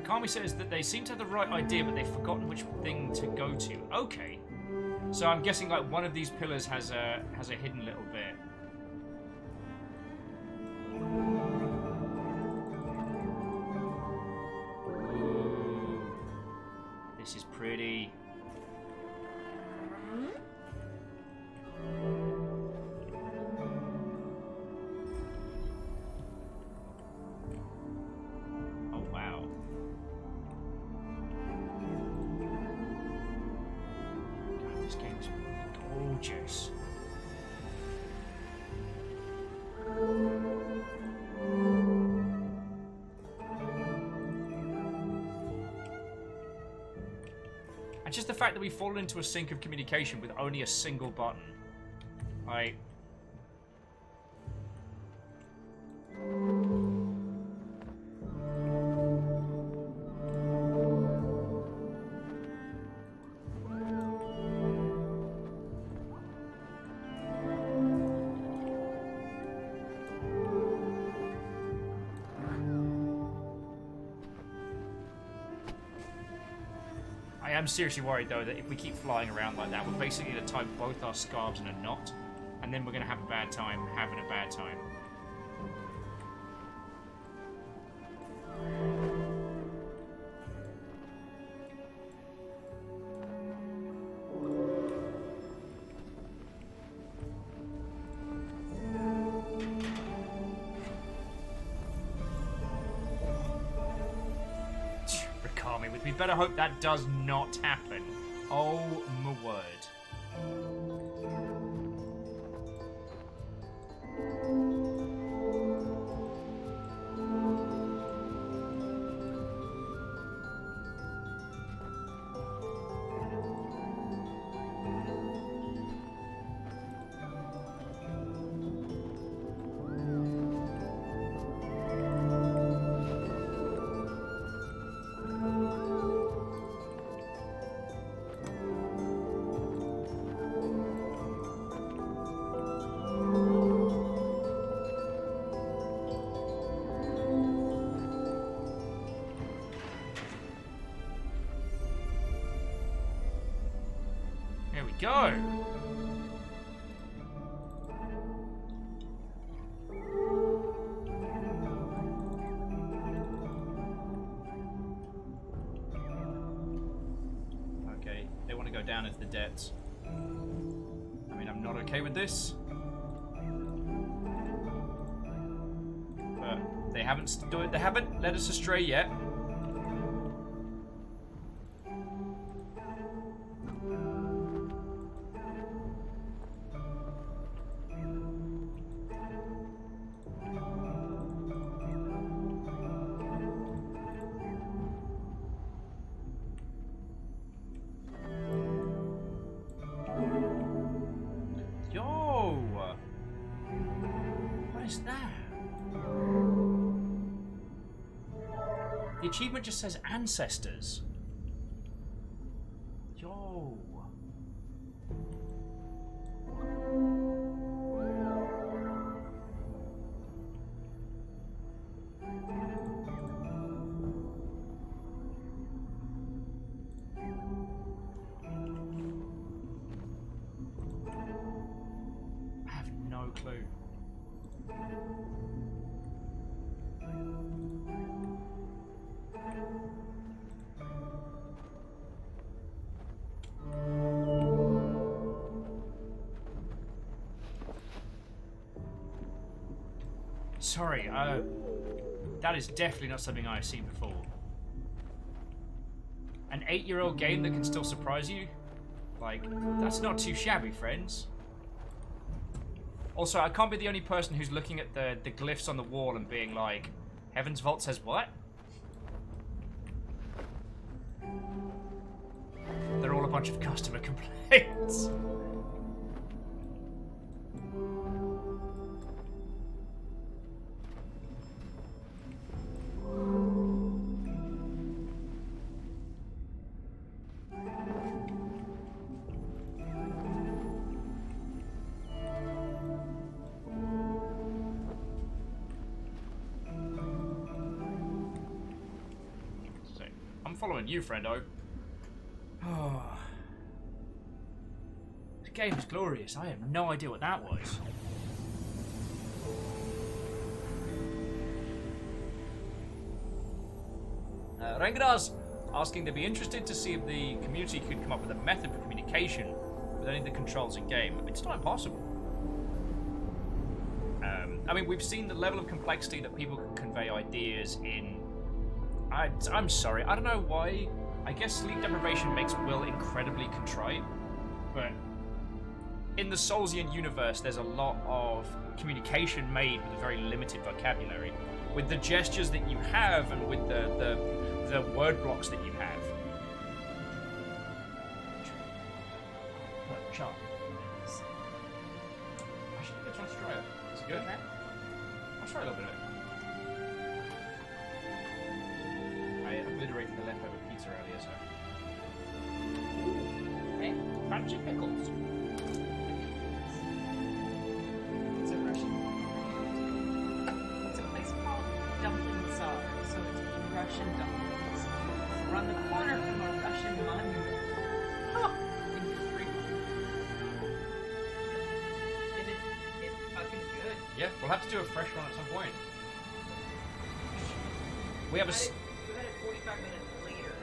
Kami says that they seem to have the right idea, but they've forgotten which thing to go to. Okay. So I'm guessing like one of these pillars has a hidden little bit. Ooh. This is pretty. Gorgeous. And just the fact that we fall into a sink of communication with only a single button. Like... I'm seriously worried though that if we keep flying around like that, we're basically going to tie both our scarves in a knot, and then we're going to have a bad time having a bad time. We better hope that does not happen. Oh my word. Go! Okay, they want to go down into the depths. I mean, I'm not okay with this. But they haven't led us astray yet. The achievement just says ancestors. Yo. I have no clue. Sorry, that is definitely not something I've seen before. An 8-year-old game that can still surprise you? Like, that's not too shabby, friends. Also, I can't be the only person who's looking at the glyphs on the wall and being like, Heaven's Vault says what? They're all a bunch of customer complaints. I'm following you, friendo. Oh. The game is glorious. I have no idea what that was. Rengadas asking to be interested to see if the community could come up with a method for communication with any of the controls in game. It's not impossible. I mean, we've seen the level of complexity that people can convey ideas in. I'm sorry, I don't know why. I guess sleep deprivation makes Will incredibly contrite, but in the Soulsian universe, there's a lot of communication made with a very limited vocabulary. With the gestures that you have and with the word blocks that you have. What, Char? I should get a chance to try it. Is it good? Okay. I'll try a little bit of it. I obliterated the leftover pizza earlier, so. Okay. Fancy pickles. It's a Russian. It's a place called Dumpling Tsar, so it's Russian dumplings. We're on the corner from a Russian monument. Huh. In Fremont. It's fucking good. Yeah, we'll have to do a fresh one at some point. We have a. You had it 45 minutes later.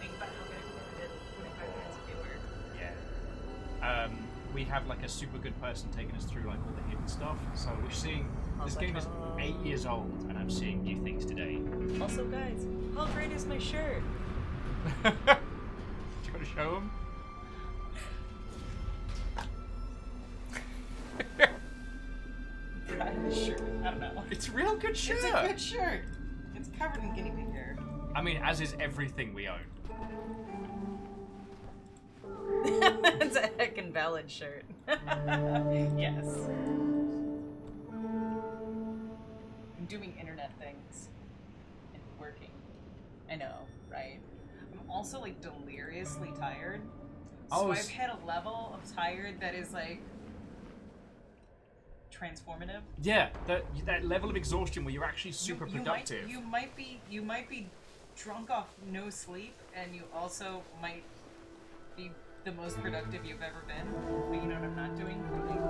Think about how good it would have been 45 minutes newer. Yeah. We have like a super good person taking us through like all the hidden stuff. So we're seeing this game is 8 years old, and I'm seeing new things today. Also, guys, how great is my shirt? Do you want to show him? Proud of this shirt. I don't know. It's a real good shirt. It's a good shirt. It's covered in guinea pig hair. I mean, as is everything we own. That's a heckin' valid shirt. Yes. I'm doing internet things and working. I know, right? I'm also like deliriously tired. So I've hit a level of tired that is like transformative. Yeah, that level of exhaustion where you're actually super productive. You might be drunk off no sleep, and you also might be the most productive you've ever been. But you know what I'm not doing? Coding.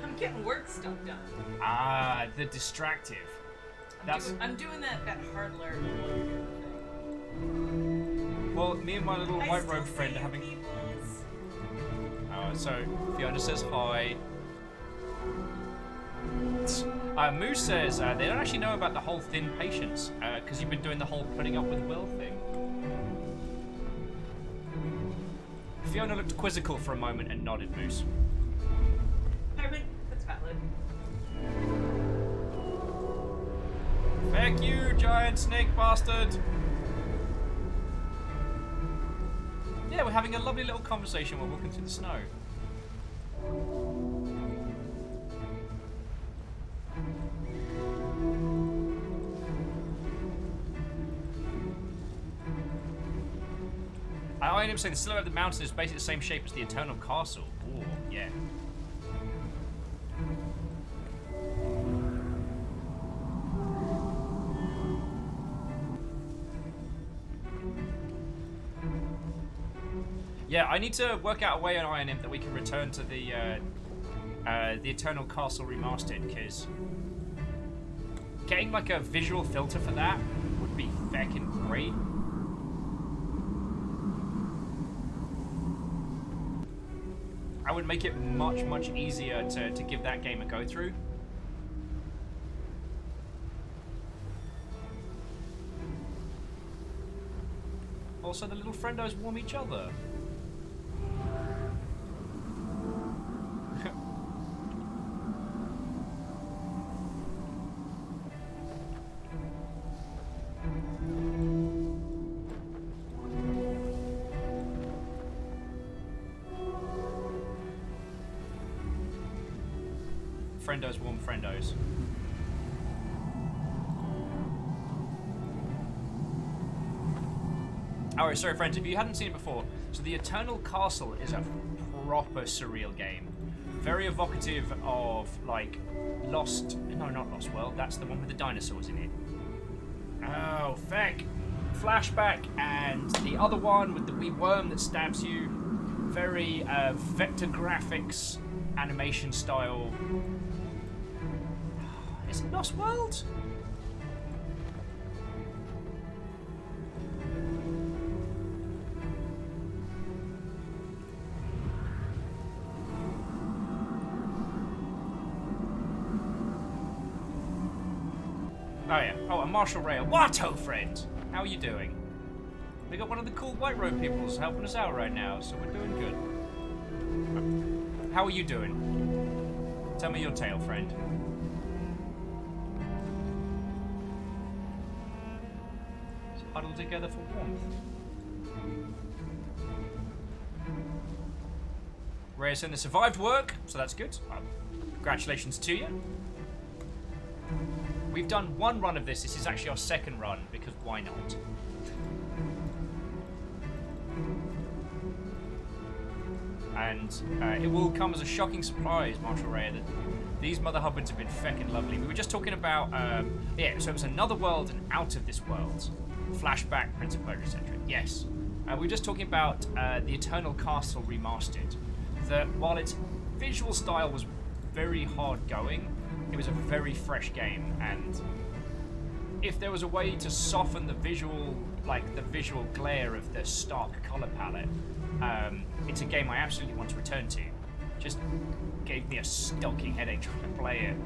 I'm getting work stuff done. Ah, the distractive. I'm doing that hard learn thing. Well, me and my little white robe friend are having. Peoples. Oh, So, Fiona says hi. Moose says they don't actually know about the whole thin patience because you've been doing the whole putting up with Will thing. Fiona looked quizzical for a moment and nodded, Moose. Alright, that's valid. Thank you, giant snake bastard! Yeah, we're having a lovely little conversation while walking through the snow. I ended up saying the silhouette of the mountain is basically the same shape as the Eternal Castle. Ooh, yeah. Yeah, I need to work out a way on Iron Imp that we can return to the Eternal Castle Remastered, because getting like a visual filter for that would be feckin' great. I would make it much, much easier to give that game a go through. Also, the little friendos warm each other. Friendos warm friendos. Alright, sorry friends, if you hadn't seen it before, so the Eternal Castle is a proper surreal game. Very evocative of, like, Lost... No, not Lost World, that's the one with the dinosaurs in it. Oh, feck! Flashback, and the other one with the wee worm that stabs you. Very, vector graphics, animation style. Is it Lost World? Oh yeah. Oh, and Marshall Rail. Watto, friend! How are you doing? We got one of the cool white robe peoples helping us out right now, so we're doing good. How are you doing? Tell me your tale, friend. Huddled together for warmth. Rayson has survived work, so that's good. Congratulations to you. We've done one run of this. This is actually our second run, because why not? And it will come as a shocking surprise, Marshall Ray, that these Mother Hubbards have been feckin' lovely. We were just talking about, yeah, so it was another world and out of this world. Flashback, Prince of Persia, etc. Yes. We were just talking about the Eternal Castle Remastered. That while its visual style was very hard going, it was a very fresh game, and if there was a way to soften the visual, like the visual glare of the stark color palette, it's a game I absolutely want to return to. Just gave me a stalking headache trying to play it.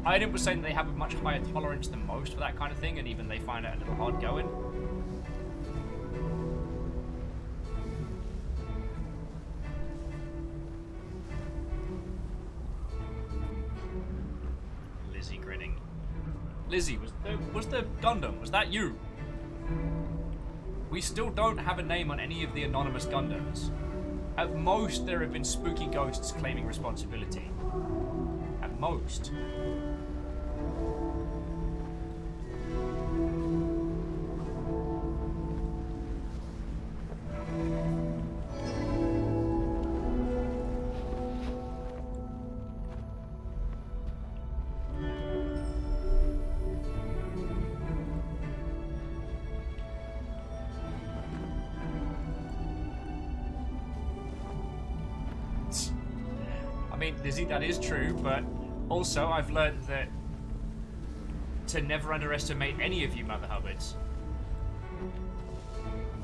Iden was saying they have a much higher tolerance than most for that kind of thing, and even they find it a little hard going. Lizzie grinning. Lizzie, was the Gundam? Was that you? We still don't have a name on any of the anonymous Gundams. At most, there have been spooky ghosts claiming responsibility. At most. I mean, Lizzie, that is true, but also I've learned that to never underestimate any of you Mother Hubbards.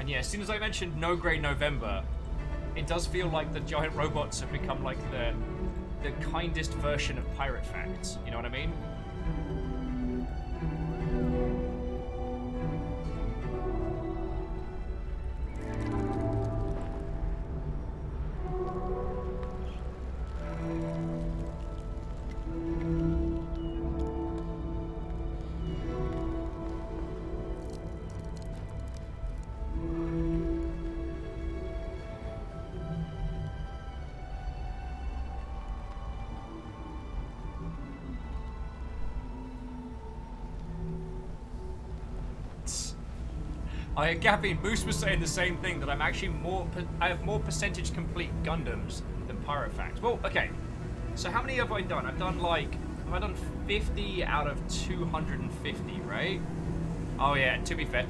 And yeah, as soon as I mentioned No Grey November, it does feel like the giant robots have become like the kindest version of pirate facts. You know what I mean? Gabby, Moose was saying the same thing, that I'm actually I have more percentage complete Gundams than Pirate Facts. Well, okay. So how many have I done? I've done 50 out of 250, right? Oh yeah, to be fair.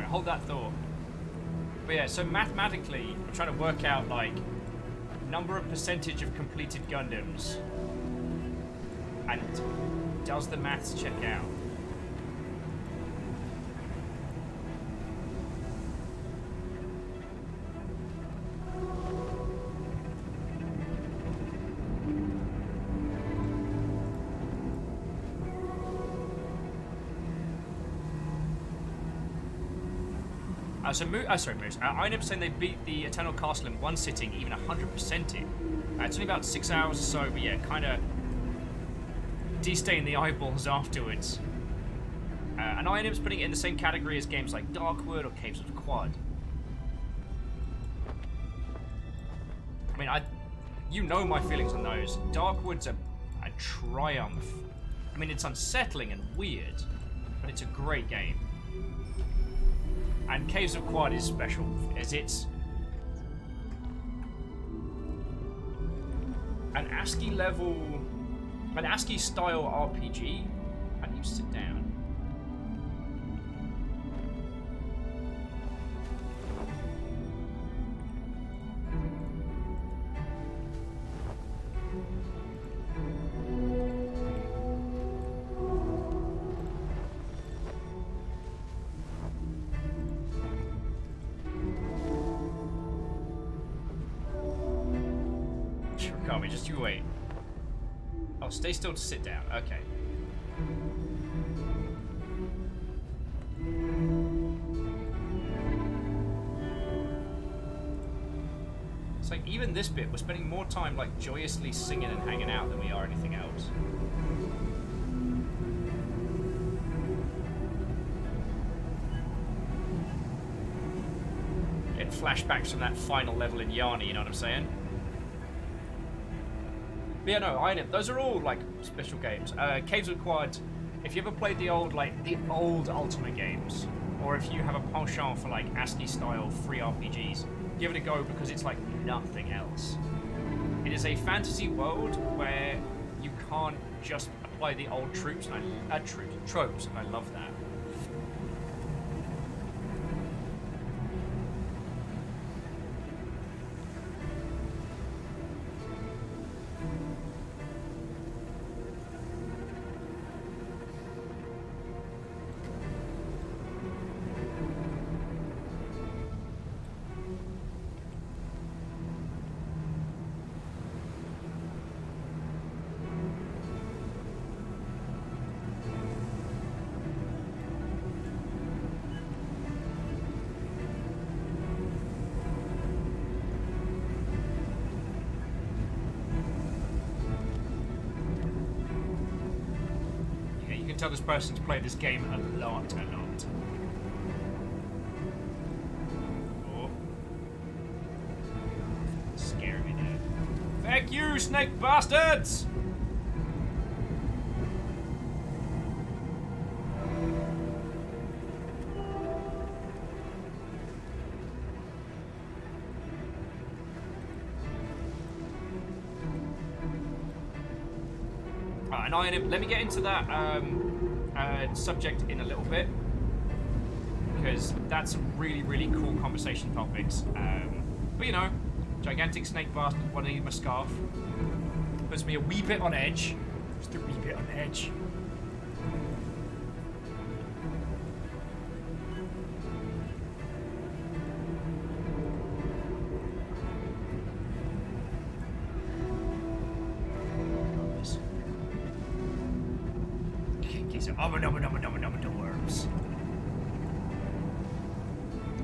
Hold that thought. But yeah, so mathematically, I'm trying to work out like number of percentage of completed Gundams, and does the maths check out? So Moose. I never saying they beat the Eternal Castle in one sitting, even 100% it. It's only about 6 hours or so, but yeah, kind of de-stain the eyeballs afterwards. And INM's putting it in the same category as games like Darkwood or Caves of Quad. I mean, you know my feelings on those. Darkwood's a triumph. I mean, it's unsettling and weird, but it's a great game. And Caves of Quad is special, as it's an ASCII style RPG. How do you sit down? Just you wait. Oh, stay still to sit down. Okay. It's like, even this bit, we're spending more time like joyously singing and hanging out than we are anything else. Getting flashbacks from that final level in Yarny, you know what I'm saying? But yeah, no, those are all like special games. Caves of Quad, if you ever played the old Ultimate games, or if you have a penchant for like ASCII style free RPGs, give it a go, because it's like nothing else. It is a fantasy world where you can't just apply the old tropes, and I love that. Tell this person's played this game a lot. Heck you, snake bastards! And let me get into that subject in a little bit, because that's some really, really cool conversation topics. But you know, gigantic snake bastard wanting my scarf puts me a wee bit on edge. Just a wee bit on edge. Worms.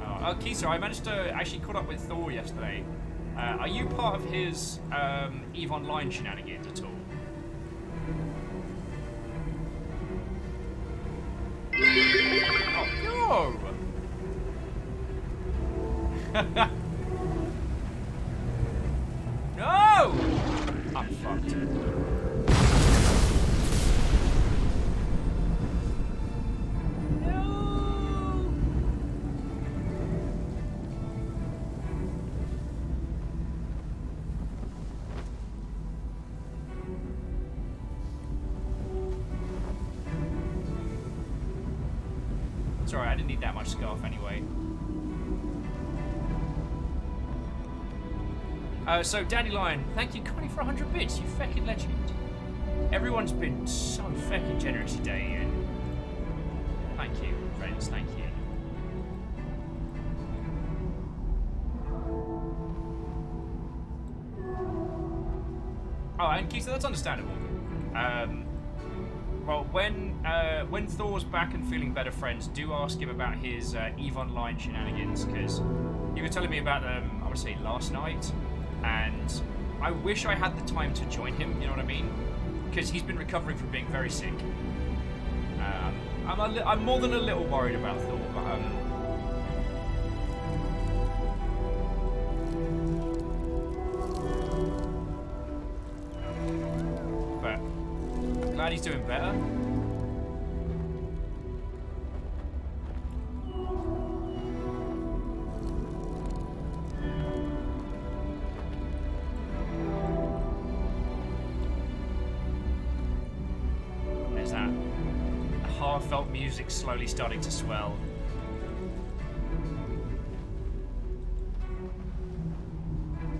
Oh, Kisa, I managed to actually caught up with Thor yesterday. Are you part of his EVE Online shenanigans at all? Oh, no! No! I'm fucked. Sorry, I didn't need that much scarf anyway. So, Dandelion, thank you kindly for 100 bits, you feckin' legend. Everyone's been so feckin' generous today, and thank you, friends, thank you. Oh, and Keith, that's understandable. Well, when Thor's back and feeling better, friends, do ask him about his EVE Online shenanigans, because he was telling me about them, I want to say, last night, and I wish I had the time to join him, you know what I mean? Because he's been recovering from being very sick. I'm more than a little worried about Thor, but I'm glad he's doing better. There's that heartfelt music slowly starting to swell.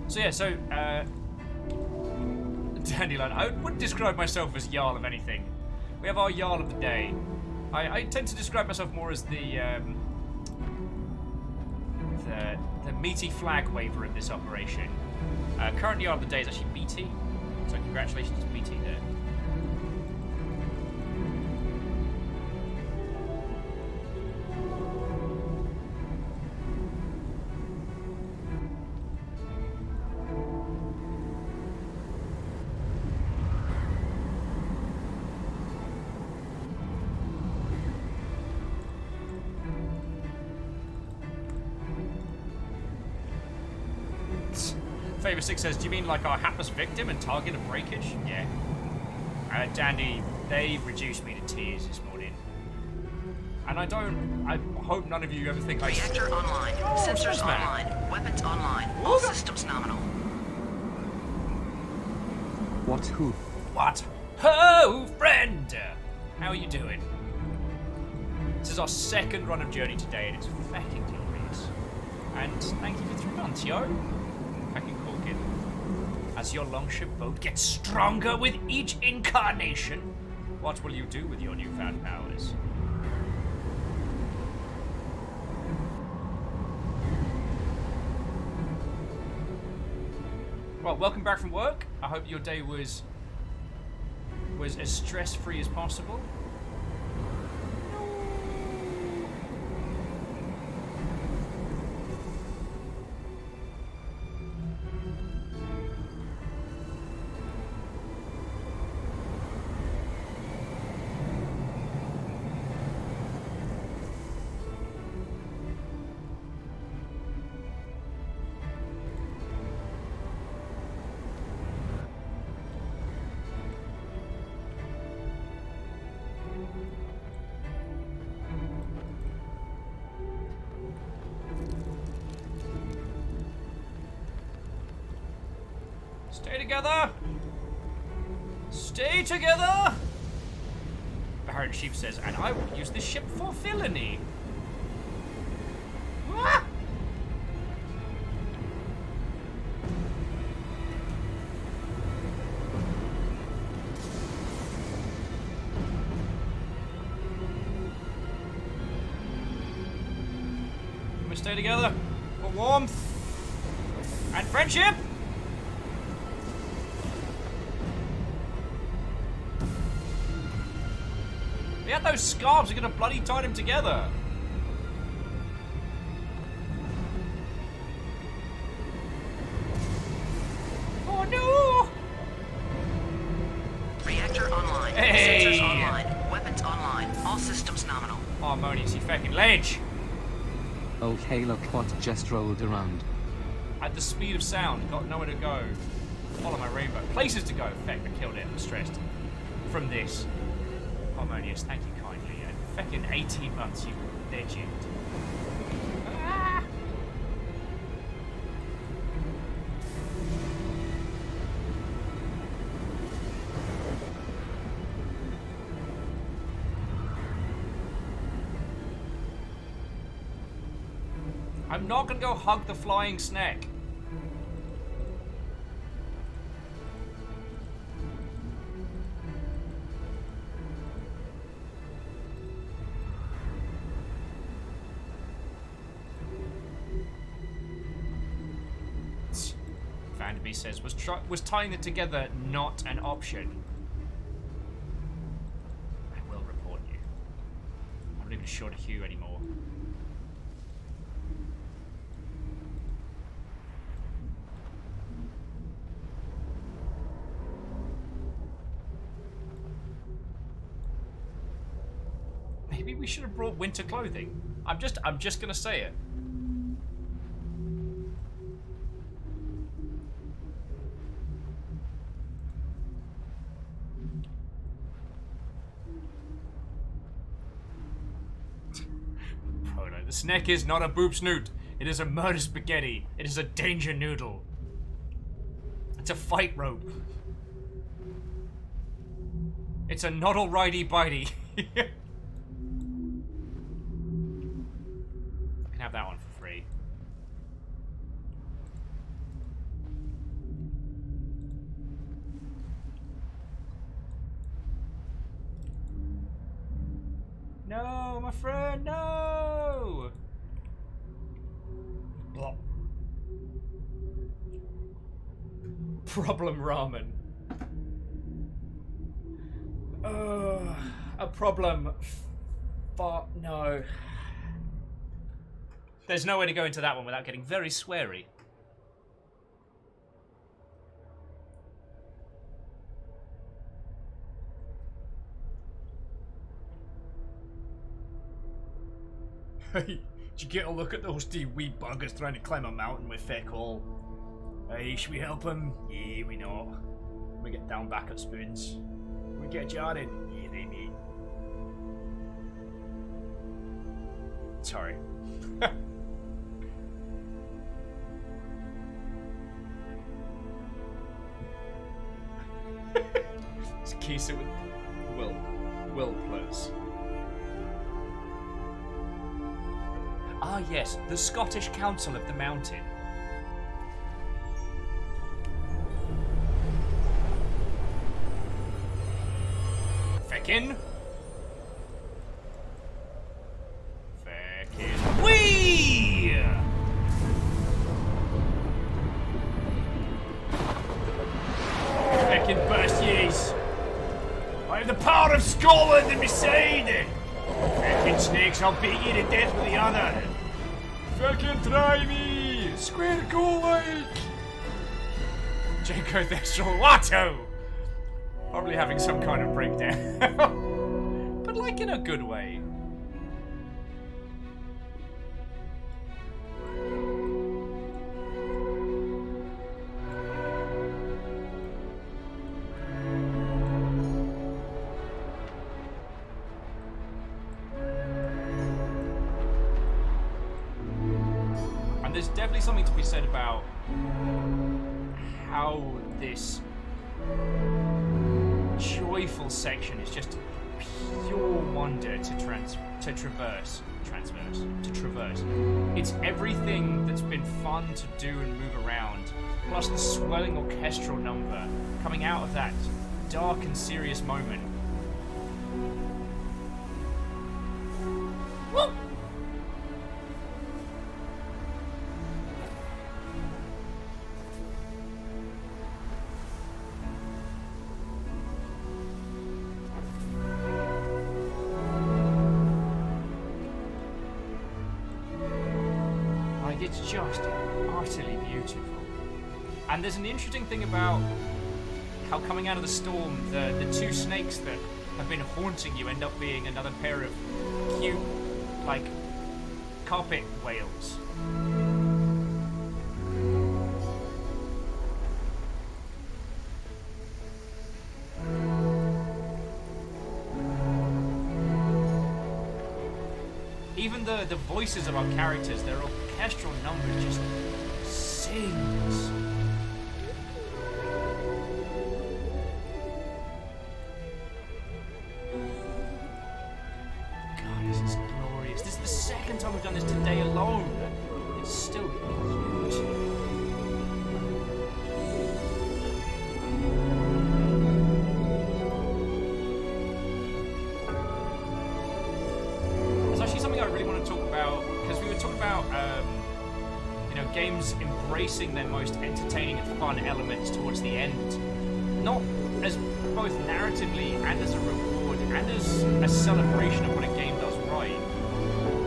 So yeah, Dandelion, I wouldn't describe myself as Jarl of anything. We have our Jarl of the day. I tend to describe myself more as the meaty flag waver in this operation. Current Jarl of the day is actually BT, so congratulations to BT there. Favor 6 says, do you mean like our hapless victim and target of breakage? Yeah. Dandy, they reduced me to tears this morning. And I hope none of you ever think I... Reactor online. Oh, Sensors man. online. Weapons online. All systems nominal. What who? What? Ho, friend! How are you doing? This is our second run of Journey today, and it's fucking glorious. And thank you for 3 months, yo. Fucking cool, kid. As your longship boat gets stronger with each incarnation, what will you do with your newfound powers? Well, welcome back from work. I hope your day was as stress-free as possible. Stay together! Stay together! Baron Sheep says, and I will use this ship for villainy. Ah! We stay together for warmth and friendship. Yeah, those scarves are gonna bloody tie them together. Oh no! Reactor online. Hey! Sensors online. Weapons online. All systems nominal. Harmonious, you fucking ledge. Okay, look what just rolled around. At the speed of sound, got nowhere to go. Follow my rainbow. Places to go. Feck, I killed it. I'm stressed. From this. Harmonious, thank you kindly. Fucking 18 months, you legend. Ah! I'm not gonna go hug the flying snake. Vanderby says, was tying it together not an option? I will report you. I'm not even sure to Hugh anymore. Maybe we should have brought winter clothing. I'm just gonna say it. Proto, the snack is not a boob snoot. It is a murder spaghetti. It is a danger noodle. It's a fight rope. It's a noddle righty bitey. Can have that one for free. No, my friend, no! Blah. Problem ramen. A problem. No. There's no way to go into that one without getting very sweary. Hey, did you get a look at those two wee buggers trying to climb a mountain with feck all? Hey, should we help them? Yeah, we not. We get down back at spoons. We get a jar in. Yeah, they meet. Sorry. Let's kiss it with Will, please. Ah, yes, the Scottish Council of the Mountain. Feckin'. Feckin'. Whee! Feckin' burst yees. I have the power of Scotland in my side. Feckin' snakes, I'll beat you to death with the other. Feckin' try me! Square go like! Jenko Thessalwato! Probably having some kind of breakdown. But like in a good way. And there's definitely something to be said about how this joyful section is just pure wonder to traverse. It's everything that's been fun to do and move around, plus the swelling orchestral number coming out of that dark and serious moment. Woo! It's just utterly beautiful. And there's an interesting thing about how coming out of the storm, the two snakes that have been haunting you end up being another pair of cute, like, carpet whales. Even the voices of our characters, their orchestral numbers just sings. God, this is glorious. This is the second time we've done this today alone. It's still beautiful. Something I really want to talk about, because we were talking about games embracing their most entertaining and fun elements towards the end, not as both narratively and as a reward and as a celebration of what a game does right.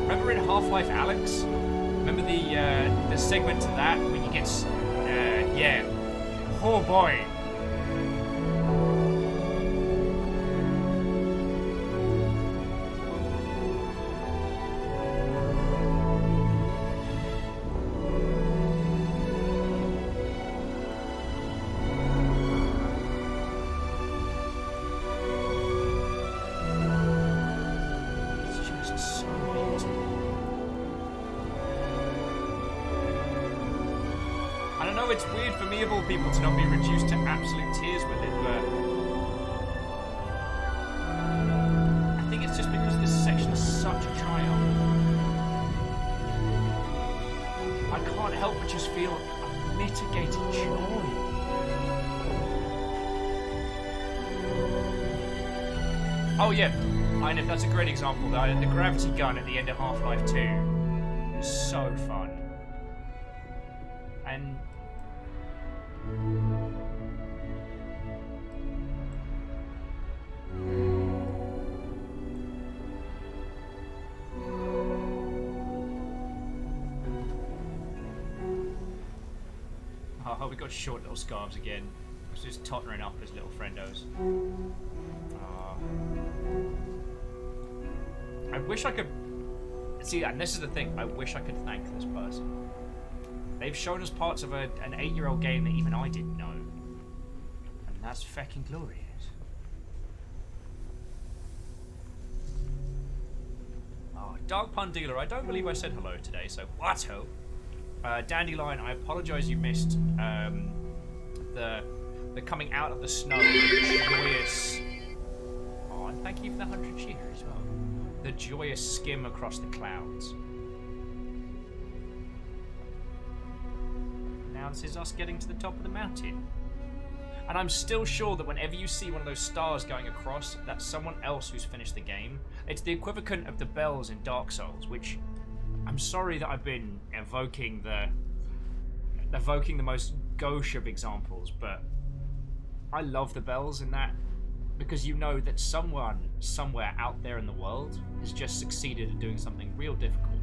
Remember in Half-Life Alyx? Remember the segment to that when you get oh boy. It's weird for me of all people to not be reduced to absolute tears with it, but I think it's just because this section is such a triumph. I can't help but just feel a mitigated joy. Oh yeah, I know, that's a great example. The gravity gun at the end of Half-Life 2 is so fun. And oh, we got short little scarves again. He's just tottering up his little friendos. I wish I could see, and this is the thing, I wish I could thank this person. They've shown us parts of an 8-year-old game that even I didn't know. And that's fucking glorious. Oh, Dark Pun Dealer, I don't believe I said hello today, so what ho? Dandelion, I apologise you missed the coming out of the snow, the joyous... Oh, and thank you for the 100 cheer as well. The joyous skim across the clouds. Now this is us getting to the top of the mountain. And I'm still sure that whenever you see one of those stars going across, that's someone else who's finished the game. It's the equivalent of the bells in Dark Souls, which I'm sorry that I've been evoking the most gauche of examples, but I love the bells in that, because you know that someone somewhere out there in the world has just succeeded at doing something real difficult.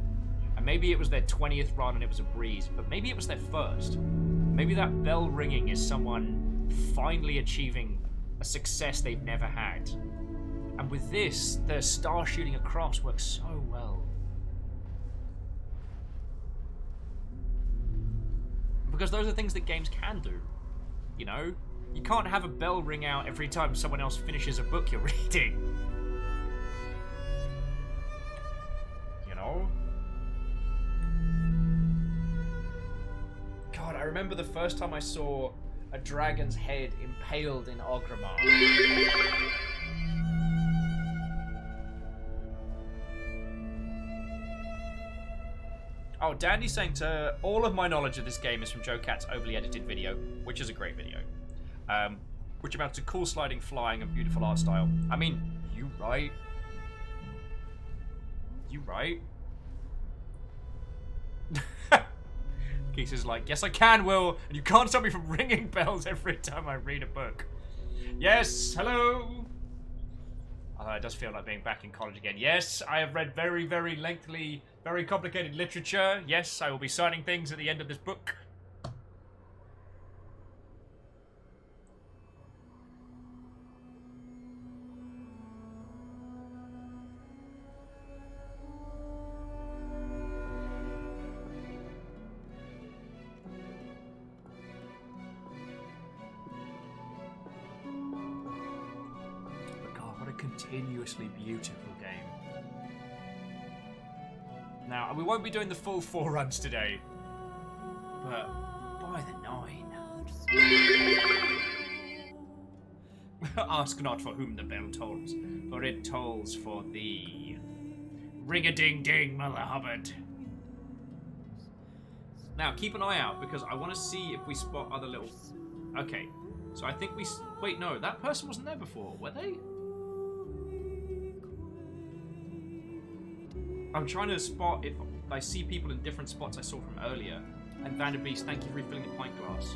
And maybe it was their 20th run and it was a breeze, but maybe it was their first. Maybe that bell ringing is someone finally achieving a success they've never had. And with this, the star shooting across works so well. Because those are things that games can do. You know? You can't have a bell ring out every time someone else finishes a book you're reading. You know? God, I remember the first time I saw a dragon's head impaled in Orgrimmar. Oh, Dandy's saying to all of my knowledge of this game is from Joe Cat's overly edited video, which is a great video. Which amounts to cool sliding, flying, and beautiful art style. I mean, you right. You right. Geese is like, yes I can, Will, and you can't stop me from ringing bells every time I read a book. Yes, hello. It does feel like being back in college again. Yes, I have read very, very lengthily, very complicated literature. Yes, I will be signing things at the end of this book. Continuously beautiful game. Now, we won't be doing the full 4 runs today, but by the 9. Ask not for whom the bell tolls, for it tolls for thee. Ring-a-ding-ding, Mother Hubbard. Now, keep an eye out, because I want to see if we spot other little... Okay, so I think we... Wait, no, that person wasn't there before, were they? I'm trying to spot if I see people in different spots I saw from earlier. And Vanderbeest, thank you for refilling the pint glass.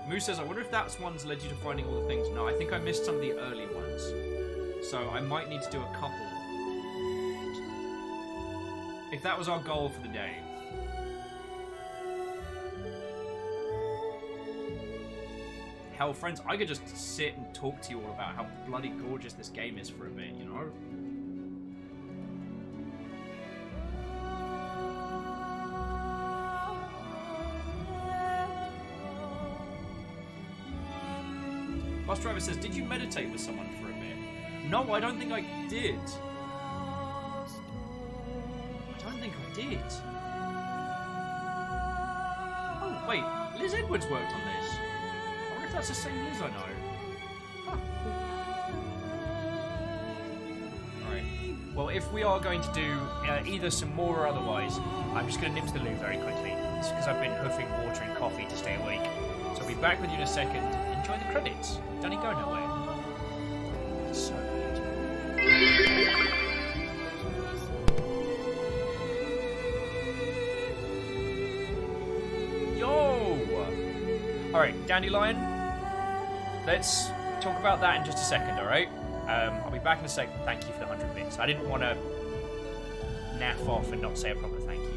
Moose says, I wonder if that's one's led you to finding all the things. No, I think I missed some of the early ones. So I might need to do a couple. If that was our goal for the day. Hell, friends, I could just sit and talk to you all about how bloody gorgeous this game is for a bit, you know? Bus driver says, did you meditate with someone for a bit? No, I don't think I did. I don't think I did. Oh, wait, Liz Edwards worked on this. That's the same Liz I know. Huh. Alright. Well, if we are going to do either some more or otherwise, I'm just going to nip to the loo very quickly. It's because I've been hoofing water and coffee to stay awake. So I'll be back with you in a second. Enjoy the credits. Don't go nowhere. It's so good. Yo! Alright, Dandelion. Let's talk about that in just a second, alright? I'll be back in a second. Thank you for the 100 bits. I didn't want to naff off and not say a proper thank you.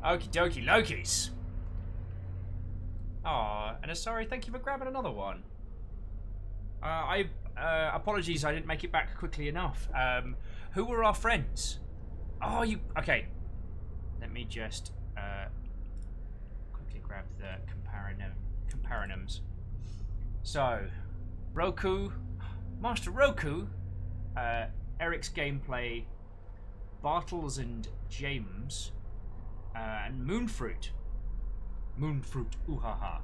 Okie dokie Lokies. Aw, and sorry, thank you for grabbing another one. Apologies, I didn't make it back quickly enough. Who were our friends? Oh, you... Okay. Let me just quickly grab the comparinums. So, Roku, Master Roku, Eric's Gameplay, Bartles and James, and Moonfruit. Moonfruit, ooh ha ha.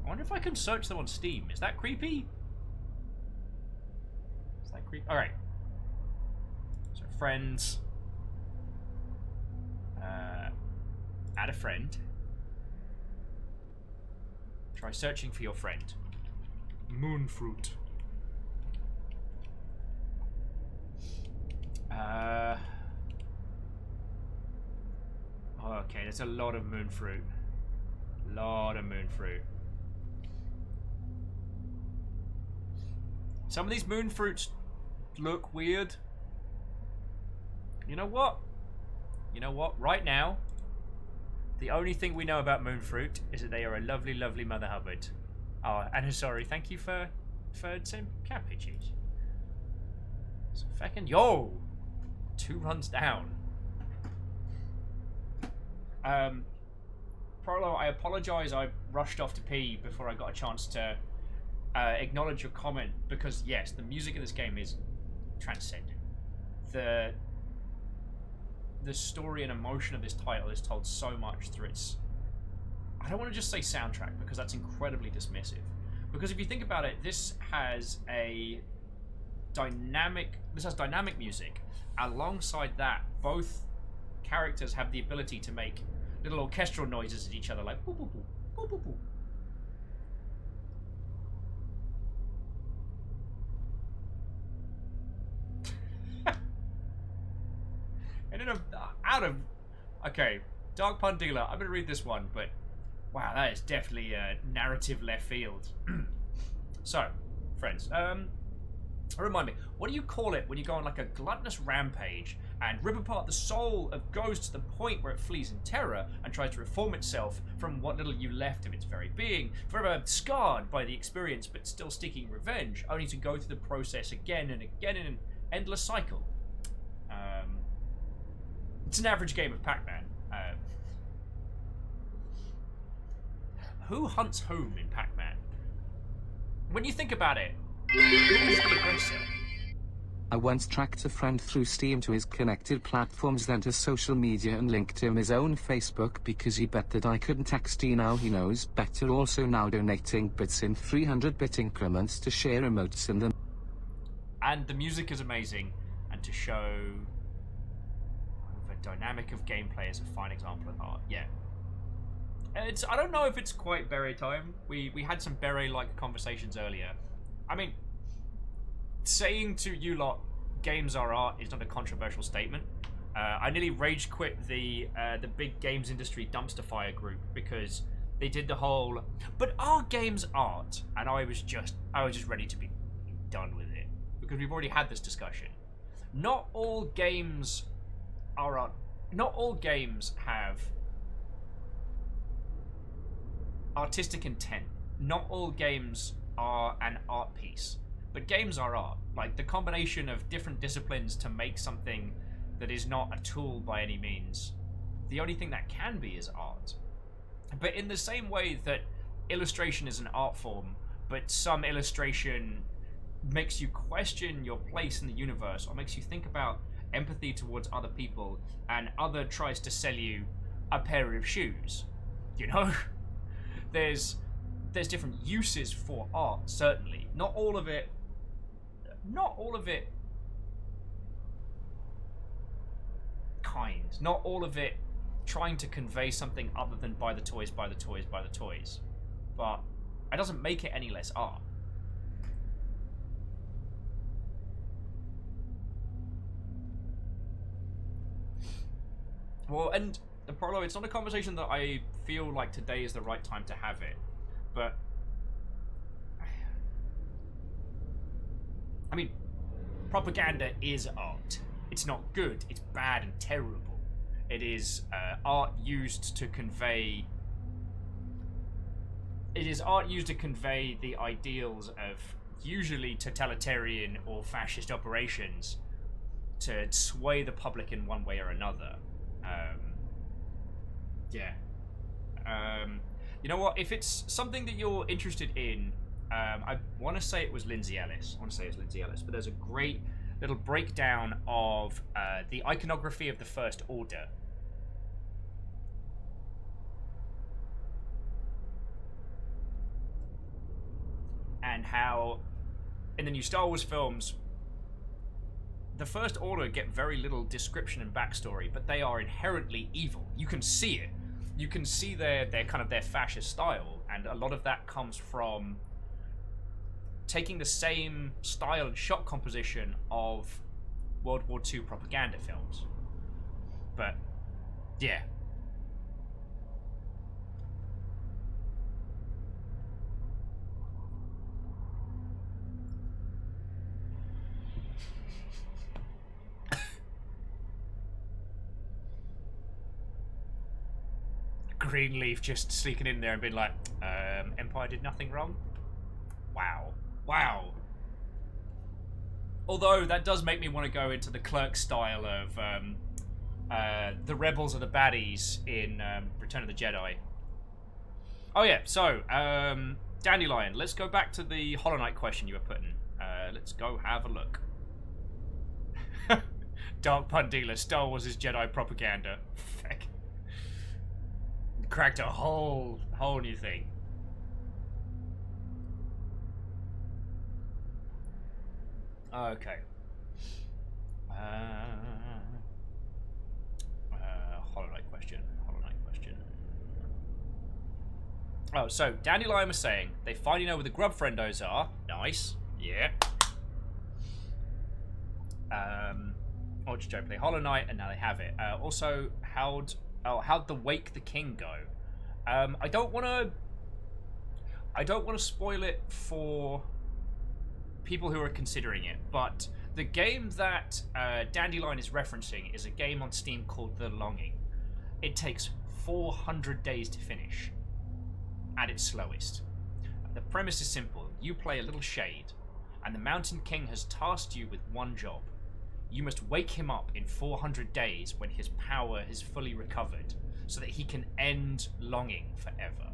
I wonder if I can search them on Steam. Is that creepy? Is that creepy? Alright. So, friends. Add a friend. Try searching for your friend. Moonfruit. Okay, there's a lot of moonfruit. Lot of moonfruit. Some of these moonfruits look weird. You know what? You know what? Right now, the only thing we know about moonfruit is that they are a lovely, lovely Mother Hubbard. Oh, and sorry, thank you for some cabbages. So feckin' yo! 2 runs down. Prolo, I apologise I rushed off to pee before I got a chance to acknowledge your comment, because yes, the music in this game is transcendent. The story and emotion of this title is told so much through its... I don't want to just say soundtrack, because that's incredibly dismissive. Because if you think about it, this has dynamic music. Alongside that, both characters have the ability to make little orchestral noises at each other, like boop boop boop, boop boop boop. And in okay, Dark Pun Dealer, I'm gonna read this one, but wow, that is definitely a narrative left field. So, friends, remind me, what do you call it when you go on like a gluttonous rampage and rip apart the soul of ghosts to the point where it flees in terror and tries to reform itself from what little you left of its very being, forever scarred by the experience but still seeking revenge, only to go through the process again and again in an endless cycle? It's an average game of Pac-Man. Who hunts whom in Pac-Man? When you think about it, who is the aggressor? I once tracked a friend through Steam to his connected platforms, then to social media, and linked him his own Facebook because he bet that I couldn't XD. Now he knows better, also now donating bits in 300-bit increments to share emotes in them. And the music is amazing, and to show the dynamic of gameplay is a fine example of art. Yeah. I don't know if it's quite beret time. We had some beret-like conversations earlier. I mean, saying to you lot, games are art is not a controversial statement. I nearly rage quit the big games industry dumpster fire group because they did the whole, but are games art? And I was just ready to be done with it, because we've already had this discussion. Not all games are art. Not all games have artistic intent. Not all games are an art piece, but games are art. Like the combination of different disciplines to make something that is not a tool by any means. The only thing that can be is art. But in the same way that illustration is an art form, but some illustration makes you question your place in the universe, or makes you think about empathy towards other people, and other tries to sell you a pair of shoes, you know? There's different uses for art, certainly. Not all of it kind. Not all of it trying to convey something other than buy the toys, buy the toys, buy the toys. But it doesn't make it any less art. Well, and the Prolo, it's not a conversation that I feel like today is the right time to have it. But I mean, propaganda is art. It's not good, it's bad and terrible. It is art used to convey. It is art used to convey the ideals of usually totalitarian or fascist operations to sway the public in one way or another. Yeah. You know what? If it's something that you're interested in, I want to say it was Lindsay Ellis. But there's a great little breakdown of the iconography of the First Order. And how, in the new Star Wars films, the First Order get very little description and backstory, but they are inherently evil. You can see it. You can see their kind of their fascist style, and a lot of that comes from taking the same style and shot composition of World War II propaganda films. But yeah. Greenleaf just sneaking in there and being like, Empire did nothing wrong? Wow. Wow. Although, that does make me want to go into the Clerk style of the rebels are the baddies in Return of the Jedi. Oh yeah, so, Dandelion, let's go back to the Hollow Knight question you were putting. Let's go have a look. Dark Pun Dealer, Star Wars is Jedi propaganda. Feck. Cracked a whole new thing. Okay. Hollow Knight question. Oh, so Dandelion was saying they finally know where the grub friendos are. Nice. Yeah. Or just play Hollow Knight, and now they have it. Also, how'd the Wake the King go? I don't want to spoil it for people who are considering it, but the game that Dandelion is referencing is a game on Steam called The Longing. It takes 400 days to finish at its slowest. The premise is simple. You play a little shade, and the Mountain King has tasked you with one job. You must wake him up in 400 days when his power is fully recovered, so that he can end longing forever.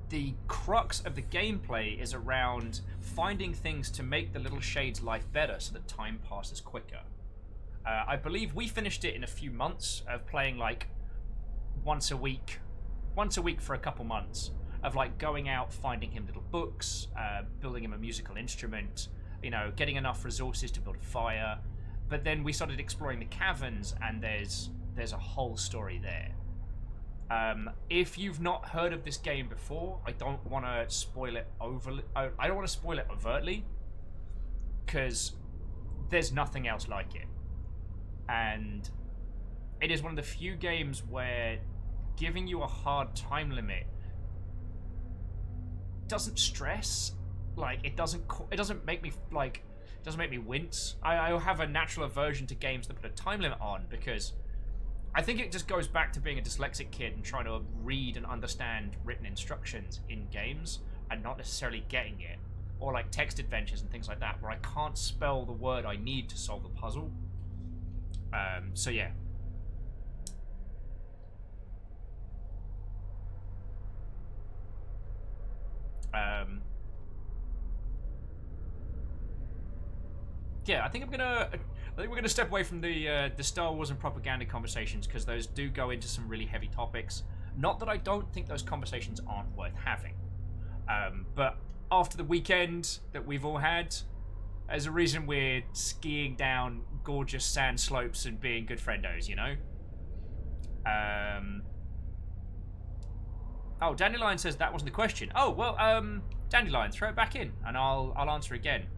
The crux of the gameplay is around finding things to make the little shade's life better so that time passes quicker. I believe we finished it in a few months of playing like once a week for a couple months, of like going out, finding him little books, building him a musical instrument, you know, getting enough resources to build a fire. But then we started exploring the caverns, and there's a whole story there. If you've not heard of this game before, I don't want to spoil it overly. I don't want to spoil it overtly, because there's nothing else like it. And it is one of the few games where giving you a hard time limit doesn't stress. Like, it doesn't make me like, it doesn't make me wince. I have a natural aversion to games that put a time limit on, because I think it just goes back to being a dyslexic kid and trying to read and understand written instructions in games and not necessarily getting it. Or like text adventures and things like that, where I can't spell the word I need to solve the puzzle. So yeah. Yeah, I think we're gonna step away from the Star Wars and propaganda conversations, because those do go into some really heavy topics. Not that I don't think those conversations aren't worth having, but after the weekend that we've all had, there's a reason we're skiing down gorgeous sand slopes and being good friendos, you know. Oh, Dandelion says that wasn't the question. Oh well, Dandelion, throw it back in, and I'll answer again.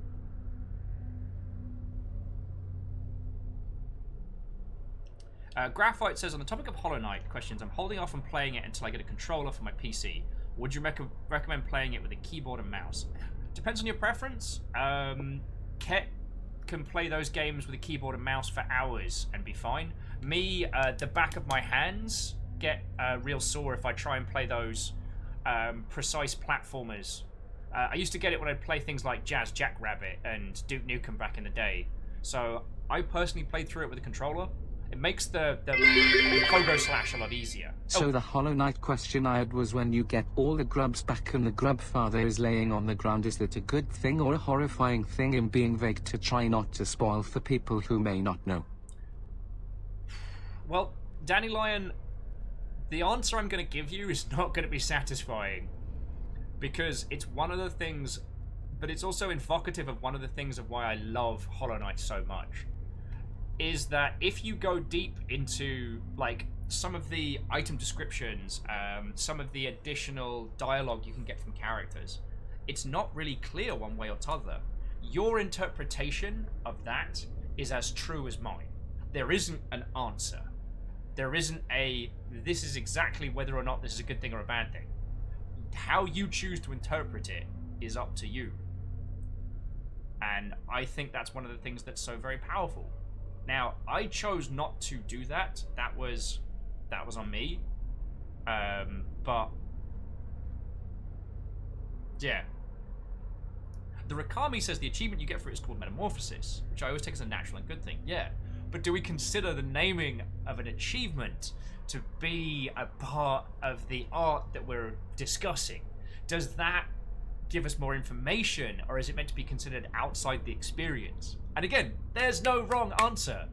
Graphite says, on the topic of Hollow Knight questions, I'm holding off on playing it until I get a controller for my PC. Would you recommend playing it with a keyboard and mouse? Depends on your preference. can play those games with a keyboard and mouse for hours and be fine. Me, the back of my hands get real sore if I try and play those precise platformers. I used to get it when I'd play things like Jazz Jackrabbit and Duke Nukem back in the day. So I personally played through it with a controller. It makes the pogo slash a lot easier. So the Hollow Knight question I had was, when you get all the grubs back and the grub father is laying on the ground, is that a good thing or a horrifying thing? In being vague to try not to spoil for people who may not know. Well, Danny Lyon, the answer I'm going to give you is not going to be satisfying. Because it's one of the things, but it's also evocative of one of the things of why I love Hollow Knight so much. Is that if you go deep into, like, some of the item descriptions, some of the additional dialogue you can get from characters, it's not really clear one way or t'other. Your interpretation of that is as true as mine. There isn't an answer. There isn't a, this is exactly whether or not this is a good thing or a bad thing. How you choose to interpret it is up to you. And I think that's one of the things that's so very powerful. Now, I chose not to do that. That was on me. But yeah. The Rakami says the achievement you get for it is called Metamorphosis, which I always take as a natural and good thing. Yeah. But do we consider the naming of an achievement to be a part of the art that we're discussing? Does that give us more information, or is it meant to be considered outside the experience? And again, there's no wrong answer.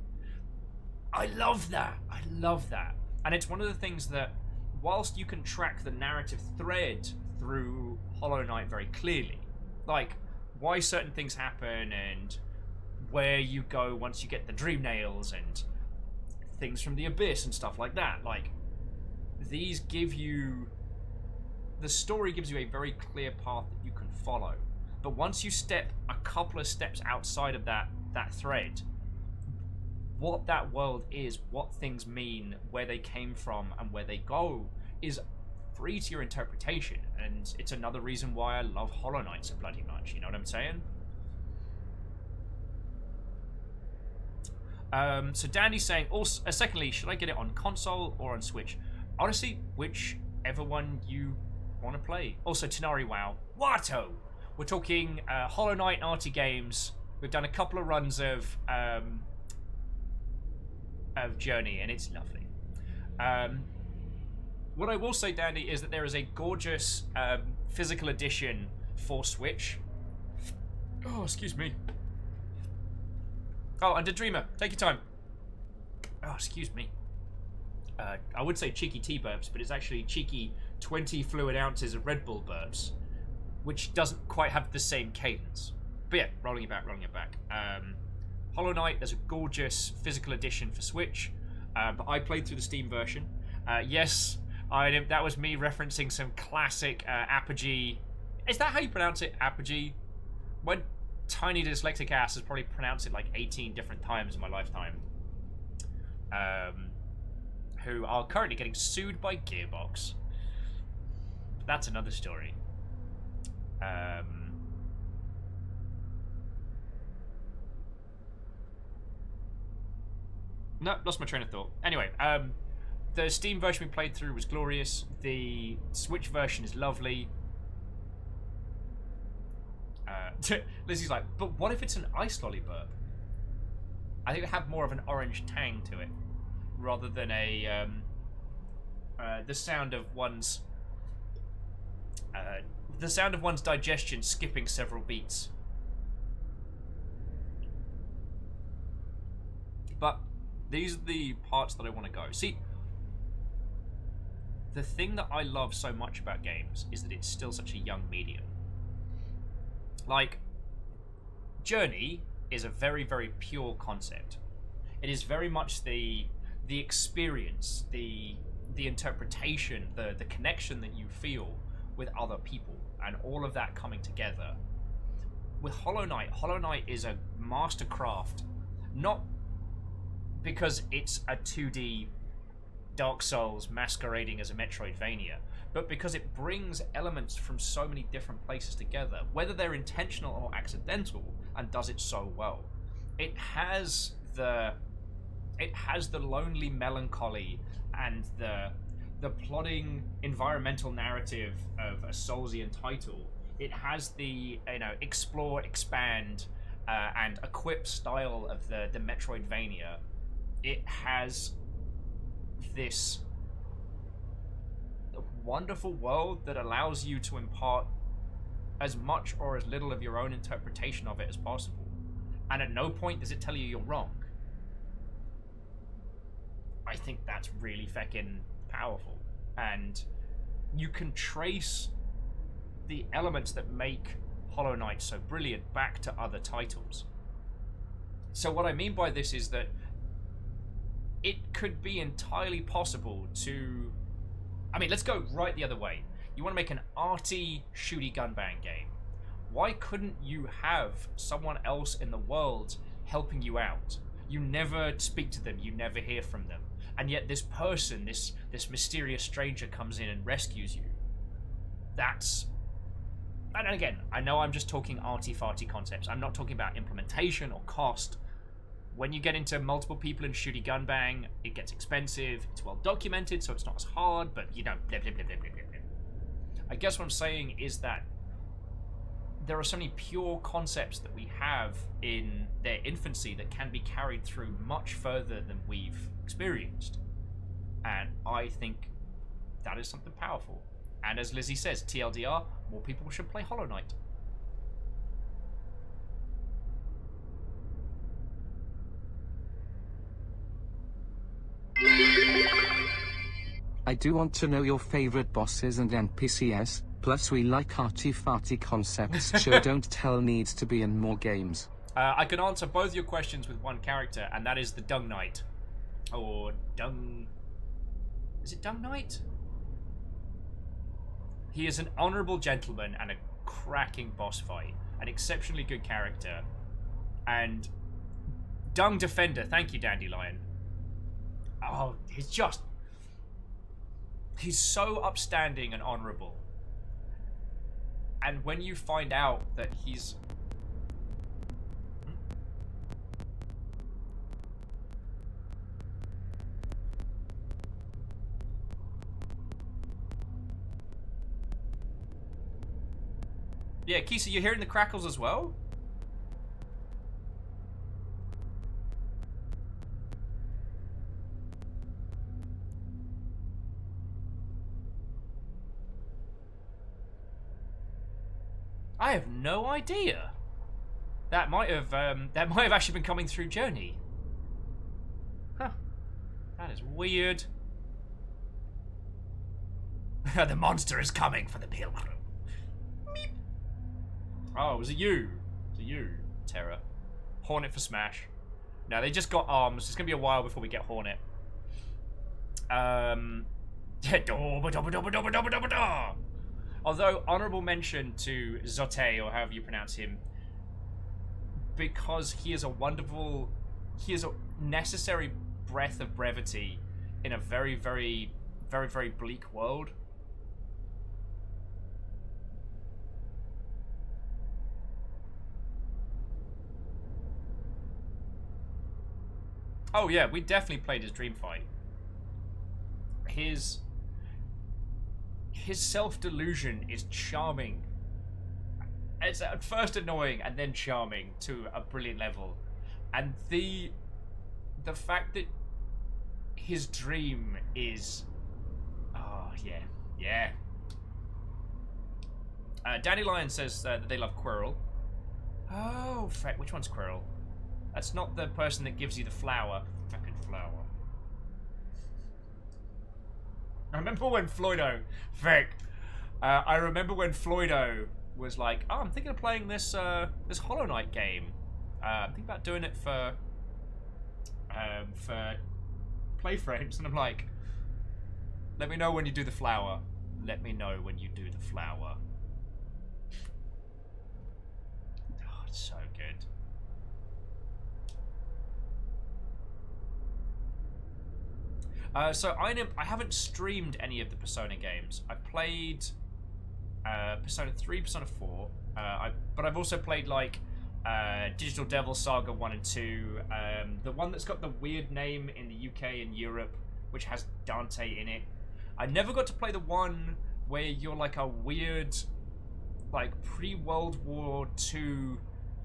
I love that. I love that. And it's one of the things that, whilst you can track the narrative thread through Hollow Knight very clearly, like why certain things happen and where you go once you get the dream nails and things from the abyss and stuff like that, like these give you, the story gives you a very clear path that you can follow. But once you step a couple of steps outside of that thread, what that world is, what things mean, where they came from and where they go is free to your interpretation. And it's another reason why I love Hollow Knight so bloody much, you know what I'm saying? So Dandy's saying, also, secondly, should I get it on console or on Switch? Honestly, whichever one you want to play. Also, Tanari Wow. Wato! We're talking Hollow Knight Arty Games. We've done a couple of runs of Journey, and it's lovely. What I will say, Dandy, is that there is a gorgeous physical edition for Switch. Oh, excuse me. Oh, and Dreamer, take your time. Oh, excuse me. I would say cheeky tea burps, but it's actually cheeky 20 fluid ounces of Red Bull burps, which doesn't quite have the same cadence. But yeah, rolling it back. Hollow Knight, there's a gorgeous physical edition for Switch, but I played through the Steam version. Yes, that was me referencing some classic Apogee. Is that how you pronounce it? Apogee? When tiny dyslexic ass has probably pronounced it like 18 different times in my lifetime. Who are currently getting sued by Gearbox. But that's another story. No, lost my train of thought. Anyway, the Steam version we played through was glorious. The Switch version is lovely. Lizzie's like, but what if it's an ice lolly burp? I think it would have more of an orange tang to it, rather than a the sound of one's digestion skipping several beats. But these are the parts that I want to go. See, the thing that I love so much about games is that it's still such a young medium. Like, Journey is a very, very pure concept. It is very much the experience, the interpretation, the connection that you feel with other people, and all of that coming together. With Hollow Knight is a mastercraft, not because it's a 2D Dark Souls masquerading as a Metroidvania, but because it brings elements from so many different places together, whether they're intentional or accidental, and does it so well. it has the lonely melancholy and the plodding environmental narrative of a Soulsian title. It has the explore, expand, and equip style of the Metroidvania. It has this wonderful world that allows you to impart as much or as little of your own interpretation of it as possible. And at no point does it tell you you're wrong. I think that's really feckin' powerful. And you can trace the elements that make Hollow Knight so brilliant back to other titles. So what I mean by this is that it could be entirely possible to... I mean, let's go right the other way. You want to make an arty, shooty gunbang game. Why couldn't you have someone else in the world helping you out? You never speak to them, you never hear from them. And yet this person, this mysterious stranger comes in and rescues you. That's... And again, I know I'm just talking arty-farty concepts. I'm not talking about implementation or cost. When you get into multiple people in shooty gunbang, it gets expensive. It's well documented, so it's not as hard, but blah, blah, blah, blah, blah, blah. I guess what I'm saying is that there are so many pure concepts that we have in their infancy that can be carried through much further than we've experienced. And I think that is something powerful. And as Lizzie says, TLDR, more people should play Hollow Knight. I do want to know your favorite bosses and NPCs, plus we like arty-farty concepts, so don't tell needs to be in more games. I can answer both your questions with one character, and that is the Dung Knight. Or Dung... Is it Dung Knight? He is an honourable gentleman and a cracking boss fight. An exceptionally good character. And Dung Defender, thank you, Dandelion. Oh, he's just... He's so upstanding and honourable. And when you find out that he's... Yeah, Kisa, you're hearing the crackles as well? I have no idea. That might have actually been coming through Journey. Huh. That is weird. The monster is coming for the pilgrim. Meep. Oh, was it you? Was it you, Terra? Hornet for Smash. No, they just got arms. It's gonna be a while before we get Hornet. Although, honourable mention to Zote, or however you pronounce him, because he is a wonderful... He is a necessary breath of brevity in a very, very, very, very bleak world. Oh yeah, we definitely played his Dream Fight. His self-delusion is charming. It's at first annoying and then charming to a brilliant level. And the fact that his dream is... Oh, yeah. Dandelion says that they love Quirrell. Oh, feck, which one's Quirrell? That's not the person that gives you the flower. Fucking flower. I remember when Floydo... Feck. I remember when Floydo was like, oh, I'm thinking of playing this this Hollow Knight game. I'm thinking about doing it for Playframes. And I'm like, let me know when you do the flower. Let me know when you do the flower. Oh, it's so good. So I haven't streamed any of the Persona games. I played Persona 3, Persona 4, but I've also played like Digital Devil Saga 1 and 2, the one that's got the weird name in the UK and Europe, which has Dante in it. I never got to play the one where you're like a weird, like pre-World War II,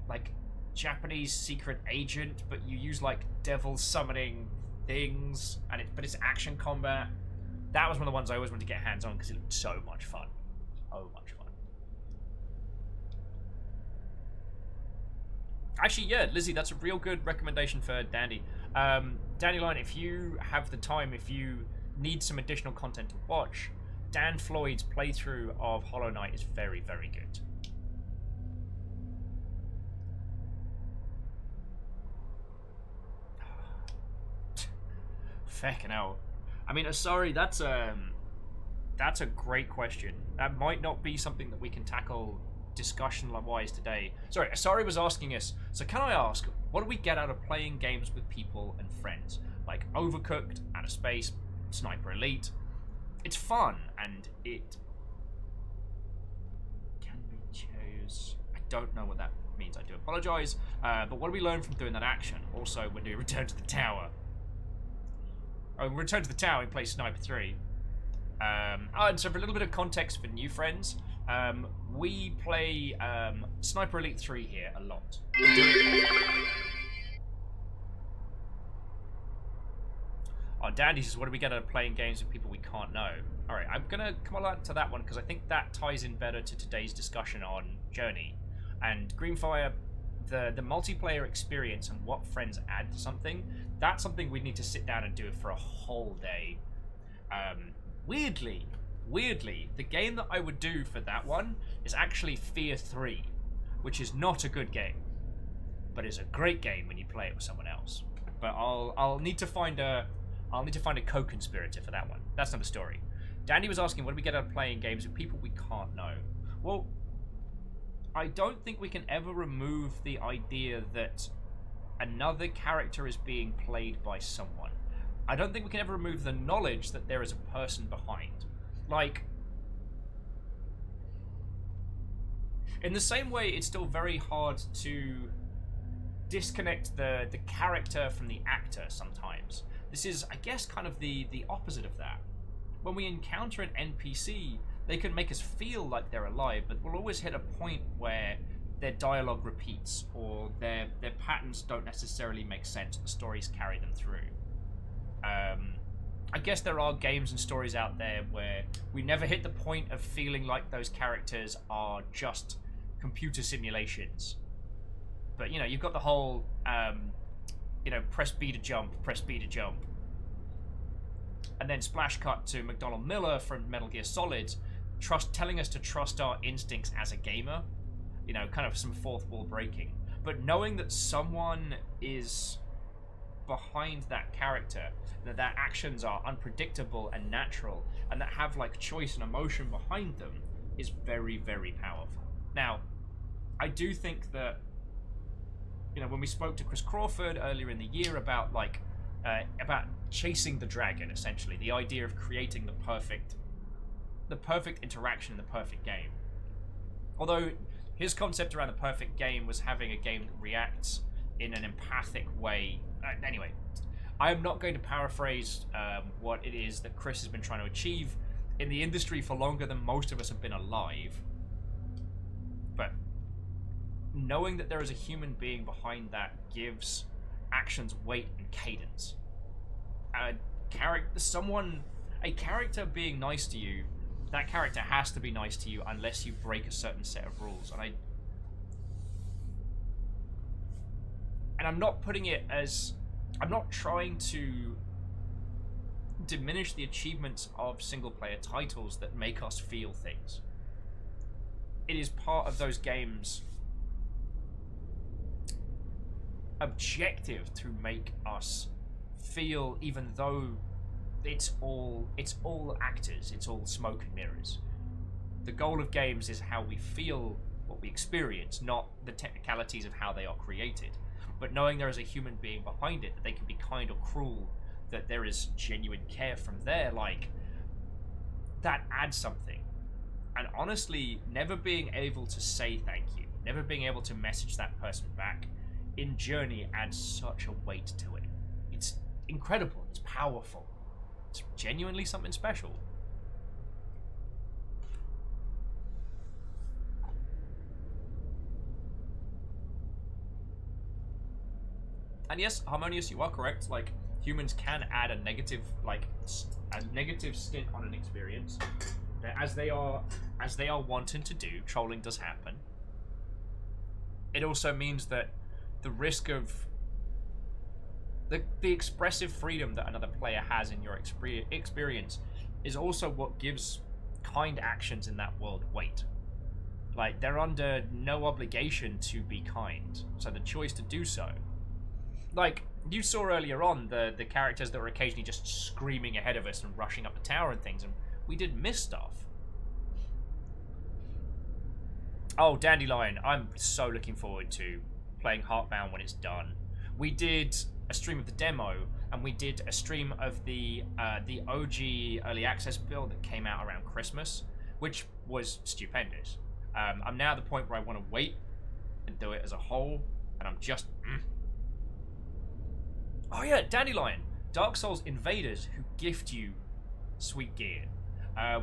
like Japanese secret agent, but you use like devil summoning things, and but it's action combat. That was one of the ones I always wanted to get hands on because it looked so much fun. So much fun. Actually, yeah, Lizzie, that's a real good recommendation for Dandy. Dandelion, if you have the time, if you need some additional content to watch, Dan Floyd's playthrough of Hollow Knight is very, very good. Feckin' hell. I mean, sorry, that's a great question. That might not be something that we can tackle discussion-wise today. Sorry, Asari was asking us, so can I ask, what do we get out of playing games with people and friends? Like Overcooked, Outer Space, Sniper Elite. It's fun, and it can be chose. I don't know what that means, I do apologize. But what do we learn from doing that action? Also, when do we return to the tower? Oh, we return to the tower and play Sniper 3. And so for a little bit of context for new friends, we play Sniper Elite 3 here a lot. Oh, Dandy says, what do we get out of playing games with people we can't know? Alright, I'm going to come on to that one because I think that ties in better to today's discussion on Journey. And Greenfire, the multiplayer experience and what friends add to something, that's something we need to sit down and do for a whole day. Weirdly, the game that I would do for that one is actually Fear 3, which is not a good game, but is a great game when you play it with someone else. But I'll need to find a co-conspirator for that one. That's another story. Dandy was asking, what do we get out of playing games with people we can't know? Well, I don't think we can ever remove the idea that another character is being played by someone. I don't think we can ever remove the knowledge that there is a person behind. Like, in the same way, it's still very hard to disconnect the character from the actor sometimes. This is, I guess, kind of the opposite of that. When we encounter an NPC, they can make us feel like they're alive, but we'll always hit a point where their dialogue repeats, or their patterns don't necessarily make sense, the stories carry them through. I guess there are games and stories out there where we never hit the point of feeling like those characters are just computer simulations. But, you know, you've got the whole, press B to jump, and then splash cut to McDonald Miller from Metal Gear Solid, telling us to trust our instincts as a gamer. You know, kind of some fourth wall breaking. But knowing that someone is behind that character, that their actions are unpredictable and natural, and that have like choice and emotion behind them, is very, very powerful. Now, I do think that, you know, when we spoke to Chris Crawford earlier in the year about about chasing the dragon, essentially, the idea of creating the perfect interaction in the perfect game. Although his concept around the perfect game was having a game that reacts in an empathic way. Anyway, I am not going to paraphrase what it is that Chris has been trying to achieve in the industry for longer than most of us have been alive. But knowing that there is a human being behind that gives actions weight and cadence. A character being nice to you, that character has to be nice to you unless you break a certain set of rules. And I'm not putting it as, I'm not trying to diminish the achievements of single-player titles that make us feel things. It is part of those games' objective to make us feel, even though it's all actors, it's all smoke and mirrors. The goal of games is how we feel what we experience, not the technicalities of how they are created. But knowing there is a human being behind it, that they can be kind or cruel, that there is genuine care from there, like, that adds something. And honestly, never being able to say thank you never being able to message that person back in Journey adds such a weight to it. It's incredible. It's powerful. It's genuinely something special. And yes, Harmonious, you are correct. Like, humans can add a negative, like, a negative stint on an experience. As they are wanting to do, trolling does happen. It also means that the risk of the expressive freedom that another player has in your experience is also what gives kind actions in that world weight. Like, they're under no obligation to be kind, so the choice to do so. Like, you saw earlier on the characters that were occasionally just screaming ahead of us and rushing up the tower and things, and we did miss stuff. Oh, Dandelion, I'm so looking forward to playing Heartbound when it's done. We did a stream of the demo, and we did a stream of the OG early access build that came out around Christmas, which was stupendous. I'm now at the point where I want to wait and do it as a whole, and I'm just... Oh yeah, Dandelion, Dark Souls invaders who gift you sweet gear.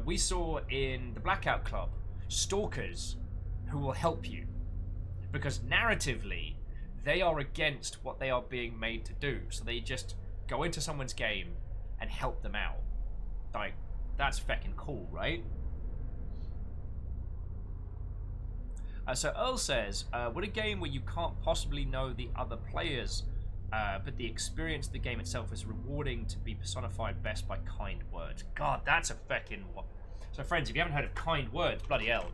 We saw in the Blackout Club stalkers who will help you, because narratively they are against what they are being made to do, so they just go into someone's game and help them out. Like, that's feckin' cool, right? So Earl says, would a game where you can't possibly know the other players, but the experience of the game itself is rewarding to be personified best by kind words? God, that's a feckin' what. So friends, if you haven't heard of kind words, bloody hell.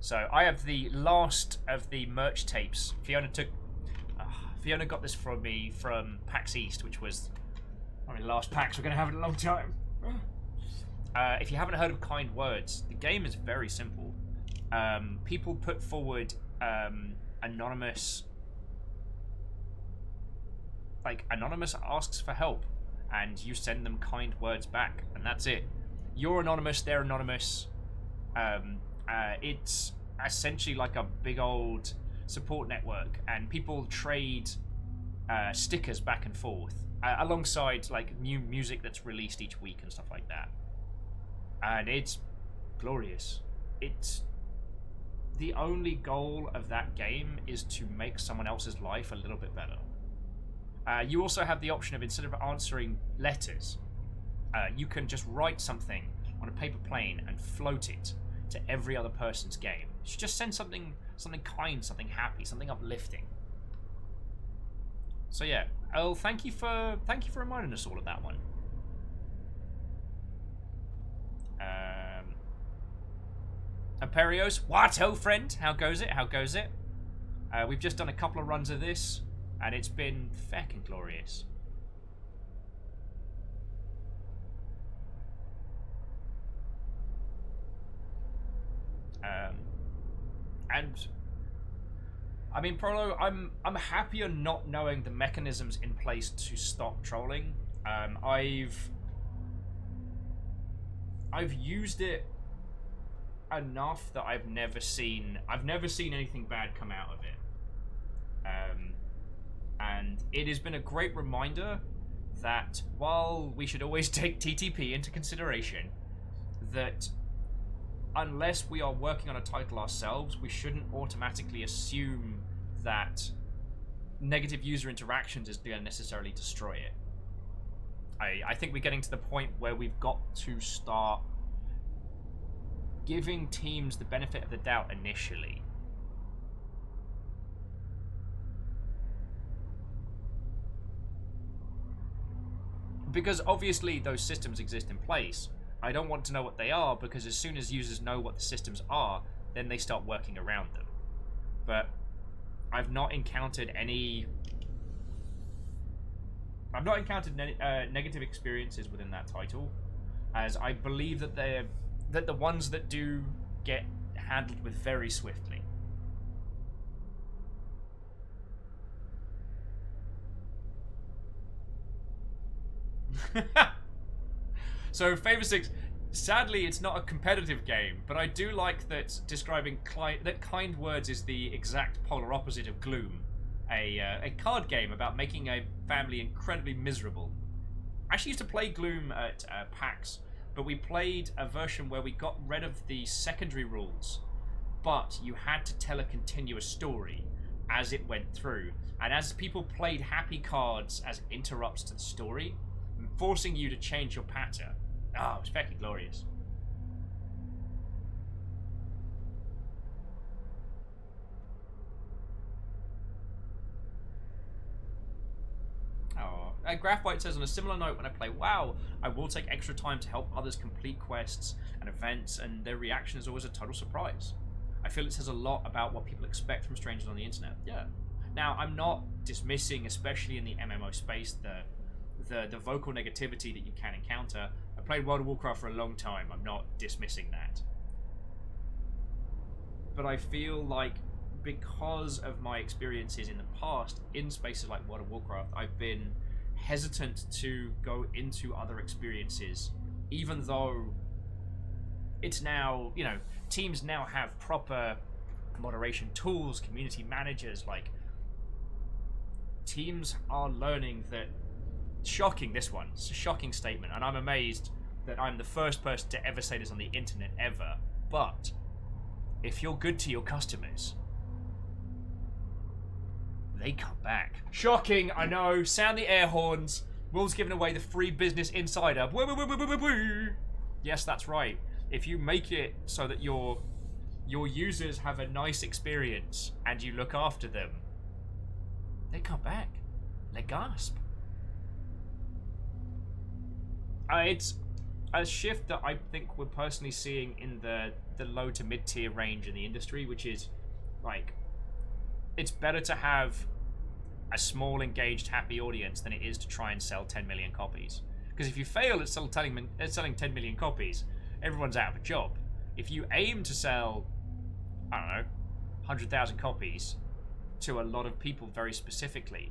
So I have the last of the merch tapes. Fiona got this from me from PAX East, which was one of the last PAX we're going to have in a long time. If you haven't heard of kind words, the game is very simple. People put forward anonymous asks for help, and you send them kind words back, and that's it. You're anonymous, they're anonymous. It's essentially like a big old support network, and people trade stickers back and forth alongside like new music that's released each week and stuff like that, and it's glorious. It's the only goal of that game is to make someone else's life a little bit better. You also have the option of, instead of answering letters, you can just write something on a paper plane and float it to every other person's game. You just send something kind, something happy, something uplifting. So yeah, Earl, thank you for reminding us all of that one. Imperios, what, oh friend? How goes it? How goes it? We've just done a couple of runs of this, and it's been feckin' glorious. And I mean, Prolo, I'm happier not knowing the mechanisms in place to stop trolling. I've used it enough that I've never seen anything bad come out of it. And it has been a great reminder that while we should always take TTP into consideration, that unless we are working on a title ourselves, we shouldn't automatically assume that negative user interactions is going to necessarily destroy it. I think we're getting to the point where we've got to start giving teams the benefit of the doubt initially. Because obviously those systems exist in place. I don't want to know what they are, because as soon as users know what the systems are, then they start working around them. But I've not encountered any negative experiences within that title, as I believe that the ones that do get handled with very swiftly. So Favor 6, Sadly, it's not a competitive game, but I do like that describing that Kind Words is the exact polar opposite of Gloom, a card game about making a family incredibly miserable. I actually used to play Gloom at PAX, but we played a version where we got rid of the secondary rules, but you had to tell a continuous story as it went through, and as people played happy cards as interrupts to the story, forcing you to change your pattern. Oh, it was fucking glorious. Oh, Graph White says, on a similar note, when I play WoW, I will take extra time to help others complete quests and events, and their reaction is always a total surprise. I feel it says a lot about what people expect from strangers on the internet. Yeah. Now, I'm not dismissing, especially in the MMO space, the vocal negativity that you can encounter. I played World of Warcraft for a long time. I'm not dismissing that. But I feel like because of my experiences in the past in spaces like World of Warcraft, I've been hesitant to go into other experiences, even though it's now, you know, teams now have proper moderation tools, community managers, like, teams are learning that. Shocking, this one. It's a shocking statement, and I'm amazed that I'm the first person to ever say this on the internet ever. But if you're good to your customers, they come back. Shocking, I know. Sound the air horns. Will's giving away the free business insider. Yes, that's right. If you make it so that your users have a nice experience and you look after them, they come back. They gasp. It's a shift that I think we're personally seeing in the low to mid tier range in the industry, which is like, it's better to have a small, engaged, happy audience than it is to try and sell 10 million copies. Because if you fail at selling 10 million copies, everyone's out of a job. If you aim to sell, I don't know, 100,000 copies to a lot of people very specifically,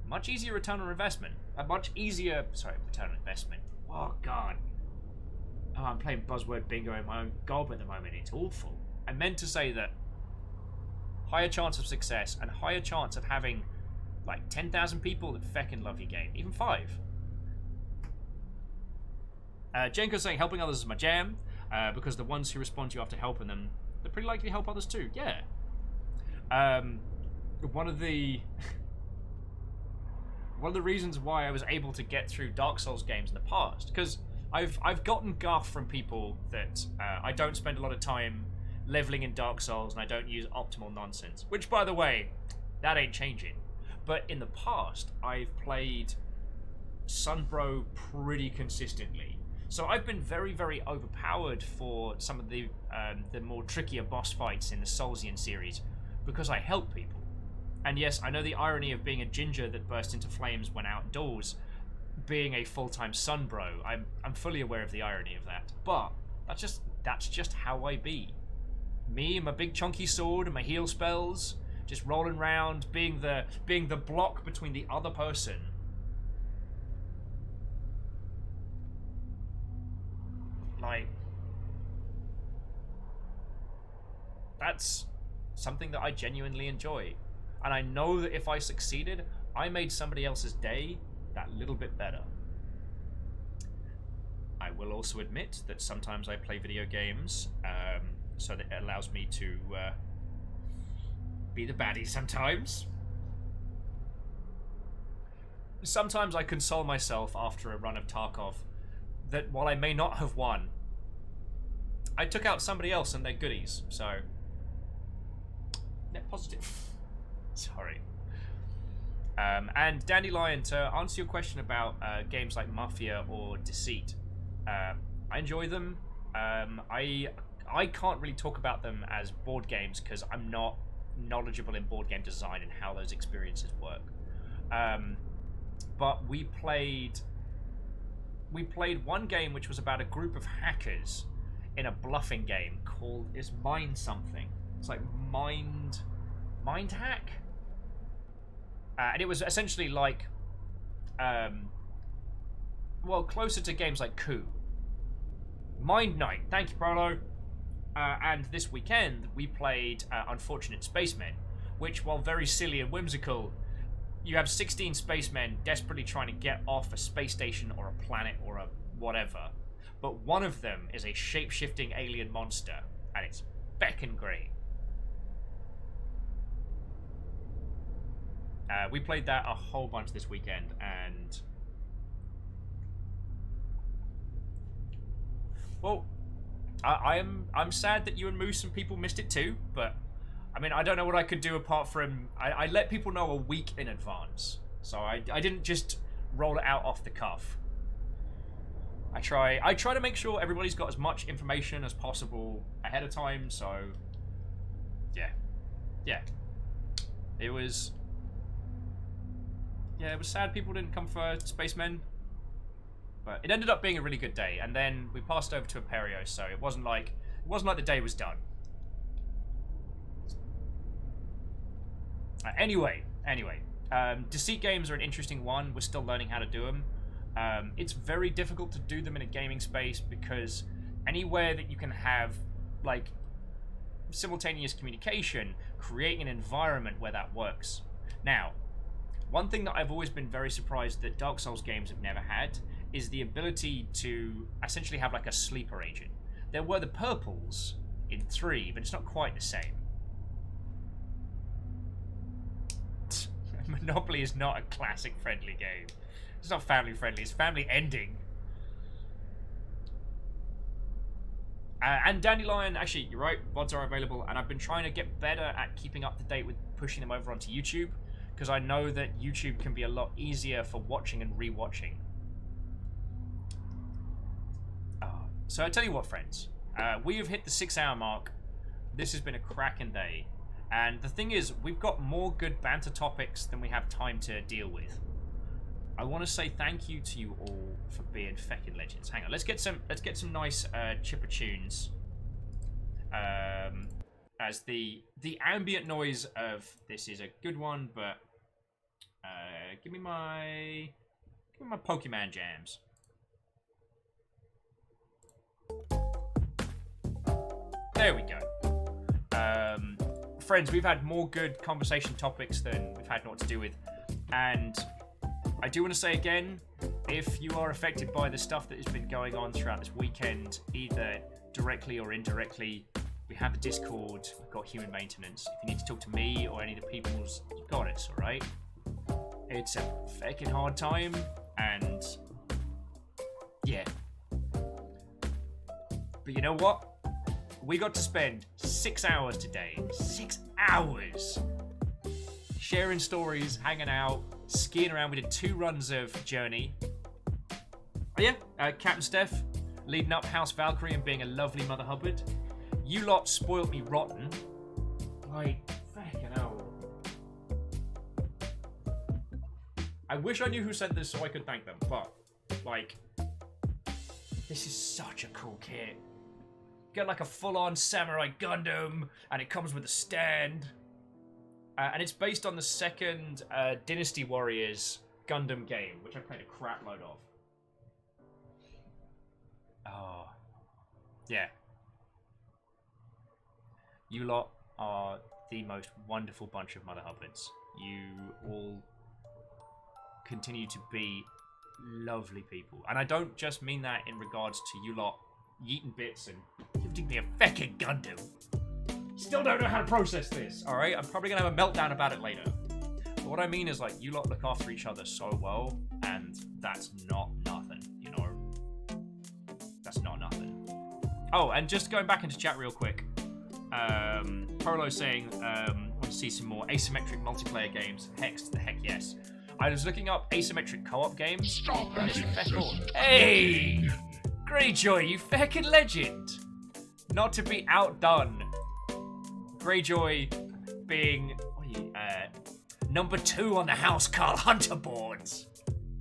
much easier return on investment. Return on investment. Oh, God. Oh, I'm playing buzzword bingo in my own gob at the moment. It's awful. I meant to say that higher chance of success and higher chance of having like 10,000 people that feckin' love your game. Even 5. Jenko's saying helping others is my jam, because the ones who respond to you after helping them, they're pretty likely to help others too. Yeah. One of the reasons why I was able to get through Dark Souls games in the past, because I've gotten guff from people that I don't spend a lot of time leveling in Dark Souls and I don't use optimal nonsense, which, by the way, that ain't changing. But in the past, I've played Sunbro pretty consistently, so I've been very, very overpowered for some of the more trickier boss fights in the Soulsian series because I help people. And yes, I know the irony of being a ginger that burst into flames when outdoors, being a full-time sunbro. I'm fully aware of the irony of that. But that's just how I be. Me and my big chunky sword and my heal spells, just rolling around, being the block between the other person. Like, that's something that I genuinely enjoy. And I know that if I succeeded, I made somebody else's day that little bit better. I will also admit that sometimes I play video games so that it allows me to be the baddie sometimes. Sometimes I console myself after a run of Tarkov that while I may not have won, I took out somebody else and their goodies, so net positive. Sorry. And Dandelion, to answer your question about games like Mafia or Deceit, I enjoy them. I can't really talk about them as board games because I'm not knowledgeable in board game design and how those experiences work. But we played one game which was about a group of hackers in a bluffing game called Mind something. It's like Mind Hack. And it was essentially like, closer to games like Coup. Mind Night. Thank you, Prolo. And this weekend, we played Unfortunate Spacemen, which, while very silly and whimsical, you have 16 spacemen desperately trying to get off a space station or a planet or a whatever, but one of them is a shape-shifting alien monster, and it's feckin' great. We played that a whole bunch this weekend, and... Well, I'm sad that you and Moose and people missed it too, but I mean, I don't know what I could do apart from I let people know a week in advance, so I didn't just roll it out off the cuff. I try to make sure everybody's got as much information as possible ahead of time. So yeah, it was sad people didn't come for Spacemen. But it ended up being a really good day, and then we passed over to Imperio, so it wasn't like the day was done. Anyway, deceit games are an interesting one. We're still learning how to do them. It's very difficult to do them in a gaming space because anywhere that you can have like simultaneous communication, creating an environment where that works. Now, one thing that I've always been very surprised that Dark Souls games have never had is the ability to essentially have like a sleeper agent. There were the purples in 3, but it's not quite the same. Monopoly is not a classic friendly game. It's not family friendly, it's family ending. And Dandelion, actually, you're right, VODs are available, and I've been trying to get better at keeping up to date with pushing them over onto YouTube, because I know that YouTube can be a lot easier for watching and rewatching. So I tell you what, friends, we have hit the 6-hour mark. This has been a cracking day. And the thing is, we've got more good banter topics than we have time to deal with. I want to say thank you to you all for being feckin' legends. Hang on, let's get some nice chipper tunes. As the ambient noise of this is a good one, but give me my Pokemon jams. There we go. Friends, we've had more good conversation topics than we've had what to do with. And I do want to say again, if you are affected by the stuff that has been going on throughout this weekend, either directly or indirectly, we have the Discord, we've got human maintenance. If you need to talk to me or any of the peoples, you've got us, alright? It's a fucking hard time, and yeah. But you know what? We got to spend 6 hours today. 6 hours! Sharing stories, hanging out, skiing around. We did 2 runs of Journey. Oh yeah, Captain Steph, leading up House Valkyrie and being a lovely Mother Hubbard. You lot spoilt me rotten. Like, fucking hell. I wish I knew who sent this so I could thank them, but, like, this is such a cool kit. Get like a full-on Samurai Gundam, and it comes with a stand. And it's based on the second Dynasty Warriors Gundam game, which I played a crap load of. Oh. Yeah. You lot are the most wonderful bunch of Mother Hubbards. You all continue to be lovely people. And I don't just mean that in regards to you lot yeeting bits and gifting me a feckin' Gundam. Still don't know how to process this, alright? I'm probably gonna have a meltdown about it later. But what I mean is, like, you lot look after each other so well, and that's not nothing, you know? That's not nothing. Oh, and just going back into chat real quick. Polo saying, want to see some more asymmetric multiplayer games. Hex, the heck yes. I was looking up asymmetric co-op games. Stop that incessant Hey! clicking. Greyjoy, you feckin' legend! Not to be outdone. Greyjoy being what are you, number 2 on the House Carl Hunter boards.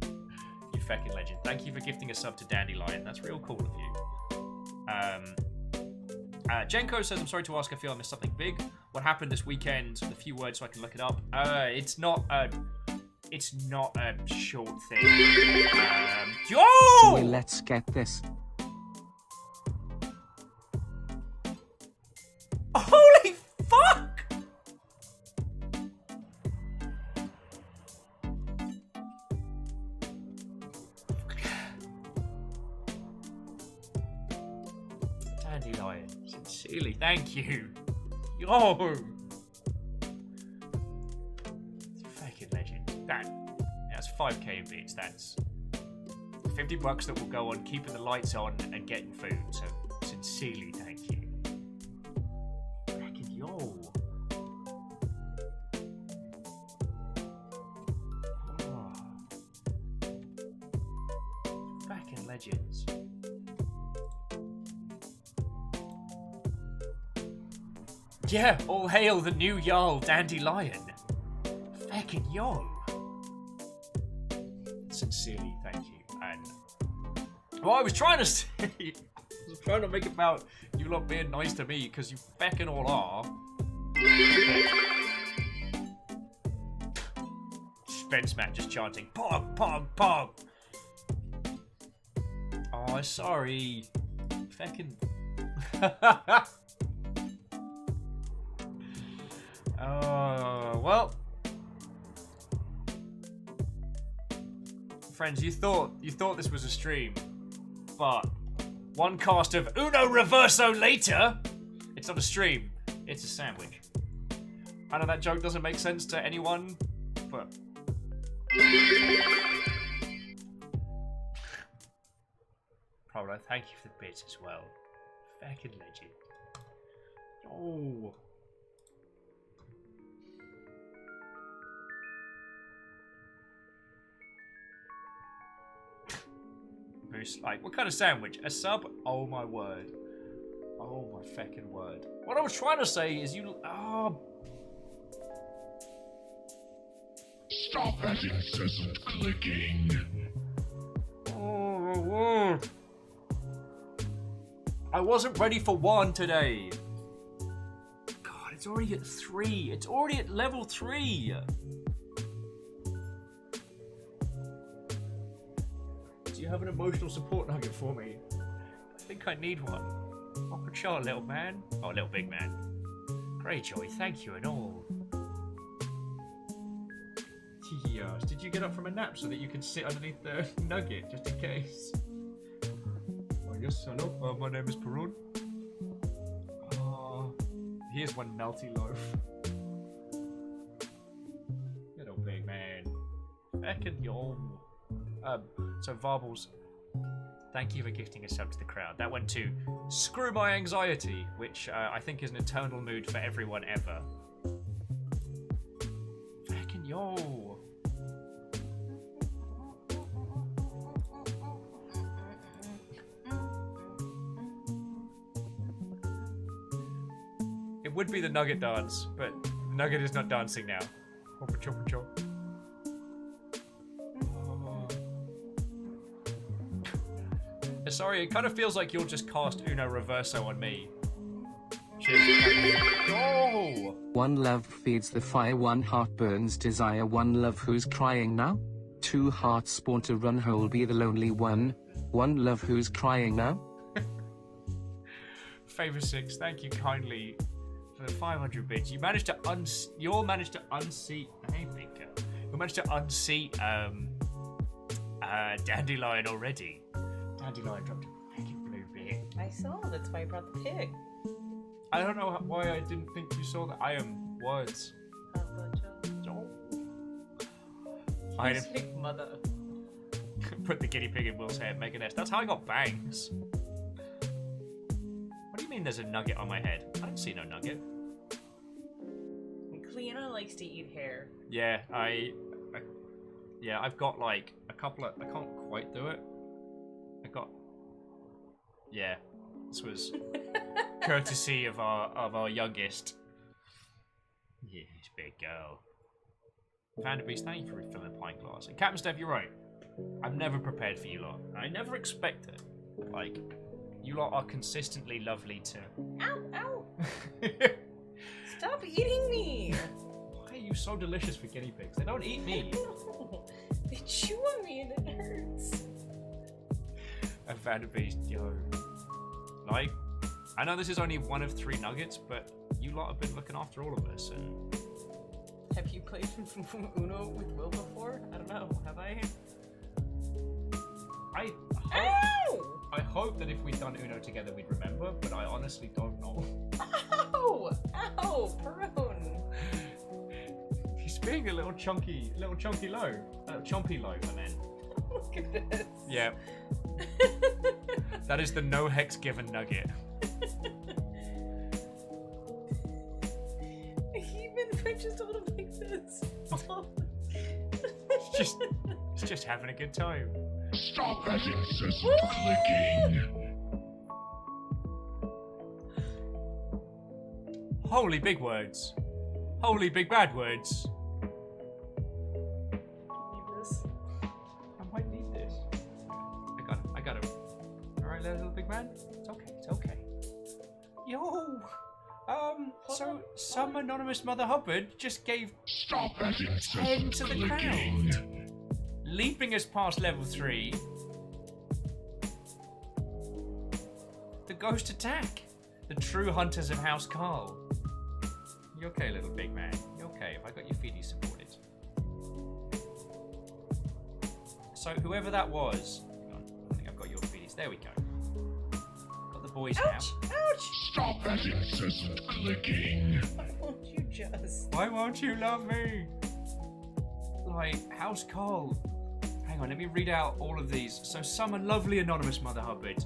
You feckin' legend. Thank you for gifting a sub to Dandelion. That's real cool of you. Jenko says, I'm sorry to ask, I feel I missed something big. What happened this weekend? A few words so I can look it up. It's not a short thing. Joey, let's get this. Dandelion. Sincerely, thank you. Yo! Fucking legend. That's 5k in bits. That's $50 that will go on keeping the lights on and getting food. So, sincerely, thank you. Fucking yo. Oh. Fucking legends. Yeah, all hail the new Jarl Dandelion. Fucking yo. Sincerely, thank you. And well, I was trying to say, I was trying to make it about you lot being nice to me because you fucking all are. Spence Matt just chanting pog, pog, pog. Oh, sorry. Fucking. Well, friends, you thought this was a stream, but one cast of Uno Reverso later, it's not a stream, it's a sandwich. I know that joke doesn't make sense to anyone, but Prolo, thank you for the bits as well. Fucking legend. Oh. Like, what kind of sandwich? A sub? Oh my word. Oh my fucking word. What I was trying to say is you. Oh. Stop that incessant clicking. Oh my word. I wasn't ready for 1 today. God, it's already at 3. It's already at level 3. Do you have an emotional support nugget for me? I think I need one. Oh, sure, little man. Oh, little big man. Greyjoy, thank you and all. Yes. Did you get up from a nap so that you could sit underneath the nugget, just in case? Oh, yes, hello. My name is Perun. Here's one melty loaf. Little big man. Feckin' yom. So Varbles, thank you for gifting a sub to the crowd. That went to Screw My Anxiety, which I think is an eternal mood for everyone ever. Fucking yo. It would be the Nugget dance, but Nugget is not dancing now. Chopper, chopper, chop. Sorry, it kind of feels like you'll just cast Uno Reverso on me. Cheers. Oh! One love feeds the fire, one heart burns desire, one love who's crying now? 2 hearts spawn to run whole, be the lonely one. One love who's crying now? Favor 6, thank you kindly for the 500 bits. You managed to unseat. Hey, Binker. You managed to unseat Dandelion already. Dandelion dropped a fucking blue bit. I saw. That's why I brought the pig. I don't know why I didn't think you saw that. I am words. Oh. I Pig mother. put the guinea pig in Will's head, make a nest. That's how I got bangs. What do you mean there's a nugget on my head? I don't see no nugget. Cleona likes to eat hair. Yeah, I've got like a couple of. I can't quite do it. Yeah, this was courtesy of our youngest. Yes, big girl. Vanderbeest, thank you for refilling the pint glass. And Captain Steph, you're right. I'm never prepared for you lot. I never expect it. Like, you lot are consistently lovely to. Ow, ow! Stop eating me! Why are you so delicious for guinea pigs? They don't eat me. No, they chew on me and it hurts. And Vanderbeest, yo. Like, I know this is only 1 of 3 nuggets, but you lot have been looking after all of us, and... Have you played Uno with Will before? I don't know. Have I? I... Ow! I hope that if we'd done Uno together, we'd remember, but I honestly don't know. Ow! Ow! Perone! He's being a little chunky low. Chompy low, I meant. Look at this. Yeah. That is the no hex given nugget. Even if I just hold him like this. It's just having a good time. Stop that incessant clicking. Holy big words. Holy big bad words. Need this? I might need this. I got him. Alright, little big man. It's okay. Yo! So some anonymous Mother Hubbard just gave Stop that 10 incessant to the clicking. crowd, leaping us past level 3. The ghost attack. The true hunters of House Carl. You okay, little big man? You okay? Have I got your feeties supported? So whoever that was, hang on, I think I've got your feeties. There we go. Got the boys Ouch! Ouch! Stop that incessant clicking. Why won't you just? Why won't you love me? Like, House Carl. Hang on, let me read out all of these. So some lovely anonymous Mother Hubbard.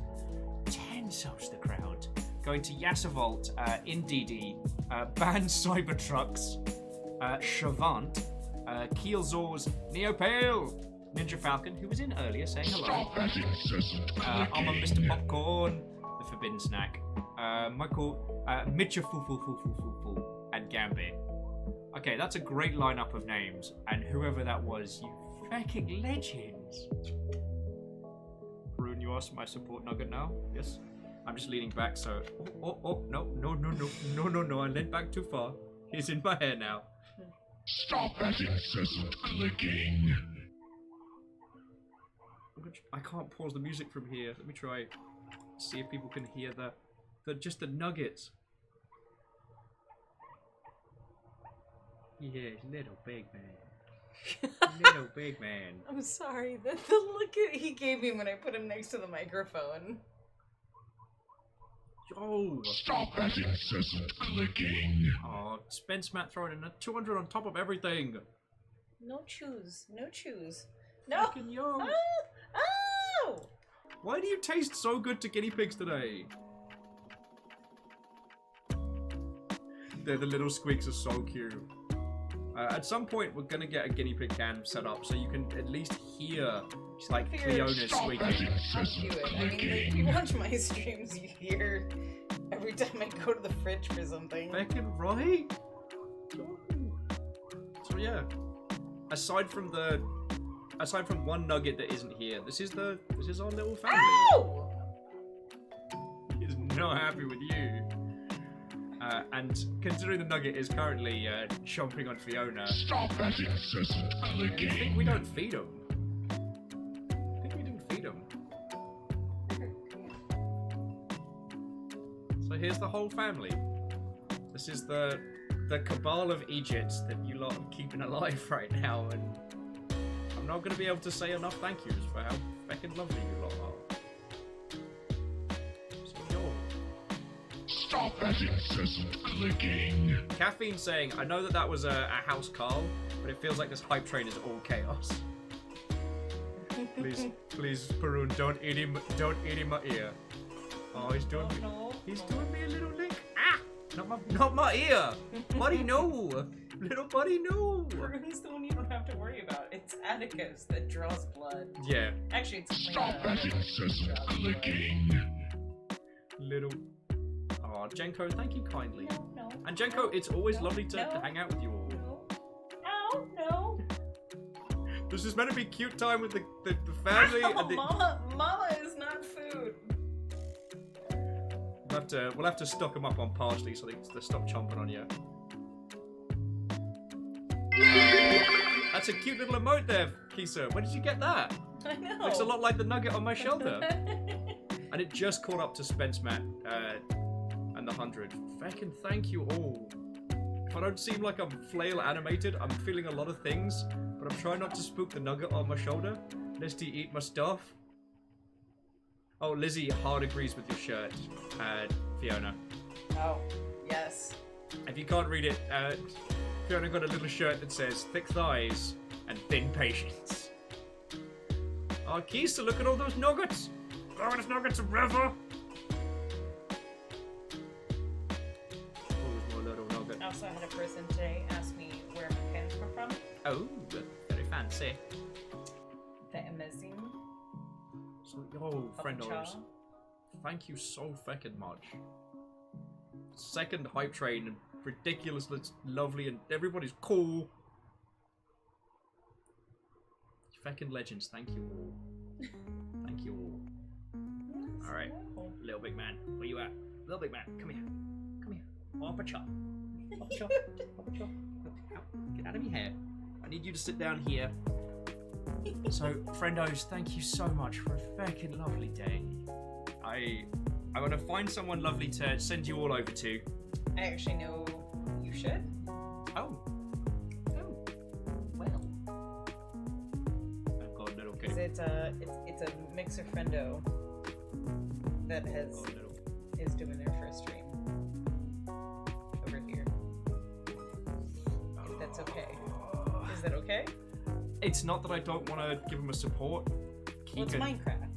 10 subs to the crowd. Going to Yassavolt, Indidi, Band Cybertrucks, Shavant, Keelzor's Neopale, Ninja Falcon, who was in earlier saying hello. Stop that incessant I'm on clicking. Mr. Popcorn, the Forbidden Snack, Michael, Mitcha Fu, and Gambit. Okay, that's a great lineup of names, and whoever that was, you fucking legends. Rune, you asked my support nugget now? Yes. I'm just leaning back, so... Oh, no, I leant back too far. He's in my hair now. Stop that incessant clicking. I can't pause the music from here. Let me try. See if people can hear just the nuggets. Yeah, little big man. Little big man. I'm sorry. The look he gave me when I put him next to the microphone. Oh! Stop that incessant clicking. Oh, Spence Matt throwing in a 200 on top of everything. No choose. No choose. No. Fucking yo. Oh! Why do you taste so good to guinea pigs today? The little squeaks are so cute. At some point, we're gonna get a guinea pig cam set up so you can at least hear, like, Cleona's Stop that squeaking. I'll do incessant it. I mean, like, if clicking. you watch my streams, you hear every time I go to the fridge for something. Fucking right? So yeah, aside from one nugget that isn't here, this is our little family. Ow! He's not happy with you. And considering the nugget is currently chomping on Fiona, Stop that incessant I think clicking. we don't feed him. I think we didn't feed him. So here's the whole family. This is the cabal of Egypt that you lot are keeping alive right now, and I'm not going to be able to say enough thank yous for how fucking lovely you lot are. So yo. Stop that incessant clicking. Caffeine saying, I know that was a house Carl, but it feels like this hype train is all chaos. Please, Perun, don't eat him my ear. Oh, he's doing me. No. He's doing me a little lick. Ah! Not my ear. Buddy, no. Little buddy, no. Rune's the one you don't have to worry about. It's Atticus that draws blood. Yeah, Actually, it's Stop that Lena. incessant clicking. little. Oh, Jenko, thank you kindly. No. And Jenko, it's always lovely to no, hang out with you all. No. Ow, no. This is meant to be cute time with the family. Ow, And the... Mama is not food. We'll have to stock them up on parsley so they stop chomping on you. That's a cute little emote there, Kisa. Where did you get that? I know. Looks a lot like the nugget on my shoulder. And it just caught up to Spence Matt and the 100. Fucking thank you all. If I don't seem like I'm flail animated, I'm feeling a lot of things, but I'm trying not to spook the nugget on my shoulder, lest he eat my stuff. Oh, Lizzie hard agrees with your shirt, Fiona. Oh, yes. If you can't read it, Fiona got a little shirt that says thick thighs and thin patience. Oh, Keys, to look at all those nuggets. Oh, there's nuggets of river. Oh, my little nugget. I also had a person today ask me where my pants were from. Oh, very fancy. The amazing. So, oh, friendos, Cha. thank you so fucking much. Second hype train and ridiculous, it's lovely, and everybody's cool. Fucking legends, thank you all. Thank you all. Alright, little big man, where you at? Little big man, come here. Come here. Arpacha. Arpacha. Arpacha. Get out of my hair. I need you to sit down here. So, friendos, thank you so much for a fucking lovely day. I'm gonna find someone lovely to send you all over to. I actually know you should. Oh. Oh. Well. I've got a little Because cake. it's a mixer friendo that has is doing their first stream over here. If that's okay. Is that okay? It's not that I don't want to give him a support. Well, it's Minecraft.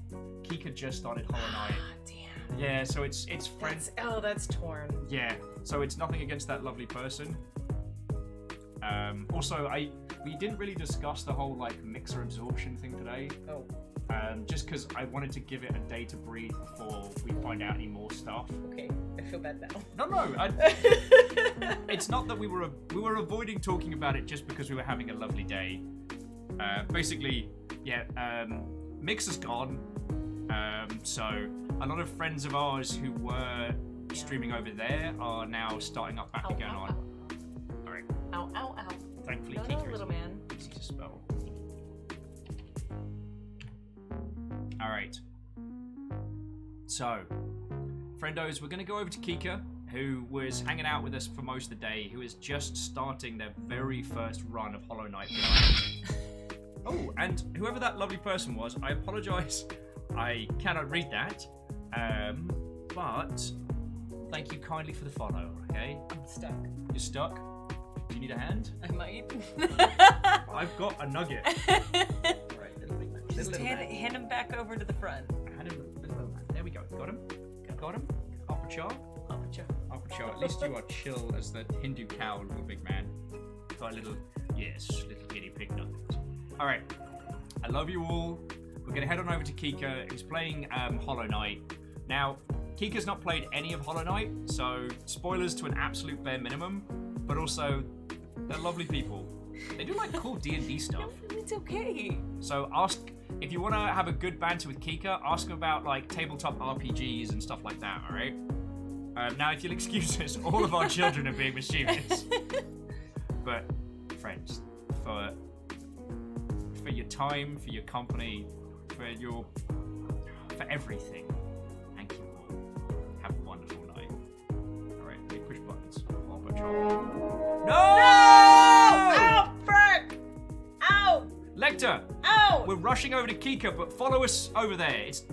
Kika just started Hollow Knight. Damn. Yeah, so it's friends. That's torn. Yeah, so it's nothing against that lovely person. Also, we didn't really discuss the whole like mixer absorption thing today. Oh. Just because I wanted to give it a day to breathe before we find out any more stuff. Okay, I feel bad now. No, it's not that we were avoiding talking about it just because we were having a lovely day. Basically, yeah, Mixer's gone. So a lot of friends of ours who were streaming over there are now starting up back again on. All right. Ow, ow, ow. Thankfully, No, Kika is little man. easy to spell. All right. So, friendos, we're going to go over to Kika, who was hanging out with us for most of the day, who is just starting their very first run of Hollow Knight. Oh, and whoever that lovely person was, I apologize. I cannot read that. But thank you kindly for the follow, okay? I'm stuck. You're stuck? Do you need a hand? I might. I've got a nugget. Alright, little big man. Just Little man. hand him back over to the front. Hand him, little man. There we go. Got him? Got him? Aperture? Aperture. At least you are chill as the Hindu cow, little big man. Got a little, yes, little guinea pig nugget. Alright. I love you all. We're going to head on over to Kika, who's playing Hollow Knight. Now, Kika's not played any of Hollow Knight, so spoilers to an absolute bare minimum, but also, they're lovely people. They do like cool D&D stuff. It's okay. So ask, if you want to have a good banter with Kika, ask him about like tabletop RPGs and stuff like that, alright? Now, if you'll excuse us, all of our children are being mischievous. But, friends, for your time, for your company, for everything, thank you all. Have a wonderful night. Alright, let me push buttons. No! Ow! Frick! Ow! Lecter! Ow! We're rushing over to Kika, but follow us over there. It's